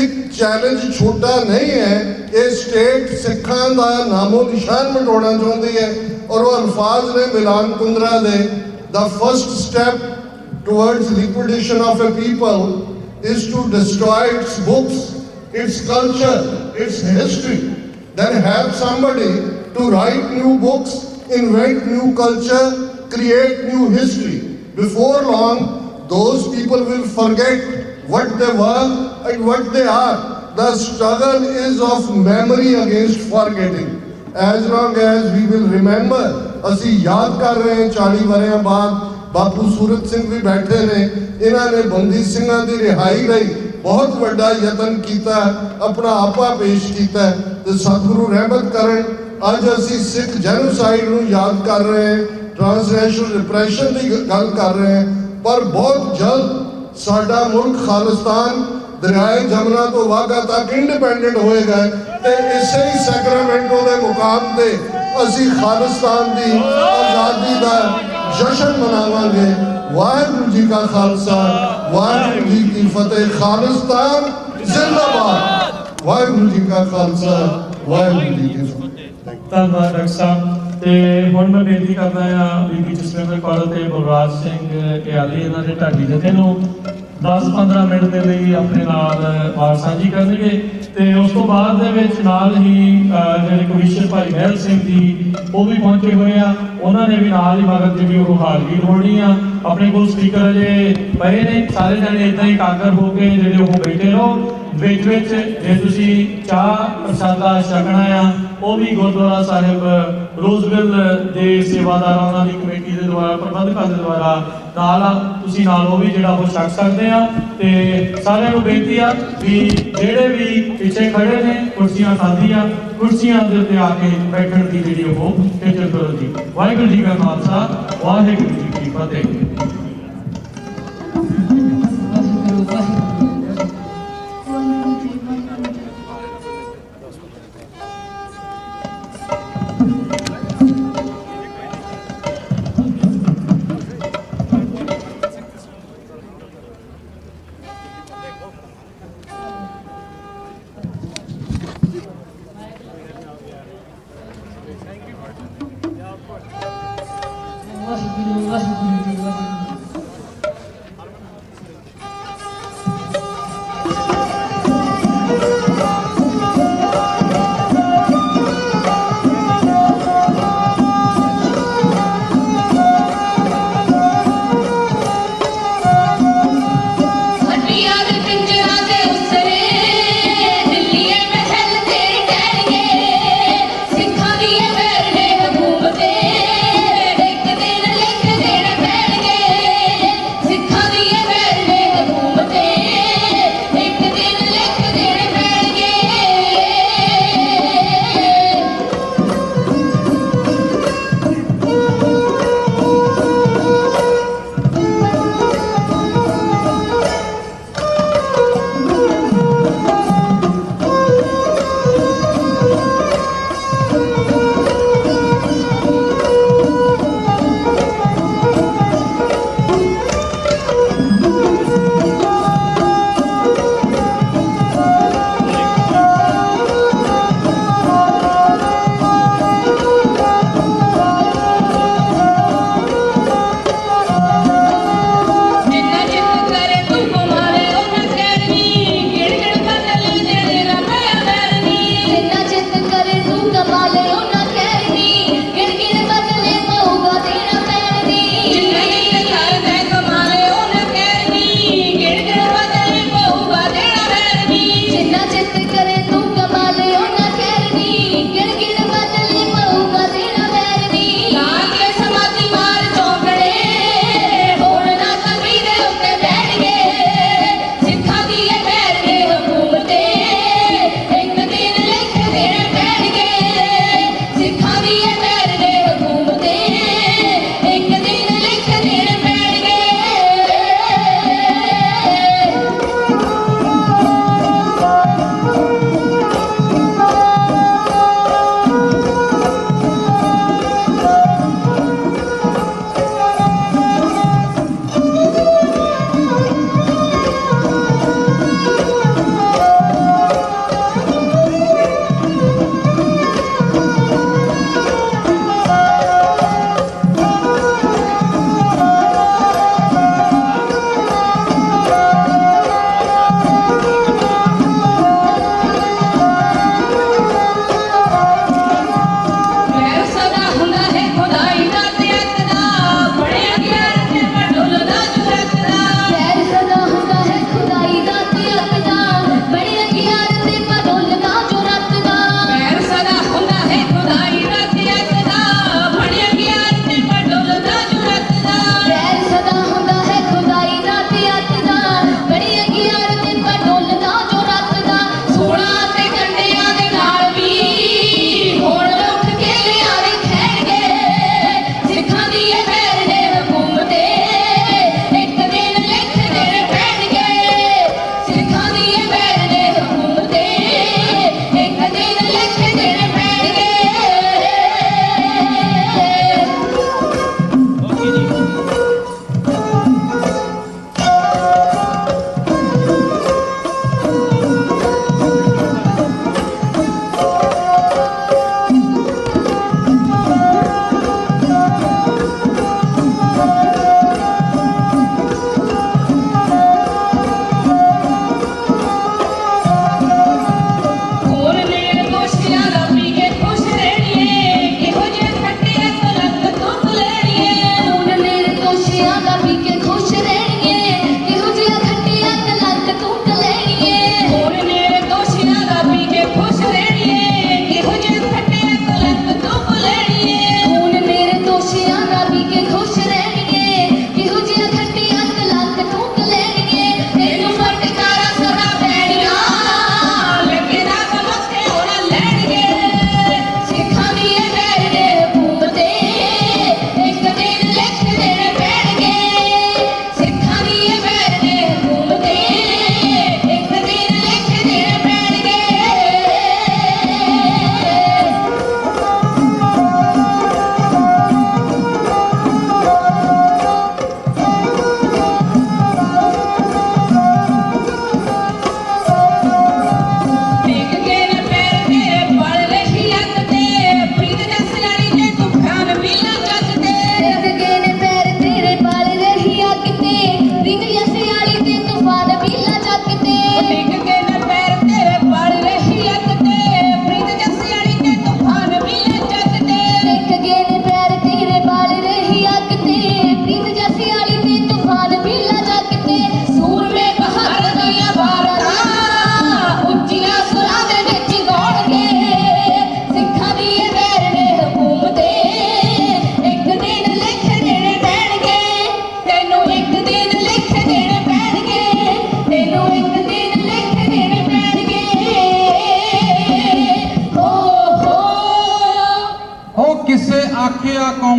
ਇੱਕ ਚੈਲੰਜ ਛੋਟਾ ਨਹੀਂ ਹੈ, ਇਹ ਸਟੇਟ ਸਿੱਖਾਂ ਦਾ ਨਾਮੋ ਨਿਸ਼ਾਨ ਮਿਟਾਉਣਾ ਚਾਹੁੰਦੀ ਹੈ। ਔਰ ਉਹ ਅਲਫਾਜ਼ ਨੇ ਮਿਲਾਨ ਕੁੰਦਰਾ ਦੇ, the first step towards liquidation of a people is to destroy its books, its culture, its history, then have somebody to write new books, invent new culture, create new history. Before long, those people will forget what they were and what they are. The struggle is of memory against forgetting. As long as we will remember, ਅਸੀਂ ਯਾਦ ਕਰ ਰਹੇ ਹਾਂ 40 ਵਰ੍ਹਿਆਂ ਬਾਅਦ ਬਾਪੂ ਸੂਰਤ ਸਿੰਘ ਵੀ ਬੈਠੇ ਨੇ, ਇਹਨਾਂ ਨੇ ਬੰਦੀ ਸਿੰਘਾਂ ਦੀ ਰਿਹਾਈ ਲਈ ਬਹੁਤ ਵੱਡਾ ਯਤਨ ਕੀਤਾ, ਆਪਣਾ ਆਪਾ ਪੇਸ਼ ਕੀਤਾ ਤੇ ਸਤਿਗੁਰੂ ਰਹਿਮਤ ਕਰਨ ਅੱਜ ਅਸੀਂ ਸਿੱਖ ਜੈਨੋਸਾਈਡ ਨੂੰ ਯਾਦ ਕਰ ਰਹੇ ਹਾਂ, ਟ੍ਰਾਂਸਨੈਸ਼ਨਲ ਰਿਪਰੈਸ਼ਨ ਦੀ ਗੱਲ ਕਰ ਰਹੇ ਹਾਂ। ਪਰ ਬਹੁਤ ਜਲਦ ਸਾਡਾ ਮੁਲਕ ਖਾਲਿਸਤਾਨ ਦਰਿਆਏ ਜਮਨਾ ਤੋਂ ਵਾਘਾ ਤੱਕ ਇੰਡੀਪੈਂਡੈਂਟ ਹੋਏਗਾ ਤੇ ਇਸੇ ਹੀ ਸੈਕਰਾਮੈਂਟੋ ਦੇ ਮੁਕਾਮ ਤੇ ਅਸੀਂ ਖਾਲਿਸਤਾਨ ਦੀ ਆਜ਼ਾਦੀ ਦਾ ਜਸ਼ਨ ਮਨਾਵਾਂਗੇ। ਵਾਹਿਗੁਰੂ ਜੀ ਕਾ ਖਾਲਸਾ, ਵਾਹਿਗੁਰੂ ਜੀ ਕੀ ਫਤਿਹ। ਖਾਲਿਸਤਾਨ ਜ਼ਿੰਦਾਬਾਦ। ਵਾਹਿਗੁਰੂ ਜੀ ਕਾ ਖਾਲਸਾ, ਵਾਹਿਗੁਰੂ ਜੀ ਕੀ ਫਤਿਹ। ਧੰਨਵਾਦ ਡਾਕਟਰ ਸਾਹਿਬ। ਤੇ ਹੁਣ ਮੈਂ ਬੇਨਤੀ ਕਰਦਾ ਹਾਂ ਬੀਬੀ ਜਸਵਿੰਦਰ ਕੌਰ ਤੇ ਬਲਰਾਜ ਸਿੰਘ ਇਆਲੀ ਇਹਨਾਂ ਦੇ ਢਾਡੀ ਜਥੇ ਨੂੰ 10-15 ਮਿੰਟ ਦੇ ਲਈ ਆਪਣੇ ਨਾਲ ਬਾਤ ਸਾਂਝੀ ਕਰਨਗੇ ਤੇ ਉਸ ਤੋਂ ਬਾਅਦ ਦੇ ਵਿੱਚ ਨਾਲ ਹੀ ਜਿਹੜੇ ਕਮਿਸ਼ਨਰ ਭਾਈ ਮਹਿਲ ਸਿੰਘ ਜੀ ਉਹ ਵੀ ਪਹੁੰਚੇ ਹੋਏ ਆ, ਉਹਨਾਂ ਨੇ ਵੀ ਨਾਲ ਹੀ ਮਗਰ ਜਿਹੜੀ ਉਹ ਹਾਜ਼ਰੀ ਹੋਣੀ ਆ। ਆਪਣੇ ਕੋਲ ਸਪੀਕਰ ਅਜੇ ਪਏ ਨੇ, ਸਾਰੇ ਜਣੇ ਇੱਦਾਂ ਹੀ ਕਾਗਰ ਹੋ ਕੇ ਜਿਹੜੇ ਉਹ ਬੈਠੇ ਰਹੋ। ਵਿੱਚ ਜੇ ਤੁਸੀਂ ਚਾਹ ਪ੍ਰਸ਼ਾਦਾ ਛਕਣਾ ਆ ਉਹ ਵੀ ਗੁਰਦੁਆਰਾ ਸਾਹਿਬ ਰੋਜ਼ਵਿਲ ਦੇ ਸੇਵਾਦਾਰਾਂ ਉਹਨਾਂ ਦੀ ਕਮੇਟੀ ਦੇ ਦੁਆਰਾ, ਪ੍ਰਬੰਧਕਾਂ ਦੇ ਦੁਆਰਾ ਤੁਸੀਂ ਨਾਲ ਉਹ ਵੀ ਜਿਹੜਾ ਉਹ ਛਕ ਸਕਦੇ ਆ। ਤੇ ਸਾਰਿਆਂ ਨੂੰ ਬੇਨਤੀ ਆ ਵੀ ਜਿਹੜੇ ਵੀ ਪਿੱਛੇ ਖੜੇ ਨੇ ਕੁਰਸੀਆਂ ਖਾਲੀ ਆ, ਕੁਰਸੀਆਂ ਦੇ ਉੱਤੇ ਆ ਕੇ ਬੈਠਣ ਦੀ ਜਿਹੜੀ ਉਹ ਖੇਚਲ ਕਰੋ ਜੀ। ਵਾਹਿਗੁਰੂ ਜੀ ਕਾ ਖਾਲਸਾ, ਵਾਹਿਗੁਰੂ ਜੀ ਕੀ ਫਤਿਹ। ਵਾਹਿਗੁਰੂ ਵਾਹਿਗੁਰੂ ਜੀ ਵਾਹਿਗੁਰੂ। ਸਿੱਖਾਂ ਦੀ ਇਹ ਵੈਰ ਨੇ ਹਕੂਮਤ ਇੱਕ ਦਿਨ ਲਿਖ ਦੇਣਾ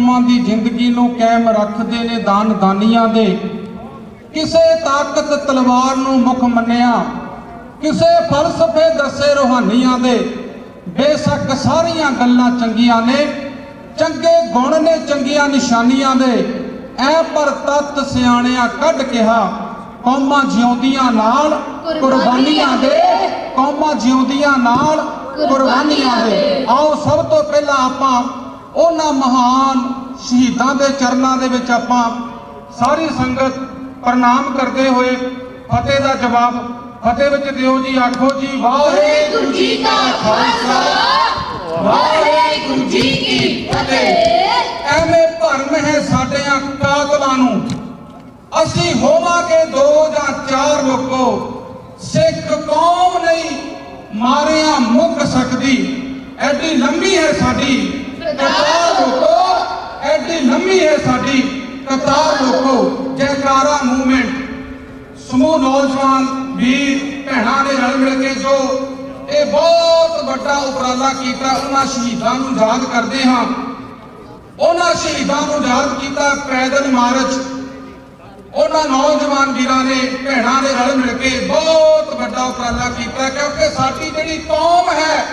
ਕੌਮਾਂ ਦੀ ਜ਼ਿੰਦਗੀ ਨੂੰ ਕਾਇਮ ਰੱਖਦੇ ਨੇ ਦਾਨੀਆਂ ਦੇ। ਕਿਸੇ ਤਾਕਤ ਤਲਵਾਰ ਨੂੰ ਮੁੱਖ ਮੰਨਿਆ, ਕਿਸੇ ਫਲਸਫੇ ਦੱਸੇ ਰੂਹਾਨੀਆਂ ਦੇ। ਬੇਸ਼ੱਕ ਸਾਰੀਆਂ ਗੱਲਾਂ ਚੰਗੀਆਂ ਨੇ, ਚੰਗੇ ਗੁਣ ਨੇ ਚੰਗੀਆਂ ਨਿਸ਼ਾਨੀਆਂ ਦੇ। ਐ ਪਰ ਤੱਤ ਸਿਆਣਿਆਂ ਕੱਢ ਕਿਹਾ, ਕੌਮਾਂ ਜਿਉਂਦੀਆਂ ਨਾਲ ਕੁਰਬਾਨੀਆਂ ਦੇ, ਕੌਮਾਂ ਜਿਉਂਦੀਆਂ ਨਾਲ ਕੁਰਬਾਨੀਆਂ ਦੇ। ਆਓ ਸਭ ਤੋਂ ਪਹਿਲਾਂ ਆਪਾਂ ਉਹਨਾਂ ਮਹਾਨ ਸ਼ਹੀਦਾਂ ਦੇ ਚਰਨਾਂ ਦੇ ਵਿੱਚ ਆਪਾਂ ਸਾਰੀ ਸੰਗਤ ਪ੍ਰਣਾਮ ਕਰਦੇ ਹੋਏ ਫਤਿਹ ਦਾ ਜਵਾਬ ਫਤਿਹ ਵਿੱਚ ਦਿਓ ਜੀ। ਆਖੋ ਜੀ ਵਾਹਿਗੁਰੂ ਜੀ ਕਾ ਖਾਲਸਾ, ਵਾਹਿਗੁਰੂ ਜੀ ਕੀ ਫਤਿਹ। ਐਵੇਂ ਭਰਮ ਹੈ ਸਾਡਿਆਂ ਕਾਤਲਾਂ ਨੂੰ, ਅਸੀਂ ਹੋਵਾਂਗੇ 2 ਜਾਂ 4 ਲੋਕੋ। ਸਿੱਖ ਕੌਮ ਨਹੀਂ ਮਾਰਿਆ ਮੁੱਕ ਸਕਦੀ, ਐਡੀ ਲੰਮੀ ਹੈ ਸਾਡੀ ਕਤਾਰ ਲੋਕੋ, ਐਡੀ ਲੰਮੀ ਹੈ ਸਾਡੀ ਕਤਾਰ ਲੋਕੋ। ਜੈਕਾਰਾ ਮੂਵਮੈਂਟ ਸਮੂਹ ਨੌਜਵਾਨ ਵੀਰ ਭੈਣਾਂ ਨੇ ਰਲ ਮਿਲ ਕੇ ਜੋ ਇਹ ਬਹੁਤ ਵੱਡਾ ਉਪਰਾਲਾ ਕੀਤਾ, ਉਹਨਾਂ ਸ਼ਹੀਦਾਂ ਨੂੰ ਯਾਦ ਕਰਦੇ ਹਾਂ। ਉਹਨਾਂ ਸ਼ਹੀਦਾਂ ਨੂੰ ਯਾਦ ਕੀਤਾ ਪੈਦਲ ਮਾਰਚ ਉਹਨਾਂ ਨੌਜਵਾਨ ਵੀਰਾਂ ਨੇ ਭੈਣਾਂ ਨੇ ਰਲ ਮਿਲ ਕੇ ਬਹੁਤ ਵੱਡਾ ਉਪਰਾਲਾ ਕੀਤਾ। ਕਿਉਂਕਿ ਸਾਡੀ ਜਿਹੜੀ ਕੌਮ ਹੈ,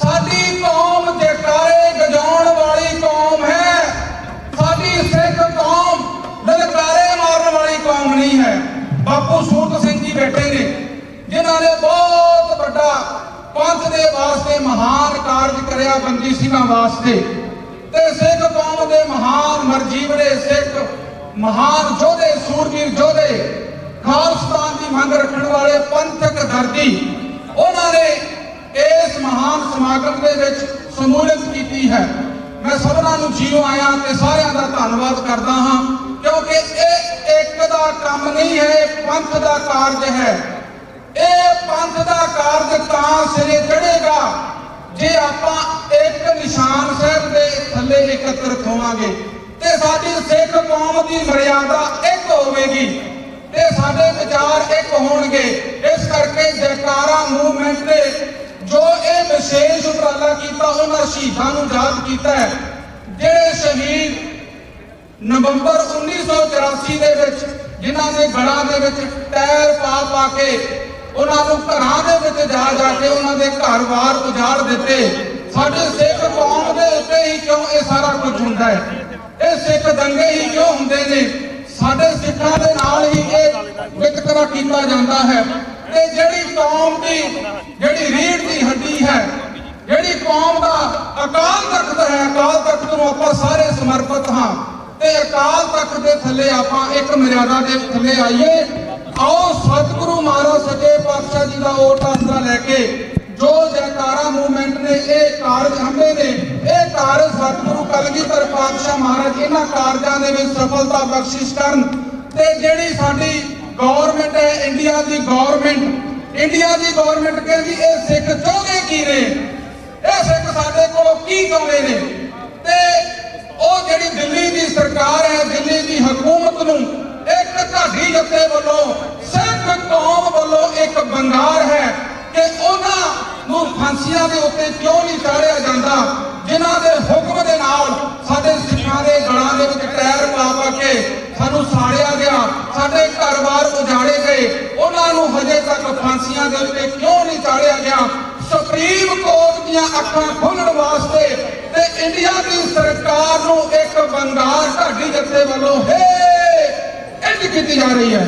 ਸਾਡੀ ਕੌਮ ਜੈਕਾਰੇ ਗਜਾਉਣ ਵਾਲੀ ਕੌਮ ਹੈ। ਸਾਡੀ ਸਿੱਖ ਕੌਮ ਲਲਕਾਰੇ ਮਾਰਨ ਵਾਲੀ ਕੌਮ ਨਹੀਂ ਹੈ। ਬਾਪੂ ਸੂਰਤ ਸਿੰਘ ਜੀ ਬੈਠੇ ਨੇ, ਜਿਨ੍ਹਾਂ ਨੇ ਬਹੁਤ ਵੱਡਾ ਪੰਥ ਦੇ ਵਾਸਤੇ ਮਹਾਨ ਕਾਰਜ ਕਰਿਆ, ਬੰਦੀ ਸਿੰਘਾਂ ਵਾਸਤੇ। ਤੇ ਸਿੱਖ ਕੌਮ ਦੇ ਮਹਾਨ ਮਰਜੀਵੜੇ ਸਿੱਖ ਮਹਾਨ ਯੋਧੇ, ਸੂਰਬੀਰ ਯੋਧੇ, ਖਾਲਸਤਾਨ ਦੀ ਮੰਗ ਰੱਖਣ ਵਾਲੇ ਪੰਥਕ ਦਰਦੀ, ਉਹਨਾਂ ਨੇ ਇਸ ਮਹਾਨ ਸਮਾਗਮ ਦੇ ਵਿੱਚ ਸਮੂਲਿਤ ਕੀਤੀ ਹੈ। ਮੈਂ ਸਭਨਾਂ ਨੂੰ ਜੀਓ ਆਇਆਂ ਤੇ ਸਾਰਿਆਂ ਦਾ ਧੰਨਵਾਦ ਕਰਦਾ ਹਾਂ, ਕਿਉਂਕਿ ਇਹ ਇੱਕ ਦਾ ਕੰਮ ਨਹੀਂ ਹੈ, ਪੰਥ ਦਾ ਕਾਰਜ ਹੈ। ਇਹ ਪੰਥ ਦਾ ਕਾਰਜ ਤਾਂ ਸਿਰੇ ਚੜ੍ਹੇਗਾ ਜੇ ਆਪਾਂ ਇੱਕ ਨਿਸ਼ਾਨ ਸਾਹਿਬ ਦੇ ਥੱਲੇ ਇਕੱਤਰਤ ਹੋਵਾਂਗੇ ਤੇ ਸਾਡੀ ਸਿੱਖ ਕੌਮ ਦੀ ਮਰਿਆਦਾ ਇੱਕ ਹੋਵੇਗੀ ਤੇ ਸਾਡੇ ਵਿਚਾਰ ਇੱਕ ਹੋਣਗੇ। ਇਸ ਕਰਕੇ ਜੈਕਾਰਾ ਮੂਵਮੈਂਟ ਨੇ ਜੋ ਇਹ ਵਿਸ਼ੇਸ਼ ਉਪਰਾਲਾ ਕੀਤਾ, ਉਹਨਾਂ ਸ਼ਹੀਦਾਂ ਨੂੰ ਯਾਦ ਕੀਤਾ ਹੈ, ਜਿਹੜੇ ਸ਼ਹੀਦ ਨਵੰਬਰ 1984 ਦੇ ਵਿੱਚ ਜਿਨ੍ਹਾਂ ਨੇ ਗਲਾਂ ਦੇ ਵਿੱਚ ਟਾਇਰ ਪਾ ਕੇ ਉਹਨਾਂ ਨੂੰ ਘਰਾਂ ਦੇ ਵਿੱਚ ਜਾ ਕੇ ਉਹਨਾਂ ਦੇ ਘਰ-ਬਾਰ ਉਜਾੜ ਦਿੱਤੇ। ਸਾਡੇ ਸਿੱਖ ਕੌਮ ਦੇ ਉੱਤੇ ਹੀ ਕਿਉਂ ਇਹ ਸਾਰਾ ਕੁਝ ਹੁੰਦਾ ਹੈ? ਇਹ ਸਿੱਖ ਦੰਗੇ ਹੀ ਕਿਉਂ ਹੁੰਦੇ ਨੇ? ਸਾਡੇ ਸਿੱਖਾਂ ਦੇ ਨਾਲ ਹੀ ਇਹ ਵਿਤਕਰਾ ਕੀਤਾ ਜਾਂਦਾ ਹੈ। ਤੇ ਜਿਹੜੀ ਕੌਮ ਦੀ ਜਿਹੜੀ ਰੀੜ੍ਹ ਦੀ ਹੱਡੀ ਹੈ, ਜਿਹੜੀ ਕੌਮ ਦਾ ਅਕਾਲ ਤਖਤ ਹੈ, ਅਕਾਲ ਤਖਤ ਨੂੰ ਆਪਾਂ ਸਾਰੇ ਸਮਰਪਿਤ ਹਾਂ ਤੇ ਅਕਾਲ ਤਖਤ ਦੇ ਥੱਲੇ ਆਪਾਂ ਇੱਕ ਮਰਿਆਦਾ ਦੇ ਥੱਲੇ ਆਈਏ। ਆਓ ਸਤਿਗੁਰੂ ਮਹਾਰਾਜ ਸੱਚੇ ਪਾਤਸ਼ਾਹ ਜੀ ਦਾ ਓਟ ਆਸਰਾ ਲੈ ਕੇ ਜੋ ਜੈਕਾਰਾ ਮੂਵਮੈਂਟ ਨੇ ਇਹ ਕਾਰਜ ਹੰਭੇ ਨੇ, ਇਹ ਕਾਰਜ ਸਤਿਗੁਰੂ ਕਲਗੀਧਰ ਪਾਤਸ਼ਾਹ ਮਹਾਰਾਜ ਇਹਨਾਂ ਕਾਰਜਾਂ ਦੇ ਵਿੱਚ ਸਫਲਤਾ ਬਖਸ਼ਿਸ਼ ਕਰਨ। ਤੇ ਜਿਹੜੀ ਸਾਡੀ ਗਵਰਨਮੈਂਟ ਹੈ, ਇੰਡੀਆ ਦੀ ਗਵਰਨਮੈਂਟ ਕਹਿੰਦੀ ਇਹ ਸਿੱਖ ਚਾਹੁੰਦੇ ਕੀ ਨੇ, ਇਹ ਸਿੱਖ ਸਾਡੇ ਕੋਲੋਂ ਕੀ ਚਾਹੁੰਦੇ ਨੇ। ਤੇ ਉਹ ਜਿਹੜੀ ਦਿੱਲੀ ਦੀ ਸਰਕਾਰ ਹੈ, ਦਿੱਲੀ ਦੀ ਹਕੂਮਤ ਨੂੰ ਇੱਕ ਢਾਡੀ ਜੱਥੇ ਵੱਲੋਂ ਸਿੱਖ ਕੌਮ ਵੱਲੋਂ ਇੱਕ ਬੰਗਾਰ ਹੈ ਕਿ ਉਹਨਾਂ ਨੂੰ ਫਾਂਸੀਆਂ ਦੇ ਉੱਤੇ ਕਿਉਂ ਨਹੀਂ ਚਾੜਿਆ ਜਾਂਦਾ, ਜਿਨ੍ਹਾਂ ਦੇ ਹੁਕਮ ਦੇ ਨਾਲ ਸਾਡੇ ਸਿੱਖਾਂ ਦੇ ਗਲਾਂ ਦੇ ਵਿੱਚ ਟਾਇਰ ਪਾ ਕੇ ਸਾਨੂੰ ਸਾੜਿਆ ਗਿਆ, ਸਾਡੇ ਘਰ-ਬਾਰ ਉਜਾੜੇ ਗਏ, ਉਹਨਾਂ ਨੂੰ ਹਜੇ ਤੱਕ ਫਾਂਸੀਆਂ ਦੇ ਉੱਤੇ ਕਿਉਂ ਨਹੀਂ ਚਾੜਿਆ ਗਿਆ। ਸੁਪਰੀਮ ਕੋਰਟ ਦੀਆਂ ਅੱਖਾਂ ਖੋਲ੍ਹਣ ਵਾਸਤੇ ਤੇ ਇੰਡੀਆ ਦੀ ਸਰਕਾਰ ਨੂੰ ਇੱਕ ਬੰਗਾਰ ਢਾਡੀ ਜੱਥੇ ਵੱਲੋਂ ਇੰਜ ਕੀਤੀ ਜਾ ਰਹੀ ਹੈ।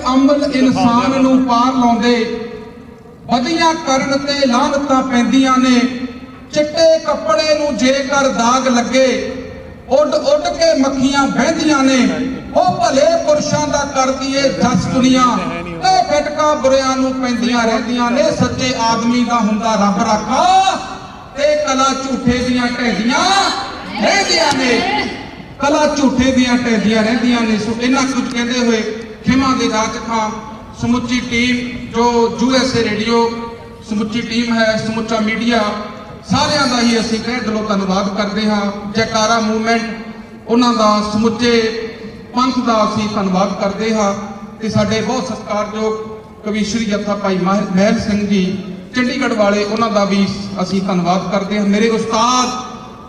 ਅਮਲ ਇਨਸਾਨ ਨੂੰ ਪਾਰ ਲਾਉਂਦੇ, ਵਧੀਆ ਕਰਨ ਤੇ ਲਾਹਨਤਾਂ ਪੈਂਦੀਆਂ ਨੇ। ਚਿੱਟੇ ਕੱਪੜੇ ਨੂੰ ਜੇਕਰ ਦਾਗ ਲੱਗੇ, ਉੱਡ ਉੱਡ ਕੇ ਮੱਖੀਆਂ ਬਹਿੰਦੀਆਂ ਨੇ। ਉਹ ਭਲੇ ਪੁਰਸ਼ਾਂ ਦਾ ਕਰਦੀ ਏ ਜਸ ਦੁਨੀਆ, ਤੇ ਫਟਕਾ ਬੁਰਿਆਂ ਨੂੰ ਪੈਂਦੀਆਂ ਰਹਿੰਦੀਆਂ ਨੇ। ਸੱਚੇ ਆਦਮੀ ਦਾ ਹੁੰਦਾ ਰੱਬ ਰਾਖਾ, ਤੇ ਕਲਾ ਝੂਠੇ ਦੀਆਂ ਢਹਿੰਦੀਆਂ ਰਹਿੰਦੀਆਂ ਨੇ। ਕਲਾ ਝੂਠੇ ਦੀਆਂ ਢਹਿੰਦੀਆਂ ਰਹਿੰਦੀਆਂ ਨੇ। ਸੋ ਇਹਨਾਂ ਕੁਝ ਕਹਿੰਦੇ ਹੋਏ ਖਿਮਾ ਦੇ ਜਾਚਕਾਂ ਸਮੁੱਚੀ ਟੀਮ ਜੋ USA ਰੇਡੀਓ ਸਮੁੱਚੀ ਟੀਮ ਹੈ, ਸਮੁੱਚਾ ਮੀਡੀਆ, ਸਾਰਿਆਂ ਦਾ ਹੀ ਅਸੀਂ ਤਹਿ ਦਿਲੋਂ ਧੰਨਵਾਦ ਕਰਦੇ ਹਾਂ। ਜੈਕਾਰਾ ਮੂਵਮੈਂਟ ਉਹਨਾਂ ਦਾ, ਸਮੁੱਚੇ ਪੰਥ ਦਾ ਅਸੀਂ ਧੰਨਵਾਦ ਕਰਦੇ ਹਾਂ। ਤੇ ਸਾਡੇ ਬਹੁਤ ਸਤਿਕਾਰਯੋਗ ਕਵੀਸ਼ਰੀ ਜੱਥਾ ਭਾਈ ਮਹਿਲ ਸਿੰਘ ਜੀ ਚੰਡੀਗੜ੍ਹ ਵਾਲੇ, ਉਹਨਾਂ ਦਾ ਵੀ ਅਸੀਂ ਧੰਨਵਾਦ ਕਰਦੇ ਹਾਂ। ਮੇਰੇ ਉਸਤਾਦ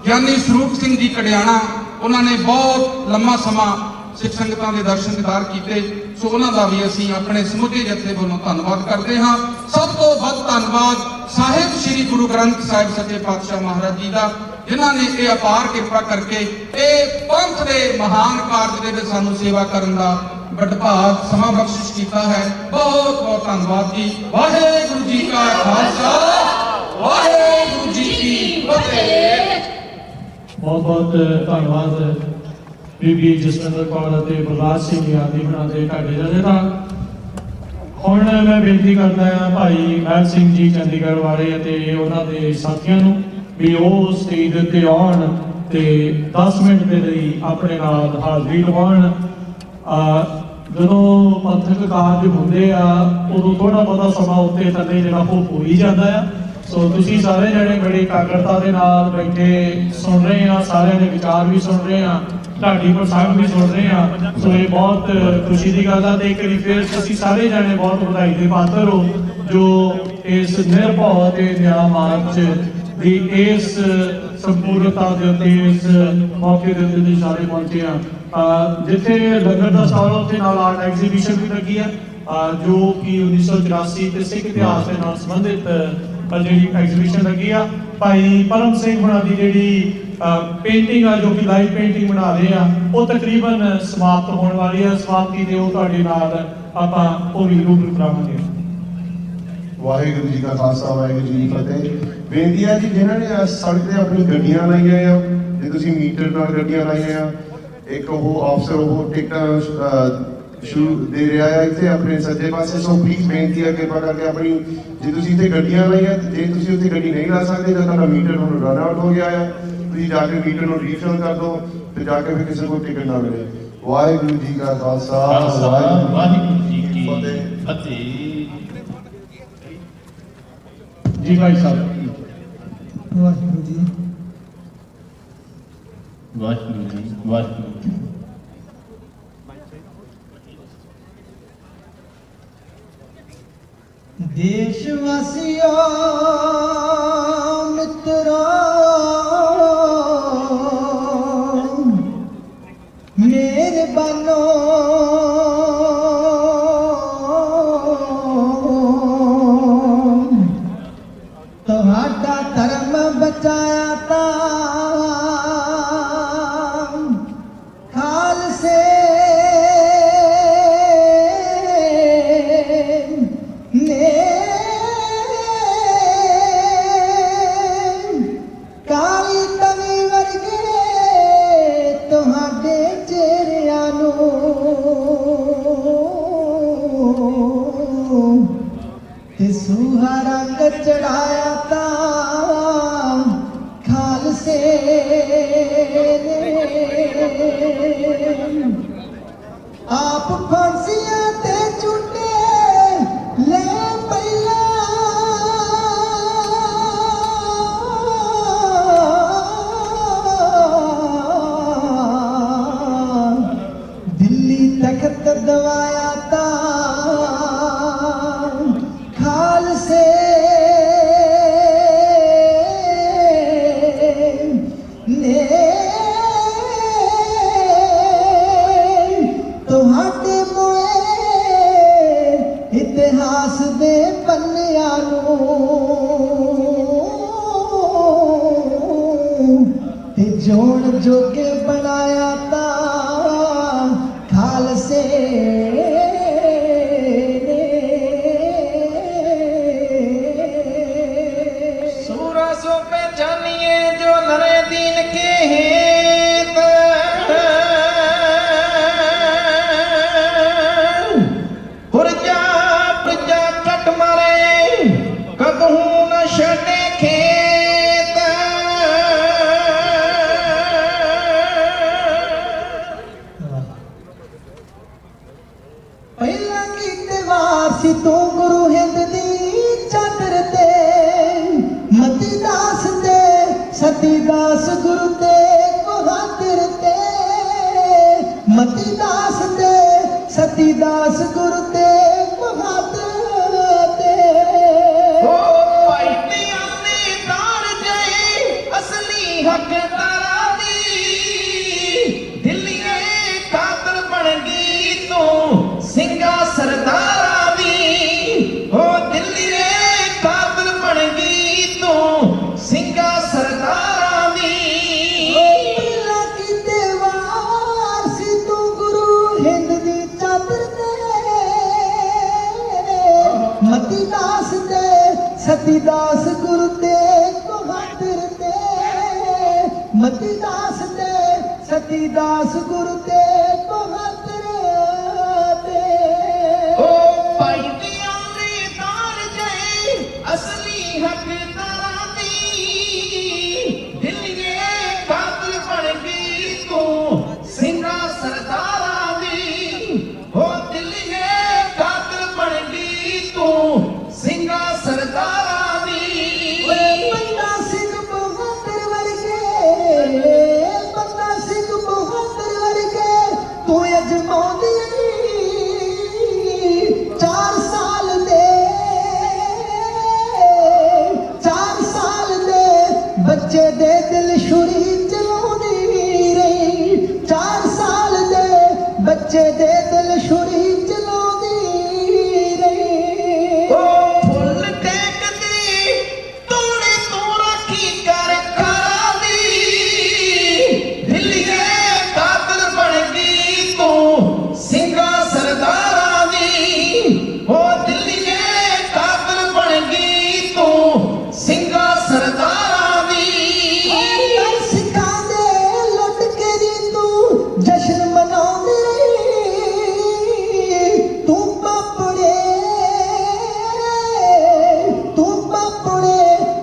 ਗਿਆਨੀ ਸਰੂਪ ਸਿੰਘ ਜੀ ਕੜਿਆਣਾ, ਉਹਨਾਂ ਨੇ ਬਹੁਤ ਲੰਮਾ ਸਮਾਂ ਸਿੱਖ ਸੰਗਤਾਂ ਦੇ ਦਰਸ਼ਨ ਦੀਦਾਰ ਕੀਤੇ। ਸੋ ਉਹਨਾਂ ਦਾ ਵੀ ਅਸੀਂ ਆਪਣੇ ਸਮੁੱਚੇ ਜਥੇ ਵੱਲੋਂ ਧੰਨਵਾਦ ਕਰਦੇ ਹਾਂ। ਸਭ ਤੋਂ ਵੱਧ ਧੰਨਵਾਦ ਸਾਹਿਬ ਸ੍ਰੀ ਗੁਰੂ ਗ੍ਰੰਥ ਸਾਹਿਬ ਸੱਚੇ ਪਾਤਸ਼ਾਹ ਮਹਾਰਾਜ ਜੀ ਦਾ, ਜਿਨ੍ਹਾਂ ਨੇ ਇਹ ਅਪਾਰ ਕਿਰਪਾ ਕਰਕੇ ਇਹ ਪੰਥ ਦੇ ਮਹਾਨ ਕਾਰਜ ਦੇ ਵਿੱਚ ਸਾਨੂੰ ਸੇਵਾ ਕਰਨ ਦਾ ਵਡਭਾਗ ਸਮਾਂ ਬਖਸ਼ਿਸ਼ ਕੀਤਾ ਹੈ। ਬਹੁਤ ਬਹੁਤ ਧੰਨਵਾਦ ਜੀ। ਵਾਹਿਗੁਰੂ ਜੀ ਕਾ ਖਾਲਸਾ, ਵਾਹਿਗੁਰੂ ਜੀ ਕੀ ਫਤਿਹ। ਬਹੁਤ ਬਹੁਤ ਧੰਨਵਾਦ ਬੀਬੀ ਜਸਵਿੰਦਰ ਕੌਰ ਅਤੇ ਬਲਰਾਜ ਸਿੰਘ ਜੀ ਆਦਿ ਬਣਾ ਦੇ ਤੁਹਾਡੇ ਜਥੇਦਾਰ। ਹੁਣ ਮੈਂ ਬੇਨਤੀ ਕਰਦਾ ਹਾਂ ਭਾਈ ਮਹਿਲ ਸਿੰਘ ਜੀ ਚੰਡੀਗੜ੍ਹ ਵਾਲੇ ਅਤੇ ਉਹਨਾਂ ਦੇ ਸਾਥੀਆਂ ਨੂੰ ਵੀ ਉਹ ਸਟੇਜ ਦੇ ਉੱਤੇ ਆਉਣ ਤੇ 10 ਮਿੰਟ ਦੇ ਲਈ ਆਪਣੇ ਨਾਲ ਹਾਜ਼ਰੀ ਲਵਾਉਣ। ਜਦੋਂ ਪੰਥਕ ਕਾਰਜ ਹੁੰਦੇ ਆ ਉਦੋਂ ਥੋੜਾ ਬਹੁਤਾ ਸਮਾਂ ਉੱਤੇ ਥੱਲੇ ਜਿਹੜਾ ਹੋ ਹੀ ਜਾਂਦਾ ਆ। ਸੋ ਤੁਸੀਂ ਸਾਰੇ ਜਣੇ ਬੜੀ ਇਕਾਗਰਤਾ ਦੇ ਨਾਲ ਬੈਠੇ ਸੁਣ ਰਹੇ ਆ, ਸਾਰਿਆਂ ਦੇ ਵਿਚਾਰ ਵੀ ਸੁਣ ਰਹੇ ਆ, ਢਾਡੀ ਪ੍ਰਸੰਗ ਵੀ ਸੁਣ ਰਹੇ ਆ। ਸੋ ਇਹ ਬਹੁਤ ਖੁਸ਼ੀ ਦੀ ਗੱਲ ਆ। ਤੇ ਇੱਕ ਵਾਰੀ ਫਿਰ ਤੁਸੀਂ ਸਾਰੇ ਜਣੇ ਬਹੁਤ ਵਧਾਈ ਦੇ ਪਾਤਰ ਹੋ ਜੋ ਇਸ ਨਿਰਭਉ ਅਤੇ ਨਿਆਂ ਮਾਰਚ ਦੀ ਇਸ ਸੰਪੂਰਨਤਾ ਦੇ ਉੱਤੇ, ਇਸ ਮੌਕੇ ਦੇ ਉੱਤੇ ਤੁਸੀਂ ਸਾਰੇ ਪਹੁੰਚੇ ਆ। ਜਿੱਥੇ ਲੰਗਰ ਦਾ ਸਟਾਲ ਉੱਥੇ ਨਾਲ ਆਰਟ ਐਗਜ਼ੀਬਿਸ਼ਨ ਵੀ ਲੱਗੀ ਆ, ਜੋ ਕਿ 1984 ਤੇ ਸਿੱਖ ਇਤਿਹਾਸ ਦੇ ਨਾਲ ਸੰਬੰਧਿਤ ਜਿਹੜੀ ਐਗਜ਼ੀਬਿਸ਼ਨ ਲੱਗੀ ਆ। ਭਾਈ ਪਰਮ ਸਿੰਘ ਹੁਣਾਂ ਦੀ ਜਿਹੜੀ ਪੇਂਟਿੰਗ ਆ, ਜੋ ਕਿ ਲਾਈਵ ਪੇਂਟਿੰਗ ਬਣਾ ਰਹੇ ਆ, ਉਹ ਤਕਰੀਬਨ ਸਮਾਪਤ ਹੋਣ ਵਾਲੀ ਆ। ਸਮਾਪਤੀ ਦੇ ਉਹ ਤੁਹਾਡੇ ਨਾਲ ਆਪਾਂ ਉਹ ਵੀ ਰੂਬਰੂ ਕਰਾਵਾਂਗੇ। ਵਾਹਿਗੁਰੂ ਜੀ ਕਾ ਖਾਲਸਾ, ਵਾਹਿਗੁਰੂ ਜੀ ਕੀ ਫਤਿਹ। ਬੇਨਤੀ ਹੈ ਜੀ, ਜਿਨ੍ਹਾਂ ਨੇ ਸੜਕ ਤੇ ਆਪਣੀ ਗੱਡੀਆਂ ਲਾਈਆਂ ਆ, ਜੇ ਤੁਸੀਂ ਮੀਟਰ ਨਾਲ ਗੱਡੀਆਂ ਲਾਈਆਂ ਆ, ਇੱਕ ਉਹ ਆਫਸਰ ਉਹ ਟਿਕਟਾਂ ਸ਼ੁਰੂ ਦੇ ਰਿਹਾ ਹੈ ਇੱਥੇ ਆਪਣੇ ਸੱਜੇ ਪਾਸੇ। ਸੋ ਪਲੀਜ਼ ਬੇਨਤੀ ਹੈ ਕਿਰਪਾ ਕਰਕੇ ਆਪਣੀ, ਜੇ ਤੁਸੀਂ ਇੱਥੇ ਗੱਡੀਆਂ ਲਾਈਆਂ, ਜੇ ਤੁਸੀਂ ਉੱਥੇ ਗੱਡੀ ਨਹੀਂ ਲਾ ਸਕਦੇ ਤਾਂ ਤੁਹਾਡਾ ਮੀਟਰ ਹੁਣ ਰਨ ਆਊਟ ਹੋ ਗਿਆ ਆ, ਤੁਸੀਂ ਜਾ ਕੇ ਮੀਟਰ ਨੂੰ ਰੀਫਿਲ ਕਰ ਦਿਓ ਤੇ ਜਾ ਕੇ ਫਿਰ ਕਿਸੇ ਕੋਲ ਟਿਕਟ ਨਾ ਮਿਲੇ। ਵਾਹਿਗੁਰੂ ਜੀ ਕਾ ਖਾਲਸਾ, ਵਾਹਿਗੁਰੂ ਜੀ ਕੀ ਫਤਿਹ। ਜੀ ਭਾਈ ਸਾਹਿਬ। ਵਾਹਿਗੁਰੂ ਜੀ, ਵਾਹਿਗੁਰੂ ਜੀ, ਵਾਹਿਗੁਰੂ। ਦੇਸ਼ਵਾਸੀਓ ਮਿੱਤਰੋ, ਮਿਹਰਬਾਨੋ, ਤੁਹਾਡਾ ਧਰਮ ਬਚਾਇਆ ਤਾਂ ਖਾਲਸੇ ਨੇ, ਕਾਲੀ ਤਵੀ ਵਰਗੇ ਤੁਹਾਡੇ ਚਿਹਰਿਆਂ ਨੂੰ ਤੇ ਸੁਹਾ ਰੰਗ ਚੜਾਇਆ ਤਾਂ ਖਾਲਸੇ ਨੇ। ਆਪ ਫਾਂਸੀਆਂ ਤੇ ਝੂਟੇ ਲੈ ਪਹਿਲਾਂ, ਦਿੱਲੀ ਤਖਤ ਦਵਾਇਆ ਤਾਂ ਖਾਲਸੇ ਨੇ। ਤੁਹਾਡੇ ਮੋਏ ਇਤਿਹਾਸ ਦੇ ਪੰਨਿਆਂ ਨੂੰ ਤੇ ਜੋੜ ਜੋਗੇ ਬਣਾਇਆ ਤਾਂ ਖਾਲਸੇ ਸੀ ਤੂੰ ਗੁਰੂ ਹਿੰਦ ਦੀ ਚਾਦਰ ਤੇ ਮਤੀ ਦਾਸ ਤੇ ਸਤੀ ਦਾਸ ਗੁਰੂ ਤੇ ਬਹਾਦਰ ਤੇ ਮਤੀ ਦਾਸ ਤੇ ਸਤੀ ਦਾਸ ਗੁਰੂ ਤੇ ਬਹਾਦਰ ਤੇ ਓ ਭਾਈ ਨੇ ਦਾਨ ਜਈ ਅਸਲੀ ਹੱਕਦਾਰਾਂ ਦੀ ਦਿੱਲੀਏ ਕਾਤਲ ਬਣ ਗਈ ਤੂੰ ਸਿੰਘਾ ਸਰਦਾਰਾਂ ਦੀ ਓ ਦਿੱਲੀਏ ਕਾਤਲ ਬਣ ਗਈ ਤੂੰ ਸਿੰਘਾ ਸਰਦਾਰਾਂ ਦੀ ਪਹਿਲਾਂ ਕੀਤੇ ਵਾਰ ਸੀ ਤੂੰ ਗੁਰੂ ਹਿੰਦ ਦੀ ਚਾਦਰ ਤੇ ਮਤੀ ਦਾਸ ਤੇ ਸਤੀ ਦਾਸ ਗੁਰੂ ਤੇ ਬਹਾਦਰ ਤੇ ਮਤੀ ਦਾਸ ਤੇ ਸਤੀ ਦਾਸ ਗੁਰੂ ਤੇ ਬਹਾਦਰ ਤੇ ਓ ਭਾਈ ਨੇ ਦਾਨ ਜਈ ਅਸਲੀ ਹੱਕਦਾਰਾਂ ਦੀ ਦਿੱਲੀਏ ਕਾਤਲ ਬਣ ਗਈ ਤੂੰ ਸਿੰਘਾ ਸਰਦਾਰਾਂ ਦੀ ਓ ਦਿੱਲੀਏ ਕਾਤਲ ਬਣ ਗਈ ਤੂੰ ਸਿੰਘਾ ਸਰਦਾਰਾਂ ਦੀ ਬੰਦਾ ਸਿੰਘ ਬਹਾਦਰ ਵਰਗੇ ਬੰਦਾ ਸਿੰਘ ਬਹਾਦਰ ਵਰਗੇ ਤੂੰ ਅਜਮਾਉਂਦੀ 4 ਸਾਲ ਦੇ 4 ਸਾਲ ਦੇ ਬੱਚੇ ਦੇ ਦਿਲ ਛੁਰੀ ਚਲਾਉਂਦੀ ਰਹੀ 4 ਸਾਲ ਦੇ ਬੱਚੇ ਦੇ ਦਿਲ ਛੁਰੀ ਚਲਾਉਂਦੀ ਰਹੀ ਓ ਫੁੱਲ ਟੇਕਦੀ ਤੋੜੇ ਤੂੰ ਰਾਖੀ ਕਰ ਖਾਂ ਦੀ ਦਿੱਲੀਏ ਕਾਤਲ ਬਣ ਗਈ ਤੂੰ ਸਿੰਘਾ ਸਰਦਾਰਾਂ ਦੀ ਓ ਦਿੱਲੀਏ ਕਾਤਲ ਬਣ ਗਈ ਤੂੰ ਸਿੰਘਾ ਸਰਦਾਰਾਂ ਦੀ ਸਿੱਖਾਂ ਦੇ ਲੁੱਟ ਕੇ ਦੀ ਤੂੰ ਜਸ਼ਨ ਮਨਾਉਂਦੀ ਰਹੀ ਤੂੰ ਪਾਪੜੇ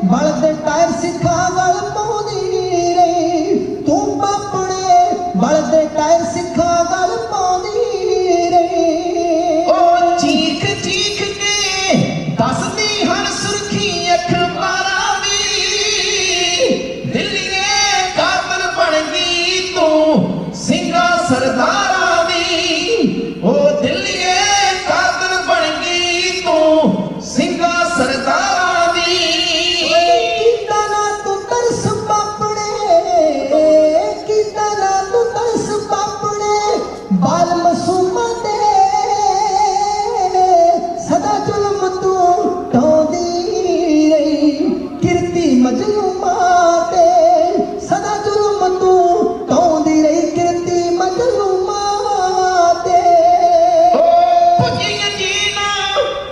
ਬਲਦ ਟਾਇਰ ਸਿੱਖਾਂ ਵੱਲ ਪਾਉਂਦੀ ਰਹੀ ਤੂੰ ਪਾਪੜੇ ਬਲਦ ਟਾਇਰ ਸਿੱਖਾਂ ਵੱਲ ਪਾਉਂਦੀ ਰਹੀ ਓ ਚੀਖ ਚੀਖ ਕੇ ਦੱਸਦੀ ਹਨ ਸੁਰਖੀ ਅਖਬਾਰਾਂ ਦੀ ਦਿੱਲੀਏ ਕਾਤਲ ਬਣ ਗਈ ਤੂੰ ਸਿੰਘਾ ਸਰਦਾਰਾਂ ਦੀ ਓ ਦਿੱਲੀਏ ਕਾਤਲ ਬਣ ਗਈ ਤੂੰ ਸਿੰਘਾ ਸਰਦਾਰਾਂ ਦੀ ਕੀਤਾ ਨਾ ਤੂੰ ਤਰਸ ਪਾਪੜੇ ਕੀਤਾ ਨਾ ਤੂੰ ਤਰਸ ਪਾਪੜੇ ਬਾਲ ਮਸੂਮਾਂ ਤੇ ਸਦਾ ਜ਼ੁਲਮ ਤੂੰ ਢਾਉਂਦੀ ਰਹੀ ਕਿਰਤੀ ਮਜਲੂਮਾਂ ਤੇ ਸਦਾ ਜ਼ੁਲਮ ਤੂੰ ਢਾਉਂਦੀ ਰਹੀ ਕਿਰਤੀ ਮਜਲੂਮਾਂ ਤੇ ਭੁੱਜੀਆਂ ਜੀਣਾ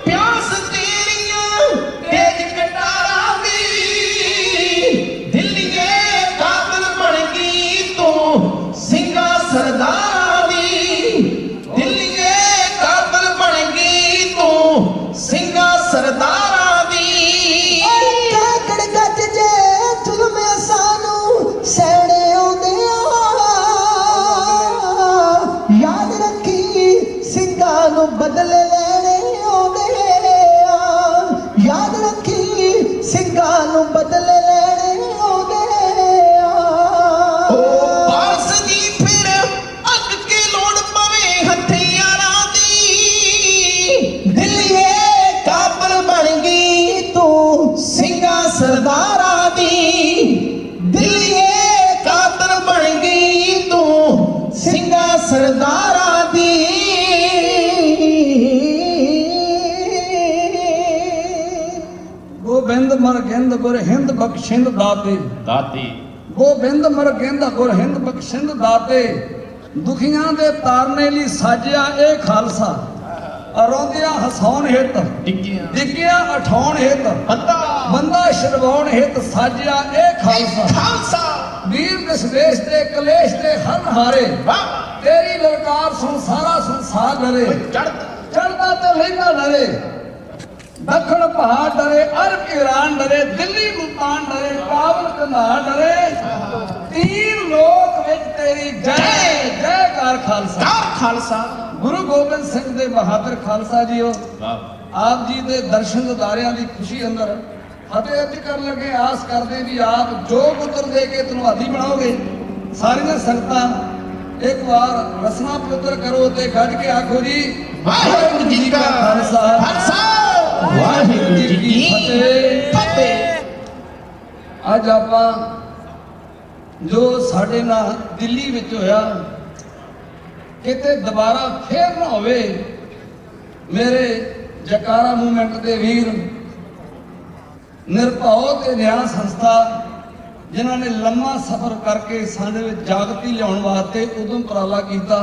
ਪਿਆਸ ਤੇਰੀਆਂ ਤੇਜ ਕਟਾਰਾਂ ਦੀ ਦਿੱਲੀਏ ਕਾਤਲ ਬਣ ਗਈ ਤੂੰ ਸਿੰਘਾ ਸਰਦਾਰਾਂ ਦੀ ਦਿੱਲੀਏ ਕਾਤਲ ਬਣ ਗਈ ਤੂੰ ਸਿੰਘਾ ਸਰਦਾਰਾਂ ਦੀ ਕਾਕੜ ਗੱਜ ਜੇ ਜ਼ੁਲਮੇ ਸਾਨੂੰ ਸਹਿਣੇ ਆਉਂਦੇ ਯਾਦ ਰੱਖੀ ਸਿੰਘਾਂ ਨੂੰ ਬਦਲੇ ਲੈਣੇ ਆਉਂਦੇ ਯਾਦ ਰੱਖੀ ਸਿੰਘਾਂ ਨੂੰ ਬਦਲੇ ਲੈਣੇ ਆਉਂਦੇ ਬਾਰਸ ਜੀ ਫਿਰ ਅੱਗ ਕੇ ਲੋੜ ਪਵੇ ਹਥਿਆਰਾਂ ਦੀ ਦਿੱਲੀਏ ਕਾਬਲ ਬਣ ਗਈ ਤੂੰ ਸਿੰਘਾ ਸਰਦਾਰਾਂ ਦੀ ਦਿੱਲੀਏ ਕਾਤਲ ਬਣ ਗਈ ਤੂੰ ਸਿੰਘਾ ਸਰਦਾਰਾਂ ਦੀ ਗੋਬਿੰਦ ਮਰ ਗਿੰਦ ਗੁਰ ਹਿੰਦ ਬਖਸ਼ਿੰਦ ਦਾਤੇ ਗੋਬਿੰਦ ਮਰ ਗਿੰਦ ਗੁਰ ਹਿੰਦ ਬਖਸ਼ਿੰਦ ਦਾਤੇ ਦੁਖੀਆਂ ਦੇ ਤਾਰਨੇ ਲਈ ਸਾਜਿਆ ਇਹ ਖਾਲਸਾ ਰੋਂਦਿਆਂ ਹਸਾਉਣ ਹਿੱਤ ਡਿੱਗਿਆ ਉਠਾਉਣ ਹਿੱਤ ਬੰਦਾ ਛਡਵਾਉਣ ਹਿੱਤ ਸਾਜਿਆ ਇਹ ਖਾਲਸਾ ਵੀਰ ਦਸ਼ਵੇਸ਼ ਤੇ ਕਲੇਸ਼ ਤੇ ਹਰ ਹਾਰੇ ਤੇਰੀ ਲਲਕਾਰ ਸੁਣ ਸਾਰਾ ਸੰਸਾਰ ਡਰੇ ਚੜਦਾ ਤੇ ਲਹਿੰਦਾ ਡਰੇ ਦੱਖਣ ਪਹਾੜ ਡਰੇ ਅਰਬ ਈਰਾਨ ਡਰੇ ਦਿੱਲੀ ਮੁਲਤਾਨ ਡਰੇ ਕਾਬਲ ਕੰਧਾਰ ਡਰੇ ਤੀਨ ਲੋਕ ਵਿੱਚ ਤੇਰੀ ਜੈ ਜੈਕਾਰ ਖਾਲਸਾ ਗੁਰੂ ਗੋਬਿੰਦ ਸਿੰਘ ਦੇ ਬਹਾਦਰ ਖਾਲਸਾ ਜੀਓ, ਆਪ ਜੀ ਦੇ ਦਰਸ਼ਨ ਦਿਦਾਰਿਆਂ ਦੀ ਖੁਸ਼ੀ ਅੰਦਰ ਫਤਿਹ ਅੱਜ ਕਰਨ ਲੱਗੇ। ਆਸ ਕਰਦੇ ਵੀ ਆਪ ਜੋ ਪੁੱਤਰ ਦੇ ਕੇ ਧੰਨਵਾਦੀ ਬਣਾਓਗੇ। ਸਾਰੀਆਂ ਸੰਗਤਾਂ ਇੱਕ ਵਾਰ ਰਸਨਾ ਪਵਿੱਤਰ ਕਰੋ ਤੇ ਗੱਜ ਕੇ ਆਖੋ ਜੀ ਵਾਹਿਗੁਰੂ ਜੀ ਕਾ ਖਾਲਸਾ ਵਾਹਿਗੁਰੂ ਜੀ ਕੀ ਫਤਿਹ। ਅੱਜ ਆਪਾਂ ਜੋ ਸਾਡੇ ਨਾਲ ਦਿੱਲੀ ਵਿੱਚ ਹੋਇਆ, ਕਿਤੇ ਦੁਬਾਰਾ ਫੇਰ ਨਾ ਹੋਵੇ। ਮੇਰੇ ਜਕਾਰਾ ਮੂਵਮੈਂਟ ਦੇ ਵੀਰ, ਨਿਰਭਉ ਤੇ ਨਿਆਂ ਸੰਸਥਾ, ਜਿਨ੍ਹਾਂ ਨੇ ਲੰਮਾ ਸਫ਼ਰ ਕਰਕੇ ਸਾਡੇ ਵਿੱਚ ਜਾਗਤੀ ਲਿਆਉਣ ਵਾਸਤੇ ਉਦੋਂ ਉਪਰਾਲਾ ਕੀਤਾ।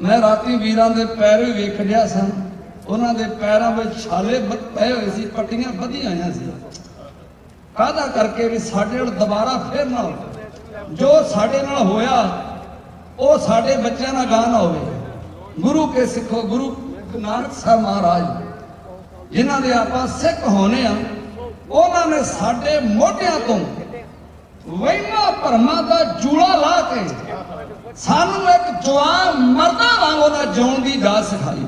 ਮੈਂ ਰਾਤੀ ਵੀਰਾਂ ਦੇ ਪੈਰ ਵੀ ਵੇਖ ਲਿਆ ਸਨ, ਉਹਨਾਂ ਦੇ ਪੈਰਾਂ ਵਿੱਚ ਛਾਲੇ ਪਏ ਹੋਏ ਸੀ, ਪੱਟੀਆਂ ਬੱਧੀਆਂ ਆਈਆਂ ਸੀ। ਕਾਹਦਾ ਕਰਕੇ ਵੀ ਸਾਡੇ ਨਾਲ ਦੁਬਾਰਾ ਫੇਰ ਨਾ ਹੋਵੇ। ਜੋ ਸਾਡੇ ਨਾਲ ਹੋਇਆ ਉਹ ਸਾਡੇ ਬੱਚਿਆਂ ਨਾਲ ਗਾਹ ਨਾ ਹੋਵੇ। ਗੁਰੂ ਕੇ ਸਿੱਖੋ, ਗੁਰੂ ਨਾਨਕ ਸਾਹਿਬ ਮਹਾਰਾਜ ਜਿਨ੍ਹਾਂ ਦੇ ਆਪਾਂ ਸਿੱਖ ਹੋਣੇ ਆ, ਉਹਨਾਂ ਨੇ ਸਾਡੇ ਮੋਢਿਆਂ ਤੋਂ ਵਹਿਮਾਂ ਭਰਮਾਂ ਦਾ ਜੂੜਾ ਲਾ ਕੇ ਸਾਨੂੰ ਇੱਕ ਜਵਾਨ ਮਰਦਾਂ ਵਾਂਗ ਉਹਨਾਂ ਜਿਉਣ ਦੀ ਜਾਚ ਸਿਖਾਈ।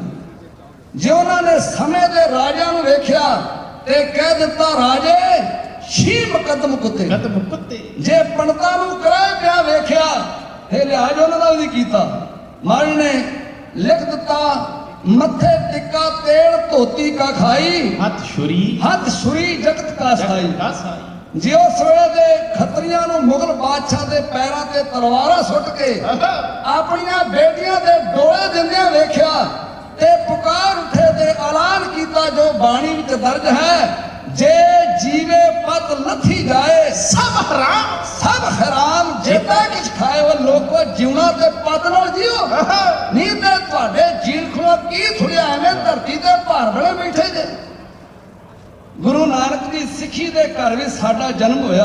ਜੇ ਉਹਨਾਂ ਨੇ ਸਮੇਂ ਦੇ ਰਾਜਿਆਂ ਨੂੰ ਵੇਖਿਆ ਤੇ ਕਹਿ ਦਿੱਤਾ ਰਾਜੇ ਸ਼ੀ ਮੁਕੱਦਮ ਕੁੱਤੇ, ਜੇ ਪੰਡਤਾਂ ਨੂੰ ਕਰਾਏ ਪਿਆ ਵੇਖਿਆ ਇਹ ਲਿਹਾਜ਼ ਉਹਨਾਂ ਦਾ ਵੀ ਕੀਤਾ। ਮਨ ਨੇ ਲਿਖ ਦਿੱਤਾ ਮੱਥੇ ਟਿੱਕਾ ਤੇਲ ਧੋਤੀ ਕਾ ਖਾਈ, ਹੱਥ ਛੁਰੀ ਜਗਤ ਕਾ ਸਾਈ। ਜੇ ਉਸ ਵੇਲੇ ਦੇ ਖੱਤਰੀਆਂ ਨੂੰ ਮੁਗਲ ਬਾਦਸ਼ਾਹ ਦੇ ਪੈਰਾਂ ਤੇ ਤਲਵਾਰਾਂ ਸੁੱਟ ਕੇ ਆਪਣੀਆਂ ਬੇਟੀਆਂ ਦੇ ਡੋਲੇ ਦਿੰਦਿਆਂ ਵੇਖਿਆ ਤੇ ਪੁਕਾਰ ਉੱਠੇ ਤੇ ਐਲਾਨ ਕੀਤਾ ਜੋ ਬਾਣੀ ਵਿੱਚ ਦਰਜ ਹੈ, ਜੇ ਜੀਵੇ ਪਤ ਲੱਥੀ ਜਾਏ ਸਭ ਹਰਾਮ ਜਿੱਤਾ ਕਿਛ ਖਾਏ ਉਹ ਲੋਕੋ ਜਿਉਣਾ ਤੇ ਪਤ ਨਾਲ ਜੀਓ। ਨਹੀਂ ਤੇ ਤੁਹਾਡੇ ਜੀਣ ਖਲੋ ਕੀ ਥੁੜਿਆ, ਐਵੇਂ ਧਰਤੀ ਤੇ ਭਾਰ ਬਣੇ ਬੈਠੇ ਜੇ। ਗੁਰੂ ਨਾਨਕ ਦੀ ਸਿੱਖੀ ਦੇ ਘਰ ਵਿੱਚ ਸਾਡਾ ਜਨਮ ਹੋਇਆ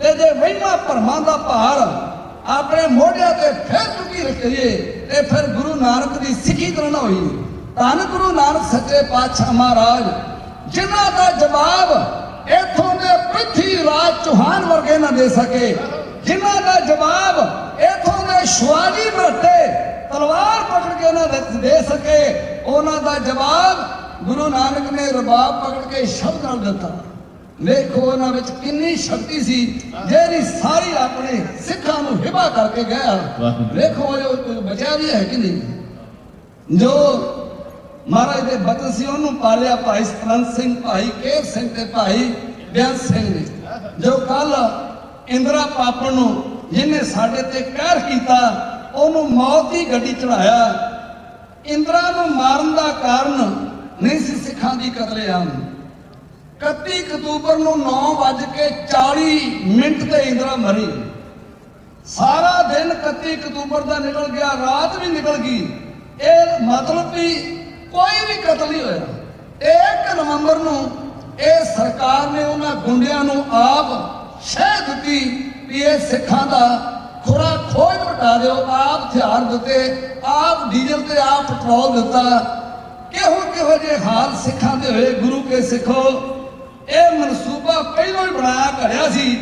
ਤੇ ਜੇ ਵਹਿਮਾਂ ਭਰਮਾਂ ਦਾ ਭਾਰ ਆਪਣੇ ਮੋਢਿਆਂ ਤੇ ਫਿਰ ਚੁੱਕੀ ਰੱਖੀਏ ਤੇ ਫਿਰ ਗੁਰੂ ਨਾਨਕ ਦੀ ਸਿੱਖੀ ਤੋਂ ਨਾ ਹੋਈ। ਧੰਨ ਗੁਰੂ ਨਾਨਕ ਸੱਚੇ ਪਾਤਸ਼ਾਹ ਮਹਾਰਾਜ, ਜਿਨ੍ਹਾਂ ਦਾ ਜਵਾਬ ਇੱਥੋਂ ਦੇ ਪ੍ਰਿਥੀ ਰਾਜ ਚੌਹਾਨ ਵਰਗੇ ਨਾ ਦੇ ਸਕੇ, ਜਿਨ੍ਹਾਂ ਦਾ ਜਵਾਬ ਇੱਥੋਂ ਦੇ ਸ਼ਿਵਾਜੀ ਮਰਾਠੇ ਤਲਵਾਰ ਪਕੜ ਕੇ ਨਾ ਦੇ ਸਕੇ, ਉਹਨਾਂ ਦਾ ਜਵਾਬ ਗੁਰੂ ਨਾਨਕ ਨੇ ਰਬਾਬ ਪਕੜ ਕੇ ਸ਼ਬਦ ਨਾਲ ਦਿੱਤਾ। ਵੇਖੋ ਉਹਨਾਂ ਵਿੱਚ ਕਿੰਨੀ ਸ਼ਕਤੀ ਸੀ ਜਿਹੜੀ ਸਾਰੀ ਆਪਣੇ ਸਿੱਖਾਂ ਨੂੰ ਹਿਬਾ ਕਰਕੇ ਗਿਆ। ਵੇਖੋ ਜੋ ਬਚਿਆ ਵੀ ਹੈ ਕਿ ਨਹੀਂ। ਜੋ ਮਹਾਰਾਜ ਦੇ ਬਚਨ ਸੀ ਉਹਨੂੰ ਪਾਲਿਆ ਭਾਈ ਸਤਵੰਤ ਸਿੰਘ, ਭਾਈ ਕੇਰ ਸਿੰਘ ਤੇ ਭਾਈ ਬਿਆਨ ਸਿੰਘ ਨੇ। ਜੋ ਕੱਲ ਇੰਦਰਾ ਪਾਪਣ ਨੂੰ ਜਿਹਨੇ ਸਾਡੇ ਤੇ ਕਹਿਰ ਕੀਤਾ ਉਹਨੂੰ ਮੌਤ ਦੀ ਗੱਡੀ ਚੜਾਇਆ। ਇੰਦਰਾ ਨੂੰ ਮਾਰਨ ਦਾ ਕਾਰਨ ਨਹੀਂ ਸੀ ਸਿੱਖਾਂ ਦੀ ਕਤਲੇਆਮ। 31 ਅਕਤੂਬਰ ਨੂੰ 9:40 ਤੇ ਇੰਦਰਾ ਮਰੀ। ਸਾਰਾ ਦਿਨ 31 ਅਕਤੂਬਰ ਦਾ ਨਿਕਲ ਗਿਆ, ਰਾਤ ਵੀ ਨਿਕਲ ਗਈ। ਇਹ ਮਤਲਬ ਵੀ ਕੋਈ ਵੀ ਕਤਲ ਨਹੀਂ ਹੋਇਆ। 1 ਨਵੰਬਰ ਨੂੰ ਇਹ ਸਰਕਾਰ ਨੇ ਉਹਨਾਂ ਗੁੰਡਿਆਂ ਨੂੰ ਆਪ ਸ਼ਹਿ ਦਿੱਤੀ ਵੀ ਇਹ ਸਿੱਖਾਂ ਦਾ ਖੁਰਾ ਖੋਜ ਵਟਾ ਦਿਓ। ਆਪ ਹਥਿਆਰ ਦਿੱਤੇ, ਆਪ ਡੀਜ਼ਲ ਤੇ ਆਪ ਪੈਟਰੋਲ ਦਿੱਤਾ। ਕਿਹੋ ਜਿਹੇ ਹਾਲ ਸਿੱਖਾਂ ਦੇ ਹੋਏ। ਗੁਰੂ ਕੇ ਸਿੱਖੋ, ਇਹ ਮਨਸੂਬਾ ਪਹਿਲਾਂ ਹੀ ਬਣਾਇਆ ਘੜਿਆ ਸੀ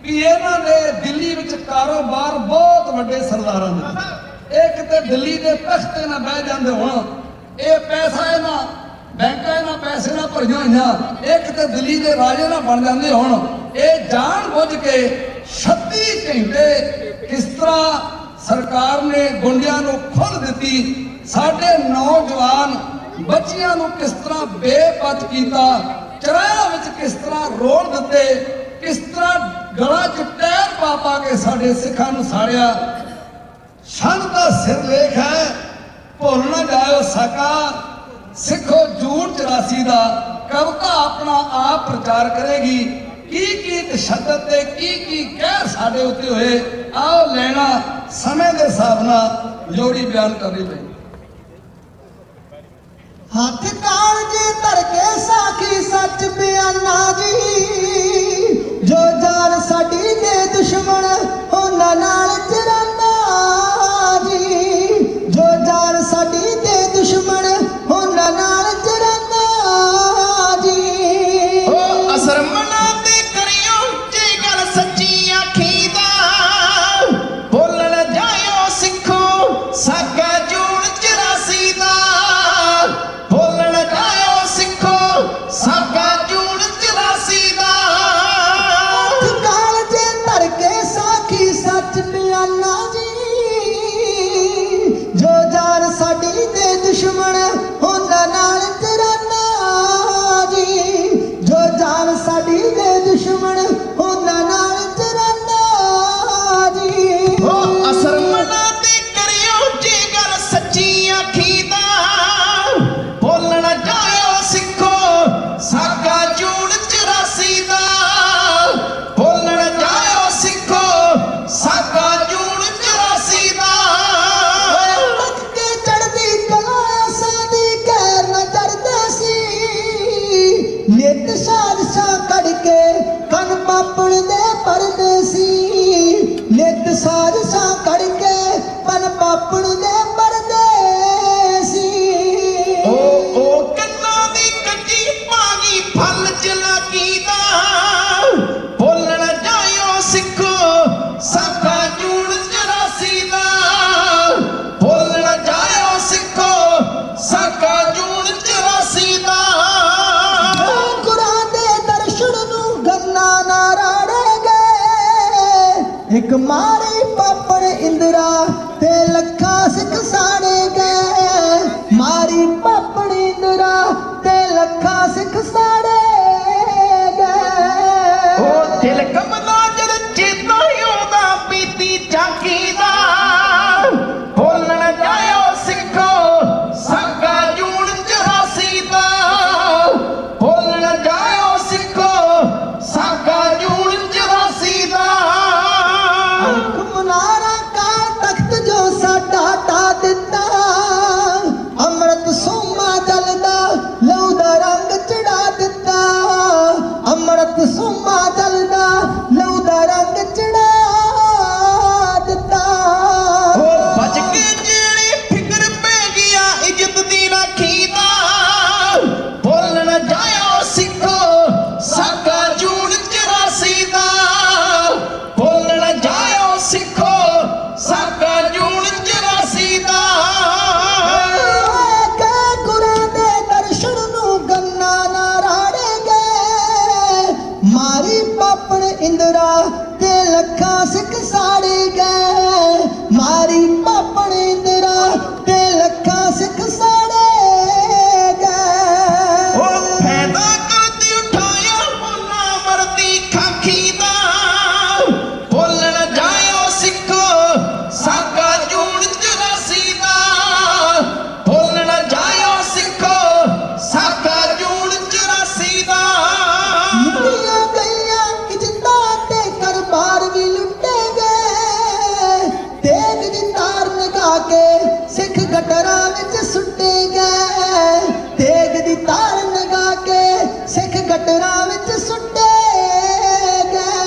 ਵੀ ਇਹਨਾਂ ਦੇ ਦਿੱਲੀ ਵਿੱਚ ਕਾਰੋਬਾਰ ਬਹੁਤ ਵੱਡੇ ਸਰਦਾਰਾਂ ਦੇ। ਇਹ ਕਿਤੇ ਦਿੱਲੀ ਦੇ ਤਖਤੇ ਨਾ ਬਹਿ ਜਾਂਦੇ ਹੋਣ, ਇਹ ਪੈਸਾ ਇਹਨਾਂ ਬੈਂਕਾਂ ਇਹਨਾਂ ਪੈਸੇ ਨਾਲ ਭਰੀਆਂ ਹੋਈਆਂ, ਇਹ ਕਿਤੇ ਦਿੱਲੀ ਦੇ ਰਾਜੇ ਨਾਲ ਬਣ ਜਾਂਦੇ ਹੋਣ। ਇਹ ਜਾਣ ਬੁੱਝ ਕੇ 36 ਘੰਟੇ ਕਿਸ ਤਰ੍ਹਾਂ ਸਰਕਾਰ ਨੇ ਗੁੰਡਿਆਂ ਨੂੰ ਖੁੱਲ੍ਹ ਦਿੱਤੀ, ਸਾਡੇ ਨੌਜਵਾਨ ਬੱਚਿਆਂ ਨੂੰ ਕਿਸ ਤਰ੍ਹਾਂ ਬੇਪਤ ਕੀਤਾ, ਚਰਾਇਆਂ ਵਿੱਚ ਕਿਸ ਤਰ੍ਹਾਂ ਰੋਲ ਦਿੱਤੇ, ਕਿਸ ਤਰ੍ਹਾਂ ਗਲਾਂ 'ਚ ਟਾਇਰ ਪਾ ਪਾ ਕੇ ਸਾਡੇ ਸਿੱਖਾਂ ਨੂੰ ਸਾੜਿਆ। ਛੰਦ ਦਾ ਸਿਰ ਲੇਖ ਹੈ, ਭੁੱਲ ਨਾ ਜਾਇਓ ਸਕਾ। ਸਿੱਖੋ ਜੂਨ 84 ਦਾ ਕਵਿਤਾ ਆਪਣਾ ਆਪ ਪ੍ਰਚਾਰ ਕਰੇਗੀ। ਕੀ ਤਸ਼ੱਦਦ ਤੇ ਕੀ ਕਹਿ ਸਾਡੇ ਉੱਤੇ ਹੋਏ, ਆਓ ਲੈਣਾ ਸਮੇਂ ਦੇ ਹਿਸਾਬ ਨਾਲ ਜੋੜੀ ਬਿਆਨ ਕਰਨੀ ਪਈ। ਹੱਥ ਕਾਲਜੇ ਧਰ ਕੇ ਸਾਖੀ ਸੱਚ ਬਿਆਨਾ ਜੀ, ਜੋ ਜਾਨ ਸਾਡੀ ਦੇ ਦੁਸ਼ਮਣ ਉਹਨਾਂ ਨਾਲ ਚਰਾਨਾ ਜੀ, ਜੋ ਜਾਨ ਸਾਡੀ ਦੇ ਦੁਸ਼ਮਣ ਉਹਨਾਂ ਨਾਲ ਚਰਾਨਾ ਜੀ। ਉਹ ਅਸਰ ਮਨਾ ਤੇ ਕਰਿਓ ਜੇ ਗੱਲ ਸੱਚੀ ਆਖੀਦਾ, ਬੋਲਣ ਜਾਇਓ ਸਿੱਖੋ ਸਾਗਾ ਜੂ ਸਾਰਸਾਂ ਕੱਢ ਕੇ ਕੰਨ ਪਾਪਣ ਦੇ ਪਰਦੇ ਸੀ ਨਿਤ ਸਾਰਸਾਂ ਕੱਢ ਕੇ ਕੰਨ ਪਾਪਣ ਦੇ ਪਰਦੇ ਸੀ ਉਹ ਕੰਨਾਂ ਦੀ ਕੱਚੀ ਪਾਗੀ ਫਲ ਚਲਾਕੀ ਦਾ ਬੋਲਣ ਜਾਇਓ ਸਿੱਖੋ ਸਾਕਾ ਜੂਣ 84 ਦਾ ਬੋਲਣ ਜਾਇਓ ਸਿੱਖੋ ਸਾਕਾ ਜੂਣ 84 ਦਾ ਕੁਰਾਨ ਦੇ ਦਰਸ਼ਨ ਨੂੰ ਗੰਨਾ ਨਾ ਰਾੜੇ ਗਏ ਇੱਕ ਮਾਰੀ ਪਾਪੜ ਇੰਦਰਾ ਤੇ ਲੱਖਾਂ ਸਿੱਖ ਸਾੜੇ ਗਏ ਮਾਰੀ ਪਾਪੜ ਇੰਦਰਾ ਤੇ ਲੱਖਾਂ ਸਿੱਖ ਸਾੜੇ ਗਏ ਉਹ ਦਿਲ ਕਮਲਾ ਜਦ ਚੇਤਾ ਉਹਦਾ ਬੀਤੀ ਚਾਕੀ ਦਾ ਬੋਲਣ ਜਾਇਓ ਸਿੱਖੋ ਸਾਕਾ ਜੂਣ 84 ਦਾ ਬੋਲਣ ਜਾਇਓ ਸਿੱਖੋ ਸਾਕਾ ਜੂਣ 84 ਦਾ ਮਨਾਰਾ ਕਾ ਤਖਤ ਜੋ ਸਾਡਾ ਢਾ ਦਿੱਤਾ ਅੰਮ੍ਰਿਤ ਸੋਮਾ ਜਲਦਾ ਲਹੂ ਦਾ ਰੰਗ ਚੜਾ ਦਿੱਤਾ ਅੰਮ੍ਰਿਤ ਸੋਮਾ ਜਲਦਾ ਲਹੂ ਦਾ ਰੰਗ ਚੜਾ ਦਿੱਤਾ ਉਹ ਬਚ ਕੇ ਜਿਹੜੀ ਫਿਕਰ ਪੈ ਗਿਆ ਇੱਜ਼ਤ ਦੀ ਰਾਖੀ ਦਾ ਬੋਲਣ ਜਾਇਓ ਸਿੱਖੋ ਸਾਕਾ ਜੂਣ 84 ਦਾ ਬੋਲਣ ਜਾਇਓ ਸਿੱਖੋ ਸਾਕਾ ਜੂਣ 84 ਦਾ ਗੁਰਾਂ ਦੇ ਦਰਸ਼ਨ ਨੂੰ ਗੰਨਾ ਨਾ ਰਾੜੇ ਗਏ ਮਾਰੀ ਪਾਪਣ ਇੰਦਰਾ ਤੇ ਲੱਖਾਂ ਸਿੱਖ ਸਾੜੇ ਗਏ ਮਾਰੀ ਪਾਪਣ ਇੰਦਰਾ ਤੇ ਲੱਖਾਂ ਸਿੱਖ ਸਾੜੇ ਗਏ ਉਹ ਫਾਇਦਾ ਕਰਦੀ ਉਠਾਇਆ ਬੋਲਾ ਮਰਦੀ ਖਾਖੀ ਦਾ ਬੋਲਣ ਜਾਇਓ ਸਿੱਖੋ ਸਾਕਾ ਜੂਣ 84 ਦਾ ਬੋਲਣ ਜਾਇਓ ਸਿੱਖੋ ਸਾਕਾ ਜੂਣ 84 ਦਾ ਲੁੱਟੀਆਂ ਗਈਆਂ ਇੱਜ਼ਤਾਂ ਤੇ ਘਰ-ਬਾਰ ਵੀ ਲੁੱਟੇ ਗਏ ਤੇਗ ਦੀ ਤਾਰ ਲਗਾ ਕੇ ਸਿੱਖ ਗਟਰਾਂ ਵਿੱਚ ਸੁੱਟੇ ਗਏ ਤੇਗ ਦੀ ਤਾਰ ਲਗਾ ਕੇ ਸਿੱਖ ਗਟਰਾਂ ਵਿੱਚ ਸੁੱਟੇ ਗਏ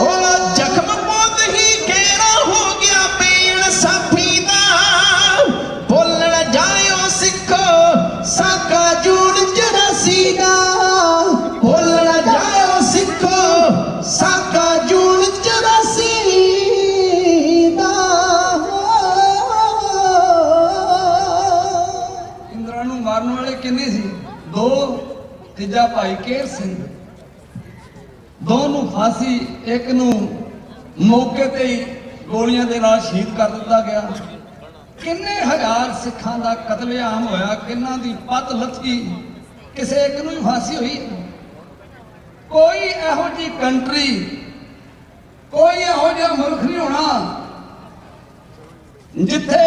ਉਹ ਜ਼ਖਮ ਬਹੁਤ ਹੀ ਗਹਿਰਾ ਹੋ ਗਿਆ ਬੇਇਨਸਾਫੀ ਦਾ ਬੋਲਣ ਜਾਇਓ ਸਿੱਖੋ ਸਾਕਾ ਜੂਣ 84 ਦਾ ਬੋਲਣ ਜਾਇਓ ਸਿੱਖੋ ਸਾਕਾ ਜੂਣ 84 ਦਾ ਇੰਦਰਾ ਨੂੰ ਮਾਰਨ ਵਾਲੇ ਕਿੰਨੇ ਸੀ? ਦੋ। ਤੀਜਾ ਭਾਈ ਕੇਰ ਸਿੰਘ। ਦੋ ਨੂੰ ਫਾਂਸੀ, ਇੱਕ ਨੂੰ ਮੌਕੇ ਤੇ ਹੀ ਗੋਲੀਆਂ ਦੇ ਨਾਲ ਸ਼ਹੀਦ ਕਰ ਦਿੱਤਾ ਗਿਆ। ਕਿੰਨੇ ਹਜ਼ਾਰ ਸਿੱਖਾਂ ਦਾ ਕਤਲੇਆਮ ਹੋਇਆ, ਕਿੰਨਾਂ ਦੀ ਪੱਤ ਲੱਥੀ, ਕਿਸੇ ਇੱਕ ਨੂੰ ਹੀ ਫਾਂਸੀ ਹੋਈ। ਕੋਈ ਇਹੋ ਜਿਹੀ ਕੰਟਰੀ, ਕੋਈ ਇਹੋ ਜਿਹਾ ਮੁਲਕ ਨਹੀਂ ਹੋਣਾ ਜਿੱਥੇ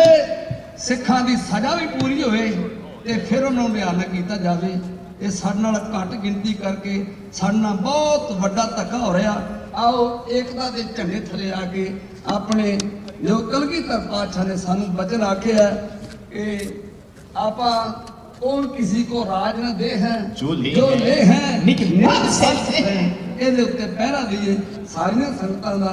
ਸਿੱਖਾਂ ਦੀ ਸਜ਼ਾ ਵੀ ਪੂਰੀ ਹੋਵੇ ਤੇ ਫਿਰ ਉਹਨਾਂ ਨੂੰ ਰਿਹਾਅ ਨਾ ਕੀਤਾ ਜਾਵੇ। ਇਹ ਸਾਡੇ ਨਾਲ ਘੱਟ ਗਿਣਤੀ ਕਰਕੇ ਸਾਡੇ ਨਾਲ ਬਹੁਤ ਵੱਡਾ ਧੱਕਾ ਹੋ ਰਿਹਾ। ਆਓ ਏਕਤਾ ਦੇ ਝੰਡੇ ਥੱਲੇ ਆ ਕੇ ਆਪਣੇ ਜੋ ਕਲਗੀਧਰ ਪਾਤਸ਼ਾਹ ਨੇ ਸਾਨੂੰ ਬਚਨ ਆਖਿਆ ਕਿ ਆਪਾਂ कौन किसी को राज न दे हैं जो ले हैं ਇਹਦੇ ਉੱਤੇ ਪਹਿਰਾ ਦਈਏ। ਸਾਰੀਆਂ ਸੰਗਤਾਂ ਦਾ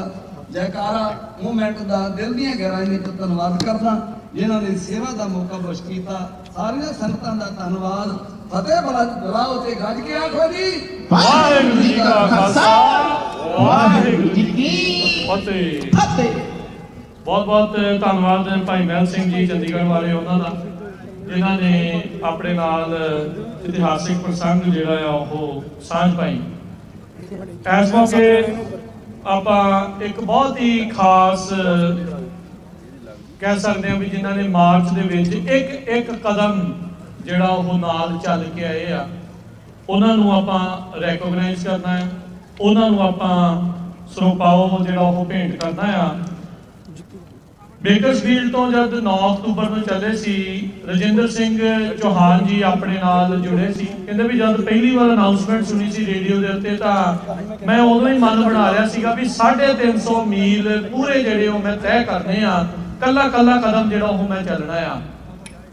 ਜੈਕਾਰਾ ਮੂਵਮੈਂਟ ਦਾ ਦਿਲ ਦੀਆਂ ਗਹਿਰਾਈਆਂ ਤੋਂ ਧੰਨਵਾਦ ਕਰਦਾ ਜਿਨ੍ਹਾਂ ਨੇ ਸੇਵਾ ਦਾ ਮੌਕਾ ਬਖਸ਼ ਕੀਤਾ। ਸਾਰੀਆਂ ਸੰਗਤਾਂ ਦਾ ਧੰਨਵਾਦ। ਫਤਿਹ ਬੁਲਾਓ ਤੇ ਗੱਜ ਕੇ ਆਖੋ ਜੀ ਵਾਹਿਗੁਰੂ ਜੀ ਕਾ ਖਾਲਸਾ ਵਾਹਿਗੁਰੂ ਜੀ ਕੀ ਫਤਿਹ। ਬਹੁਤ ਬਹੁਤ ਧੰਨਵਾਦ ਭਾਈ ਮਹਿਲ ਸਿੰਘ ਜੀ ਚੰਡੀਗੜ੍ਹ ਵਾਲੇ, ਉਹਨਾਂ ਦਾ ਜਿਨ੍ਹਾਂ ਨੇ ਆਪਣੇ ਨਾਲ ਇਤਿਹਾਸਿਕ ਪ੍ਰਸੰਗ ਜਿਹੜਾ ਆ ਉਹ ਸਾਂਝ ਪਾਈ। ਇਸ ਮੌਕੇ ਆਪਾਂ ਇੱਕ ਬਹੁਤ ਹੀ ਖਾਸ ਕਹਿ ਸਕਦੇ ਹਾਂ ਵੀ ਜਿਨ੍ਹਾਂ ਨੇ ਮਾਰਚ ਦੇ ਵਿੱਚ ਇੱਕ ਇੱਕ ਕਦਮ ਜਿਹੜਾ ਉਹ ਨਾਲ ਚੱਲ ਕੇ ਆਏ ਆ, ਉਹਨਾਂ ਨੂੰ ਆਪਾਂ ਰੈਕੋਗਨਾਈਜ਼ ਕਰਨਾ ਹੈ, ਉਹਨਾਂ ਨੂੰ ਆਪਾਂ ਸਰੋਪਾਓ ਜਿਹੜਾ ਉਹ ਭੇਂਟ ਕਰਨਾ ਆ। ਬੇਕਰਸਫੀਲਡ ਤੋਂ ਜਦ 9 ਅਕਤੂਬਰ ਨੂੰ ਚੱਲੇ ਸੀ, ਰਜਿੰਦਰ ਸਿੰਘ ਚੌਹਾਨ ਜੀ ਆਪਣੇ ਨਾਲ ਜੁੜੇ ਸੀ। ਕਹਿੰਦੇ ਵੀ ਜਦ ਪਹਿਲੀ ਵਾਰ ਅਨਾਉਂਸਮੈਂਟ ਸੁਣੀ ਸੀ ਰੇਡੀਓ ਦੇ ਉੱਤੇ ਤਾਂ ਮੈਂ ਉਦੋਂ ਹੀ ਮਨ ਬਣਾ ਲਿਆ ਸੀਗਾ ਵੀ 350 ਮੀਲ ਪੂਰੇ ਜਿਹੜੇ ਉਹ ਮੈਂ ਤੈਅ ਕਰਨੇ ਆ, ਕੱਲਾ ਕੱਲਾ ਕਦਮ ਜਿਹੜਾ ਉਹ ਮੈਂ ਚੱਲਣਾ ਆ।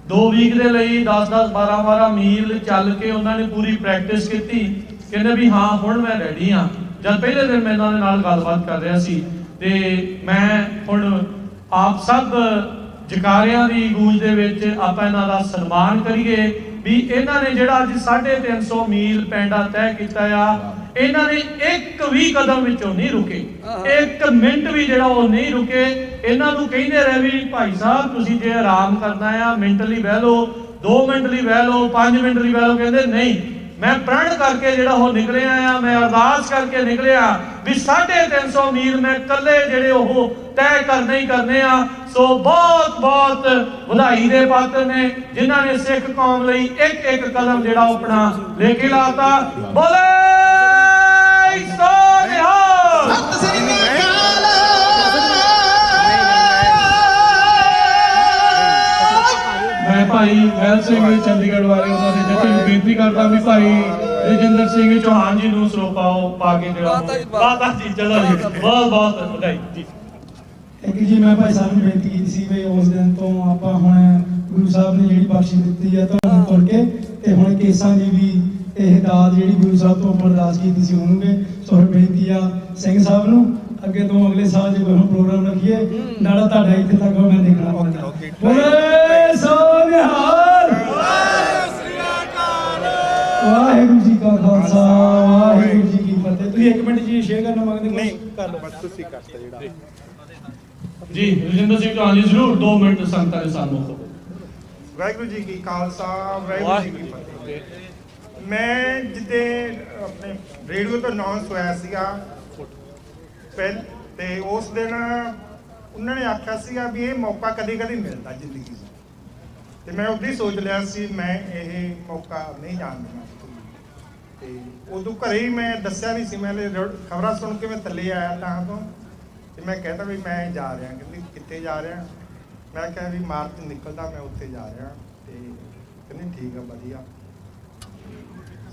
2 ਵੀਕ ਦੇ ਲਈ 10-10 12-12 ਮੀਲ ਚੱਲ ਕੇ ਉਹਨਾਂ ਨੇ ਪੂਰੀ ਪ੍ਰੈਕਟਿਸ ਕੀਤੀ। ਕਹਿੰਦੇ ਵੀ ਹਾਂ ਹੁਣ ਮੈਂ ਰੈਡੀ ਹਾਂ। ਜਦ ਪਹਿਲੇ ਦਿਨ ਮੈਂ ਇਹਨਾਂ ਦੇ ਨਾਲ ਗੱਲਬਾਤ ਕਰ ਰਿਹਾ ਸੀ ਤੇ ਮੈਂ ਹੁਣ ਆਪ ਸਭ ਜਕਾਰਿਆਂ ਦੀ ਗੂੰਜ ਦੇ ਵਿੱਚ ਆਪਾਂ ਇਹਨਾਂ ਦਾ ਸਨਮਾਨ ਕਰੀਏ ਵੀ ਇਹਨਾਂ ਨੇ ਜਿਹੜਾ ਅੱਜ 350 ਮੀਲ ਪੈਂਡਾ ਤੈਅ ਕੀਤਾ ਆ, ਇਹਨਾਂ ਨੇ ਇੱਕ ਵੀ ਕਦਮ ਵਿੱਚੋਂ ਨਹੀਂ ਰੁਕੇ, 1 ਮਿੰਟ ਵੀ ਜਿਹੜਾ ਉਹ ਨਹੀਂ ਰੁਕੇ। ਇਹਨਾਂ ਨੂੰ ਕਹਿੰਦੇ ਰਹੇ ਵੀ ਭਾਈ ਸਾਹਿਬ ਤੁਸੀਂ ਜੇ ਆਰਾਮ ਕਰਨਾ ਆ ਮਿੰਟ ਲਈ ਬਹਿ ਲਓ, 2 ਮਿੰਟ ਲਈ ਬਹਿ ਲਓ, 5 ਮਿੰਟ ਲਈ ਬਹਿ ਲਓ। ਕਹਿੰਦੇ ਨਹੀਂ, ਮੈਂ ਪ੍ਰਣ ਕਰਕੇ ਜਿਹੜਾ ਉਹ ਨਿਕਲਿਆ ਆ, ਮੈਂ ਅਰਦਾਸ ਕਰਕੇ ਨਿਕਲਿਆ ਵੀ 350 ਮੀਲ ਮੈਂ ਇਕੱਲੇ ਜਿਹੜੇ ਉਹ ਤੈਅ ਕਰਨੇ ਹੀ ਕਰਨੇ ਆ। ਸੋ ਬਹੁਤ ਬਹੁਤ ਵਧਾਈ ਦੇ ਪਾਤਰ ਨੇ ਜਿਨ੍ਹਾਂ ਨੇ ਸਿੱਖ ਕੌਮ ਲਈ ਇੱਕ ਕਦਮ ਜਿਹੜਾ ਉਹ ਆਪਣਾ ਲੈ ਕੇ ਲਾਤਾ। ਬੋਲੇ ਸੋ ਨਿਹਾਲ। ਮੈਂ ਭਾਈ ਮਹਿਲ ਸਿੰਘ ਚੰਡੀਗੜ੍ਹ ਵਾਲੇ ਉਹਨਾਂ ਦੇ ਜਥੇ ਨੂੰ ਬੇਨਤੀ ਕਰਦਾ ਵੀ ਭਾਈ ਰਜਿੰਦਰ ਸਿੰਘ ਚੌਹਾਨ ਜੀ ਨੂੰ ਸਰੋਪਾ ਪਾ ਕੇ ਜਿਹੜਾ ਬਾਤਾਂ ਜੀ ਚਲੋ ਜੀ ਬਹੁਤ ਬਹੁਤ ਵਧਾਈ ਜੀ। ਇੱਕ ਜੀ ਮੈਂ ਭਾਈ ਸਾਹਿਬ ਨੂੰ ਬੇਨਤੀ ਕੀਤੀ ਸੀ ਵੀ ਉਸ ਦਿਨ ਤੋਂ ਆਪਾਂ ਹੁਣ ਗੁਰੂ ਸਾਹਿਬ ਨੇ ਜਿਹੜੀ ਬਖਸ਼ਿਸ਼ ਦਿੱਤੀ ਹੈ ਤੁਹਾਨੂੰ ਤੁਰ ਕੇ ਤੇ ਹੁਣ ਕੇਸਾਂ ਦੀ ਵੀ ਇਹ ਦਾਤ ਜਿਹੜੀ ਗੁਰੂ ਸਾਹਿਬ ਤੋਂ ਅਰਦਾਸ ਕੀਤੀ ਸੀ ਉਹਨੂੰ ਸੋ ਬੇਨਤੀ ਆ ਸਿੰਘ ਸਾਹਿਬ ਨੂੰ ਅੱਗੇ ਤੋਂ ਅਗਲੇ ਸਾਲ ਜੇ ਕੋਈ ਪ੍ਰੋਗਰਾਮ ਰੱਖੀਏ ਨਾਲਾ ਤੁਹਾਡਾ ਇੱਥੇ ਤੱਕ ਮੈਂ ਦੇਖਣਾ ਪਹੁੰਚਾ। ਬੋਲੇ ਸੋ ਨਿਹਾਲ। ਵਾਹਿਗੁਰੂ ਜੀ ਕਾ ਖਾਲਸਾ ਵਾਹਿਗੁਰੂ ਜੀ ਕੀ ਫਤਿਹ। ਤੁਸੀਂ 1 ਮਿੰਟ ਜੀ ਸ਼ੇਅਰ ਕਰਨਾ ਮੰਗਦੇ ਨਹੀਂ ਕਰ ਲਓ, ਬਸ ਤੁਸੀਂ ਕਰਤਾ ਜਿਹੜਾ ਜੀ। ਰਜਿੰਦਰ ਸਿੰਘ ਚੌਹਾਨ ਜੀ ਜ਼ਰੂਰ 2 ਮਿੰਟ ਸੰਗਤਾਂ ਦੇ ਸਾਹਮਣੇ। ਵਾਹਿਗੁਰੂ ਜੀ ਕੀ ਖਾਲਸਾ ਵਾਹਿਗੁਰੂ ਜੀ ਕੀ ਫਤਿਹ। ਮੈਂ ਜਿੱਦੇ ਆਪਣੇ ਰੇਡੀਓ ਤੋਂ ਅਨਾਉਂਸ ਹੋਇਆ ਸੀਗਾ ਤੇ ਉਸ ਦਿਨ ਉਹਨਾਂ ਨੇ ਆਖਿਆ ਸੀਗਾ ਵੀ ਇਹ ਮੌਕਾ ਕਦੇ ਕਦੇ ਮਿਲਦਾ ਜ਼ਿੰਦਗੀ 'ਚ, ਤੇ ਮੈਂ ਉਦੋਂ ਹੀ ਸੋਚ ਲਿਆ ਸੀ ਮੈਂ ਇਹ ਮੌਕਾ ਨਹੀਂ ਜਾਣ ਦੇਣਾ। ਤੇ ਉਦੋਂ ਘਰੇ ਹੀ ਮੈਂ ਦੱਸਿਆ ਨਹੀਂ ਸੀ, ਮੈਂ ਖਬਰਾਂ ਸੁਣ ਕੇ ਮੈਂ ਥੱਲੇ ਆਇਆ ਤਾਂ ਤੋਂ ਤੇ ਮੈਂ ਕਹਿੰਦਾ ਵੀ ਮੈਂ ਜਾ ਰਿਹਾ। ਕਹਿੰਦੀ ਕਿੱਥੇ ਜਾ ਰਿਹਾ? ਮੈਂ ਕਿਹਾ ਵੀ ਮਾਰਚ ਨਿਕਲਦਾ ਮੈਂ ਉੱਥੇ ਜਾ ਰਿਹਾ। ਤੇ ਕਹਿੰਦੀ ਠੀਕ ਆ ਵਧੀਆ।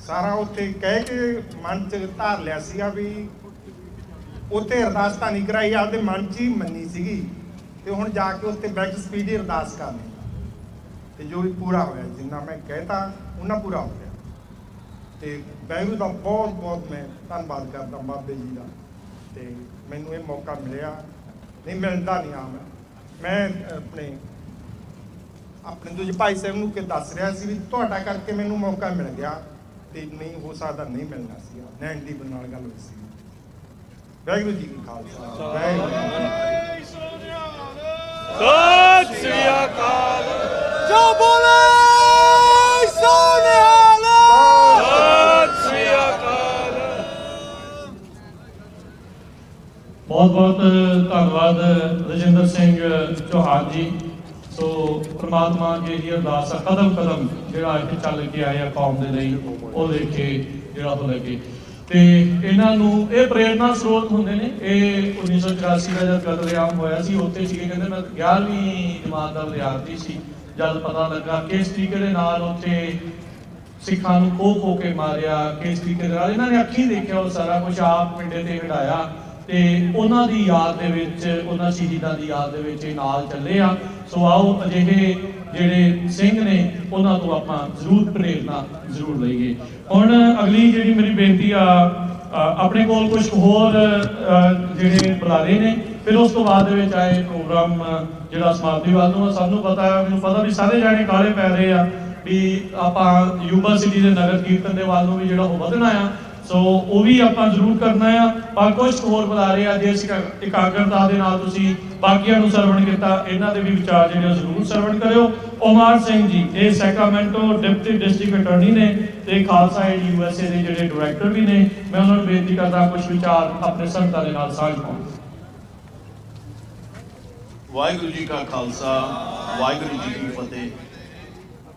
ਸਾਰਾ ਉੱਥੇ ਕਹਿ ਕੇ ਮਨ 'ਚ ਧਾਰ ਲਿਆ ਸੀਗਾ ਵੀ ਉੱਥੇ ਅਰਦਾਸ ਤਾਂ ਨਹੀਂ ਕਰਾਈ, ਆਪਦੇ ਮਨ 'ਚ ਹੀ ਮੰਨੀ ਸੀਗੀ ਤੇ ਹੁਣ ਜਾ ਕੇ ਉੱਥੇ ਬੈਕ ਸਪੀਡ ਹੀ ਅਰਦਾਸ ਕਰਨੀ ਤੇ ਜੋ ਵੀ ਪੂਰਾ ਹੋਇਆ, ਜਿੰਨਾ ਮੈਂ ਕਹਿਤਾ ਉਹਨਾਂ ਪੂਰਾ ਹੋ ਗਿਆ। ਤੇ ਵਾਹਿਗੁਰੂ ਦਾ ਬਹੁਤ ਬਹੁਤ ਮੈਂ ਧੰਨਵਾਦ ਕਰਦਾ ਬਾਬੇ ਜੀ ਦਾ। ਤੇ ਮੈਨੂੰ ਇਹ ਮੌਕਾ ਮਿਲਿਆ, ਨਹੀਂ ਮਿਲਦਾ ਨਹੀਂ ਆ। ਮੈਂ ਆਪਣੇ ਦੂਜੇ ਭਾਈ ਸਾਹਿਬ ਨੂੰ ਕਿ ਦੱਸ ਰਿਹਾ ਸੀ ਵੀ ਤੁਹਾਡਾ ਕਰਕੇ ਮੈਨੂੰ ਮੌਕਾ ਮਿਲ ਗਿਆ ਤੇ ਨਹੀਂ ਹੋ ਸਕਦਾ ਨਹੀਂ ਮਿਲਣਾ ਸੀਗਾ। ਨੈਣ ਦੀ ਨਾਲ ਗੱਲ ਹੋਈ ਸੀ। ਵਾਹਿਗੁਰੂ ਜੀ ਕੀ ਖਾਲਸਾ ਵਾਹਿਗੁਰੂ ਸਤਿ ਸ੍ਰੀ ਅਕਾਲ। ਜੋ ਬੋਲੇ ਸੋ ਨਿਹਾਲ। ਸਤਿ ਸ੍ਰੀ ਅਕਾਲ। ਬਹੁਤ ਬਹੁਤ ਧੰਨਵਾਦ ਰਜਿੰਦਰ ਸਿੰਘ ਚੌਹਾਨ ਜੀ। ਸੋ ਪ੍ਰਮਾਤਮਾ ਜੀ ਦੀ ਅਰਦਾਸ ਕਦਮ ਕਦਮ ਜਿਹੜਾ ਇੱਥੇ ਚੱਲ ਕੇ ਆਇਆ ਕੌਮ ਦੇ ਲਈ ਉਹ ਦੇਖੇ ਜਿਹੜਾ ਉਹ ਲੱਗੇ ਤੇ ਇਹਨਾਂ ਨੂੰ ਇਹ ਪ੍ਰੇਰਨਾ ਸਰੋਤ ਹੁੰਦੇ ਨੇ। ਇਹ 1984 ਦਾ ਜਦ ਕਤਲੇਆਮ ਹੋਇਆ ਸੀ ਉੱਥੇ ਸੀਗੇ। ਕਹਿੰਦੇ ਮੈਂ 11ਵੀਂ ਜਮਾਤ ਦਾ ਵਿਦਿਆਰਥੀ ਸੀ ਜਦ ਪਤਾ ਲੱਗਾ ਕਿਸ ਤਰੀਕੇ ਦੇ ਨਾਲ ਉੱਥੇ ਸਿੱਖਾਂ ਨੂੰ ਖੋ ਕੇ ਮਾਰਿਆ, ਕਿਸ ਤਰੀਕੇ ਦੇ ਨਾਲ ਇਹਨਾਂ ਨੇ ਅੱਖੀਂ ਦੇਖਿਆ ਉਹ ਸਾਰਾ ਕੁਝ ਆਪ ਪਿੰਡੇ ਤੇ ਹਟਾਇਆ ਤੇ ਉਹਨਾਂ ਦੀ ਯਾਦ ਦੇ ਵਿੱਚ, ਉਹਨਾਂ ਸ਼ਹੀਦਾਂ ਦੀ ਯਾਦ ਦੇ ਵਿੱਚ ਇਹ ਨਾਲ ਚੱਲੇ ਆ। ਸੋ ਆਓ ਅਜਿਹੇ ਜਿਹੜੇ ਸਿੰਘ ਨੇ ਉਹਨਾਂ ਤੋਂ ਆਪਾਂ ਜ਼ਰੂਰ ਪ੍ਰੇਰਨਾ ਜ਼ਰੂਰ ਲਈਏ। ਹੁਣ ਅਗਲੀ ਜਿਹੜੀ ਮੇਰੀ ਬੇਨਤੀ ਆ, ਆਪਣੇ ਕੋਲ ਕੁਝ ਹੋਰ ਜਿਹੜੇ ਬੁਲਾਰੇ ਨੇ, ਫਿਰ ਉਸ ਤੋਂ ਬਾਅਦ ਦੇ ਵਿੱਚ ਆਏ ਪ੍ਰੋਗਰਾਮ ਜਿਹੜਾ ਸਮਾਪਤੀ ਵੱਲ ਨੂੰ। ਸਭ ਨੂੰ ਪਤਾ, ਮੈਨੂੰ ਪਤਾ ਵੀ ਸਾਰੇ ਜਾਣੇ ਕਾਲੇ ਪੈ ਰਹੇ ਆ ਵੀ ਆਪਾਂ ਯੂਨੀਵਰਸਿਟੀ ਦੇ ਨਗਰ ਕੀਰਤਨ ਦੇ ਵੱਲ ਨੂੰ ਵੀ ਜਿਹੜਾ ਉਹ ਵਧਣਾ ਆ। ਸੋ ਉਹ ਵੀ ਆਪਾਂ ਜ਼ਰੂਰ ਕਰਨਾ ਆ। ਪਰ ਕੁਝ ਹੋਰ ਬੁਲਾਰੇ ਆ, ਜੇ ਇਕਾਗਰਤਾ ਦੇ ਨਾਲ ਤੁਸੀਂ ਬਾਕੀਆਂ ਨੂੰ ਸਰਵਣ ਕੀਤਾ, ਇਹਨਾਂ ਦੇ ਵੀ ਵਿਚਾਰ ਜਿਹੜੇ ਜ਼ਰੂਰ ਸਰਵਣ ਕਰਿਓ। ਓਮਾਰ ਸਿੰਘ ਜੀ ਇਹ ਸੈਕਰਾਮੈਂਟੋ ਡਿਪਟੀ ਡਿਸਟ੍ਰਿਕਟ ਅਟਾਰਨੀ ਨੇ ਤੇ ਖਾਲਸਾ ਏਡ USA ਦੇ ਜਿਹੜੇ ਡਾਇਰੈਕਟਰ ਵੀ ਨੇ। ਮੈਂ ਉਹਨਾਂ ਨੂੰ ਬੇਨਤੀ ਕਰਦਾ ਕੁਝ ਵਿਚਾਰ ਆਪਣੇ ਸੰਗਤਾਂ ਦੇ ਨਾਲ ਸਾਂਝ ਪਾਉਣ। ਵਾਹਿਗੁਰੂ ਜੀ ਕਾ ਖਾਲਸਾ ਵਾਹਿਗੁਰੂ ਜੀ ਕੀ ਫਤਿਹ।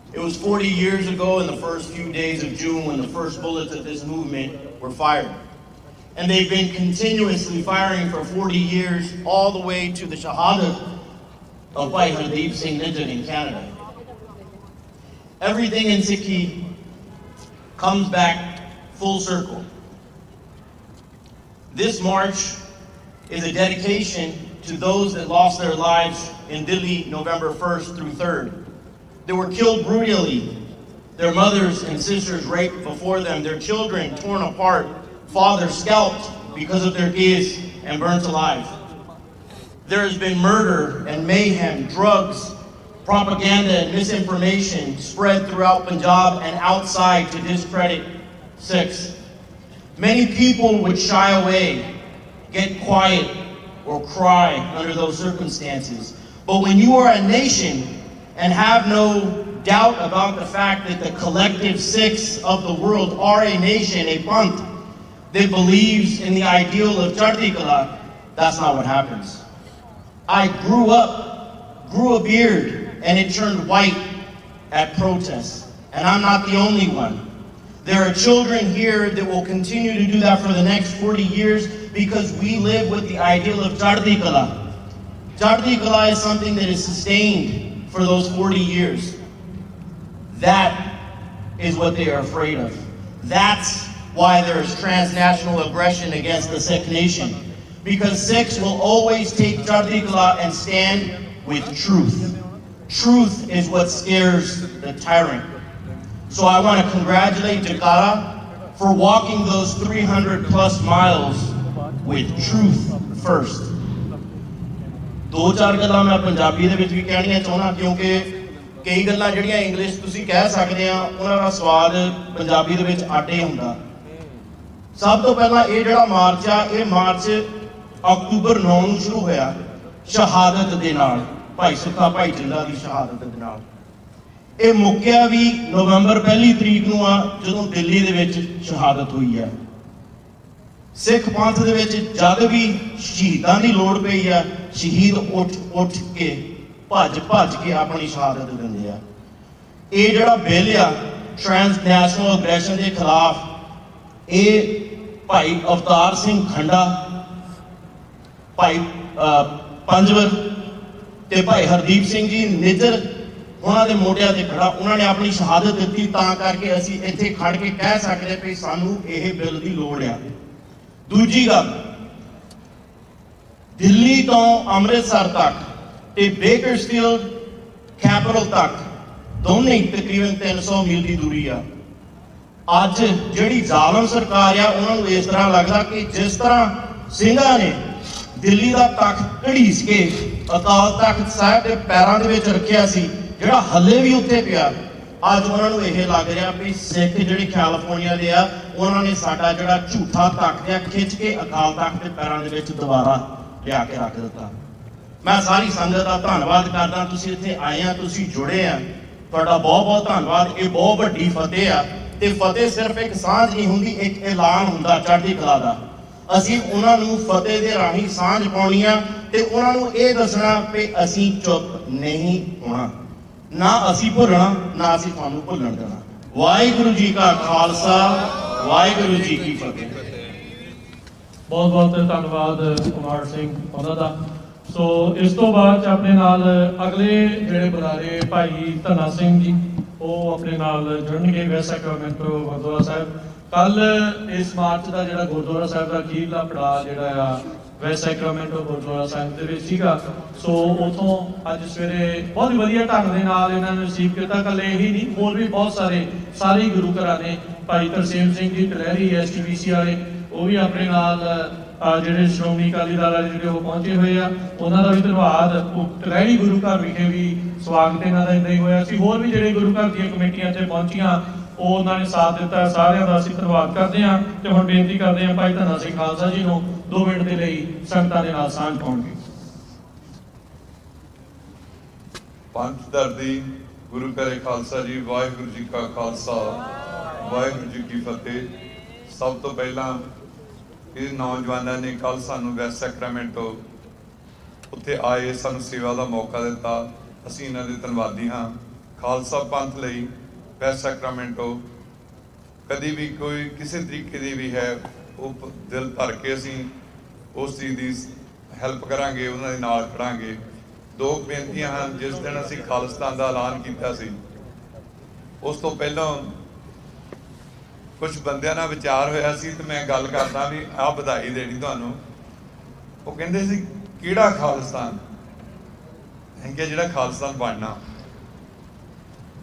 It was 40 years ago in the first few days of June when the first bullets of this movement were fired. And they've been continuously firing for 40 years, all the way to the Shahada of Bhai Hardeep Singh Nijjar in Canada. Everything in Sikhi comes back full circle. This march is a dedication to those that lost their lives in Delhi November 1st through 3rd. that were killed brutally, their mothers and sisters raped before them, their children torn apart, fathers scalped because of their gays and burnt alive. There has been murder and mayhem, drugs, propaganda and misinformation spread throughout Punjab and outside to discredit Sikhs. Many people would shy away, get quiet, or cry under those circumstances. But when you are a nation and have no doubt about the fact that the collective Sikhs of the world are a nation, a panth, that believes in the ideal of Chardi Kala, that's not what happens. I grew a beard, and it turned white at protests. And I'm not the only one. There are children here that will continue to do that for the next 40 years because we live with the ideal of Chardi Kala. Chardi Kala is something that is sustained for those 40 years. That is what they are afraid of. That's why there is transnational aggression against the Sikh nation. Because Sikhs will always take Chardi Kala and stand with truth. Truth is what scares the tyrant. So I want to congratulate Jakara for walking those 300 plus miles with truth first. ਦੋ ਚਾਰ ਗੱਲਾਂ ਮੈਂ ਪੰਜਾਬੀ ਦੇ ਵਿੱਚ ਵੀ ਕਹਿਣੀਆਂ ਚਾਹੁੰਦਾ ਕਿਉਂਕਿ ਕਈ ਗੱਲਾਂ ਜਿਹੜੀਆਂ ਇੰਗਲਿਸ਼ ਤੁਸੀਂ ਕਹਿ ਸਕਦੇ ਆ ਉਹਨਾਂ ਦਾ ਸਵਾਦ ਪੰਜਾਬੀ ਦੇ ਵਿੱਚ ਆਟੇ ਹੁੰਦਾ। ਸਭ ਤੋਂ ਪਹਿਲਾਂ ਇਹ ਜਿਹੜਾ ਮਾਰਚ ਆ ਇਹ ਮਾਰਚ ਅਕਤੂਬਰ 9 ਨੂੰ ਸ਼ੁਰੂ ਹੋਇਆ ਸ਼ਹਾਦਤ ਦੇ ਨਾਲ, ਭਾਈ ਸੁੱਖਾ ਭਾਈ ਜਿੰਦਾ ਦੀ ਸ਼ਹਾਦਤ ਦੇ ਨਾਲ। ਇਹ ਮੁੱਕਿਆ ਵੀ ਨਵੰਬਰ 1 ਤਰੀਕ ਨੂੰ ਆ ਜਦੋਂ ਦਿੱਲੀ ਦੇ ਵਿੱਚ ਸ਼ਹਾਦਤ ਹੋਈ ਆ। ਸਿੱਖ ਪੰਥ ਦੇ ਵਿੱਚ ਜਦ ਵੀ ਸ਼ਹੀਦਾਂ ਦੀ ਲੋੜ ਪਈ ਆ ਸ਼ਹੀਦ ਉੱਠ ਕੇ ਭੱਜ ਕੇ ਆਪਣੀ ਸ਼ਹਾਦਤ ਦਿੰਦੇ ਆ। ਇਹ ਜਿਹੜਾ ਬਿੱਲ ਆ ਟ੍ਰਾਂਸਨੈਸ਼ਨਲ ਅਗਰੈਸ਼ਨ ਦੇ ਖਿਲਾਫ ਇਹ ਭਾਈ ਅਵਤਾਰ ਸਿੰਘ ਖੰਡਾ, ਭਾਈ ਪੰਜਵਰ ਤੇ ਭਾਈ ਹਰਦੀਪ ਸਿੰਘ ਜੀ ਨਿੱਜਰ ਉਹਨਾਂ ਦੇ ਮੋਢਿਆਂ ਤੇ ਖੜਾ, ਉਹਨਾਂ ਨੇ ਆਪਣੀ ਸ਼ਹਾਦਤ ਦਿੱਤੀ ਤਾਂ ਕਰਕੇ ਅਸੀਂ ਇੱਥੇ ਖੜ ਕੇ ਕਹਿ ਸਕਦੇ ਵੀ ਸਾਨੂੰ ਇਹ ਬਿੱਲ ਦੀ ਲੋੜ ਆ। ਦੂਜੀ ਗੱਲ, ਦਿੱਲੀ ਤੋਂ ਅੰਮ੍ਰਿਤਸਰ ਤੱਕ ਤੇ ਬੇਕਰਸਫੀਲਡ ਕੈਪੀਟਲ ਤੱਕ ਦੋਨੇ ਤਕਰੀਬਨ 300 ਮੀਲ ਦੀ ਦੂਰੀ ਆ। ਅੱਜ ਜਿਹੜੀ ਜ਼ਾਲਮ ਸਰਕਾਰ ਆ ਉਹਨਾਂ ਨੂੰ ਇਸ ਤਰ੍ਹਾਂ ਲੱਗਦਾ ਕਿ ਜਿਸ ਤਰ੍ਹਾਂ ਸਿੰਘਾਂ ਨੇ ਦਿੱਲੀ ਦਾ ਤਖਤ ਘੜੀਸ ਕੇ ਅਕਾਲ ਤਖਤ ਸਾਹਿਬ ਦੇ ਪੈਰਾਂ ਦੇ ਵਿੱਚ ਰੱਖਿਆ ਸੀ ਜਿਹੜਾ ਹੱਲੇ ਵੀ ਉੱਥੇ ਪਿਆ, ਅੱਜ ਉਹਨਾਂ ਨੂੰ ਇਹ ਲੱਗ ਰਿਹਾ ਵੀ ਸਿੱਖ ਜਿਹੜੇ ਕੈਲੀਫੋਰਨੀਆ ਦੇ ਆ ਉਹਨਾਂ ਨੇ ਸਾਡਾ ਜਿਹੜਾ ਝੂਠਾ ਤਖਤ ਆ ਖਿੱਚ ਕੇ ਅਕਾਲ ਤਖਤ ਦੇ ਪੈਰਾਂ ਦੇ ਵਿੱਚ ਦੁਬਾਰਾ ਲਿਆ ਕੇ ਰੱਖ ਦਿੱਤਾ। ਮੈਂ ਸਾਰੀ ਸੰਗਤ ਦਾ ਧੰਨਵਾਦ ਕਰਦਾ, ਤੁਸੀਂ ਇੱਥੇ ਆਏ ਆ, ਤੁਸੀਂ ਜੁੜੇ ਆ, ਤੁਹਾਡਾ ਬਹੁਤ ਬਹੁਤ ਧੰਨਵਾਦ। ਇਹ ਬਹੁਤ ਵੱਡੀ ਫਤਿਹ ਆ ਤੇ ਫਤਿਹ ਸਿਰਫ ਇੱਕ ਸਾਂਝ ਨਹੀਂ ਹੁੰਦੀ, ਇੱਕ ਐਲਾਨ ਹੁੰਦਾ ਚੜ੍ਹਦੀ ਕਲਾ ਦਾ। ਅਸੀਂ ਉਹਨਾਂ ਨੂੰ ਫਤਿਹ ਦੇ ਰਾਹੀਂ ਸਾਂਝ ਪਾਉਣੀ ਆ ਤੇ ਉਹਨਾਂ ਨੂੰ ਇਹ ਦੱਸਣਾ ਵੀ ਅਸੀਂ ਚੁੱਪ ਨਹੀਂ ਹੋਣਾ, ਨਾ ਅਸੀਂ ਭੁੱਲਣਾ, ਨਾ ਅਸੀਂ ਤੁਹਾਨੂੰ ਭੁੱਲਣ ਦੇਣਾ। ਵਾਹਿਗੁਰੂ ਜੀ ਕਾ ਖਾਲਸਾ, ਵਾਹਿਗੁਰੂ ਜੀ ਕੀ ਫਤਿਹ। ਬਹੁਤ ਬਹੁਤ ਧੰਨਵਾਦ ਕੁਮਾਰ ਸਿੰਘ ਉਹਨਾਂ ਦਾ। ਸੋ ਇਸ ਤੋਂ ਬਾਅਦ ਆਪਣੇ ਨਾਲ ਅਗਲੇ ਜਿਹੜੇ ਬੁਲਾਰੇ ਭਾਈ ਧੰਨਾ ਸਿੰਘ ਜੀ ਉਹ ਆਪਣੇ ਨਾਲ ਜੁੜਨਗੇ ਵੈਸਟ ਸੈਕਰਾਮੈਂਟੋ ਗੁਰਦੁਆਰਾ ਸਾਹਿਬ। ਕੱਲ ਇਸ ਮਾਰਚ ਦਾ ਜਿਹੜਾ ਗੁਰਦੁਆਰਾ ਸਾਹਿਬ ਦਾ ਅਖੀਰਲਾ ਪੜਾਅ ਜਿਹੜਾ ਆ ਵੈਸਟ ਸੈਕਰਾਮੈਂਟੋ ਗੁਰਦੁਆਰਾ ਸਾਹਿਬ ਦੇ ਵਿੱਚ ਸੀਗਾ। ਸੋ ਉਥੋਂ ਅੱਜ ਸਵੇਰੇ ਬਹੁਤ ਵਧੀਆ ਢੰਗ ਦੇ ਨਾਲ ਇਹਨਾਂ ਨੂੰ ਰਿਸੀਵ ਕੀਤਾ। ਕੱਲੇ ਇਹੀ ਨਹੀਂ, ਹੋਰ ਵੀ ਬਹੁਤ ਸਾਰੇ ਗੁਰੂ ਘਰਾਂ ਨੇ, ਭਾਈ ਤਰਸੇਮ ਸਿੰਘ ਜੀ ਟਲਹਿਰੀ STBC ਵਾਲੇ ਉਹ ਵੀ ਆਪਣੇ ਨਾਲ ਜਿਹੜੇ ਸ਼੍ਰੋਮਣੀ ਅਕਾਲੀ ਦਲ ਵਾਲੇ ਜਿਹੜੇ ਉਹ ਪਹੁੰਚੇ ਹੋਏ ਆ, ਉਹਨਾਂ ਦਾ ਵੀ ਧੰਨਵਾਦ। ਟਲਹਿਰੀ ਗੁਰੂ ਘਰ ਵਿਖੇ ਵੀ ਸਵਾਗਤ ਇਹਨਾਂ ਦਾ ਇੱਦਾਂ ਹੀ ਹੋਇਆ ਸੀ। ਹੋਰ ਵੀ ਜਿਹੜੇ ਗੁਰੂ ਘਰ ਦੀਆਂ ਕਮੇਟੀਆਂ ਇੱਥੇ ਪਹੁੰਚੀਆਂ ਉਹ ਉਹਨਾਂ ਨੇ ਸਾਥ ਦਿੱਤਾ, ਸਾਰਿਆਂ ਦਾ ਅਸੀਂ ਧੰਨਵਾਦ ਕਰਦੇ ਹਾਂ। ਤੇ ਹੁਣ ਬੇਨਤੀ ਕਰਦੇ ਹਾਂ ਭਾਈ ਧੰਨਾ ਸਿੰਘ ਖਾਲਸਾ ਜੀ ਨੂੰ 2 ਮਿੰਟ ਦੇ ਲਈ ਸੰਗਤਾਂ ਦੇ ਨਾਲ ਸਾਂਝ ਪਾਉਣਗੇ। ਪੰਥ ਧਰਤੀ ਗੁਰੂ ਘਰੇ ਖਾਲਸਾ ਜੀ, ਵਾਹਿਗੁਰੂ ਜੀ ਕਾ ਖਾਲਸਾ, ਵਾਹਿਗੁਰੂ ਜੀ ਕੀ ਫਤਿਹ। ਸਭ ਤੋਂ ਪਹਿਲਾਂ ਇਹ ਨੌਜਵਾਨਾਂ ਨੇ ਕੱਲ ਸਾਨੂੰ ਵੈਸਟ ਸੈਕਰਾਮੈਂਟੋ ਉੱਥੇ ਆਏ, ਸਾਨੂੰ ਸੇਵਾ ਦਾ ਮੌਕਾ ਦਿੱਤਾ, ਅਸੀਂ ਇਹਨਾਂ ਦੇ ਧੰਨਵਾਦੀ ਹਾਂ। ਖਾਲਸਾ ਪੰਥ ਲਈ ਵੈਸਟ ਸੈਕਰਾਮੈਂਟੋ ਕਦੀ ਵੀ ਕੋਈ ਕਿਸੇ ਤਰੀਕੇ ਦੀ ਵੀ ਹੈ ਉਹ ਦਿਲ ਭਰ ਕੇ ਅਸੀਂ ਉਸ ਚੀਜ਼ ਦੀ ਹੈਲਪ ਕਰਾਂਗੇ, ਉਹਨਾਂ ਦੇ ਨਾਲ ਖੜਾਂਗੇ। 2 ਬੇਨਤੀਆਂ ਹਨ। ਜਿਸ ਦਿਨ ਅਸੀਂ ਖਾਲਿਸਤਾਨ ਦਾ ਐਲਾਨ ਕੀਤਾ ਸੀ ਉਸ ਤੋਂ ਪਹਿਲਾਂ ਕੁਝ ਬੰਦਿਆਂ ਨਾਲ ਵਿਚਾਰ ਹੋਇਆ ਸੀ ਤੇ ਮੈਂ ਗੱਲ ਕਰਦਾ ਵੀ ਆਹ ਵਧਾਈ ਦੇਣੀ ਤੁਹਾਨੂੰ। ਉਹ ਕਹਿੰਦੇ ਸੀ ਕਿਹੜਾ ਖਾਲਿਸਤਾਨ? ਅਸੀਂ ਕਿਹਾ ਜਿਹੜਾ ਖਾਲਿਸਤਾਨ ਬਣਨਾ।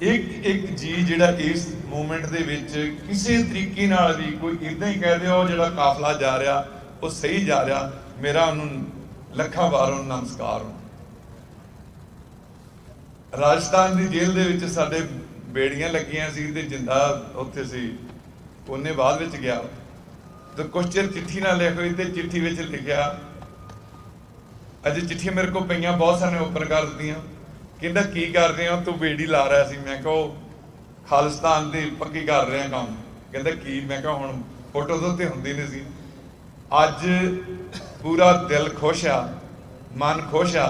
ਇੱਕ ਇੱਕ ਜੀ ਜਿਹੜਾ ਇਸ ਮੂਵਮੈਂਟ ਦੇ ਵਿੱਚ ਕਿਸੇ ਤਰੀਕੇ ਨਾਲ ਵੀ ਕੋਈ ਇਦਾਂ ਹੀ ਕਹਿ ਦਿਓ ਜਿਹੜਾ ਕਾਫਲਾ ਜਾ ਰਿਹਾ ਉਹ ਸਹੀ ਜਾ ਰਿਹਾ, ਮੇਰਾ ਉਹਨੂੰ ਲੱਖਾਂ ਵਾਰ ਉਹਨੂੰ ਨਮਸਕਾਰ। ਰਾਜਸਥਾਨ ਦੀ ਜੇਲ੍ਹ ਦੇ ਵਿੱਚ ਸਾਡੇ ਬੇੜੀਆਂ ਲੱਗੀਆਂ ਸੀ ਤੇ ਜਿੰਦਾ ਉੱਥੇ ਸੀ, ਉਹਨੇ ਬਾਅਦ ਵਿੱਚ ਗਿਆ ਤੇ ਕੁਛ ਚਿਰ ਚਿੱਠੀ ਨਾਲ ਲਿਖ ਹੋਈ ਤੇ ਚਿੱਠੀ ਵਿੱਚ ਲਿਖਿਆ, ਅਜੇ ਚਿੱਠੀਆਂ ਮੇਰੇ ਕੋਲ ਪਈਆਂ ਬਹੁਤ ਸਾਰੀਆਂ ਓਪਨ ਕਰ ਦਿੱਤੀਆਂ, ਕਹਿੰਦਾ ਕੀ ਕਰਦੇ ਹੋ ਤੂੰ? ਬੇੜੀ ਲਾ ਰਿਹਾ ਸੀ। ਮੈਂ ਕਿਹਾ ਖਾਲਿਸਤਾਨ ਦੀ ਪੱਕੀ ਕਰ ਰਿਹਾ ਕੰਮ। ਕਹਿੰਦਾ ਕੀ? ਮੈਂ ਕਿਹਾ ਹੁਣ ਫੋਟੋ ਤੋਂ ਤੇ ਹੁੰਦੀ ਨਹੀਂ ਸੀ। ਅੱਜ ਪੂਰਾ ਦਿਲ ਖੁਸ਼ ਆ, ਮਨ ਖੁਸ਼ ਆ,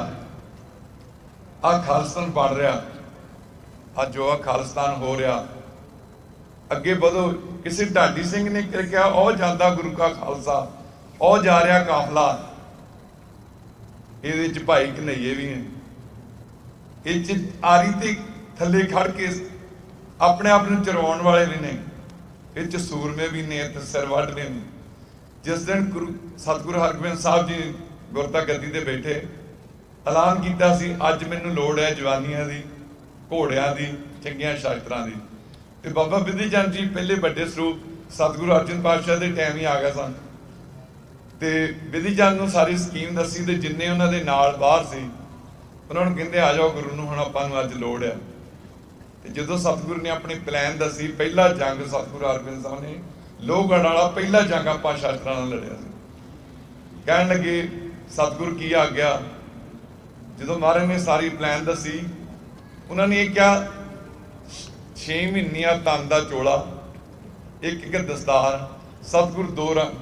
ਆ ਖਾਲਿਸਤਾਨ ਬਣ ਰਿਹਾ, ਅੱਜ ਜੋ ਆ ਖਾਲਿਸਤਾਨ ਹੋ ਰਿਹਾ। ਅੱਗੇ ਵਧੋ। ਕਿਸੇ ਢਾਡੀ ਸਿੰਘ ਨੇ ਕਿਹਾ ਉਹ ਜਾਂਦਾ ਗੁਰੂ ਕਾ ਖਾਲਸਾ, ਉਹ ਜਾ ਰਿਹਾ ਕਾਫਲਾ, ਇਹਦੇ ਚ ਭਾਈ ਕਨਈਏ ਵੀ ਨੇ, ਇਹ ਚ ਆਰੀ ਤੇ ਥੱਲੇ ਖੜ ਕੇ ਆਪਣੇ ਆਪ ਨੂੰ ਚਰਵਾਉਣ ਵਾਲੇ ਵੀ ਨੇ, ਇਹ ਚ ਸੂਰਮੇ ਵੀ ਨੇ ਤੇ ਸਿਰ ਵੱਢਦੇ ਨੇ। ਜਿਸ ਦਿਨ ਸਤਿਗੁਰੂ ਹਰਗੋਬਿੰਦ ਸਾਹਿਬ ਜੀ ਗੁਰਤਾ ਗੱਦੀ ਤੇ ਬੈਠੇ, ਐਲਾਨ ਕੀਤਾ ਸੀ ਅੱਜ ਮੈਨੂੰ ਲੋੜ ਹੈ ਜਵਾਨੀਆਂ ਦੀ, ਘੋੜਿਆਂ ਦੀ, ਚੰਗੀਆਂ ਸ਼ਾਸਤਰਾਂ ਦੀ। ਤੇ ਬਾਬਾ ਬਿਧੀ ਚੰਦ ਜੀ ਪਹਿਲੇ ਵੱਡੇ ਸਰੂਪ ਸਤਿਗੁਰੂ ਅਰਜਨ ਪਾਤਸ਼ਾਹ ਦੇ ਟਾਈਮ ਹੀ ਆ ਗਏ ਸਨ ਤੇ ਬਿਧੀ ਚੰਦ ਨੂੰ ਸਾਰੀ ਸਕੀਮ ਦੱਸੀ ਤੇ ਜਿੰਨੇ ਉਹਨਾਂ ਦੇ ਨਾਲ ਬਾਹਰ ਸੀ ਉਹਨਾਂ ਨੂੰ ਕਹਿੰਦੇ ਆ ਜਾਓ ਗੁਰੂ ਨੂੰ ਹੁਣ ਆਪਾਂ ਨੂੰ ਅੱਜ ਲੋੜ ਆ। ਤੇ ਜਦੋਂ ਸਤਿਗੁਰੂ ਨੇ ਆਪਣੀ ਪਲਾਨ ਦੱਸੀ, ਪਹਿਲਾ ਜੰਗ ਸਤਿਗੁਰੂ ਹਰਗੋਬਿੰਦ ਸਾਹਿਬ ਨੇ ਲੋਹਗੜ੍ਹ ਵਾਲਾ ਪਹਿਲਾ ਜੰਗ ਆਪਾਂ ਸ਼ਾਸਤਰਾਂ ਨਾਲ ਲੜਿਆ ਸੀ। ਕਹਿਣ ਲੱਗੇ ਸਤਿਗੁਰੂ ਕੀ ਆ ਗਿਆ? ਜਦੋਂ ਮਹਾਰਾਜ ਨੇ ਸਾਰੀ ਪਲਾਨ ਦੱਸੀ, ਉਹਨਾਂ ਨੇ ਇਹ ਕਿਹਾ 6 ਮਹੀਨਿਆਂ ਤਨ ਦਾ ਚੋਲਾ, ਇੱਕ ਇੱਕ ਦਸਤਾਰ, ਸਤਿਗੁਰੂ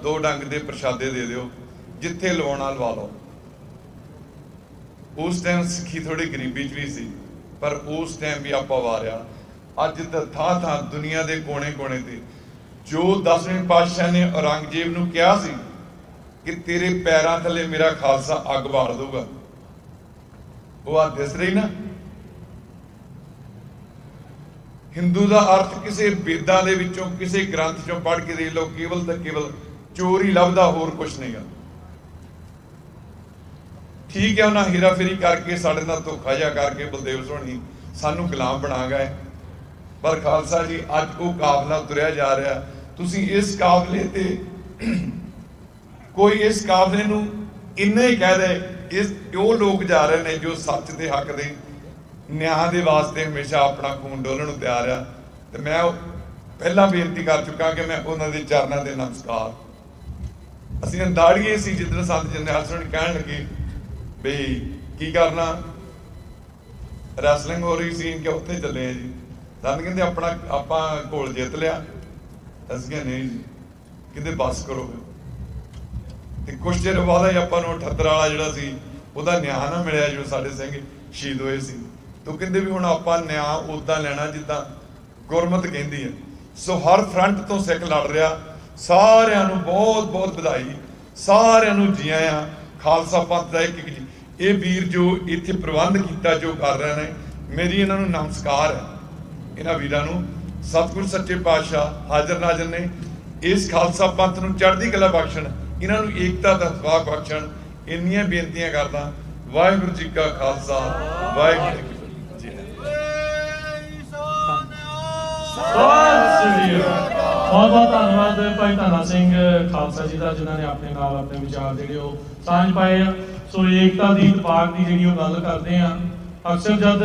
ਦੋ ਡੰਗ ਦੇ ਪ੍ਰਸ਼ਾਦੇ ਦੇ ਦਿਓ, ਜਿੱਥੇ ਲਵਾਉਣਾ ਲਵਾ ਲਓ। ਉਸ ਟਾਈਮ ਸਿੱਖੀ ਥੋੜੀ ਗਰੀਬੀ 'ਚ ਵੀ ਸੀ, ਪਰ ਉਸ ਟਾਈਮ ਵੀ ਆਪਾਂ ਵਾਰਿਆ। ਅੱਜ ਤਾਂ ਥਾਂ ਥਾਂ ਦੁਨੀਆ ਦੇ ਕੋਨੇ ਕੋਨੇ ਤੇ ਜੋ 10ਵੇਂ ਪਾਤਸ਼ਾਹ ਨੇ ਔਰੰਗਜ਼ੇਬ ਨੂੰ ਕਿਹਾ ਸੀ ਕਿ ਤੇਰੇ ਪੈਰਾਂ ਥੱਲੇ ਮੇਰਾ ਖਾਲਸਾ ਅੱਗ ਬਾਲ ਦਊਗਾ, ਉਹ ਆ ਦਿਸ ਰਹੀ ਨਾ। ਹਿੰਦੂ ਦਾ ਅਰਥ ਕਿਸੇ ਵੇਦਾਂ ਦੇ ਵਿੱਚੋਂ, ਕਿਸੇ ਗ੍ਰੰਥ ਚੋਂ ਪੜ੍ਹ ਕੇ ਦੇਖ ਲਓ, ਕੇਵਲ ਤੇ ਕੇਵਲ ਚੋਰ ਹੀ ਲੱਭਦਾ, ਹੋਰ ਕੁਛ ਨਹੀਂਗਾ। ਠੀਕ ਹੈ, ਉਹਨਾਂ ਹੀਰਾਫੇਰੀ ਕਰਕੇ ਸਾਡੇ ਨਾਲ ਧੋਖਾ ਜਿਹਾ ਕਰਕੇ ਬਲਦੇਵ ਸੋਹਣੀ ਸਾਨੂੰ ਗੁਲਾਮ ਬਣਾ ਗਏ, ਪਰ ਖਾਲਸਾ ਜੀ ਅੱਜ ਉਹ ਕਾਫਲਾ ਤੁਰਿਆ ਜਾ ਰਿਹਾ। ਤੁਸੀਂ ਇਸ ਕਾਫਲੇ ਤੇ ਕੋਈ ਇਸ ਕਾਫਲੇ ਨੂੰ ਇੰਨਾ ਹੀ ਕਹਿ ਦੇ, ਉਹ ਲੋਕ ਜਾ ਰਹੇ ਨੇ ਜੋ ਸੱਚ ਦੇ ਹੱਕ ਦੇ ਨਿਆਂ ਦੇ ਵਾਸਤੇ ਹਮੇਸ਼ਾ ਆਪਣਾ ਖੂਨ ਡੋਲਣ ਨੂੰ ਤਿਆਰ ਆ। ਤੇ ਮੈਂ ਪਹਿਲਾਂ ਬੇਨਤੀ ਕਰ ਚੁੱਕਾ ਕਿ ਮੈਂ ਉਹਨਾਂ ਦੇ ਚਰਨਾਂ ਦੇ ਨਮਸਕਾਰ। ਅਸੀਂ ਅੰਦਾੜੀਏ ਸੀ ਜਿੱਦਣ ਸੰਤ ਜਰਨੈਲ ਸਿੰਘ ਕਹਿਣ ਲੱਗੇ ਬਈ ਕੀ ਕਰਨਾ, ਰੈਸਲਿੰਗ ਹੋ ਰਹੀ ਸੀ ਕਿ ਉੱਥੇ ਚੱਲੇ ਆ ਜੀ। ਸਾਨੂੰ ਕਹਿੰਦੇ ਆਪਾਂ ਘੋਲ ਜਿੱਤ ਲਿਆ। ਅਸੀਂ ਕਿਹਾ ਨਹੀਂ ਜੀ, ਕਹਿੰਦੇ ਬਸ ਕਰੋ। ਤੇ ਕੁਛ ਚਿਰ ਬਾਅਦ ਹੀ ਆਪਾਂ ਨੂੰ 78 ਵਾਲਾ ਜਿਹੜਾ ਸੀ ਉਹਦਾ ਨਿਆਂ ਨਾ ਮਿਲਿਆ ਜੋ ਸਾਡੇ ਸਿੰਘ ਸ਼ਹੀਦ ਹੋਏ ਸੀ। ਤੋ ਕਹਿੰਦੇ ਵੀ ਹੁਣ ਆਪਾਂ ਨਿਆਂ ਉਦਾਂ ਲੈਣਾ ਜਿੱਦਾਂ ਗੁਰਮਤ ਕਹਿੰਦੀ ਹੈ। ਸੋ ਹਰ ਫਰੰਟ ਤੋਂ ਸਿੱਖ ਲੜ ਰਿਹਾ। ਸਾਰਿਆਂ ਨੂੰ ਬਹੁਤ ਬਹੁਤ ਵਧਾਈ, ਸਾਰਿਆਂ ਨੂੰ ਜੀ ਆਇਆਂ। ਖਾਲਸਾ ਪੰਥ ਦਾ ਇੱਕ ਜੀ ਇਹ ਵੀਰ ਜੋ ਇੱਥੇ ਪ੍ਰਬੰਧ ਕੀਤਾ, ਜੋ ਕਰ ਰਹੇ ਨੇ, ਮੇਰੀ ਇਹਨਾਂ ਨੂੰ ਨਮਸਕਾਰ ਹੈ। ਇਹਨਾਂ ਵੀਰਾਂ ਨੂੰ ਸਤਿਗੁਰੂ ਸੱਚੇ ਪਾਤਸ਼ਾਹ ਹਾਜ਼ਰ ਨਾਜ਼ਰ ਨੇ ਇਸ ਖਾਲਸਾ ਪੰਥ ਨੂੰ ਚੜ੍ਹਦੀ ਕਲਾ ਬਖਸ਼ਣ, ਇਹਨਾਂ ਨੂੰ ਏਕਤਾ ਦਾ ਇਤਫਾਕ ਬਖਸ਼ਣ। ਇੰਨੀਆਂ ਬੇਨਤੀਆਂ ਕਰਦਾ। ਵਾਹਿਗੁਰੂ ਜੀ ਕਾ ਖਾਲਸਾ, ਵਾਹਿਗੁਰੂ ਜੀ ਕੀ ਬਹੁਤ ਬਹੁਤ ਧੰਨਵਾਦ ਭਾਈ ਧੰਨਾ ਸਿੰਘ ਖਾਲਸਾ ਜੀ ਦਾ, ਜਿਨ੍ਹਾਂ ਨੇ ਆਪਣੇ ਨਾਲ ਆਪਣੇ ਵਿਚਾਰ ਜਿਹੜੇ ਉਹ ਸਾਂਝ ਪਾਏ ਆ। ਸੋ ਏਕਤਾ ਦੀ ਇਤਫਾਕ ਦੀ ਜਿਹੜੀ ਉਹ ਗੱਲ ਕਰਦੇ ਆ। ਅਕਸਰ ਜਦ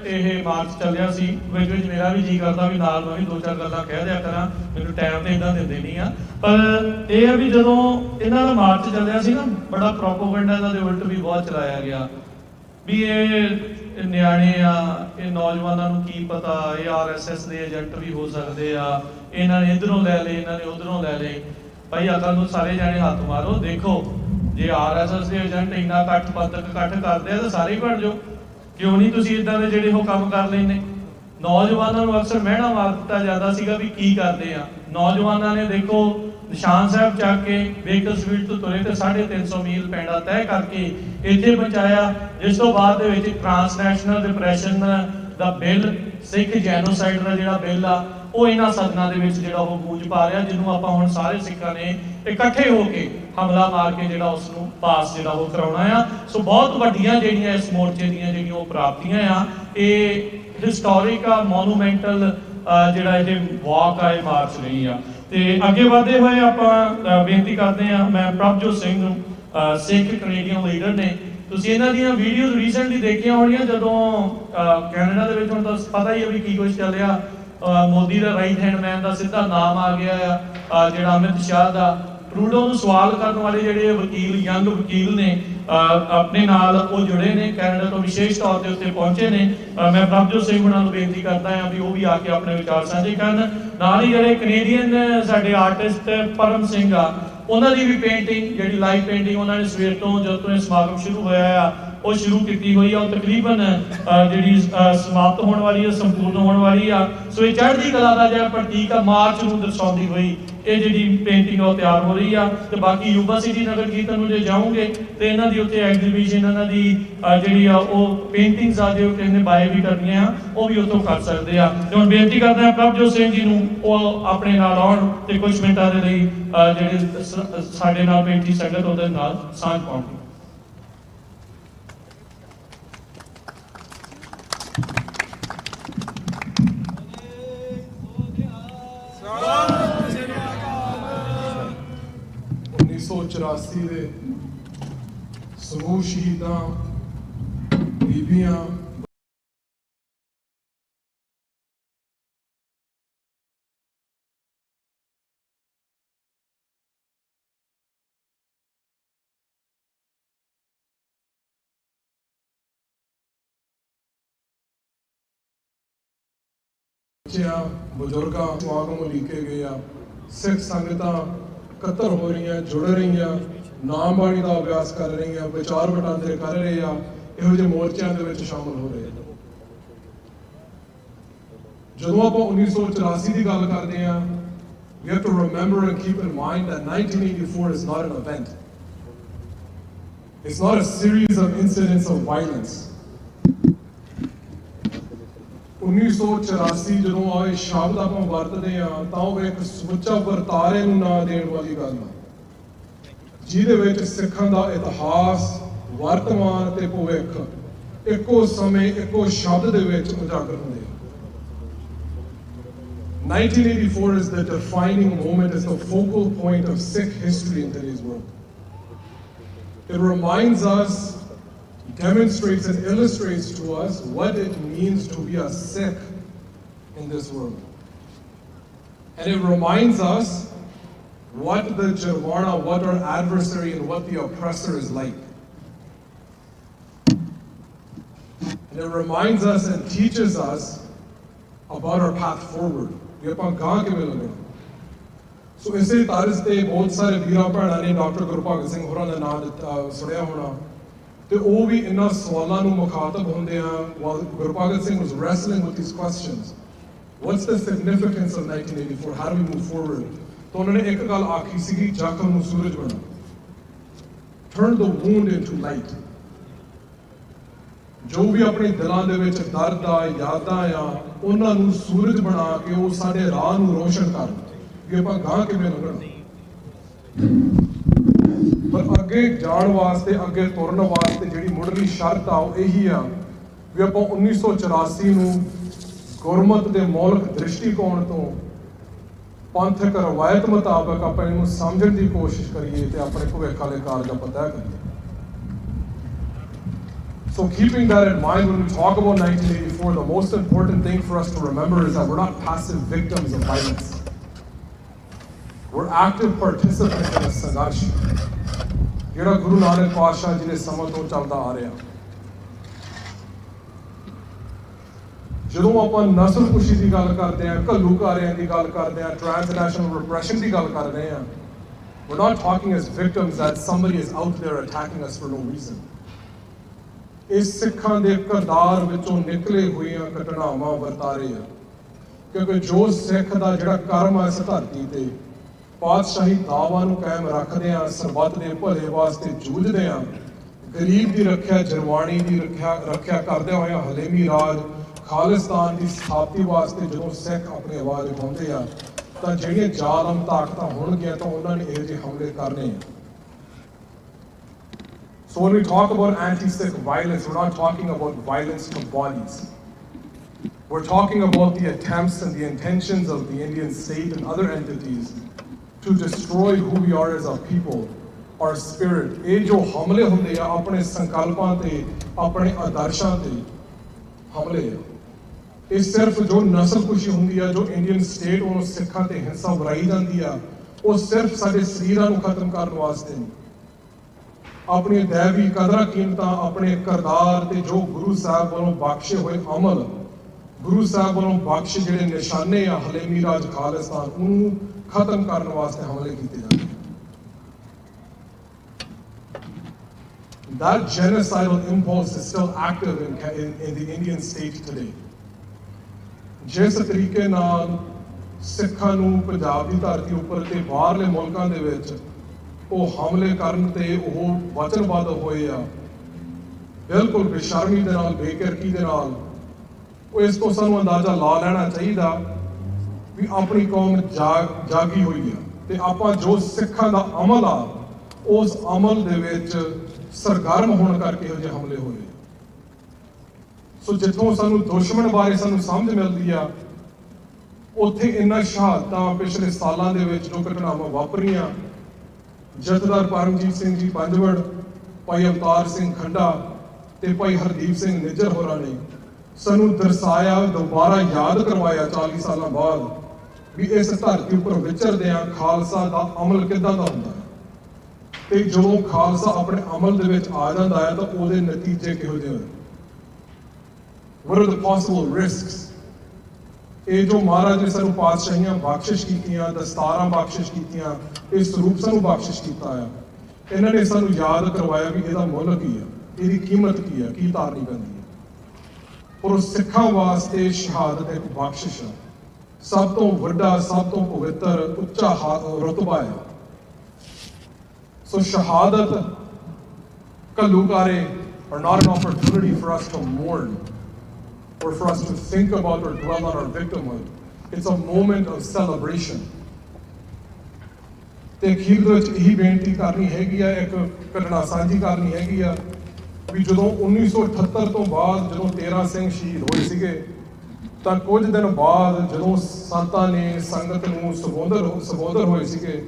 ਇਹ ਮਾਰਚ ਚੱਲਿਆ ਸੀ ਵਿੱਚ ਮੇਰਾ ਵੀ ਜੀ ਕਰਦਾ ਵੀ ਨਾਲ ਮੈਂ ਵੀ ਦੋ ਚਾਰ ਗੱਲਾਂ ਕਹਿ ਦਿਆ ਕਰਾਂ, ਮੈਨੂੰ ਟਾਈਮ ਤੇ ਇਦਾਂ ਦਿੰਦੇ ਨਹੀਂ ਆ। ਪਰ ਇਹ ਆ ਵੀ ਜਦੋਂ ਇਹਨਾਂ ਦਾ ਮਾਰਚ ਚੱਲਿਆ ਸੀ ਨਾ, ਬੜਾ ਪ੍ਰੋਪੇਗੈਂਡਾ ਇਹਨਾਂ ਦੇ ਉਲਟ ਵੀ ਬਹੁਤ ਚਲਾਇਆ ਗਿਆ ਵੀ ਇਹ ਨਿਆਣੇ ਆ, ਇਹ ਨੌਜਵਾਨਾਂ ਨੂੰ ਕੀ ਪਤਾ, ਇਹ RSS ਦੇ ਏਜੰਟ ਵੀ ਹੋ ਸਕਦੇ ਆ, ਇਹਨਾਂ ਨੇ ਇਧਰੋਂ ਲੈ ਲਏ, ਇਹਨਾਂ ਨੇ ਉਧਰੋਂ ਲੈ ਲਏ। ਭਾਈ ਅਕਲ ਨੂੰ ਸਾਰੇ ਜਾਣੇ ਹੱਥ ਮਾਰੋ। ਦੇਖੋ ਜੇ RSS ਦੇ ਏਜੰਟ ਇੰਨਾ ਇਕੱਠ ਪੰਥਕ ਇਕੱਠ ਕਰਦੇ ਆ ਤਾਂ ਸਾਰੇ ਬਣ ਜਾਓ। ਕਿਉਂ ਨਹੀਂ ਤੁਸੀਂ ਇਦਾਂ ਦੇ ਜਿਹੜੇ ਉਹ ਕੰਮ ਕਰ ਲੈਂਦੇ? ਨੌਜਵਾਨਾਂ ਨੂੰ ਅਕਸਰ ਮਹਿਣਾ ਮਾਰ ਦਿੱਤਾ ਜਾਂਦਾ ਸੀਗਾ ਵੀ ਕੀ ਕਰਦੇ ਆ। ਨੌਜਵਾਨਾਂ ਨੇ ਦੇਖੋ ਨਿਸ਼ਾਨ ਸਾਹਿਬ ਚੱਕ ਕੇ ਬੇਕਰ ਸਵੀਟ ਤੋਂ ਤੁਰੇ ਤੇ 350 ਮੀਲ ਪੈਂਡਾ ਤੈਅ ਕਰਕੇ ਇੱਥੇ ਪਹੁੰਚਾਇਆ, ਜਿਸ ਤੋਂ ਬਾਅਦ ਦੇ ਵਿੱਚ ਟ੍ਰਾਂਸਨੈਸ਼ਨਲ ਡਿਪਰੈਸ਼ਨ ਦਾ ਬਿੱਲ, ਸਿੱਖ ਜੈਨੋਸਾਈਡ ਦਾ ਜਿਹੜਾ ਬਿੱਲ ਆ, ਉਹ ਇਹਨਾਂ ਸਦਨਾਂ ਦੇ ਵਿੱਚ ਜਿਹੜਾ ਉਹ ਗੂੰਜ ਪਾ ਰਿਹਾ, ਜਿਹਨੂੰ ਆਪਾਂ ਹੁਣ ਸਾਰੇ ਸਿੱਖਾਂ ਨੇ ਇਕੱਠੇ ਹੋ ਕੇ ਹਮਲਾ ਮਾਰ ਕੇ ਜਿਹੜਾ ਉਸ ਨੂੰ ਪਾਸ ਜਿਹੜਾ ਉਹ ਕਰਾਉਣਾ ਆ। ਸੋ ਬਹੁਤ ਵੱਡੀਆਂ ਜਿਹੜੀਆਂ ਇਸ ਮੋਰਚੇ ਦੀਆਂ ਜਿਹੜੀਆਂ ਉਹ ਪ੍ਰਾਪਤੀਆਂ ਆ, ਇਹ ਹਿਸਟੋਰਿਕ ਆ ਮੋਨੂਮੈਂਟਲ ਜਿਹੜਾ ਇਹ ਵਾਕ ਆ ਇਹ ਮਾਰਚ ਰਹੀ ਆ। ਤੇ ਅੱਗੇ ਵਧਦੇ ਹੋਏ ਆਪਾਂ ਬੇਨਤੀ ਕਰਦੇ ਆ, ਮੈਂ ਪ੍ਰਭਜੋਤ ਸਿੰਘ ਨੂੰ ਸਿੱਖ ਕੈਨੇਡੀਅਨ ਲੀਡਰ ਨੇ, ਤੁਸੀਂ ਇਹਨਾਂ ਦੀਆਂ ਵੀਡੀਓਜ਼ ਰੀਸੈਂਟਲੀ ਦੇਖੀਆਂ ਹੋਣੀਆਂ ਜਦੋਂ ਕੈਨੇਡਾ ਦੇ ਵਿੱਚ ਹੁਣ ਤਾਂ ਪਤਾ ਹੀ ਹੈ ਵੀ ਕੀ ਕੁਝ ਚੱਲਿਆ। ਮੋਦੀ ਦਾ ਰਾਈਟ ਹੈਂਡ ਮੈਨ ਦਾ ਸਿੱਧਾ ਨਾਮ ਆ ਗਿਆ ਆ ਜਿਹੜਾ ਅਮਿਤ ਸ਼ਾਹ ਦਾ। ਟਰੂਡੋ ਨੂੰ ਸਵਾਲ ਕਰਨ ਵਾਲੇ ਜਿਹੜੇ ਵਕੀਲ ਯੰਗ ਵਕੀਲ ਨੇ ਆਪਣੇ ਨਾਲ ਉਹ ਜੁੜੇ ਨੇ, ਕੈਨੇਡਾ ਤੋਂ ਵਿਸ਼ੇਸ਼ ਤੌਰ ਤੇ ਉੱਤੇ ਪਹੁੰਚੇ ਨੇ। ਮੈਂ ਪ੍ਰਭਜੋਤ ਸਿੰਘ ਉਹਨਾਂ ਨੂੰ ਬੇਨਤੀ ਕਰਦਾ ਹਾਂ ਵੀ ਉਹ ਵੀ ਆ ਕੇ ਆਪਣੇ ਵਿਚਾਰ ਸਾਂਝੇ ਕਰਨ। ਨਾਲ ਹੀ ਜਿਹੜੇ ਕੈਨੇਡੀਅਨ ਸਾਡੇ ਆਰਟਿਸਟ ਪਰਮ ਸਿੰਘ ਆ, ਉਹਨਾਂ ਦੀ ਵੀ ਪੇਂਟਿੰਗ ਜਿਹੜੀ ਲਾਈਵ ਪੇਂਟਿੰਗ ਉਹਨਾਂ ਨੇ ਸਵੇਰ ਤੋਂ ਜਦੋਂ ਤੋਂ ਇਹ ਸਮਾਗਮ ਸ਼ੁਰੂ ਹੋਇਆ ਆ ਉਹ ਸ਼ੁਰੂ ਕੀਤੀ ਹੋਈ ਆ। ਉਹ ਤਕਰੀਬਨ ਜਿਹੜੀ ਸਮਾਪਤ ਹੋਣ ਵਾਲੀ ਆ, ਸੰਪੂਰਨ ਹੋਣ ਵਾਲੀ ਆ। ਸੋ ਇਹ ਚੜ੍ਹਦੀ ਕਲਾ ਦਾ ਜਿਹੜਾ ਪ੍ਰਤੀਕ ਆ ਮਾਰਚ ਨੂੰ ਦਰਸਾਉਂਦੀ ਹੋਈ ਇਹ ਜਿਹੜੀ ਪੇਂਟਿੰਗ ਉਹ ਤਿਆਰ ਹੋ ਰਹੀ ਆ। ਤੇ ਬਾਕੀ ਯੂਬਾ ਸਿਟੀ ਨਗਰ ਕੀਰਤਨ ਨੂੰ ਜੇ ਜਾਓਗੇ ਤੇ ਇਹਨਾਂ ਦੀ ਉੱਥੇ ਐਗਜ਼ੀਬਿਸ਼ਨ ਇਹਨਾਂ ਦੀ ਜਿਹੜੀ ਆ ਉਹ ਪੇਂਟਿੰਗਸ ਆ ਜੋ ਕਹਿੰਦੇ ਬਾਏ ਵੀ ਕਰਨੀਆਂ ਆ, ਉਹ ਵੀ ਉੱਥੋਂ ਕਰ ਸਕਦੇ ਆ। ਤੇ ਹੁਣ ਬੇਨਤੀ ਕਰਦੇ ਆ ਪ੍ਰਭਜੋਤ ਸਿੰਘ ਜੀ ਨੂੰ ਉਹ ਆਪਣੇ ਨਾਲ ਆਉਣ ਤੇ ਕੁਝ ਮਿੰਟਾਂ ਦੇ ਲਈ ਜਿਹੜੇ ਸਾਡੇ ਨਾਲ ਬੈਠੀ ਸੰਗਤ ਉਹਦੇ ਨਾਲ ਸਾਂਝ ਪਾਉਣ। ਦੇ ਸਮੂਹ ਸ਼ਹੀਦਾਂ ਬੀਬੀਆਂ ਬਜ਼ੁਰਗਾਂ ਸਮਾਗਮ ਲਿਖੇ ਗਏ ਆ। ਸਿੱਖ ਸੰਗਤਾਂ ਇਕੱਤਰ ਹੋ ਰਹੀਆਂ, ਜੁੜ ਰਹੀਆਂ, ਨਾਮ ਬਾਣੀ ਦਾ ਅਭਿਆਸ ਕਰ ਰਹੀਆਂ, ਵਿਚਾਰ ਵਟਾਂਦਰੇ ਕਰ ਰਹੇ ਆ, ਇਹੋ ਜਿਹੇ ਮੋਰਚਿਆਂ ਦੇ ਵਿੱਚ ਸ਼ਾਮਲ ਹੋ ਰਹੇ ਆ। ਜਦੋਂ ਆਪਾਂ 1984 ਦੀ ਗੱਲ ਕਰਦੇ ਆ, we have to remember and keep in mind that 1984 is not an event. It's not a series of incidents of violence. 1984 ਜਦੋਂ ਆਏ ਸ਼ਬਦ ਆਪਾਂ ਵਰਤਦੇ ਆ ਤਾਂ ਉਹ ਇੱਕ ਸਮੁੱਚਾ ਵਰਤਾਰੇ ਨੂੰ ਨਾਂ ਦੇਣ ਵਾਲੀ ਗੱਲ ਆ, ਜਿਹਦੇ ਵਿੱਚ ਸਿੱਖਾਂ ਦਾ ਇਤਿਹਾਸ, ਵਰਤਮਾਨ ਤੇ ਭਵਿੱਖ ਇੱਕੋ ਸਮੇਂ ਇੱਕੋ ਸ਼ਬਦ ਦੇ ਵਿੱਚ ਉਜਾਗਰ ਹੁੰਦੇ ਆ। 1984 is the defining moment, is the focal point of Sikh history in today's world. It reminds us, demonstrates and illustrates to us what it means to be a Sikh in this world. And it reminds us what the Jirvana, what our adversary and what the oppressor is like. And it reminds us and teaches us about our path forward. We are going to go. So ਇਸੇ ਤਰ੍ਹਾਂ ਤੇ ਬਹੁਤ ਸਾਰੇ ਵੀਰਾਂ ਭੈਣਾਂ ਨੇ doctor ਗੁਰਭਗਤ Singh ਹੋਰਾਂ ਦਾ ਨਾਮ ਸੁਣਿਆ ਹੋਣਾ ਤੇ ਉਹ ਵੀ ਇਹਨਾਂ ਸਵਾਲਾਂ ਨੂੰ ਮੁਖਾਤਬ ਹੁੰਦੇ ਆ। ਗੁਰਭਗਤ Singh was wrestling with these questions. What's the significance of 1984? How do we move forward? ਤਾਂ ਉਹਨਾਂ ਨੇ ਇੱਕ ਗੱਲ ਆਖੀ ਸੀਗੀ, ਜ਼ਖਮ ਨੂੰ ਸੂਰਜ ਬਣਾ, turn the wound into light. ਜੋ ਵੀ ਆਪਣੇ ਦਿਲਾਂ ਦੇ ਵਿੱਚ ਦਰਦ ਆ, ਯਾਦਾਂ ਆ, ਉਹਨਾਂ ਨੂੰ ਸੂਰਜ ਬਣਾ ਕੇ ਉਹ ਸਾਡੇ ਰਾਹ ਨੂੰ ਰੋਸ਼ਨ ਕਰਨ ਵੀ ਆਪਾਂ ਗਾਂ ਕਿਵੇਂ ਲੰਘਣਾ। ਪਰ ਅੱਗੇ ਜਾਣ ਵਾਸਤੇ, ਅੱਗੇ ਤੁਰਨ ਵਾਸਤੇ ਜਿਹੜੀ ਮੁੱਢਲੀ ਸ਼ਰਤ ਆ ਉਹ ਇਹੀ ਆ ਵੀ ਆਪਾਂ 1984 ਨੂੰ ਗੁਰਮਤ ਦੇ ਮੌਲਿਕ ਦ੍ਰਿਸ਼ਟੀਕੋਣ ਤੋਂ ਪੰਥਕ ਰਵਾਇਤ ਮੁਤਾਬਕ ਆਪਾਂ ਇਹਨੂੰ ਸਮਝਣ ਦੀ ਕੋਸ਼ਿਸ਼ ਕਰੀਏ ਤੇ ਆਪਣੇ ਭਵਿੱਖ ਵਾਲੇ ਕਾਰਜ ਆਪਾਂ ਤੈਅ ਕਰੀਏ। So keeping that in mind, when we talk about 1984, the most important thing for us to remember is that we're not passive victims of violence. We're active participants in a ਸੰਘਰਸ਼ ਜਿਹੜਾ ਗੁਰੂ ਨਾਨਕ ਪਾਤਸ਼ਾਹ ਜੀ ਦੇ ਸਮੇਂ ਤੋਂ ਚੱਲਦਾ ਆ ਰਿਹਾ। ਜਦੋਂ ਆਪਾਂ ਨਸਲਕੁਸ਼ੀ ਦੀ ਗੱਲ ਕਰਦੇ ਹਾਂ, ਘੱਲੂਘਾਰਿਆਂ ਦੀ ਗੱਲ ਕਰਦੇ ਹਾਂ, transnational repression ਦੀ ਗੱਲ ਕਰ ਰਹੇ ਹਾਂ, we're not talking as victims that somebody is out there attacking us for no reason. ਇਸ ਸਿੱਖਾਂ ਦੇ ਕਿਰਦਾਰ ਵਿੱਚੋਂ ਨਿਕਲੇ ਹੋਈਆਂ ਘਟਨਾਵਾਂ ਵਰਤਾਰੇ ਆ, ਕਿਉਂਕਿ ਜੋ ਸਿੱਖ ਦਾ ਜਿਹੜਾ ਕਰਮ ਆ ਇਸ ਧਰਤੀ ਤੇ ਪਾਤਸ਼ਾਹੀ ਦਾਅਵਾਂ ਨੂੰ ਕਾਇਮ ਰੱਖਦੇ ਆ, ਸਰਬੱਤ ਦੇ ਭਲੇ ਵਾਸਤੇ ਜੂਝਦੇ ਆ, ਗਰੀਬ ਦੀ ਰੱਖਿਆ, ਜਰਵਾਣੀ ਦੀ ਰੱਖਿਆ ਕਰਦਿਆਂ ਹੋਇਆ ਹਲੇਮੀ ਰਾਜ, ਖਾਲਿਸਤਾਨ ਦੀ ਸਥਾਪਤੀ ਵਾਸਤੇ ਜਦੋਂ ਸਿੱਖ ਆਪਣੀ ਆਵਾਜ਼ ਉਠਾਉਂਦੇ ਆ ਤਾਂ ਜਿਹੜੀਆਂ ਜ਼ਾਲਮ ਤਾਕਤਾਂ ਹੋਣਗੀਆਂ ਤਾਂ ਉਹਨਾਂ ਨੇ ਇਹੋ ਜਿਹੇ ਹਮਲੇ ਕਰਨੇ ਆ। So when we talk about anti-Sikh violence, we're not talking about violence to bodies. We're talking about the attempts and the intentions of the Indian state and other entities to destroy who we are as a people, our spirit. ये जो हमले होंदे आ अपने संकल्पां ते अपने आदर्शां ते हमले आ, ये सिर्फ जो नस्ल खुशी होंदी आ, जो इंडियन स्टेट उन्होंने सिखां ते हिंसा वराई जांदी आ, वो सिर्फ साडे शरीरां नूं खत्म करन वास्ते नहीं, अपनी दैवी कदरां कीमतां, अपने करदार ते जो गुरु साहब वालों बख्शे हुए अमल, गुरु साहब वालों बख्शे जिहड़े निशाने आ हलेमी राज खालिस्तान, उन्होंने खत्म करने वास्ते हमले किए जाते हैं। That genocidal impulse is still active in the Indian state today. जिस तरीके नाल सिखां नूं पंजाब दी धरती उपर ते बाहरले मुल्कां दे विच ਉਹ ਹਮਲੇ ਕਰਨ ਤੇ ਉਹ ਵਚਨਬੱਧ ਹੋਏ ਆ, ਬਿਲਕੁਲ ਬੇਸ਼ਰਮੀ ਦੇ ਨਾਲ, ਬੇਕਿਰਕੀ ਦੇ ਨਾਲ, ਉਹ ਇਸ ਤੋਂ ਸਾਨੂੰ ਅੰਦਾਜ਼ਾ ਲਾ ਲੈਣਾ ਚਾਹੀਦਾ ਵੀ ਆਪਣੀ ਕੌਮ ਜਾਗੀ ਹੋਈ ਆ ਤੇ ਆਪਾਂ ਜੋ ਸਿੱਖਾਂ ਦਾ ਅਮਲ ਆ ਉਸ ਅਮਲ ਦੇ ਵਿੱਚ ਸਰਗਰਮ ਹੋਣ ਕਰਕੇ ਇਹੋ ਜਿਹੇ ਹਮਲੇ ਹੋਏ। ਸੋ ਜਿੱਥੋਂ ਸਾਨੂੰ ਦੁਸ਼ਮਣ ਬਾਰੇ ਸਾਨੂੰ ਸਮਝ ਮਿਲਦੀ ਆ, ਉੱਥੇ ਇਹਨਾਂ ਸ਼ਹਾਦਤਾਂ ਪਿਛਲੇ ਸਾਲਾਂ ਦੇ ਵਿੱਚ ਜੋ ਘਟਨਾਵਾਂ ਵਾਪਰੀਆਂ, ਜਥੇਦਾਰ ਪਰਮਜੀਤ ਸਿੰਘ ਜੀ ਪੰਜਵੜ, ਭਾਈ ਅਵਤਾਰ ਸਿੰਘ ਖੰਡਾ ਤੇ ਭਾਈ ਹਰਦੀਪ ਸਿੰਘ ਨਿੱਜਰ ਹੋਰਾਂ ਨੇ ਸਾਨੂੰ ਦਰਸਾਇਆ, ਦੁਬਾਰਾ ਯਾਦ ਕਰਵਾਇਆ 40 ਸਾਲਾਂ ਬਾਅਦ ਵੀ ਇਸ ਧਰਤੀ ਉੱਪਰ ਵਿਚਰਦਿਆਂ ਖਾਲਸਾ ਦਾ ਅਮਲ ਕਿੱਦਾਂ ਦਾ ਹੁੰਦਾ ਹੈ ਤੇ ਜਦੋਂ ਖਾਲਸਾ ਆਪਣੇ ਅਮਲ ਦੇ ਵਿੱਚ ਆ ਜਾਂਦਾ ਹੈ ਤਾਂ ਉਹਦੇ ਨਤੀਜੇ ਕਿਹੋ ਜਿਹੇ ਹੋਏ। What are the possible risks? ਇਹ ਜੋ ਮਹਾਰਾਜ ਨੇ ਸਾਨੂੰ ਪਾਤਸ਼ਾਹੀਆਂ ਬਖਸ਼ਿਸ਼ ਕੀਤੀਆਂ, ਦਸਤਾਰਾਂ ਬਖਸ਼ਿਸ਼ ਕੀਤੀਆਂ, ਇਹ ਸਰੂਪ ਸਾਨੂੰ ਬਖਸ਼ਿਸ਼ ਕੀਤਾ ਆ, ਇਹਨਾਂ ਨੇ ਸਾਨੂੰ ਯਾਦ ਕਰਵਾਇਆ ਵੀ ਇਹਦਾ ਮੁੱਲ ਕੀ ਆ, ਇਹਦੀ ਕੀਮਤ ਕੀ ਆ, ਕੀ ਤਾਰਨੀ ਪੈਂਦੀ ਹੈ। ਔਰ ਸਿੱਖਾਂ ਵਾਸਤੇ ਸ਼ਹਾਦਤ ਇੱਕ ਬਖਸ਼ਿਸ਼ ਆ, ਸਭ ਤੋਂ ਵੱਡਾ, ਸਭ ਤੋਂ ਪਵਿੱਤਰ, ਉੱਚਾ ਰੁਤਬਾ ਹੈ। ਸੋ ਸ਼ਹਾਦਤ ਘੱਲੂਘਾਰੇ are not an opportunity for us to mourn or for us to think about or dwell on our victimhood. It's a moment of celebration. ਤੇ ਅਖੀਰ ਦੇ ਵਿੱਚ ਇਹੀ ਬੇਨਤੀ ਕਰਨੀ ਹੈਗੀ ਆ, ਇੱਕ ਘਟਨਾ ਸਾਂਝੀ ਕਰਨੀ ਹੈਗੀ ਆ ਵੀ ਜਦੋਂ 1978 ਤੋਂ ਬਾਅਦ ਜਦੋਂ 13 ਸਿੰਘ ਸ਼ਹੀਦ ਹੋਏ ਸੀਗੇ ਤਾਂ ਕੁਝ ਦਿਨ ਬਾਅਦ ਜਦੋਂ ਸੰਤਾਂ ਨੇ ਸੰਗਤ ਨੂੰ ਸੰਬੋਧਨ ਹੋਏ ਸੀਗੇ,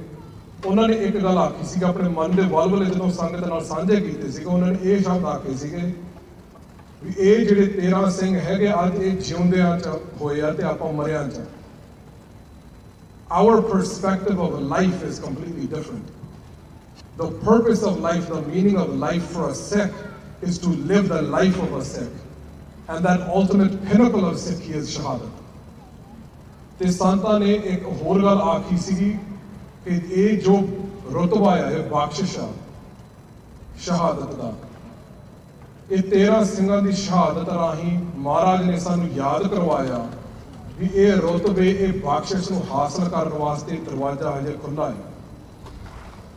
ਉਹਨਾਂ ਨੇ ਇੱਕ ਗੱਲ ਆਖੀ ਸੀ, ਆਪਣੇ ਮਨ ਦੇ ਵਲਵਲੇ ਜਦੋਂ ਸੰਗਤ ਨਾਲ ਸਾਂਝੇ ਕੀਤੇ ਸੀਗੇ, ਉਹਨਾਂ ਨੇ ਇਹ ਸ਼ਬਦ ਆਖੇ ਸੀਗੇ ਵੀ ਇਹ ਜਿਹੜੇ 13 ਸਿੰਘ ਹੈਗੇ ਅੱਜ ਇਹ ਜਿਉਂਦਿਆਂ ਚ ਹੋਏ ਆ ਤੇ ਆਪਾਂ ਮਰਿਆਂ ਚ। Our perspective of life is completely different. The purpose of life, the meaning of life for a Sikh is to live the life of a Sikh. And that ultimate pinnacle of Sikhi is shahadat. ਤੇ ਸੰਤਾਂ ਨੇ ਇੱਕ ਹੋਰ ਗੱਲ ਆਖੀ ਸੀਗੀ ਕਿ ਇਹ ਜੋ ਰੁਤਬਾ ਹੈ, ਇਹ ਬਖਸ਼ਿਸ਼ ਆ ਸ਼ਹਾਦਤ ਦਾ। ਇਹ 13 ਸਿੰਘਾਂ ਦੀ ਸ਼ਹਾਦਤ ਰਾਹੀਂ ਮਹਾਰਾਜ ਨੇ ਸਾਨੂੰ ਯਾਦ ਕਰਵਾਇਆ ਵੀ ਇਹ ਰੁਤਬੇ, ਇਹ ਬਖਸ਼ਿਸ਼ ਨੂੰ ਹਾਸਲ ਕਰਨ ਵਾਸਤੇ ਦਰਵਾਜ਼ਾ ਹਜੇ ਖੁੱਲ੍ਹਾ ਹੈ।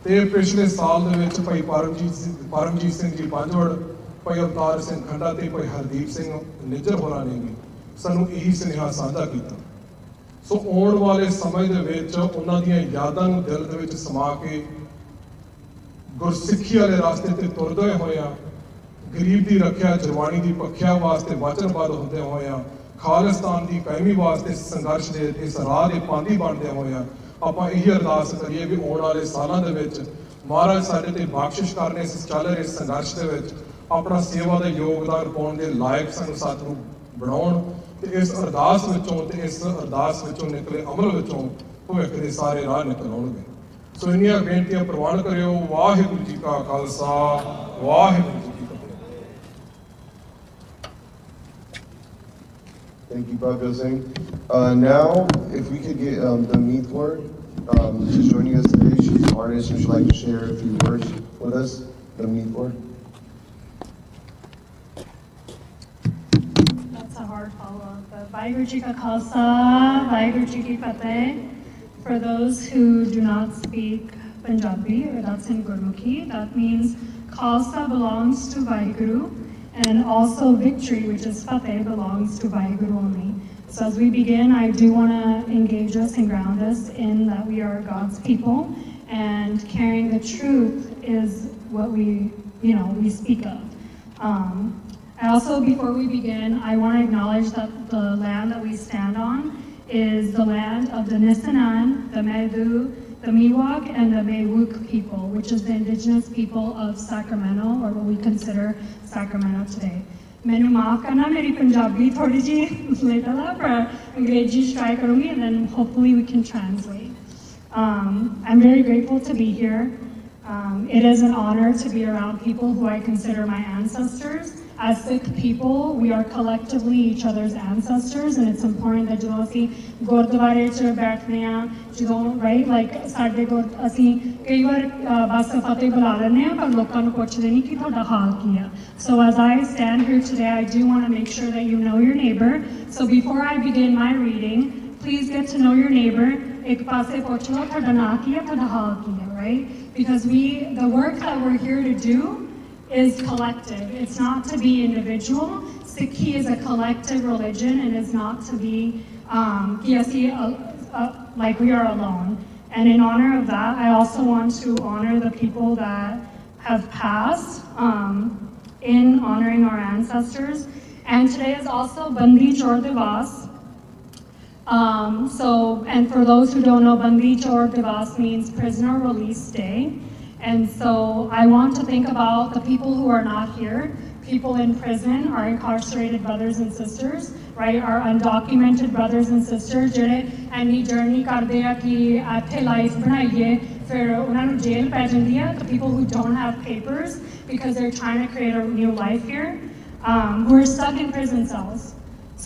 ਤੇ ਪਿਛਲੇ ਸਾਲ ਦੇ ਵਿੱਚ ਭਾਈ ਪਰਮਜੀਤ ਸਿੰਘ ਜੀ ਪੰਜਵੜ, ਭਾਈ ਅਵਤਾਰ ਸਿੰਘ ਖੰਡਾ ਤੇ ਭਾਈ ਹਰਦੀਪ ਸਿੰਘ ਨਿੱਜਰ ਹੋਰਾਂ ਨੇ ਵੀ ਸਾਨੂੰ ਇਹੀ ਸੁਨੇਹਾ ਸਾਂਝਾ ਕੀਤਾ। ਸੋ ਆਉਣ ਵਾਲੇ ਸਮੇਂ ਦੇ ਵਿੱਚ ਉਹਨਾਂ ਦੀਆਂ ਯਾਦਾਂ ਨੂੰ ਦਿਲ ਦੇ ਵਿੱਚ ਸਮਾ ਕੇ ਗੁਰਸਿੱਖੀ ਵਾਲੇ ਰਸਤੇ ਤੇ ਤੁਰਦੇ ਹੋਇਆ, ਗਰੀਬ ਦੀ ਰੱਖਿਆ, ਜਰਵਾਣੀ ਦੀ ਪੱਖਿਆ ਵਾਸਤੇ ਵਚਨਬੱਧ ਹੁੰਦੇ ਹੋਇਆ, ਖਾਲਿਸਤਾਨ ਦੀ ਕਾਇਮੀ ਵਾਸਤੇ ਸੰਘਰਸ਼ ਦੇ ਇਸ ਰਾਹ ਦੇ ਪਾਂਧੀ ਬਣਦੇ ਹੋਇਆ, ਆਪਾਂ ਇਹੀ ਅਰਦਾਸ ਕਰੀਏ ਵੀ ਆਉਣ ਵਾਲੇ ਸਾਲਾਂ ਦੇ ਵਿੱਚ ਮਹਾਰਾਜ ਸਾਡੇ ਤੇ ਬਖਸ਼ਿਸ਼ ਕਰਨੇ, ਇਸ ਚੱਲ ਰਹੇ ਸੰਘਰਸ਼ ਦੇ ਵਿੱਚ ਆਪਣਾ ਸੇਵਾ ਦਾ ਯੋਗਦਾਨ ਪਾਉਣ ਦੇ ਲਾਇਕ ਸਾਨੂੰ ਸਤਿਗੁਰੂ ਬਣਾਉਣ ਤੇ ਇਸ ਅਰਦਾਸ ਵਿੱਚੋਂ ਨਿਕਲੇ ਅਮਲ ਵਿੱਚੋਂ ਭਵਿੱਖ ਦੇ ਸਾਰੇ ਰਾਹ ਨਿਕਲ ਆਉਣਗੇ। ਸੋ ਇੰਨੀਆਂ ਬੇਨਤੀਆਂ ਪ੍ਰਵਾਨ ਕਰਿਓ। ਵਾਹਿਗੁਰੂ ਜੀ ਕਾ ਖਾਲਸਾ, ਵਾਹਿਗੁਰੂ ਜੀ ਕੀ ਫਤਿਹ। Thank you, Bhavya Singh. Now, if we could get the Meethwar, she's joining us today. She's an artist and she'd like to share a few words with us. The Meethwar. That's a hard follow-up, but Vaheguru Ji Ka Khalsa, Vaheguru Ji Ki Fateh. For those who do not speak Punjabi, or that's in Gurmukhi, that means Khalsa belongs to Vaheguru. And also victory, which is Fateh, belongs to Vaheguru only. So as we begin, I do want to engage us and ground us in that we are God's people, and carrying the truth is what we speak of. I also, before we begin, I want to acknowledge that the land that we stand on is the land of the Nisenan, the Medu, the Miwok, and the Mewuk people, which is the indigenous people of Sacramento, or what we consider Sacramento today. मैंने माफ करना मेरी पंजाबी थोड़ी जी लेटा था पर अंग्रेजी try करूँगी and then hopefully we can translate. I'm very grateful to be here. It is an honor to be around people who I consider my ancestors. As Sikh people, we are collectively each other's ancestors, and it's important that ਜਦੋਂ ਅਸੀਂ ਗੁਰਦੁਆਰੇ 'ਚ ਬੈਠਦੇ ਹਾਂ ਜਦੋਂ right like ਸਾਡੇ ਕੋਲ ਅਸੀਂ ਕਈ ਵਾਰ ਬਸ ਫਤਿਹ ਬੁਲਾ ਲੈਂਦੇ ਹਾਂ ਪਰ ਲੋਕਾਂ ਨੂੰ ਪੁੱਛਦੇ ਨਹੀਂ ਕਿ ਤੁਹਾਡਾ ਹਾਲ ਕੀ ਆ. So as I stand here today, I do want to make sure that you know your neighbor. So before I begin my reading, please get to know your neighbor. ਇੱਕ ਪਾਸੇ ਪੁੱਛ ਲਓ ਤੁਹਾਡਾ ਨਾਂ ਕੀ ਆ, ਤੁਹਾਡਾ ਹਾਲ ਕੀ ਆ, right? Because the work that we're here to do is collective. It's not to be individual. Sikhi is a collective religion and is not to be like we are alone. And in honor of that, I also want to honor the people that have passed in honoring our ancestors. And today is also Bandi Chor Divas. And for those who don't know, Bandi Chor Divas means prisoner release day. And so I want to think about the people who are not here, people in prison, our incarcerated brothers and sisters, right? Our undocumented brothers and sisters, ਜਿਹੜੇ ਐਨੀ journey ਕਰਦੇ ਆ ਕਿ ਇੱਥੇ life ਬਣਾਈਏ, ਫਿਰ ਉਹਨਾਂ ਨੂੰ jail ਪੈ ਜਾਂਦੀ ਆ, the people who don't have papers because they're trying to create a new life here, who are stuck in prison cells.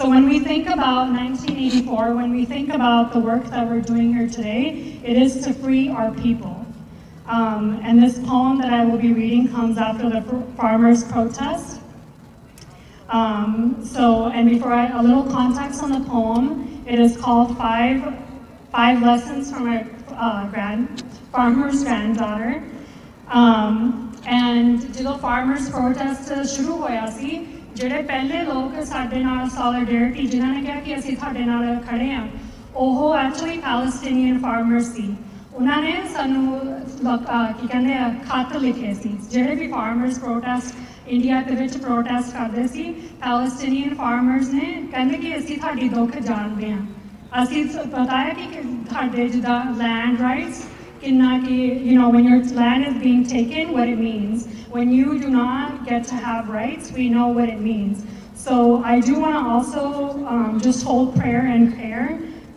So when we think about 1984, when we think about the work that we're doing here today, it is to free our people. And this poem that I will be reading comes after the farmers' protest. And before a little context on the poem, it is called Five Lessons from a Farmer's Granddaughter. And ਜਦੋਂ farmers' protest ਸ਼ੁਰੂ ਹੋਇਆ ਸੀ, ਜਿਹੜੇ ਪਹਿਲੇ ਲੋਕ ਸਾਡੇ ਨਾਲ solidarity ਜਿਨ੍ਹਾਂ ਨੇ ਕਿਹਾ ਕਿ ਅਸੀਂ ਤੁਹਾਡੇ ਨਾਲ ਖੜੇ ਹਾਂ, ਉਹ actually Palestinian farmers ਸੀ. ਉਹਨਾਂ ਨੇ ਸਾਨੂੰ ਕੀ ਕਹਿੰਦੇ ਆ ਖੱਤ ਲਿਖੇ ਸੀ, ਜਿਹੜੇ ਵੀ farmers protest ਇੰਡੀਆ ਦੇ ਵਿੱਚ protest ਕਰਦੇ ਸੀ, Palestinian farmers ਨੇ ਕਹਿੰਦੇ ਕਿ ਅਸੀਂ ਤੁਹਾਡੀ ਦੁੱਖ ਜਾਣਦੇ ਹਾਂ, ਅਸੀਂ ਪਤਾ ਹੈ ਕਿ ਤੁਹਾਡੇ ਜਿੱਦਾਂ land rights ਕਿੰਨਾ ਕਿ when your land is being taken, what it means. When you do not get to have rights, we know what it means. So I do want to also just hold prayer and care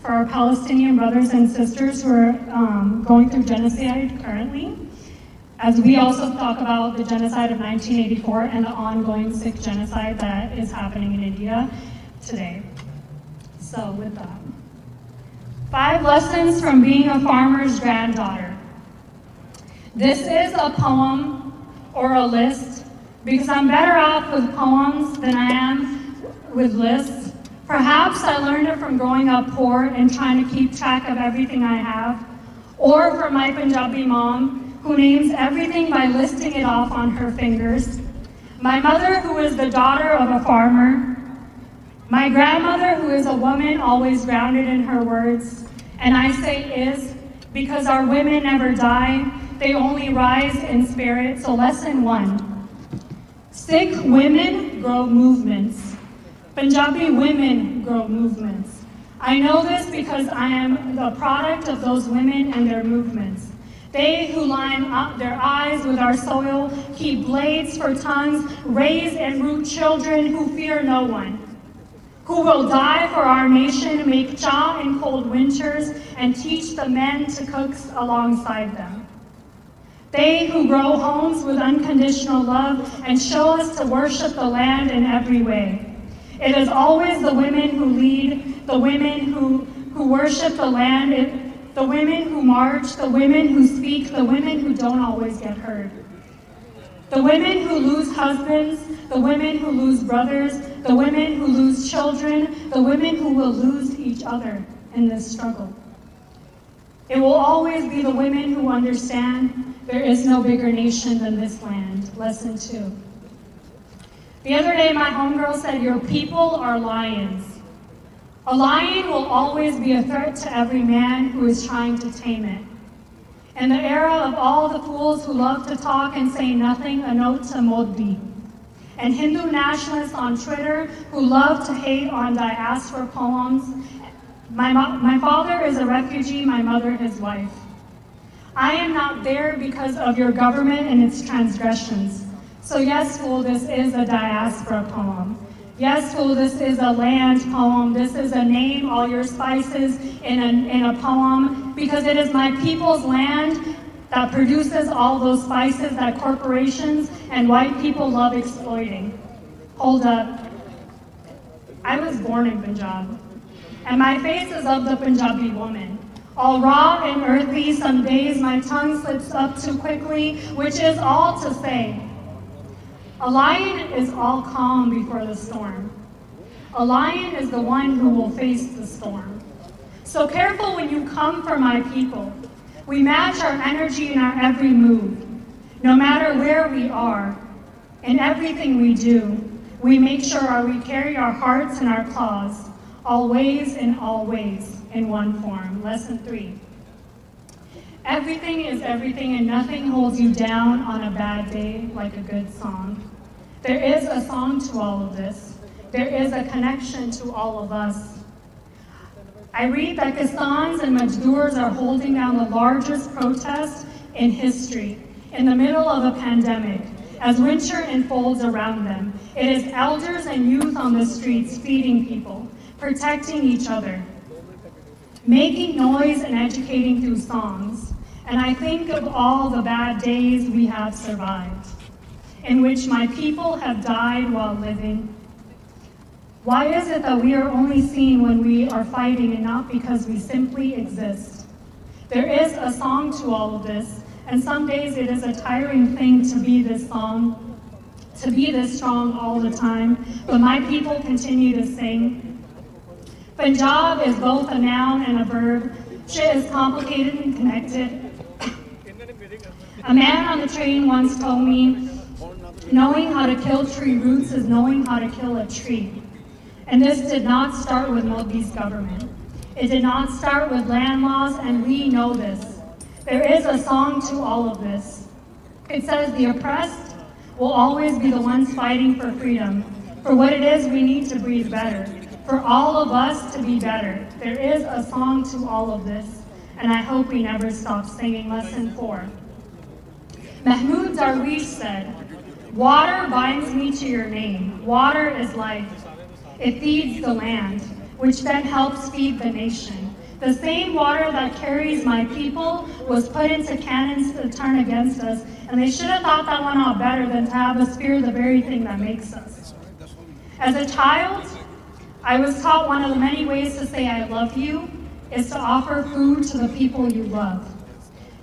for our Palestinian brothers and sisters who are going through genocide currently, as we also talk about the genocide of 1984 and the ongoing Sikh genocide that is happening in India today. So with that, 5 lessons from being a farmer's granddaughter. This is a poem or a list because I'm better off with poems than I am with lists. Perhaps I learned it from growing up poor and trying to keep track of everything I have, or from my Punjabi mom, who names everything by listing it off on her fingers. My mother, who is the daughter of a farmer. My grandmother, who is a woman always grounded in her words. And I say is because our women never die, they only rise in spirit. So lesson 1, Sikh women grow movements. Punjabi women grow movements. I know this because I am the product of those women and their movements. They who line up their eyes with our soil, keep blades for tongues, raise and root children who fear no one, who will die for our nation, make cha in cold winters, and teach the men to cook alongside them. They who grow homes with unconditional love and show us to worship the land in every way. It is always the women who lead, the women who worship the land, the women who march, the women who speak, the women who don't always get heard. The women who lose husbands, the women who lose brothers, the women who lose children, the women who will lose each other in this struggle. It will always be the women who understand there is no bigger nation than this land. Lesson 2. The other day, my homegirl said, your people are lions. A lion will always be a threat to every man who is trying to tame it. In the era of all the fools who love to talk and say nothing, a note to Modi. and Hindu nationalists on Twitter who love to hate on diaspora poems. My father is a refugee, my mother his wife. I am not there because of your government and its transgressions. So yes, fool, this is a diaspora poem. Yes, fool, this is a land poem. This is a name all your spices in a poem, because it is my people's land that produces all those spices that corporations and white people love exploiting. Hold up. I was born in Punjab, and my face is of the Punjabi woman. All raw and earthy, some days my tongue slips up too quickly, which is all to say, a lion is all calm before the storm. A lion is the one who will face the storm. So careful when you come for my people. We match our energy in our every move. No matter where we are, in everything we do, we make sure we carry our hearts and our claws, always in all ways, in one form. Lesson 3. Everything is everything and nothing holds you down on a bad day like a good song. There is a song to all of this. There is a connection to all of us. I read that Kissans and Majdoors are holding down the largest protest in history in the middle of a pandemic as winter unfolds around them. It is elders and youth on the streets feeding people, protecting each other, making noise and educating through songs. And I think of all the bad days we have survived, in which my people have died while living. Why is it that we are only seen when we are fighting and not because we simply exist? There is a song to all of this, and some days it is a tiring thing to be this song, to be this strong all the time, but my people continue to sing. Punjab is both a noun and a verb. Shit is complicated and connected. A man on the train once told me, knowing how to kill tree roots is knowing how to kill a tree. And this did not start with Modi's government. It did not start with land laws, and we know this. There is a song to all of this. It says the oppressed will always be the ones fighting for freedom. For what it is, we need to breathe better. For all of us to be better. There is a song to all of this, and I hope we never stop singing. Lesson 4. Mahmoud Darwish said, water binds me to your name. Water is life. It feeds the land, which then helps feed the nation. The same water that carries my people was put into cannons to turn against us, and they should have thought that one out better than to have us fear the very thing that makes us. As a child, I was taught one of the many ways to say I love you is to offer food to the people you love.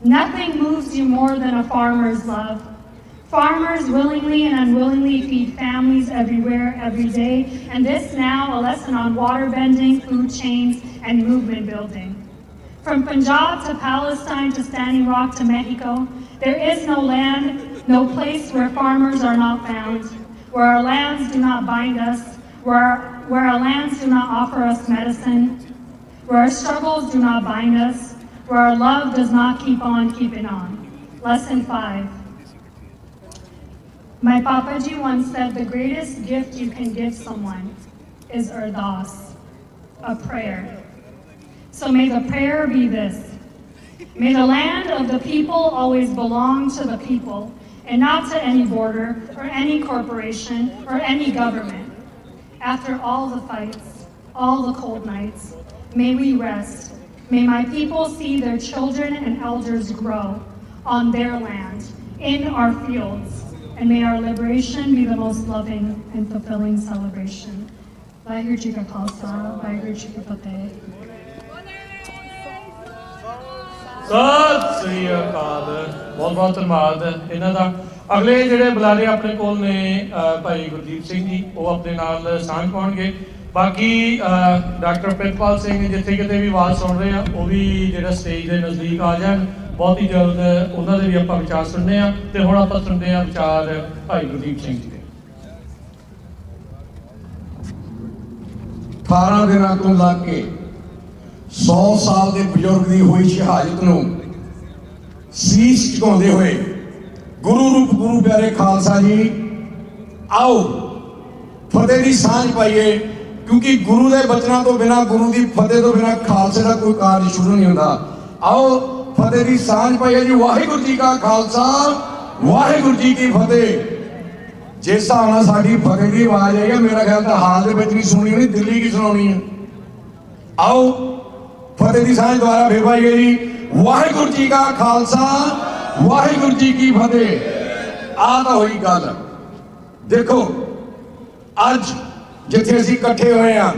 Nothing moves you more than a farmer's love. Farmers willingly and unwillingly feed families everywhere, every day, and this now a lesson on water bending, food chains, and movement building. From Punjab to Palestine to Standing Rock to Mexico, there is no land, no place where farmers are not found, where our lands do not bind us, where our lands do not offer us medicine, where our struggles do not bind us, where our love does not keep on keeping on. Lesson 5. My Papaji once said the greatest gift you can give someone is ardas, a prayer. So may the prayer be this. May the land of the people always belong to the people and not to any border or any corporation or any government. After all the fights, all the cold nights, may we rest. May my people see their children and elders grow on their land, in our fields, and may our liberation be the most loving and fulfilling celebration. Vaheguru Ji Ka Khalsa, Vaheguru Ji Ki Fateh. Sat Sri ਅਕਾਲ ਬਹੁਤ ਬਹੁਤ ਧੰਨਵਾਦ ਇਹਨਾਂ ਦਾ। ਅਗਲੇ ਜਿਹੜੇ ਬੁਲਾਰੇ ਆਪਣੇ ਕੋਲ ਨੇ ਭਾਈ ਗੁਰਦੀਪ ਸਿੰਘ ਜੀ, ਉਹ ਆਪਣੇ ਨਾਲ ਸਾਂਝ ਪਾਉਣਗੇ। ਬਾਕੀ ਡਾਕਟਰ ਪ੍ਰਿਤਪਾਲ ਸਿੰਘ ਜਿੱਥੇ ਕਿਤੇ ਵੀ ਆਵਾਜ਼ ਸੁਣ ਰਹੇ ਆ, ਉਹ ਵੀ ਜਿਹੜਾ ਸਟੇਜ ਦੇ ਨਜ਼ਦੀਕ ਆ ਜਾਣ। ਬਹੁਤ ਹੀ ਜਲਦ ਉਹਨਾਂ ਦੇ ਵੀ ਆਪਾਂ ਵਿਚਾਰ ਸੁਣਨੇ ਆ, ਤੇ ਹੁਣ ਆਪਾਂ ਸੁਣਦੇ ਆ ਵਿਚਾਰ ਭਾਈ ਗੁਰਦੀਪ ਸਿੰਘ ਜੀ ਦੇ। 18 ਦਿਨਾਂ ਤੋਂ ਲੱਗ ਕੇ 100 ਸਾਲ ਦੇ ਬਜ਼ੁਰਗ ਦੀ ਹੋਈ ਸ਼ਹਾਦਤ ਨੂੰ ਸੀਸ ਝੁਕਾਉਂਦੇ ਹੋਏ ਗੁਰੂ ਰੂਪ ਗੁਰੂ ਪਿਆਰੇ ਖਾਲਸਾ ਜੀ आओ फतेह की सांझ पाइए, क्योंकि गुरु के बचनों तो बिना, गुरु की फतेह तो बिना खालसे का कोई कार्य शुरू नहीं होता। आओ फतेह की सांझ पाइए जी। वाहिगुरू जी का खालसा, वाहिगुरू जी की फतेह। जिस हिसाब नाल साडी फतेह की आवाज आई है, मेरा ख्याल तो हाल दे विच नहीं सुनी होनी, दिल्ली की सुनानी है। आओ फतेह की सांझ दोबारा फिर पाइए जी। वाहिगुरू जी का खालसा, वाहिगुरू जी की फतेह। आ तो हुई गल। देखो अज जिथे असीं इकट्ठे होए हैं,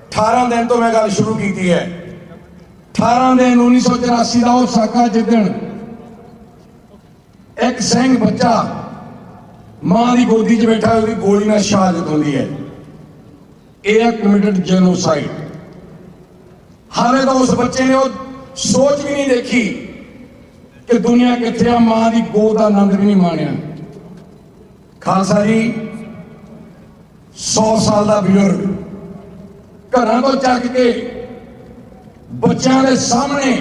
18 दिन तो मैं गल शुरू की है। 18 दिन 1984 का वो साका जिदन एक सिंह बच्चा मां की गोदी च बैठा, उसकी गोली नाल शहादत होती है। यह कमिटेड जेनोसाइड। हाले तो उस बच्चे ने वो सोच भी नहीं देखी कि दुनिया किथे आ, मां की गोद का आनंद भी नहीं माणिया। खालसा जी 100 साल का बजुर्ग घरों तो चक के बच्चों के सामने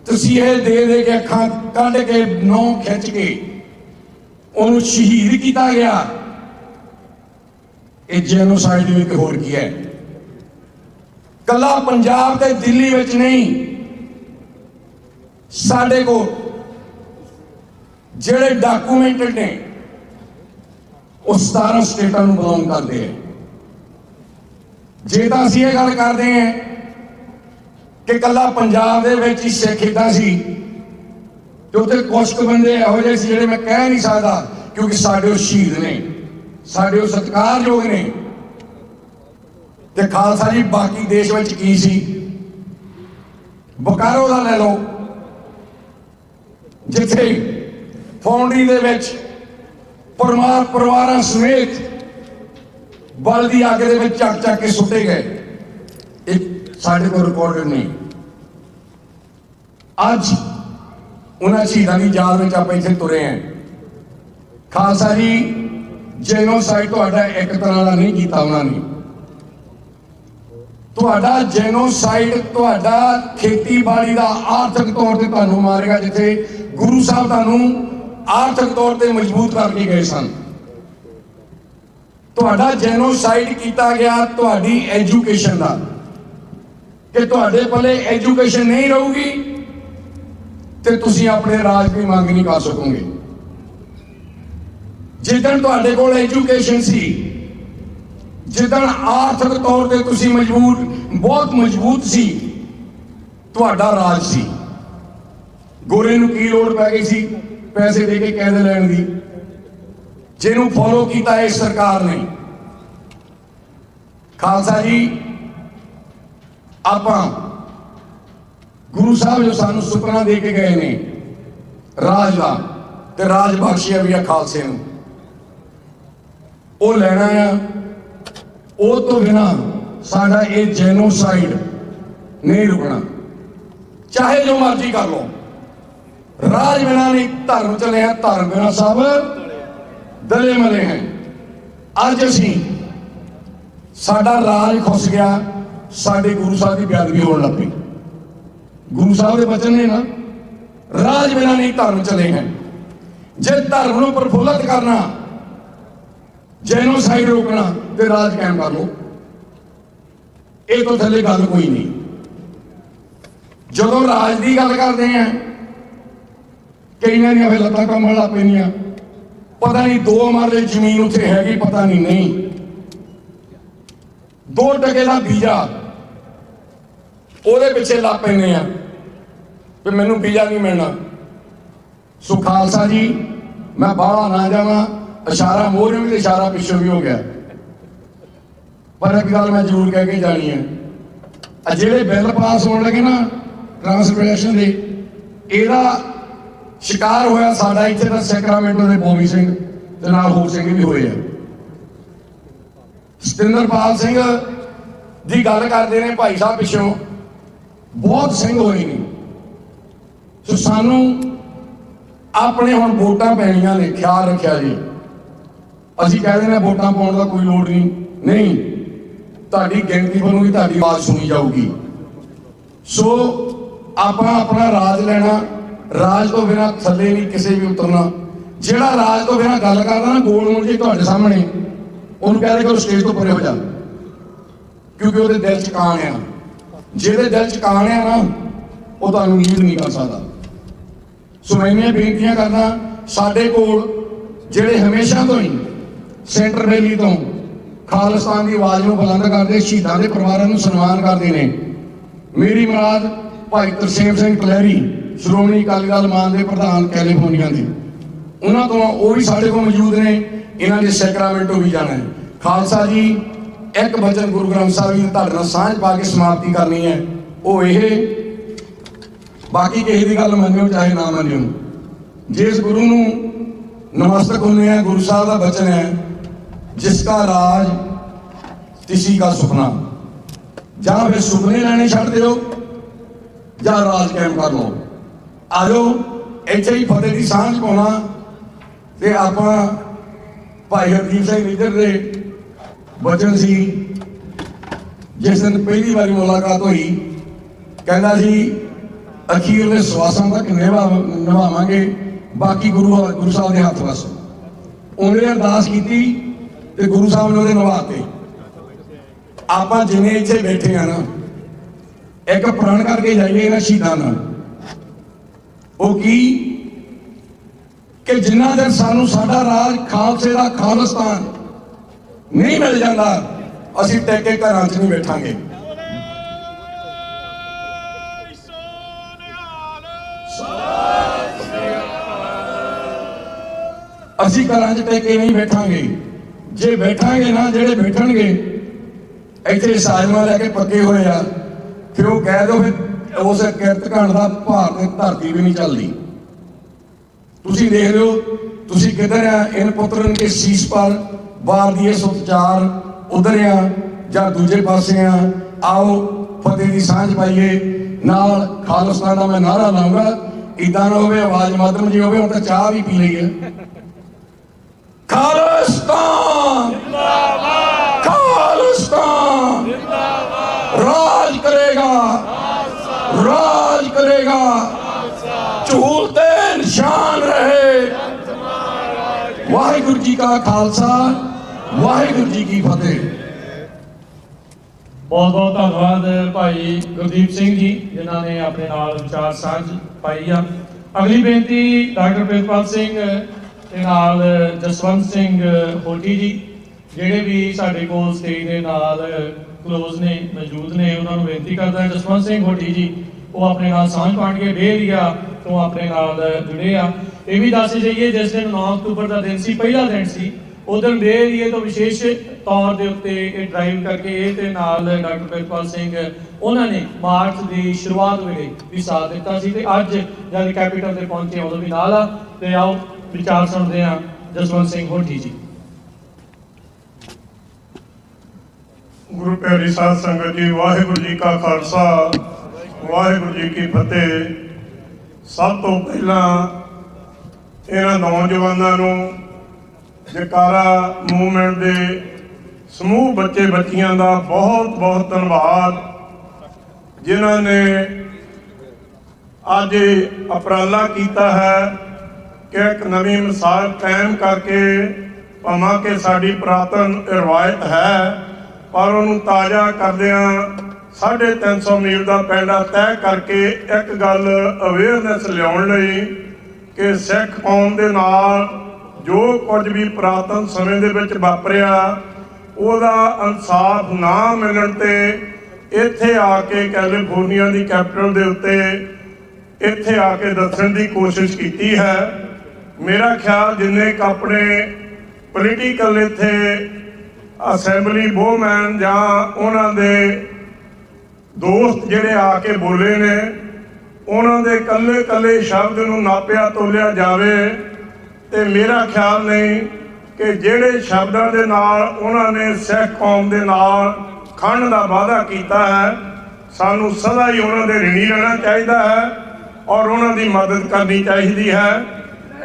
तसीहे दे के अखां कढ़ के नौ खिंच के उन्होंने शहीद किया गया। ये जेनोसाइड भी एक होर की है। कला पंजाब ते दिल्ली विच नहीं, साडे को जिहड़े डॉक्यूमेंटेड ने वो 17 स्टेटां नूं बिलोंग करते हैं। जे तां असीं ये गल करते हैं कि कला पंजाब दे विच ही सिख इदां सी, ते उत्थे कुछ बंदे इहो जिहे सी जिहड़े मैं कह नहीं सकदा, क्योंकि साडे वो शहीद ने, साडे वो सत्कारयोग ने। ते खालसा जी बाकी देश विच की सी, बोकारो दा ले लो, जिथे फाउंड्री दे विच परिवारां समेत बल की अग दे विच चक चक के सुटे गए। एक साडे कोल रिकॉर्डेड नहीं। अज उन्हां शहीदां दी याद विच आपां इत्थे तुरे हैं। खालसा जी जेनोसाइड तुहाडा एक तरह का नहीं कीता उन्होंने। तुहाडा जेनोसाइड तुहाडा खेतीबाड़ी का आर्थिक तौर पर तुहानूं मारेगा, जिथे गुरु साहब तुहानूं आर्थिक तौर पर मजबूत करके गए सन। तुहाडा जेनोसाइड किया गया तुहाडी एजुकेशन का, कि तुहाडे पल्ले एजुकेशन नहीं रहूगी तो तुसीं अपने राज की मांग नहीं कर सकोगे। जिदन तुहाडे कोल एजुकेशन सी, जिदन आर्थिक तौर पर तुसीं मजबूत, बहुत मजबूत सी, तुहाडा राज सी। गोरे नूं की लोड़ पै गई सी पैसे दे के कैद लैण दी, जिन्हों फॉलो किया इस सरकार ने। खालसा जी आपां गुरु साहब जो सानू सुपना दे के गए ने राज का, ते राज बख्शिया भी है खालसे नूं, वो लेना है। वो तो बिना साडा ये जेनोसाइड नहीं रुकना, चाहे जो मर्जी कर लो। राज बिना नहीं, धर्म चले हैं, धर्म बिना सब दले मले हैं। अज असीं साडा राज खुस गया, साडे गुरु साहब की बेअदबी होने लग पई। गुरु साहब के वचन ने ना, राज बिना नहीं धर्म चले हैं। जे धर्म नूं प्रफुल्लित करना, जेनोसाइड रोकना, तो राज कायम कर लो। ये तो थले गल कोई नहीं। जदों राज की गल करते हैं, कईयां दी फिर लत्तां कंबण लग पैंदियां, पता नहीं 2 मरले जमीन उत्थे हैगी, पता नहीं 2 टके का बीजा ਉਹਦੇ ਪਿੱਛੇ ਲੱਗ ਪੈਂਦੇ ਆ ਕਿ ਮੈਨੂੰ ਵੀਜ਼ਾ ਨਹੀਂ ਮਿਲਣਾ। ਸੋ ਖਾਲਸਾ ਜੀ मैं बाहर ना जावा, इशारा मोहरे भी इशारा पिछों भी हो गया, पर एक गल मैं जरूर कह के जानी है, ਜਿਹੜੇ बिल पास होने लगे ना ट्रांसपोर्टेशन के, ਇਹਦਾ शिकार होया साडा इत्थे दा सैक्रामेंटो दे बॉबी सिंह ते नाल होर सिंह भी होए आ। ਸਤਿੰਦਰਪਾਲ ਸਿੰਘ ਦੀ ਗੱਲ ਕਰਦੇ ਨੇ ਭਾਈ ਸਾਹਿਬ ਪਿੱਛੋਂ, बहुत सिंह होए ने। सो सानू अपने हुण वोटां पैणियां ने, ख्याल रखिया जी। असीं कह देना वोटां पाउण दा कोई लोड़ नहीं, तुहाडी गिणती बनूगी, तुहाडी आवाज़ सुनी जाऊगी। सो आपां अपना राज लेना, राज तो बिना थल्ले नहीं किसी भी उतरना। ਜਿਹੜਾ ਰਾਜ ਤੋਂ ਬਿਨਾਂ ਗੱਲ ਕਰਦਾ ਨਾ ਗੋਲ ਮੁੜ ਕੇ ਤੁਹਾਡੇ ਸਾਹਮਣੇ ਉਹਨੂੰ ਕਹਿ ਦੇ ਕਿ ਉਹ ਸਟੇਜ ਤੋਂ ਪਰੇ ਹੋ ਜਾ, ਕਿਉਂਕਿ ਉਹਦੇ ਦਿਲ 'ਚ ਕਾਣ ਆ। ਜਿਹਦੇ ਦਿਲ 'ਚ ਕਾਣ ਆ ਨਾ ਉਹ ਤੁਹਾਨੂੰ ਲੀਡ ਨਹੀਂ ਕਰ ਸਕਦਾ। ਸੋ ਮੈਂ ਇਹ ਬੇਨਤੀਆਂ ਕਰਦਾ, ਸਾਡੇ ਕੋਲ ਜਿਹੜੇ ਹਮੇਸ਼ਾ ਤੋਂ ਹੀ ਸੈਂਟਰ ਰੈਲੀ ਤੋਂ ਖਾਲਿਸਤਾਨ ਦੀ ਆਵਾਜ਼ ਨੂੰ ਬੁਲੰਦ ਕਰਦੇ, ਸ਼ਹੀਦਾਂ ਦੇ ਪਰਿਵਾਰਾਂ ਨੂੰ ਸਨਮਾਨ ਕਰਦੇ ਨੇ, ਮੇਰੀ ਮੁਰਾਦ ਭਾਈ ਤਰਸੇਮ ਸਿੰਘ ਕਲਹਿਰੀ ਸ਼੍ਰੋਮਣੀ ਅਕਾਲੀ ਦਲ ਮਾਨ ਦੇ ਪ੍ਰਧਾਨ ਕੈਲੀਫੋਰਨੀਆ ਦੇ, ਉਹਨਾਂ ਤੋਂ ਉਹ ਵੀ ਸਾਡੇ ਕੋਲ ਮੌਜੂਦ ਨੇ। ਇਹਨਾਂ ਦੇ ਸੈਕਰਾਮੈਂਟੋ ਵੀ ਜਾਣਾ ਹੈ। ਖਾਲਸਾ ਜੀ ਇੱਕ ਬਚਨ ਗੁਰੂ ਗ੍ਰੰਥ ਸਾਹਿਬ ਜੀ ਤੁਹਾਡੇ ਨਾਲ ਸਾਂਝ ਪਾ ਕੇ ਸਮਾਪਤੀ ਕਰਨੀ ਹੈ। ਉਹ ਇਹ, ਬਾਕੀ ਕਿਸੇ ਦੀ ਗੱਲ ਮੰਨਿਓ ਚਾਹੇ ਨਾ ਮੰਨਿਓ, ਜਿਸ ਗੁਰੂ ਨੂੰ ਨਮਸਤਕ ਹੁੰਦੇ हैं, गुरु साहब का वचन है, जिसका राज किसी का सुपना, ਜਾਂ फिर सुपने ਲੈਣੇ ਛੱਡ ਦਿਓ ਜਾਂ ਰਾਜ ਕਾਇਮ ਕਰ ਲਓ। ਆ ਜਾਓ ਇੱਥੇ ਹੀ ਫਤਿਹ ਦੀ ਸਾਂਝ ਪਾਉਣਾ। ਤੇ ਆਪਾਂ ਭਾਈ ਹਰਦੀਪ ਸਿੰਘ ਲੀਡਰ ਦੇ ਵਚਨ ਸੀ, ਜਿਸ ਦਿਨ ਪਹਿਲੀ ਵਾਰੀ ਮੁਲਾਕਾਤ ਹੋਈ, ਕਹਿੰਦਾ ਸੀ ਅਖੀਰਲੇ ਸਵਾਸਾਂ ਤੱਕ ਨਿਭਾਵਾਂਗੇ, ਬਾਕੀ ਗੁਰੂ ਸਾਹਿਬ ਦੇ ਹੱਥ ਵਸ। ਉਹਨੇ ਅਰਦਾਸ ਕੀਤੀ ਤੇ ਗੁਰੂ ਸਾਹਿਬ ਨੇ ਉਹਦੇ ਨਿਭਾਤੇ। ਆਪਾਂ ਜਿਵੇਂ ਇੱਥੇ ਬੈਠੇ ਆ ਨਾ, ਇੱਕ ਪ੍ਰਣ ਕਰਕੇ ਜਾਈਏ ਇਹਨਾਂ ਸ਼ਹੀਦਾਂ ਨਾਲ। ਉਹ ਕੀ ਕਿ ਜਿੰਨਾ ਚਿਰ ਸਾਨੂੰ ਸਾਡਾ ਰਾਜ ਖਾਲਸੇ ਦਾ ਖਾਲਿਸਤਾਨ ਨਹੀਂ ਮਿਲ ਜਾਂਦਾ, ਅਸੀਂ ਟੇਕੇ ਘਰਾਂ 'ਚ ਨਹੀਂ ਬੈਠਾਂਗੇ। ਅਸੀਂ ਘਰਾਂ 'ਚ ਟੇਕੇ ਨਹੀਂ ਬੈਠਾਂਗੇ। ਜੇ ਬੈਠਾਂਗੇ ਨਾ, ਜਿਹੜੇ ਬੈਠਣਗੇ ਇੱਥੇ ਸਾਜਮਾਂ ਲੈ ਕੇ ਪੱਕੇ ਹੋਏ ਆ, ਫਿਰ ਉਹ ਕਹਿ ਦਿਓ ਫਿਰ ਉਸ ਕਿਰਤ ਘਣ ਦਾ ਭਾਰ ਤੇ ਧਰਤੀ ਵੀ ਨਹੀਂ ਚੱਲਦੀ। ਤੁਸੀਂ ਦੇਖ ਲਿਓ, ਤੁਸੀਂ ਕਿੱਧਰ ਆ, ਇਨ ਪੁੱਤਰਨ ਕੇ ਸੀਸ ਪਰ ਵਾਰ ਦੀਏ ਸੁਚਾਰ ਉਧਰ ਆ ਜਾਂ ਦੂਜੇ ਪਾਸੇ ਆ। ਆਓ ਫਤਿਹ ਦੀ ਸਾਂਝ ਪਾਈਏ, ਨਾਲ ਖਾਲਿਸਤਾਨ ਦਾ ਮੈਂ ਨਾਰਾ ਲਾਉਂਗਾ। ਇਦਾਂ ਨਾ ਹੋਵੇ ਆਵਾਜ਼ ਮਾਧਮ ਜੀ ਹੋਵੇ, ਹੁਣ ਤਾਂ ਚਾਹ ਵੀ ਪੀ ਲਈ ਹੈ। ਖਾਲਿਸਤਾਨ जिंदाबाद, खालिस्तान जिंदाबाद, राज करेगा, राज करेगा, झूलते निशान रहे। वाहिगुरु जी का खालसा, वाहिगुरु जी की फतेह। बहुत बहुत धन्यवाद भाई गुरदीप सिंह जी, जिन्होंने अपने नाल विचार साझ पाई आ। अगली बेनती डॉक्टर प्रितपाल सिंह ਨਾਲ ਜਸਵੰਤ ਸਿੰਘ ਹੋਠੀ ਜੀ, ਜਿਹੜੇ ਵੀ ਸਾਡੇ ਕੋਲ ਸਟੇਜ ਦੇ ਨਾਲ ਕਲੋਜ਼ ਨੇ, ਮੌਜੂਦ ਨੇ, ਉਹਨਾਂ ਨੂੰ ਬੇਨਤੀ ਕਰਦਾ ਜਸਵੰਤ ਸਿੰਘ ਹੋਠੀ ਜੀ ਉਹ ਆਪਣੇ ਨਾਲ ਸਾਂਝ ਪਾਣ ਕੇ ਬੇ ਏਰੀਆ ਤੋਂ ਆਪਣੇ ਨਾਲ ਜੁੜੇ ਆ। ਇਹ ਵੀ ਦੱਸ ਜਾਈਏ, ਜਿਸ ਦਿਨ 9 ਅਕਤੂਬਰ ਦਾ ਦਿਨ ਸੀ, ਪਹਿਲਾ ਦਿਨ ਸੀ, ਉਸ ਦਿਨ ਬੇ ਏਰੀਏ ਤੋਂ ਵਿਸ਼ੇਸ਼ ਤੌਰ ਦੇ ਉੱਤੇ ਇਹ ਡਰਾਈਵ ਕਰਕੇ ਇਹ ਤੇ ਨਾਲ ਡਾਕਟਰ ਪ੍ਰਿਤਪਾਲ ਸਿੰਘ ਉਹਨਾਂ ਨੇ ਮਾਰਚ ਦੀ ਸ਼ੁਰੂਆਤ ਵੇਲੇ ਵੀ ਸਾਥ ਦਿੱਤਾ ਸੀ, ਤੇ ਅੱਜ ਜਦ ਕੈਪੀਟਲ ਤੇ ਪਹੁੰਚੇ ਉਦੋਂ ਵੀ ਨਾਲ ਆ। ਤੇ ਆਓ ਵਿਚਾਰ ਸੁਣਦੇ ਹਾਂ ਜਸਵੰਤ ਸਿੰਘ ਹੋਠੀ ਜੀ। ਗੁਰੂ ਪਿਆਰੀ ਸਾਧ ਸੰਗਤ ਜੀ, ਵਾਹਿਗੁਰੂ ਜੀ ਕਾ ਖਾਲਸਾ, ਵਾਹਿਗੁਰੂ ਜੀ ਕੀ ਫਤਿਹ। ਸਭ ਤੋਂ ਪਹਿਲਾਂ ਇਹਨਾਂ ਨੌਜਵਾਨਾਂ ਨੂੰ, ਜਕਾਰਾ ਮੂਵਮੈਂਟ ਦੇ ਸਮੂਹ ਬੱਚੇ ਬੱਚੀਆਂ ਦਾ ਬਹੁਤ ਬਹੁਤ ਧੰਨਵਾਦ, ਜਿਨ੍ਹਾਂ ਨੇ ਅੱਜ ਉਪਰਾਲਾ ਕੀਤਾ ਹੈ ਕਿ ਇੱਕ ਨਵੀਂ ਮਿਸਾਲ ਕਾਇਮ ਕਰਕੇ, ਭਾਵੇਂ ਕਿ ਸਾਡੀ ਪੁਰਾਤਨ ਰਵਾਇਤ ਹੈ, ਪਰ ਉਹਨੂੰ ਤਾਜ਼ਾ ਕਰਦਿਆਂ 350 ਮੀਲ ਦਾ ਪੈਂਡਾ ਤੈਅ ਕਰਕੇ ਇੱਕ ਗੱਲ ਅਵੇਅਰਨੈਸ ਲਿਆਉਣ ਲਈ ਕਿ ਸਿੱਖ ਕੌਮ ਦੇ ਨਾਲ ਜੋ ਕੁਝ ਵੀ ਪੁਰਾਤਨ ਸਮੇਂ ਦੇ ਵਿੱਚ ਵਾਪਰਿਆ, ਉਹਦਾ ਇਨਸਾਫ ਨਾ ਮਿਲਣ ਤੇ ਇੱਥੇ ਆ ਕੇ ਕੈਲੀਫੋਰਨੀਆ ਦੀ ਕੈਪੀਟਲ ਦੇ ਉੱਤੇ ਇੱਥੇ ਆ ਕੇ ਦੱਸਣ ਦੀ ਕੋਸ਼ਿਸ਼ ਕੀਤੀ ਹੈ। ਮੇਰਾ ਖਿਆਲ ਜਿੰਨੇ ਕ ਆਪਣੇ ਪੋਲੀਟੀਕਲ ਇੱਥੇ ਅਸੈਂਬਲੀ ਬੋਮੈਨ ਜਾਂ ਉਹਨਾਂ ਦੇ ਦੋਸਤ ਜਿਹੜੇ ਆ ਕੇ ਬੋਲੇ ਨੇ, ਉਹਨਾਂ ਦੇ ਕੱਲੇ ਕੱਲੇ ਸ਼ਬਦ ਨੂੰ ਨਾਪਿਆ ਤੋਲਿਆ ਜਾਵੇ ਤੇ ਮੇਰਾ ਖਿਆਲ ਨਹੀਂ ਕਿ ਜਿਹੜੇ ਸ਼ਬਦਾਂ ਦੇ ਨਾਲ ਉਹਨਾਂ ਨੇ ਸਿੱਖ ਕੌਮ ਦੇ ਨਾਲ ਖੰਡ ਦਾ ਵਾਅਦਾ ਕੀਤਾ ਹੈ, ਸਾਨੂੰ ਸਦਾ ਹੀ ਉਹਨਾਂ ਦੇ ਰਿਣੀ ਰਹਿਣਾ ਚਾਹੀਦਾ ਹੈ ਔਰ ਉਹਨਾਂ ਦੀ ਮਦਦ ਕਰਨੀ ਚਾਹੀਦੀ ਹੈ।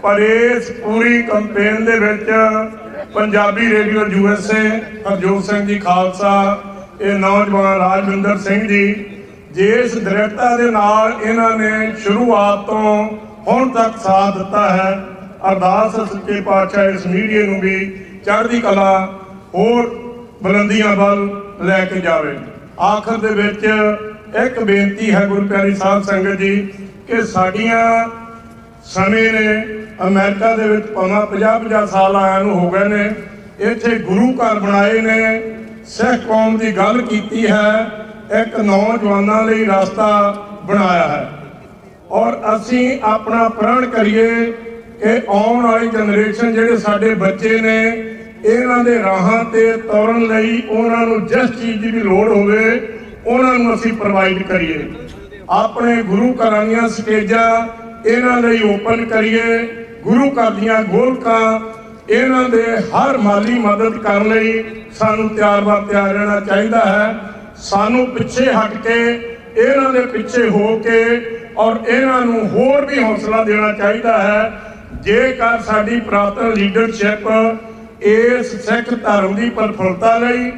ਪਰ ਇਸ ਪੂਰੀ ਕੰਪੇਨ ਦੇ ਵਿੱਚ ਪੰਜਾਬੀ ਰੇਡੀਓ USA, ਹਰਜੋਤ ਸਿੰਘ ਜੀ ਖਾਲਸਾ, ਇਹ ਨੌਜਵਾਨ ਰਾਜਵਿੰਦਰ ਸਿੰਘ ਜੀ, ਜਿਸ ਦ੍ਰਿੜਤਾ ਦੇ ਨਾਲ ਇਹਨਾਂ ਨੇ ਸ਼ੁਰੂਆਤ ਤੋਂ ਹੁਣ ਤੱਕ ਸਾਥ ਦਿੱਤਾ ਹੈ, ਅਰਦਾਸ ਸੱਚੇ ਪਾਤਸ਼ਾਹ ਇਸ ਮੀਡੀਆ ਨੂੰ ਵੀ ਚੜ੍ਹਦੀ ਕਲਾ ਹੋਰ ਬੁਲੰਦੀਆਂ ਵੱਲ ਲੈ ਕੇ ਜਾਵੇ। ਆਖਰ ਦੇ ਵਿੱਚ ਇੱਕ ਬੇਨਤੀ ਹੈ ਗੁਰੂ ਪਿਆਰੀ ਸਾਧ ਸੰਗਤ ਜੀ ਕਿ ਸਾਡੀਆਂ ਸਮੇਂ ਨੇ ਅਮਰੀਕਾ ਦੇ ਵਿੱਚ ਭਾਵੇਂ 50-50 ਸਾਲ ਆਇਆਂ ਨੂੰ ਹੋ ਗਏ ਨੇ, ਇੱਥੇ ਗੁਰੂ ਘਰ ਬਣਾਏ ਨੇ, ਸਿੱਖ ਕੌਮ ਦੀ ਗੱਲ ਕੀਤੀ ਹੈ, ਇੱਕ ਨੌਜਵਾਨਾਂ ਲਈ ਰਸਤਾ ਬਣਾਇਆ ਹੈ। ਔਰ ਅਸੀਂ ਆਪਣਾ ਪ੍ਰਣ ਕਰੀਏ ਕਿ ਆਉਣ ਵਾਲੀ ਜਨਰੇਸ਼ਨ ਜਿਹੜੇ ਸਾਡੇ ਬੱਚੇ ਨੇ ਇਹਨਾਂ ਦੇ ਰਾਹਾਂ ਤੇ ਤੁਰਨ ਲਈ ਉਹਨਾਂ ਨੂੰ ਜਿਸ ਚੀਜ਼ ਦੀ ਵੀ ਲੋੜ ਹੋਵੇ ਉਹਨਾਂ ਨੂੰ ਅਸੀਂ ਪ੍ਰੋਵਾਈਡ ਕਰੀਏ। ਆਪਣੇ ਗੁਰੂ ਘਰਾਂ ਦੀਆਂ ਸਟੇਜਾਂ ਇਹਨਾਂ ਲਈ ਓਪਨ ਕਰੀਏ, ਗੁਰੂ ਘਰ ਦੀਆਂ ਗੋਲਕਾਂ ਇਹਨਾਂ ਦੇ ਹਰ ਮਾਲੀ ਮਦਦ ਕਰਨ ਲਈ ਸਾਨੂੰ ਤਿਆਰ ਰਹਿਣਾ ਚਾਹੀਦਾ ਹੈ। ਸਾਨੂੰ ਪਿੱਛੇ ਹਟ ਕੇ ਇਹਨਾਂ ਦੇ ਪਿੱਛੇ ਹੋ ਕੇ ਔਰ ਇਹਨਾਂ ਨੂੰ ਹੋਰ ਵੀ ਹੌਸਲਾ ਦੇਣਾ ਚਾਹੀਦਾ ਹੈ। ਜੇਕਰ ਸਾਡੀ ਪੁਰਾਤਨ ਲੀਡਰਸ਼ਿਪ ਇਸ ਸਿੱਖ ਧਰਮ ਦੀ ਪ੍ਰਫੁੱਲਤਾ ਲਈ,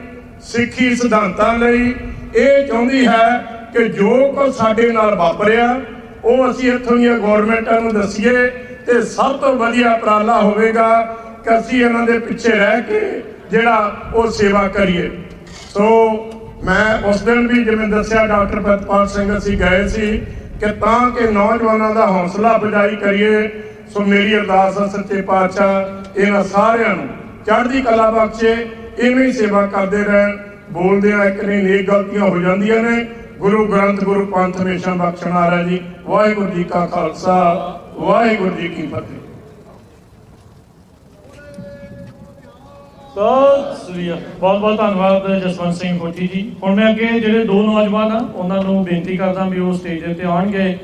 ਸਿੱਖੀ ਸਿਧਾਂਤਾਂ ਲਈ ਇਹ ਚਾਹੁੰਦੀ ਹੈ ਕਿ ਜੋ ਕੁਝ ਸਾਡੇ ਨਾਲ ਵਾਪਰਿਆ ਉਹ ਅਸੀਂ ਇੱਥੋਂ ਦੀਆਂ ਗੌਰਮੈਂਟਾਂ ਨੂੰ ਦੱਸੀਏ, ਤੇ ਸਭ ਤੋਂ ਵਧੀਆ ਉਪਰਾਲਾ ਹੋਵੇਗਾ ਕਿ ਅਸੀਂ ਇਹਨਾਂ ਦੇ ਪਿੱਛੇ ਰਹਿ ਕੇ ਜਿਹੜਾ ਉਹ ਸੇਵਾ ਕਰੀਏ। ਸੋ ਮੈਂ ਉਸ ਦਿਨ ਵੀ ਜਿਵੇਂ ਦੱਸਿਆ ਡਾਕਟਰ ਪ੍ਰਿਤਪਾਲ ਸਿੰਘ ਅਸੀਂ ਗਏ ਸੀ ਕਿ ਤਾਂ ਕਿ ਨੌਜਵਾਨਾਂ ਦਾ ਹੌਸਲਾ ਅਫਜ਼ਾਈ ਕਰੀਏ। ਸੋ ਮੇਰੀ ਅਰਦਾਸ ਹੈ ਸੱਚੇ ਪਾਤਸ਼ਾਹ ਇਹਨਾਂ ਸਾਰਿਆਂ ਨੂੰ ਚੜ੍ਹਦੀ ਕਲਾ ਬਖਸ਼ੇ, ਇਵੇਂ ਹੀ ਸੇਵਾ ਕਰਦੇ ਰਹਿਣ। ਬੋਲਦਿਆਂ ਇੱਕ ਨਹੀਂ ਨੇਕ ਗਲਤੀਆਂ ਹੋ ਜਾਂਦੀਆਂ ਨੇ, ਗੁਰੂ ਗ੍ਰੰਥ ਗੁਰੂ ਪੰਥ ਹਮੇਸ਼ਾ ਬਖਸ਼ਣਹਾਰਾ ਜੀ। ਵਾਹਿਗੁਰੂ ਜੀ ਕਾ ਖਾਲਸਾ, ਵਾਹਿਗੁਰੂ ਜੀ ਕੀ ਫਤਿਹ। ਬਹੁਤ ਬਹੁਤ ਧੰਨਵਾਦ ਜਸਵੰਤ ਸਿੰਘ ਕੋਠੀ ਜੀ। ਹੁਣ ਮੈਂ ਅੱਗੇ ਜਿਹੜੇ ਦੋ ਨੌਜਵਾਨ ਆ ਉਹਨਾਂ ਨੂੰ ਬੇਨਤੀ ਕਰਦਾ ਵੀ ਉਹ ਸਟੇਜ ਦੇ ਉੱਤੇ ਆਉਣਗੇ।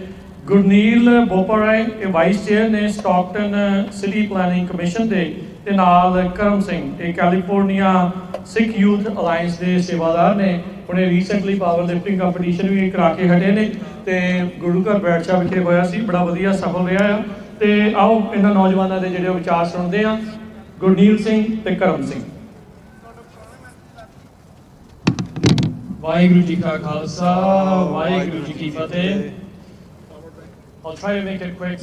ਗੁਰਨੀਲ ਬੋਪਰਾਏ ਇਹ ਵਾਈਸ ਚੇਅਰ ਨੇ ਸਟਾਕਟਨ ਸਿਟੀ ਪਲੈਨਿੰਗ ਕਮਿਸ਼ਨ ਦੇ, ਤੇ ਨਾਲ ਕਰਮ ਸਿੰਘ ਇਹ ਕੈਲੀਫੋਰਨੀਆ ਸਿੱਖ ਯੂਥ ਅਲਾਈਅੰਸ ਦੇ ਸੇਵਾਦਾਰ ਨੇ। ਉਹਨੇ ਰੀਸੈਂਟਲੀ ਪਾਵਰ ਲਿਫਟਿੰਗ ਕੰਪੀਟੀਸ਼ਨ ਵੀ ਕਰਾ ਕੇ ਹਟੇ ਨੇ ਤੇ ਗੁਰੂ ਘਰ ਬੈਠਸ਼ਾਹ ਵਿਖੇ ਹੋਇਆ ਸੀ, ਬੜਾ ਵਧੀਆ ਸਫਲ ਰਿਹਾ ਆ। ਤੇ ਆਓ ਇਹਨਾਂ ਨੌਜਵਾਨਾਂ ਦੇ ਜਿਹੜੇ ਵਿਚਾਰ ਸੁਣਦੇ ਆ, ਗੁਰਨੀਲ ਸਿੰਘ ਤੇ ਕਰਮ ਸਿੰਘ। ਵਾਹਿਗੁਰੂ ਜੀ ਕਾ ਖਾਲਸਾ, ਵਾਹਿਗੁਰੂ ਜੀ ਕੀ ਫਤਿਹ। I'll try to make it quick.